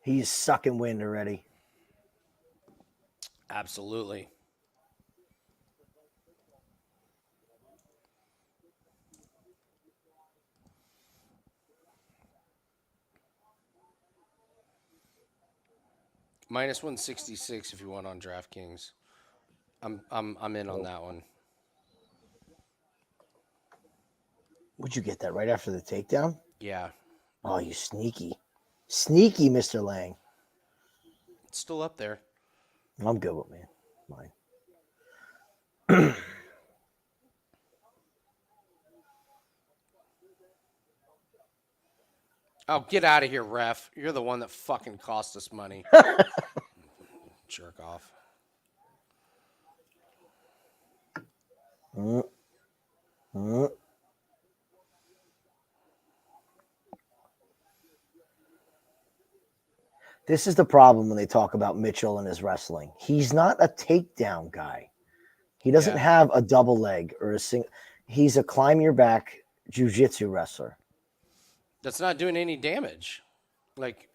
He's sucking wind already. Absolutely. Minus 166 if you want on DraftKings. I'm in on that one. Would you get that right after the takedown? Yeah. Oh, you sneaky. Sneaky, Mr. Lang. It's still up there. I'm good with mine. Oh, get out of here, ref. You're the one that fucking cost us money. Jerk off. Mm. Mm. This is the problem when they talk about Mitchell and his wrestling. He's not a takedown guy. He doesn't Yeah. have a double leg or a single. He's a climb your back jiu-jitsu wrestler. That's not doing any damage. Like,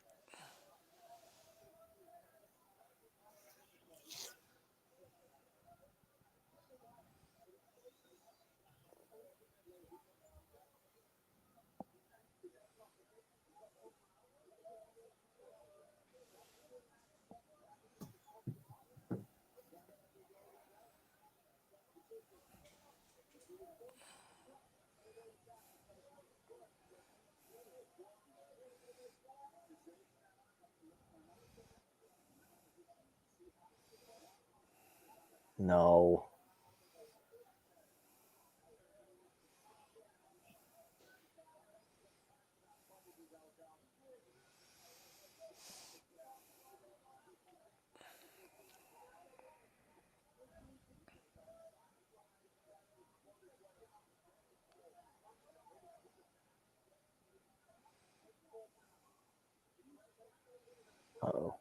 No. Uh-oh.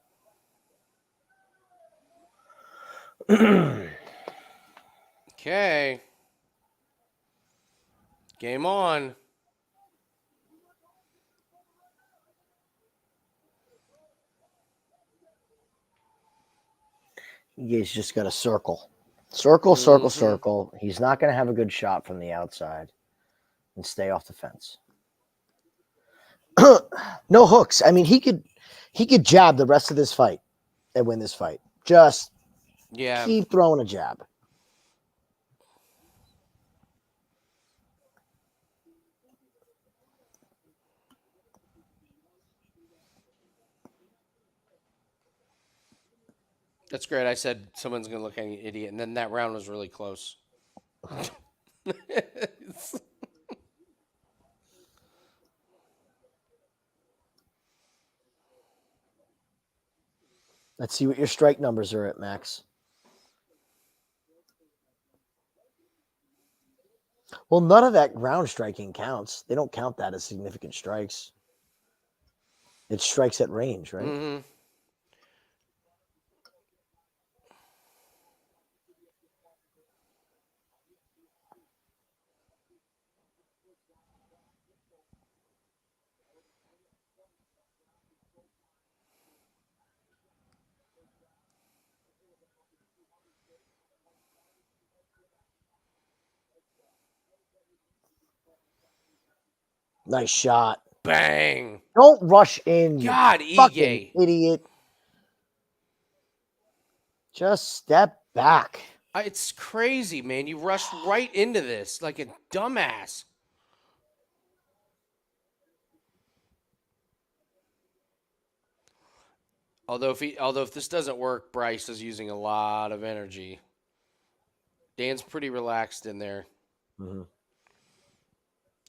okay. Game on. He's just got a circle. Circle, circle, circle. He's not going to have a good shot from the outside and stay off the fence. No hooks. I mean, he could jab the rest of this fight and win this fight. Just Yeah. keep throwing a jab. That's great. I said someone's gonna look like an idiot, and then that round was really close. Let's see what your strike numbers are at, Max. Well, none of that ground striking counts. They don't count that as significant strikes. It's strikes at range, right? Mm-hmm. Nice shot. Bang! Don't rush in, you God, fucking Ige. idiot. Just step back. It's crazy, man. You rushed right into this like a dumbass. Although if this doesn't work, Bryce is using a lot of energy. Dan's pretty relaxed in there, Mm-hmm.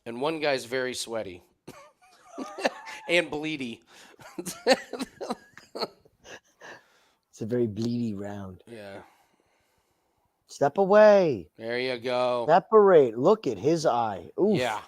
and one guy's very sweaty and bleedy. It's a very bleedy round. Yeah. Step away. There you go. Separate. Look at his eye. Oof. Yeah.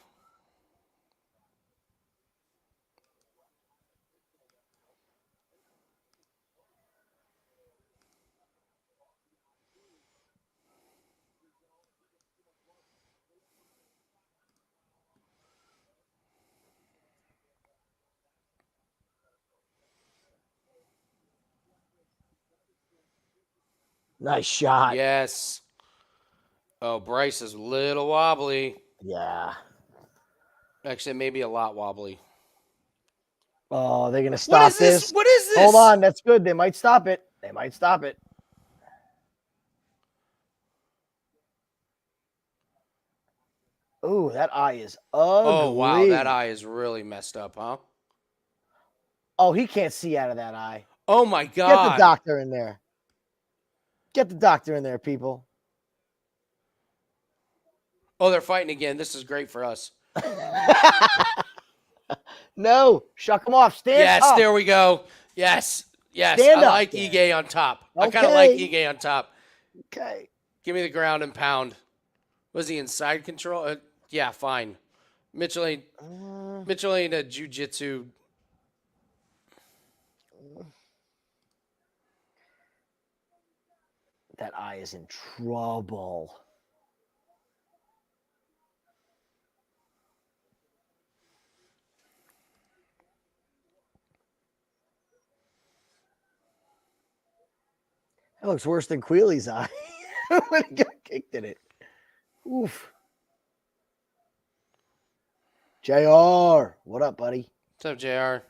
Nice shot. Yes. Oh, Bryce is a little wobbly. Yeah. Actually, maybe a lot wobbly. Oh, they're going to What stop is this? this. What is this? Hold on. That's good. They might stop it. They might stop it. Ooh, that eye is ugly. Oh, wow. That eye is really messed up, huh? Oh, he can't see out of that eye. Oh, my Get the God. doctor in there. Get the doctor in there, people. Oh, they're fighting again. This is great for us. No, shuck him off. Stand Yes, up. there we go. Yes. Yes. Stand I up like there. Ige on top. I kind of like Okay. Ige on top. Okay. Give me the ground and pound. Was he inside control? Yeah, fine. Mitchell ain't a jiu-jitsu. That eye is in trouble. That looks worse than Queeley's eye when he got kicked in it. Oof. JR, what up, buddy? What's up, JR?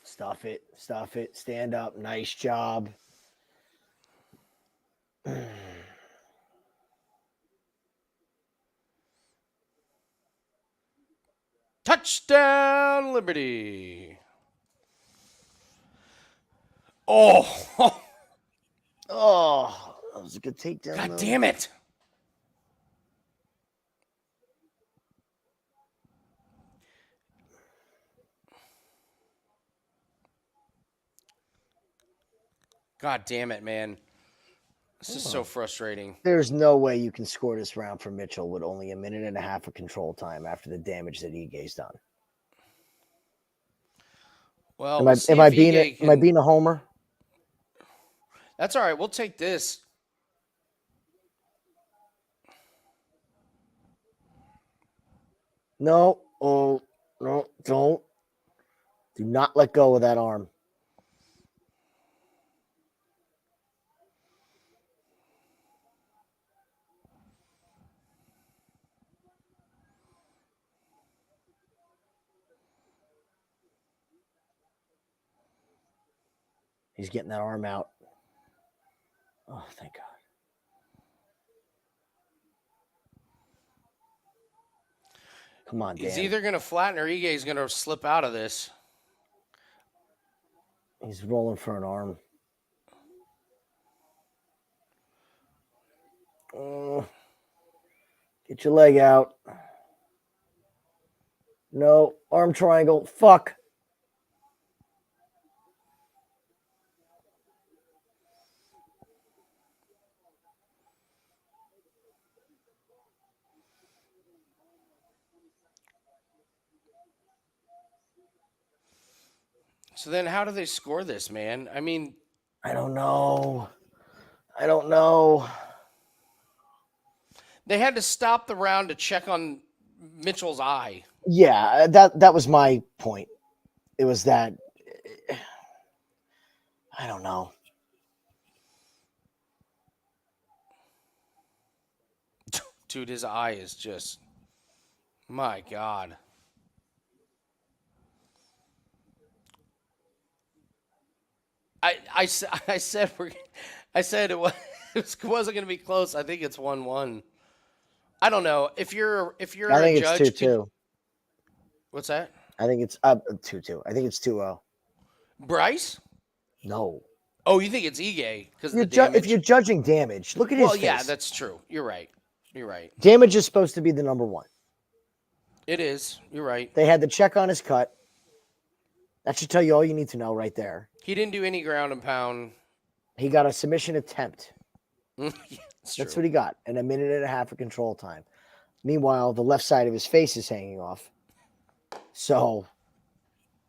Stuff it. Stuff it. Stand up. Nice job. Touchdown, Liberty. Oh, Oh, that was a good takedown. God though. damn it. God damn it, man. This is so frustrating. There's no way you can score this round for Mitchell with only a minute and a half of control time after the damage that Ige's done. Well, Am we'll I see am I if being Ige am I can- being a homer? That's all right. We'll take this. No. Oh no! Don't. Do not let go of that arm. He's getting that arm out. Oh, thank God. Come on, He's Dan. either going to flatten or Ige's going to slip out of this. He's rolling for an arm. Get your leg out. No, arm triangle. Fuck. So then how do they score this, man? I mean, I don't know. I don't know. they had to stop the round to check on Mitchell's eye. Yeah, that was my point. It was that I don't know. Dude, his eye is just, my God. I said it was it wasn't going to be close. I think it's 1-1. I don't know. If you're I a think judge, it's 2-2. What's that? I think it's up 2-2. I think it's 2-0. Bryce? No. Oh, you think it's Ige because of the damage? If you're judging damage, look at his well, face. yeah, that's true. You're right. Damage is supposed to be the number one. It is. You're right. They had to check on his cut. That should tell you all you need to know right there. He didn't do any ground and pound. He got a submission attempt. That's what he got, and a minute and a half of control time. Meanwhile, the left side of his face is hanging off. So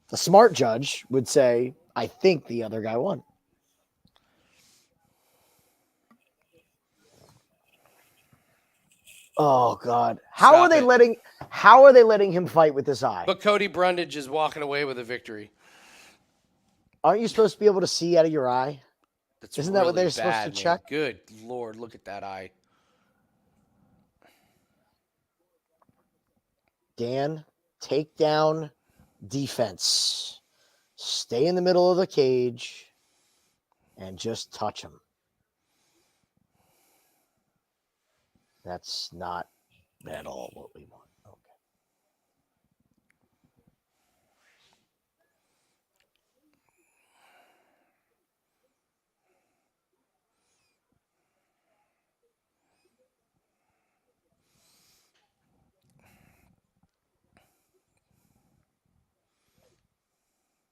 the smart judge would say, I think the other guy won. Oh God. How are they letting him fight with this eye? But Cody Brundage is walking away with a victory. Aren't you supposed to be able to see out of your eye? Isn't that what they're supposed to man. check? Good Lord, look at that eye. Dan, take down defense. Stay in the middle of the cage and just touch him. That's not at all what we want. Okay.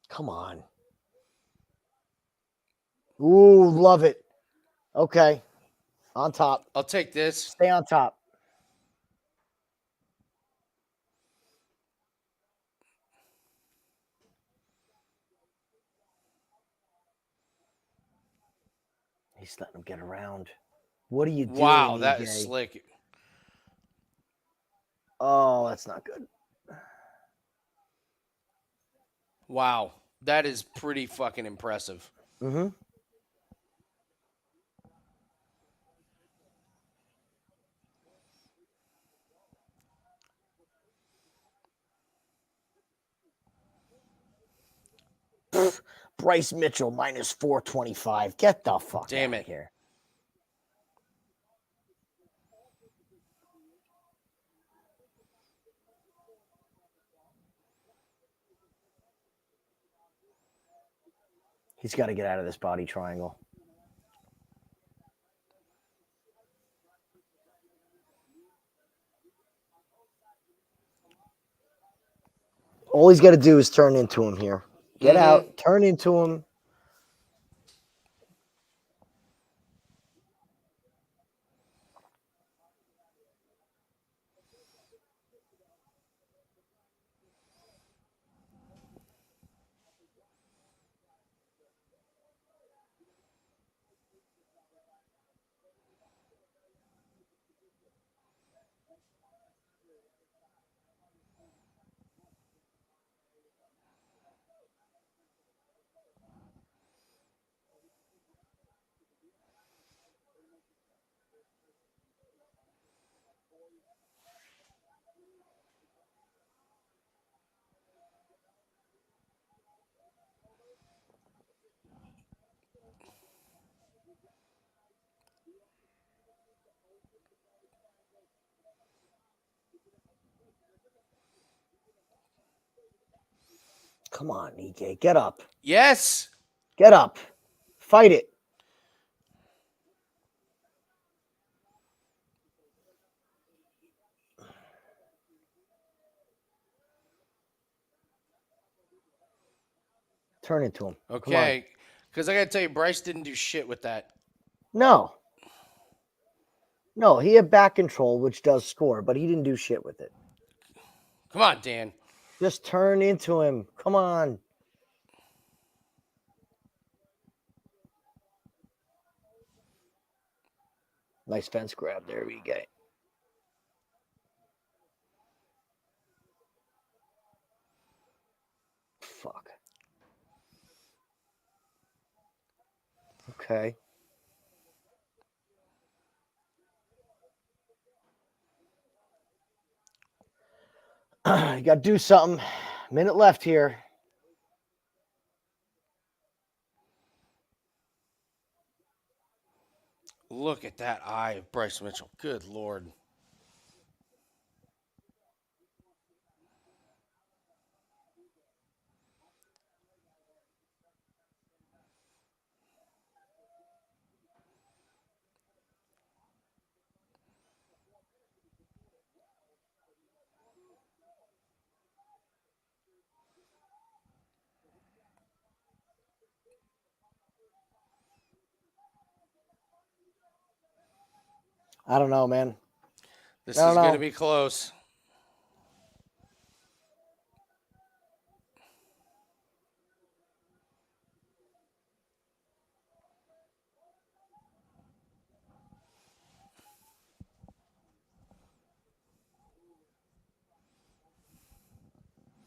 Come on. Ooh, love it. Okay. On top. I'll take this. Stay on top. He's letting him get around. What are you doing? Wow, that EJ? is slick. Oh, that's not good. Wow, that is pretty fucking impressive. Mm-hmm. Bryce Mitchell minus 425. Get the fuck Damn out it. of here. He's got to get out of this body triangle. All he's got to do is turn into him here. Get out, turn into him. Come on, Ige. Get up. Yes. Get up. Fight it. Turn it to him. Come on. Okay. Because I got to tell you, Bryce didn't do shit with that. No. No, he had back control, which does score, but he didn't do shit with it. Come on, Dan. Just turn into him. Come on. Nice fence grab. There we go. Fuck. Okay. You got to do something. Minute left here. Look at that eye of Bryce Mitchell. Good Lord. I don't know, man. This I don't is going to know. be close.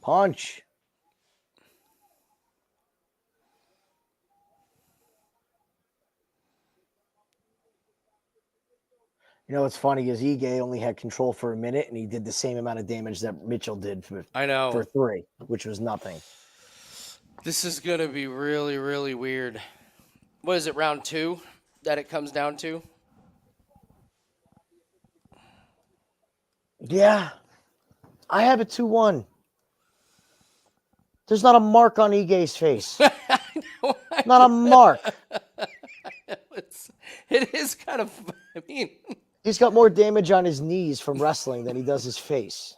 Punch. You know what's funny is Ige only had control for a minute, and he did the same amount of damage that Mitchell did for I know. 3, which was nothing. This is going to be really, really weird. What is it, round 2 that it comes down to? Yeah. I have it 2-1. There's not a mark on Ige's face. I know. Not a mark. It is kind of, I mean. He's got more damage on his knees from wrestling than he does his face.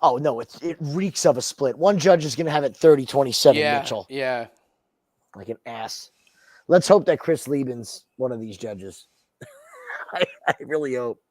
Oh, no, it reeks of a split. One judge is going to have it 30-27, Yeah, Mitchell. yeah. Like an ass. Let's hope that Chris Lieben's one of these judges. I really hope.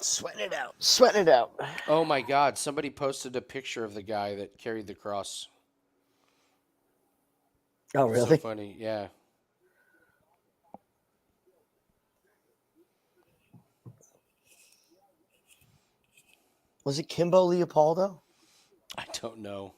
Sweating it out. Sweating it out. Oh, my God. Somebody posted a picture of the guy that carried the cross. Oh, It's really? so funny, yeah. Was it Kimbo Leopoldo? I don't know.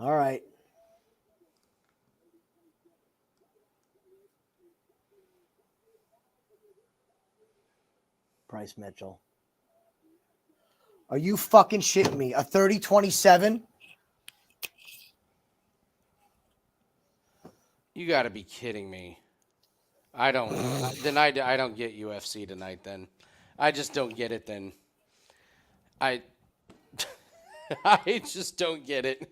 All right. Bryce Mitchell. Are you fucking shitting me? A 30-27? You got to be kidding me. I don't get UFC tonight then. I just don't get it then. I just don't get it.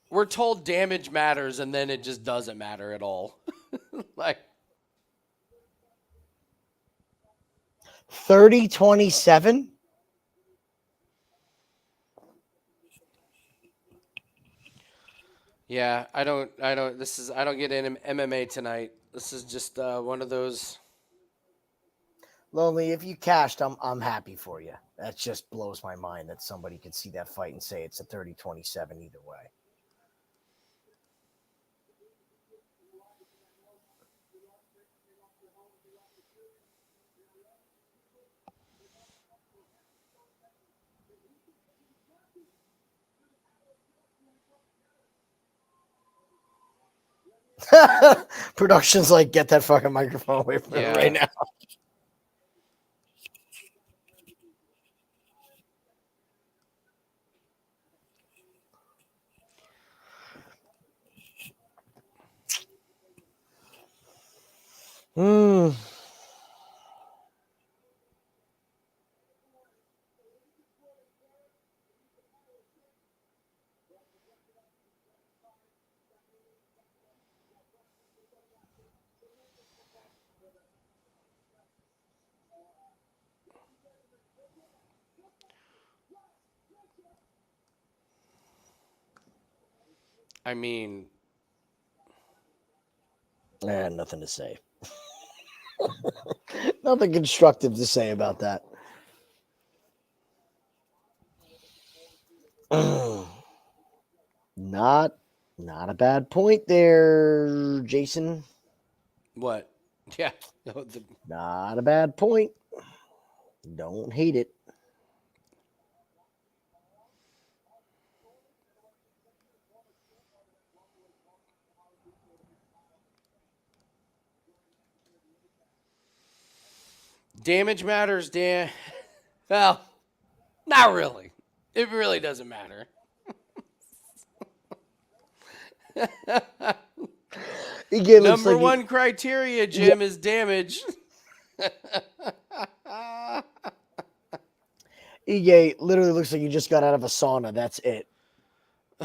We're told damage matters and then it just doesn't matter at all. Like 30-27? Yeah, I don't get in MMA tonight. This is just one of those. Lonely, if you cashed, I'm happy for you. That just blows my mind that somebody could see that fight and say it's a 30-27 either way. Production's like, get that fucking microphone away from her right now. Hmm. I mean, I had nothing to say. Nothing constructive to say about that. Not a bad point there, Jason. what? Yeah. Not a bad point. Don't hate it. Damage matters, Dan. Well, not really. It really doesn't matter. Number one criteria, Jim, is damage. Ige literally looks like he just got out of a sauna. That's it.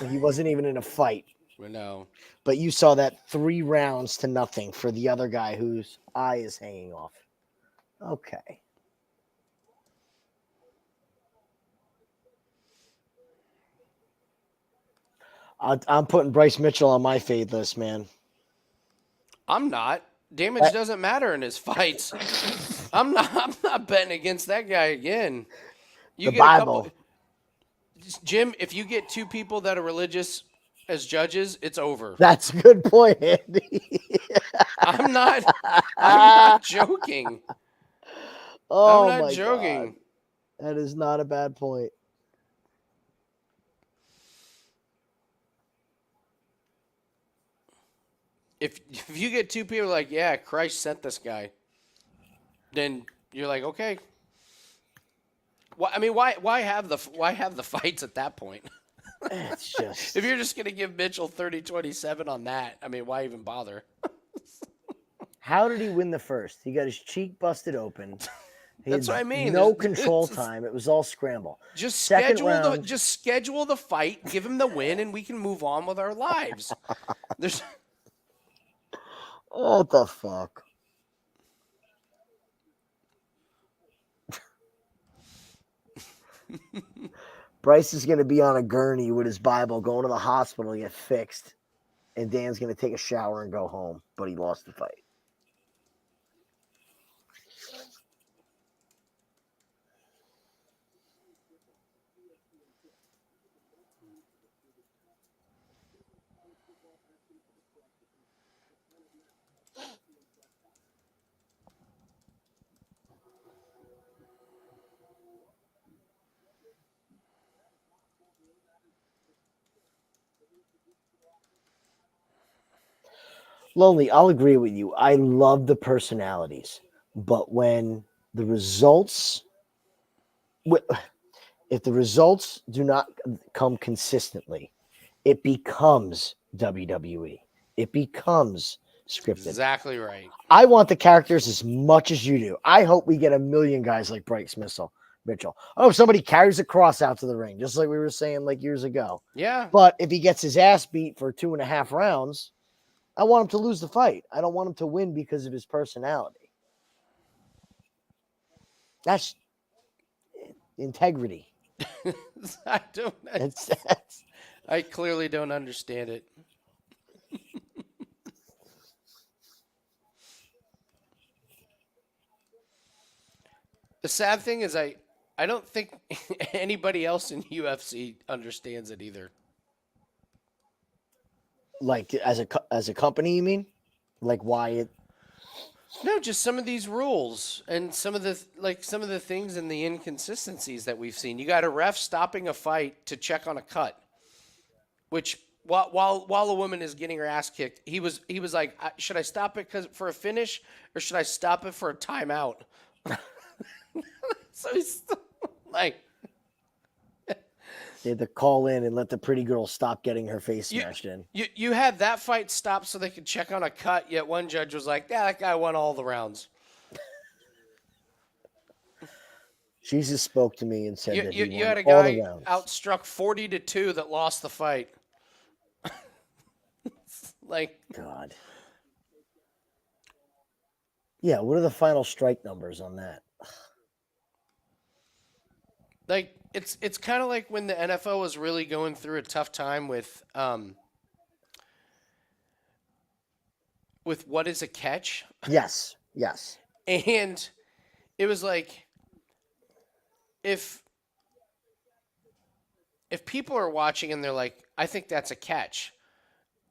He wasn't even in a fight. No. But you saw that 3 rounds to nothing for the other guy whose eye is hanging off. Okay. I'm putting Bryce Mitchell on my fade list, man. I'm not. Damage doesn't matter in his fights. I'm not betting against that guy again. You the get Bible. a couple. Jim, if you get 2 people that are religious as judges, it's over. That's a good point, Andy. I'm not joking. Oh, I'm not my joking. God. That is not a bad point. If you get 2 people like, yeah, Christ sent this guy, then you're like, okay. Well, I mean, why have the fights at that point? It's just If you're just gonna give Mitchell 30-27 on that, I mean, why even bother? How did he win the first? He got his cheek busted open. That's what I mean. No control time. It was all scramble. Just Second round, schedule the fight, give him the win, and we can move on with our lives. There's what the fuck? Bryce is going to be on a gurney with his Bible going to the hospital to get fixed. And Dan's going to take a shower and go home. But he lost the fight. Lonely, I'll agree with you. I love the personalities. But when the results, if the results do not come consistently, it becomes WWE. It becomes scripted. exactly right. I want the characters as much as you do. I hope we get a million guys like Bryce Mitchell. Oh, somebody carries a cross out to the ring, just like we were saying like years ago. Yeah. But if he gets his ass beat for 2.5 rounds, I want him to lose the fight. I don't want him to win because of his personality. That's integrity. I clearly don't understand it. The sad thing is I don't think anybody else in UFC understands it either. Like as a company, you mean? Like why it? No, just some of these rules and some of the things and the inconsistencies that we've seen. You got a ref stopping a fight to check on a cut, which while a woman is getting her ass kicked, he was like, should I stop it for a finish or should I stop it for a timeout? So he's like, They had to call in and let the pretty girl stop getting her face You- smashed in. you had that fight stopped so they could check on a cut, yet one judge was like, yeah, that guy won all the rounds. Jesus spoke to me and said that he You won had a all the guy rounds. outstruck 40-2 that lost the fight. Like, God. Yeah, what are the final strike numbers on that? it's kind of like when the NFL was really going through a tough time with what is a catch, Yes, yes. and it was like if people are watching and they're like, I think that's a catch.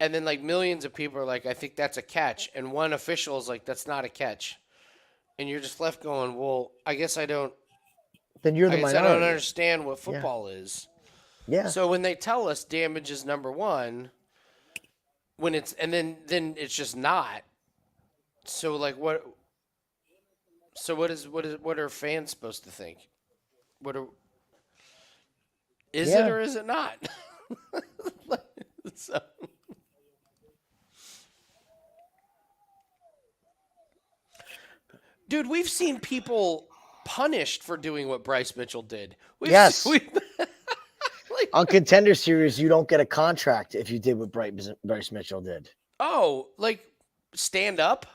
And then like millions of people are like, I think that's a catch. And one official is like, that's not a catch. And you're just left going, well, I guess I don't Then you're the I don't minority. understand what football is. Yeah. So when they tell us damage is number one, when it's and then it's just not. So like what? So what are fans supposed to think? Is Yeah. it or is it not? So. Dude, we've seen people punished for doing what Bryce Mitchell did. Yes. Like, On Contender Series, you don't get a contract if you did what Bryce Mitchell did. like stand up?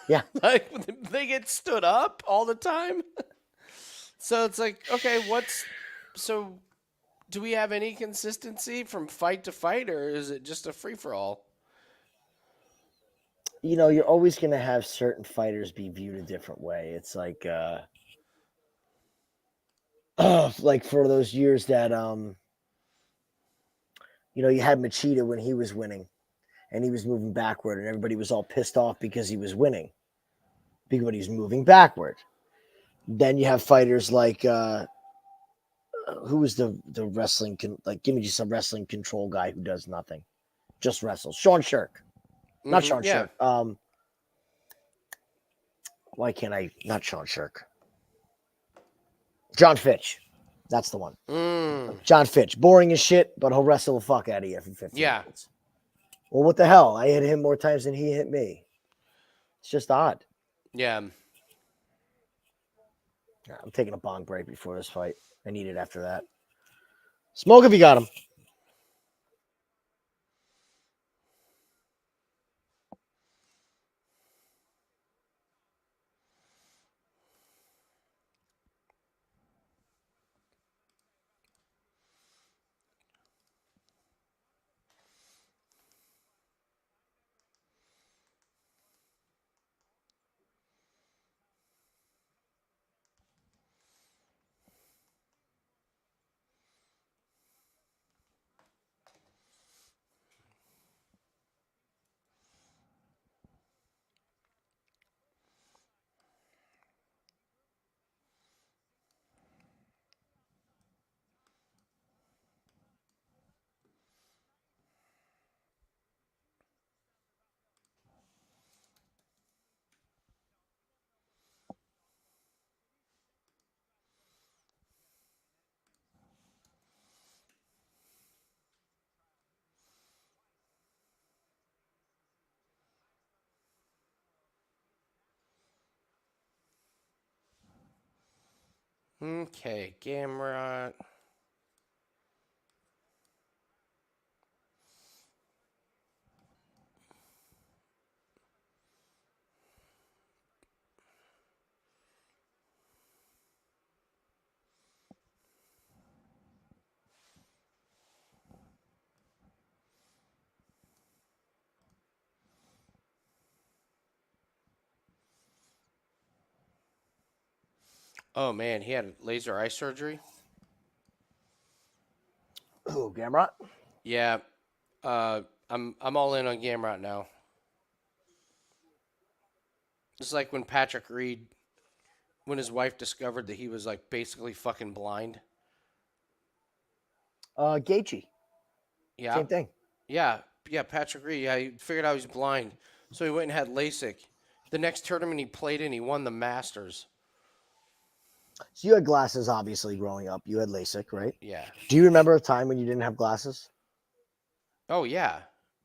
Yeah. Like they get stood up all the time. So it's like, okay, so do we have any consistency from fight to fight, or is it just a free for all? You know, you're always going to have certain fighters be viewed a different way. It's like, like for those years that, you know, you had Machida when he was winning and he was moving backward and everybody was all pissed off because he was winning. Because he's moving backward. Then you have fighters like, who was the wrestling, give me just a wrestling control guy who does nothing, just wrestles. Sean Shirk. Not Sean Yeah. Shirk. Why can't I? Not Sean Shirk. John Fitch. That's the one. John Fitch. Boring as shit, but he'll wrestle the fuck out of you for 15 Yeah. minutes. Well, what the hell? I hit him more times than he hit me. It's just odd. Yeah. I'm taking a bong break before this fight. I need it after that. Smoke if you got him. Okay, Gamrot. Oh man, he had laser eye surgery. Oh, Gamrot. Yeah, I'm all in on Gamrot now. It's like when Patrick Reed, when his wife discovered that he was like basically fucking blind. Gaethje. Yeah, Same thing. yeah. Patrick Reed. Yeah, he figured out he was blind, so he went and had LASIK. The next tournament he played in, he won the Masters. So you had glasses, obviously, growing up. You had LASIK, right? Yeah. Do you remember a time when you didn't have glasses? Oh yeah.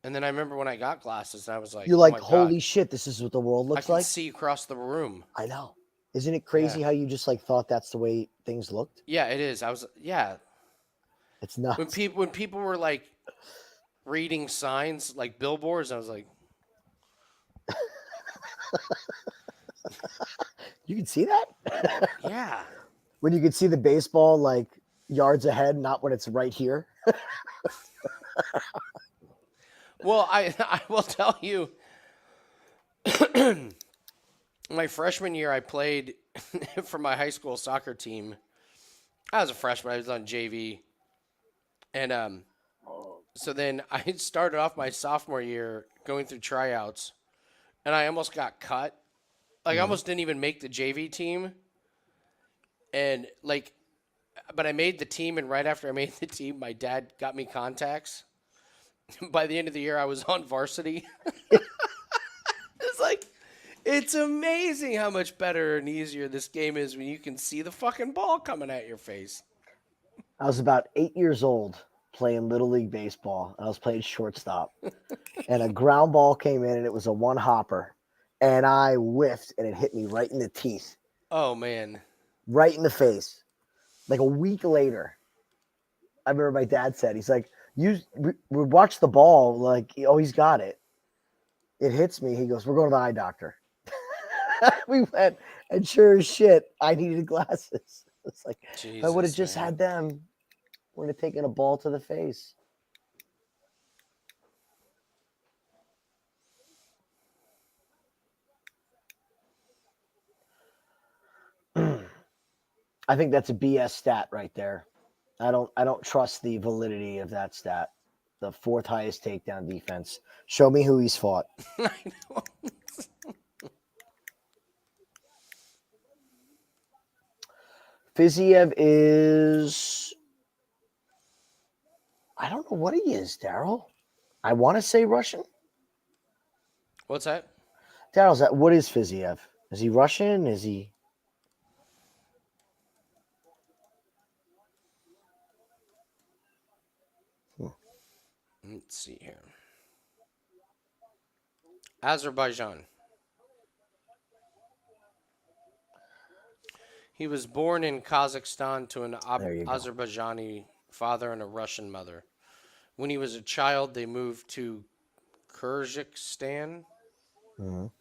And then I remember when I got glasses, and I was like, You're oh like, my god, holy shit, this is what the world I looks can like? see across the room. I know. Isn't it Yeah. crazy how you just like thought that's the way things looked? Yeah, it is. Yeah. It's nuts. When people were like reading signs like billboards, I was like, You can see that? yeah. When you could see the baseball like yards ahead, not when it's right here. Well, I will tell you, my freshman year, I played for my high school soccer team. I was a freshman. I was on JV, and so then I started off my sophomore year going through tryouts, and I almost got cut. Like, I almost didn't even make the JV team, and like, but I made the team, and right after I made the team, my dad got me contacts. By the end of the year, I was on varsity. It's like, it's amazing how much better and easier this game is when you can see the fucking ball coming at your face. I was about 8 years old playing Little League Baseball. I was playing shortstop. And a ground ball came in and it was a one hopper. And I whiffed and it hit me right in the teeth, Oh, man. right in the face. Like a week later, I remember my dad said, he's like, we watched the ball, like, oh, he's got it. It hits me. He goes, we're going to the eye doctor. We went, and sure as shit, I needed glasses. It's like, if I would have Jesus, just man. had them, would have taken a ball to the face. I think that's a BS stat right there. I don't trust the validity of that stat. The fourth highest takedown defense. Show me who he's fought. I know. Fiziev is, I don't know what he is, Daryl. I want to say Russian. What's that? Daryl's that. What is Fiziev? Is he Russian? Is he? Let's see here. Azerbaijan. He was born in Kazakhstan to an There you go. Azerbaijani father and a Russian mother. When he was a child, they moved to Kyrgyzstan. Mhm.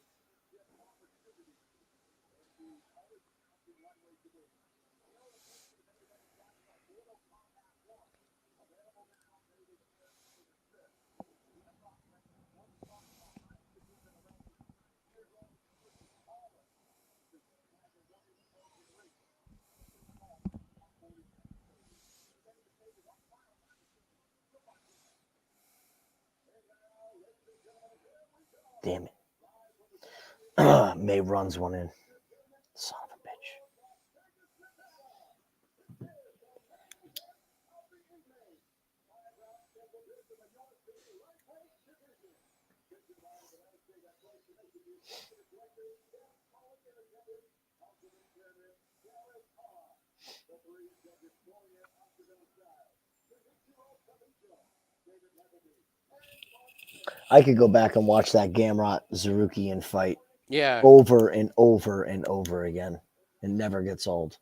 Damn it. May runs one in. Son of a bitch. I could go back and watch that Gamrot Zarukian fight Yeah. over and over and over again. It never gets old.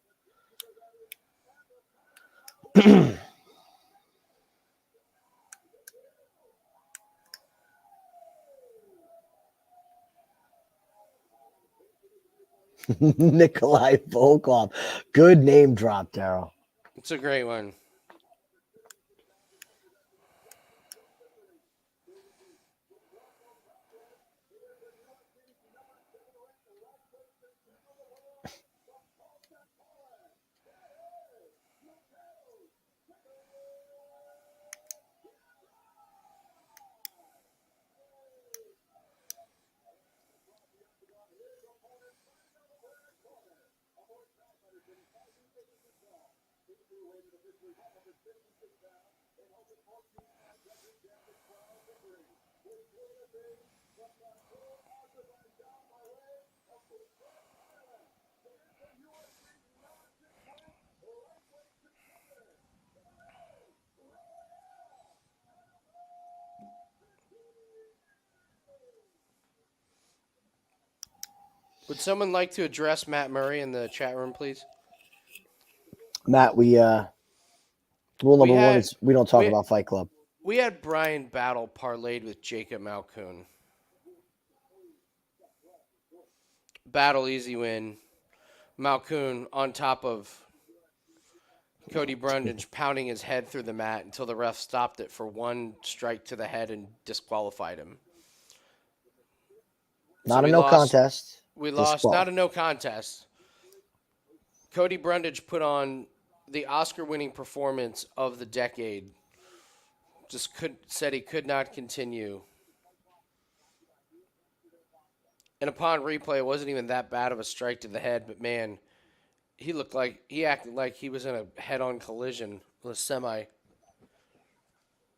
Nikolai Volkov. Good name drop, Daryl. It's a great one. Would someone like to address Matt Murray in the chat room, please? Matt, rule number one is we don't talk about Fight Club. We had Bryan battle parlayed with Jacob Malkoun. Battle easy win. Malkoun on top of Cody Brundage pounding his head through the mat until the ref stopped it for one strike to the head and disqualified him. Not a no contest. We lost. Not a no contest. Cody Brundage put on the Oscar-winning performance of the decade. Said he could not continue. And upon replay, it wasn't even that bad of a strike to the head, but man, he acted like he was in a head-on collision with a semi.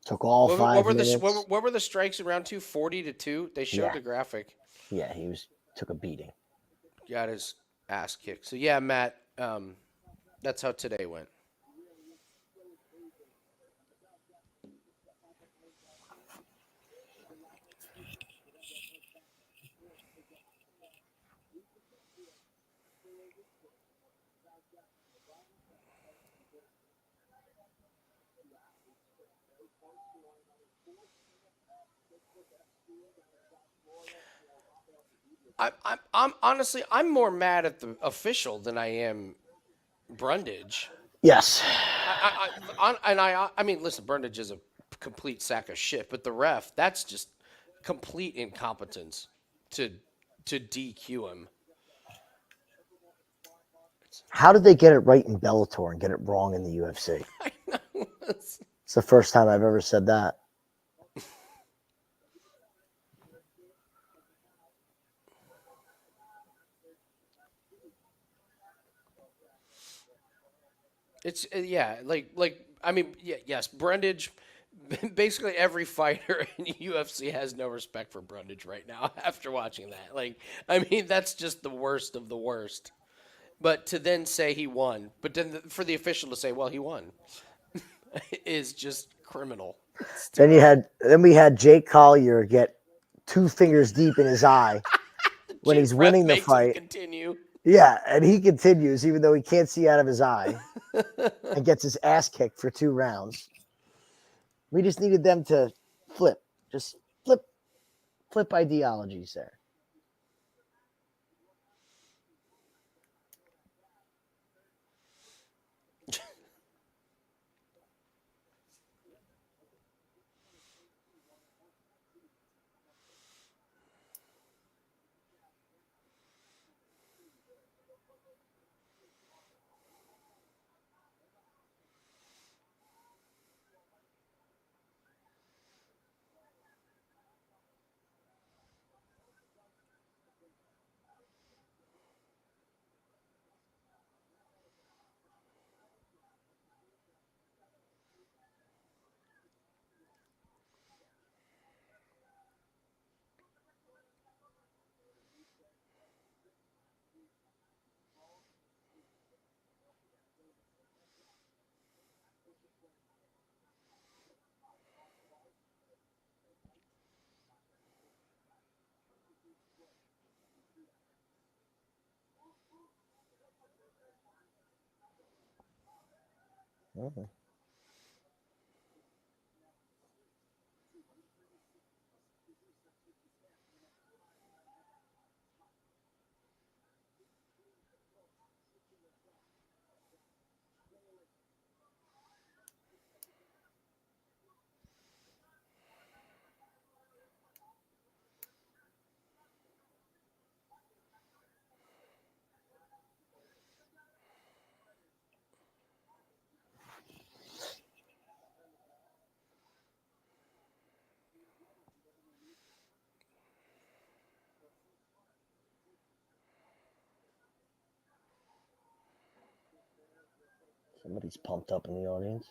Took all 5 minutes. What were the strikes around 2? 40-2? They showed the graphic. Yeah, took a beating. Got his ass kicked. So yeah, Matt, that's how today went. I'm honestly, I'm more mad at the official than I am Brundage. Yes. I mean, listen, Brundage is a complete sack of shit, but the ref, that's just complete incompetence to DQ him. How did they get it right in Bellator and get it wrong in the UFC? I know. It's the first time I've ever said that. It's yes, Brundage. Basically, every fighter in UFC has no respect for Brundage right now after watching that. That's just the worst of the worst. But to then say he won, but then for the official to say, well, he won, is just criminal. Then we had Jake Collier get 2 fingers deep in his eye when he's winning the fight. Continue. Yeah, and he continues even though he can't see out of his eye and gets his ass kicked for 2 rounds. We just needed them to flip ideologies there. Mm-hmm. Somebody's pumped up in the audience.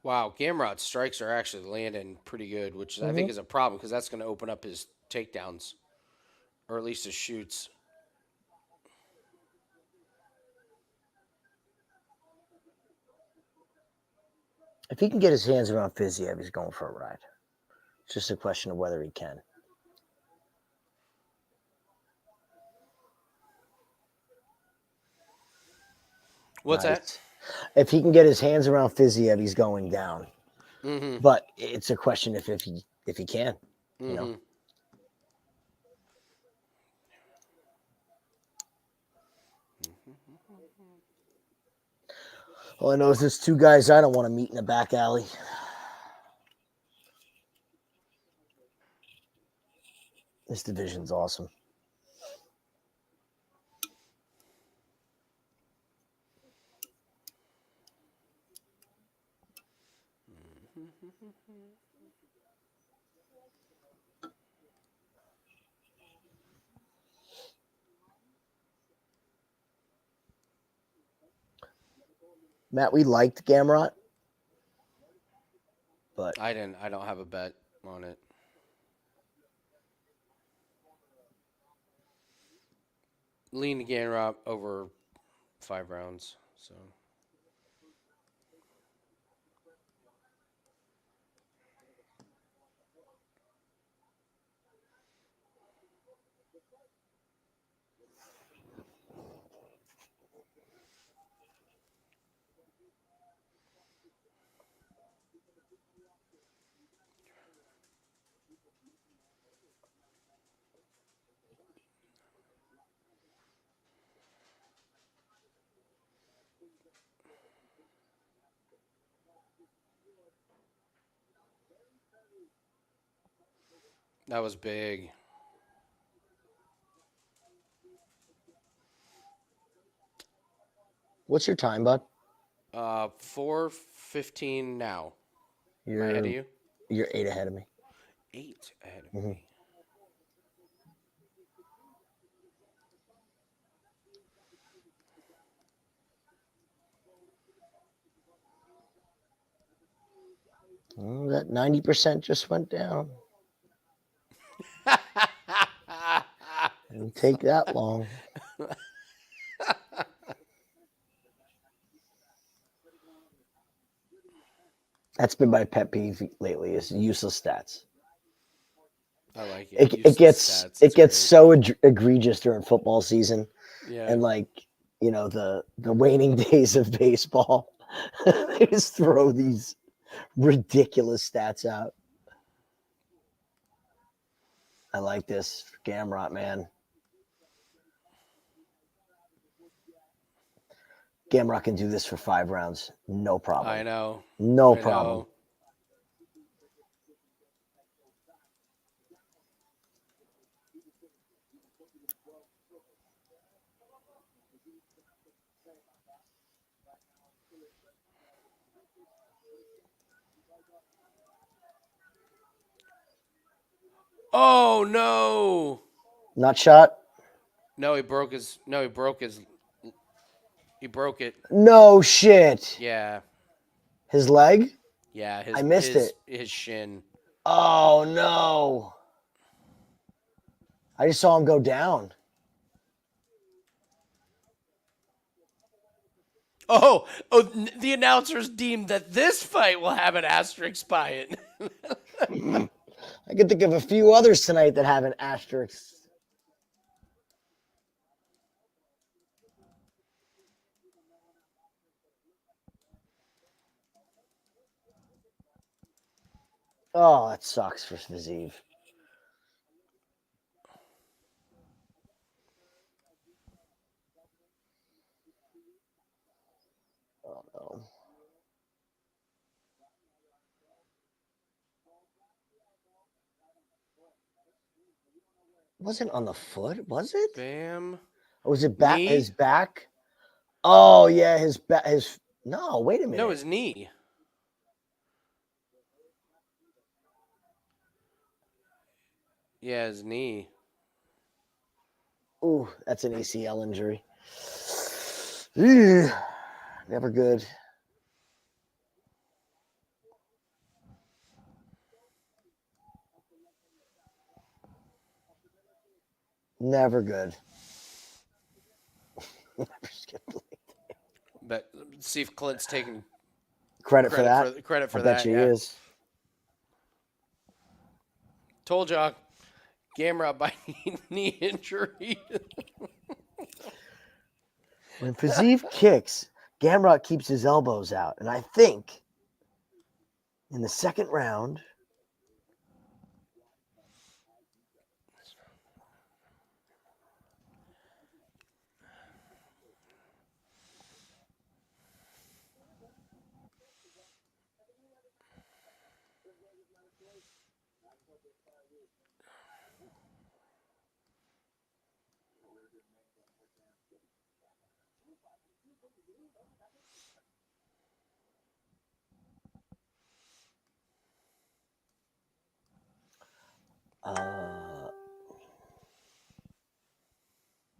Wow, Gamrot's strikes are actually landing pretty good, which I think is a problem because that's going to open up his takedowns, or at least his shoots. If he can get his hands around Fiziev, he's going for a ride. It's just a question of whether he can. What's that? If he can get his hands around Fiziev, he's going down. Mm-hmm. But it's a question if he can, you know. All I know is there's two guys I don't want to meet in the back alley. This division's awesome. Matt, we liked Gamrot, but I don't have a bet on it. Lean to Gamrot over 5 rounds. So that was big. what's your time, bud? 4:15 now. Am I ahead of you? You're 8 ahead of me. 8 ahead of Mhm. me. Oh, that 90% just went down. Didn't take that long. That's been my pet peeve lately is useless stats. I like it. It Useless gets stats, it it's gets great. so egregious during football season Yeah. and like the waning days of baseball. They just throw these ridiculous stats out. I like this Gamrot, man. Gamrot can do this for 5 rounds, no problem. I know. No I problem. know. Oh no! Not shot. No, he broke his. No, he broke his. He broke it. No shit. Yeah, His leg? yeah. I missed it. His shin. Oh no. I just saw him go down. Oh, the announcers deemed that this fight will have an asterisk by it. I could think of a few others tonight that have an asterisk. Oh, that sucks for Fiziev. wasn't on the foot, was it? Bam. Or was it back? Knee? His back? Oh yeah, his back. No, wait a minute. No, his knee. Yeah, his knee. Ooh, that's an ACL injury. Ew, never good. Never good. But see if Clint's taking Credit for that. Credit for I that. bet you Yeah. he is. Told y'all, Gamrot by knee injury. When Fiziev kicks, Gamrot keeps his elbows out. And I think in the second round,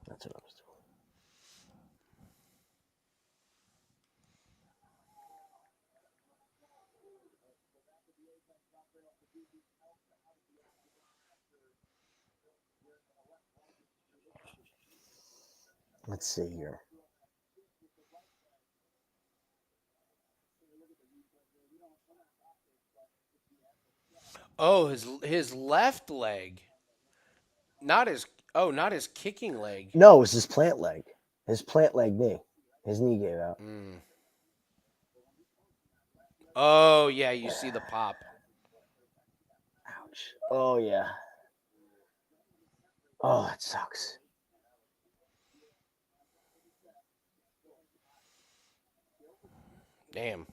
that's what I was doing. Let's see here. Oh, his left leg. Not his kicking leg. No, it was his plant leg. His plant leg knee. His knee gave out. Oh yeah, you see the pop. Ouch. Oh, yeah. Oh, it sucks. Damn.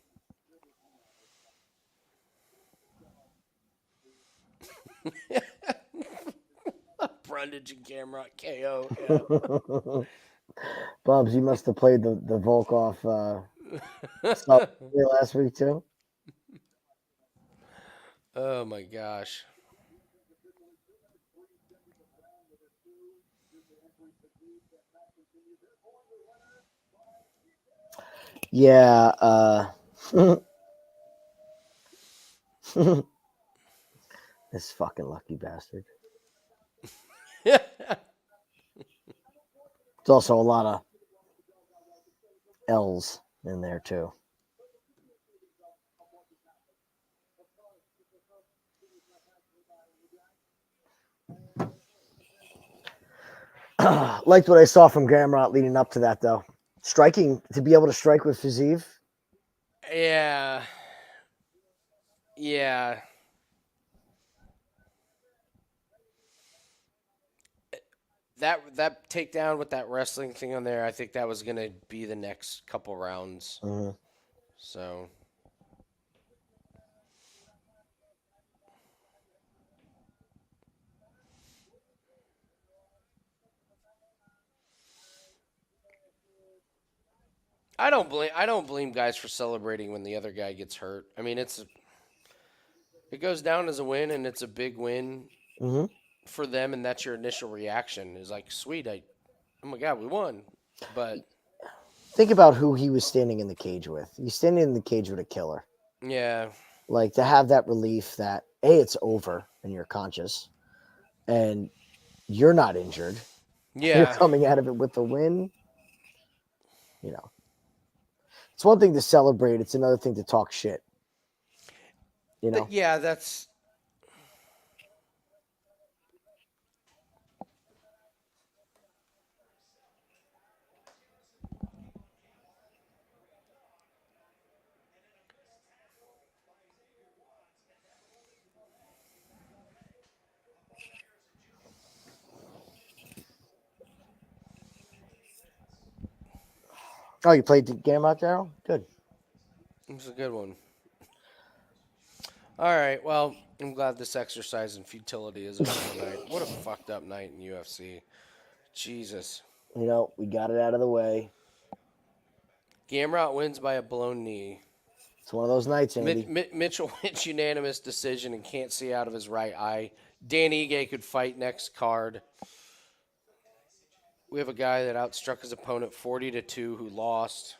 Brundage and Gamrot KO. Yeah. Bubs, you must have played the Volkov stuff last week, too. Oh my gosh. Yeah. This fucking lucky bastard. It's also a lot of L's in there, too. Liked what I saw from Gamrot leading up to that, though. Striking, to be able to strike with Fiziev. Yeah. Yeah. That takedown with that wrestling thing on there, I think that was gonna be the next couple rounds. Mm-hmm. So I don't blame guys for celebrating when the other guy gets hurt. I mean, it goes down as a win, and it's a big win Mm-hmm. for them, and that's your initial reaction. Is like, sweet, oh my god, we won. But Think about who he was standing in the cage with. He's standing in the cage with a killer. yeah, Like, to have that relief that, A, it's over and you're conscious, and you're not injured. You're yeah, coming out of it with a win. You know, it's one thing to celebrate. It's another thing to talk shit. You know, yeah. That's oh, you played the game out there? Good. it was a good one. All right. Well, I'm glad this exercise in futility is over tonight. What a fucked up night in UFC. Jesus. You know, we got it out of the way. Gamrot wins by a blown knee. It's one of those nights, Andy. Mitchell wins unanimous decision and can't see out of his right eye. Dan Ige could fight next card. We have a guy that outstruck his opponent 40-2 who lost.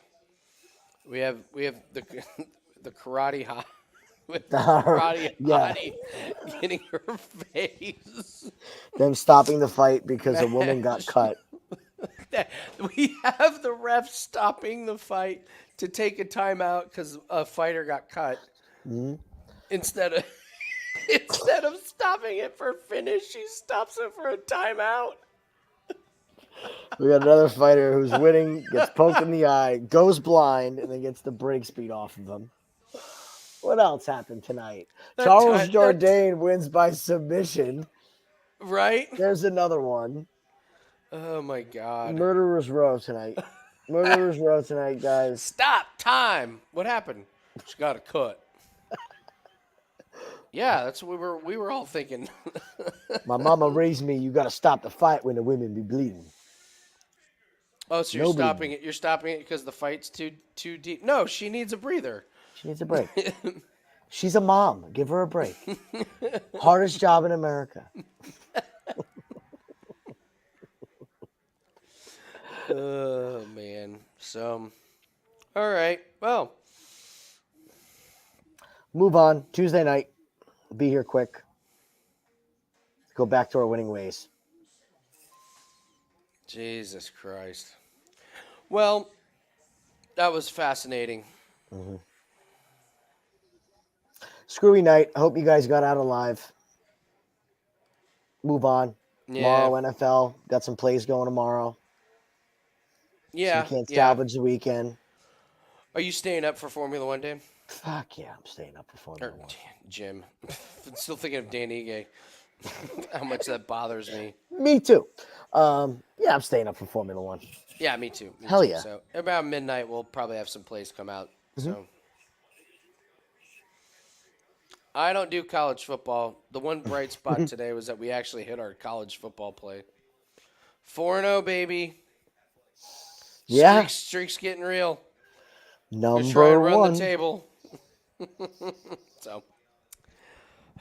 We have the the karate hot with the karate Yeah. hottie getting her face. Them stopping the fight because a woman got cut. We have the ref stopping the fight to take a timeout because a fighter got cut. Mm-hmm. Instead of stopping it for a finish, she stops it for a timeout. We got another fighter who's winning, gets poked in the eye, goes blind, and then gets the brakes beat off of him. What else happened tonight? Charles Jourdain wins by submission. Right? There's another one. Oh, my God. Murderer's Row tonight. Murderer's Row tonight, guys. Stop. Time. What happened? She got a cut. Yeah, that's what we were all thinking. My mama raised me, you got to stop the fight when the women be bleeding. Oh, so you're stopping it. You're stopping it because the fight's too deep. No, she needs a breather. She needs a break. She's a mom. Give her a break. Hardest job in America. Oh, man. So, all right. Well, move on. Tuesday night. Be here quick. Go back to our winning ways. Jesus Christ. Well, that was fascinating. Mm-hmm. Screwy night. I hope you guys got out alive. Move on. Yeah. Tomorrow, NFL. Got some plays going tomorrow. Yeah. So you can't salvage the weekend. Are you staying up for Formula One, Dan? Fuck yeah, I'm staying up for Formula One. Jim. I'm still thinking of Dan Ige. How much that bothers me. Me too. Yeah, I'm staying up for Formula One. Yeah, me too. Hell yeah. So about midnight, we'll probably have some plays come out. Mm-hmm. So I don't do college football. The one bright spot today was that we actually hit our college football play. 4-0, baby. Yeah. Streak's getting real. Number try and run one. the table. So.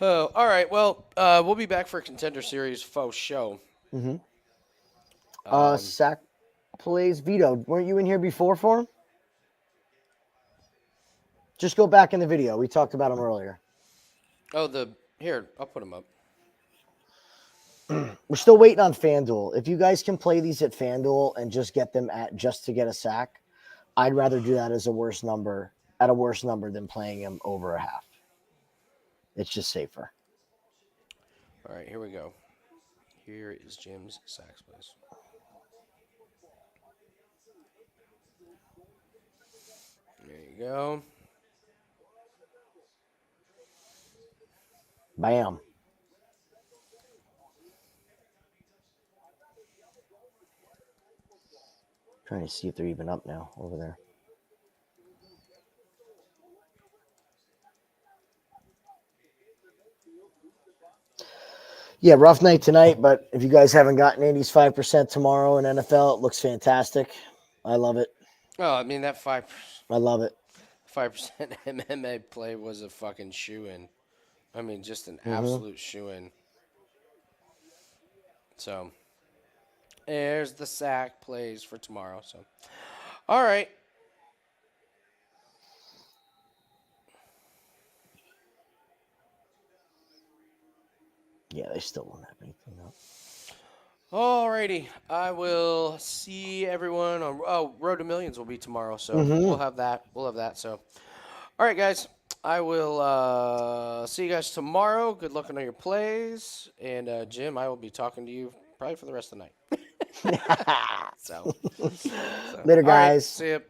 Oh, all right. Well, we'll be back for a Contender Series faux show. Mm-hmm. Sack plays Vito. Weren't you in here before for him? Just go back in the video. We talked about him earlier. Oh, here, I'll put him up. We're still waiting on FanDuel. If you guys can play these at FanDuel and just get them just to get a sack, I'd rather do that as a worse number than playing him over a half. It's just safer. All right, here we go. Here is Jim's sacks place. There you go. Bam. Trying to see if they're even up now over there. Yeah, rough night tonight, but if you guys haven't gotten Andy's 5% tomorrow in NFL, it looks fantastic. I love it. Oh, I mean, that 5%. I love it. 5% MMA play was a fucking shoe-in. I mean, just an absolute shoe-in. So, there's the sack plays for tomorrow. So, all right. Yeah, they still don't have anything up. Alrighty, I will see everyone on Road to Millions will be tomorrow, so we'll have that. So, all right, guys, I will see you guys tomorrow. Good luck on all your plays, and Jim, I will be talking to you probably for the rest of the night. so Later, all right, guys. see you.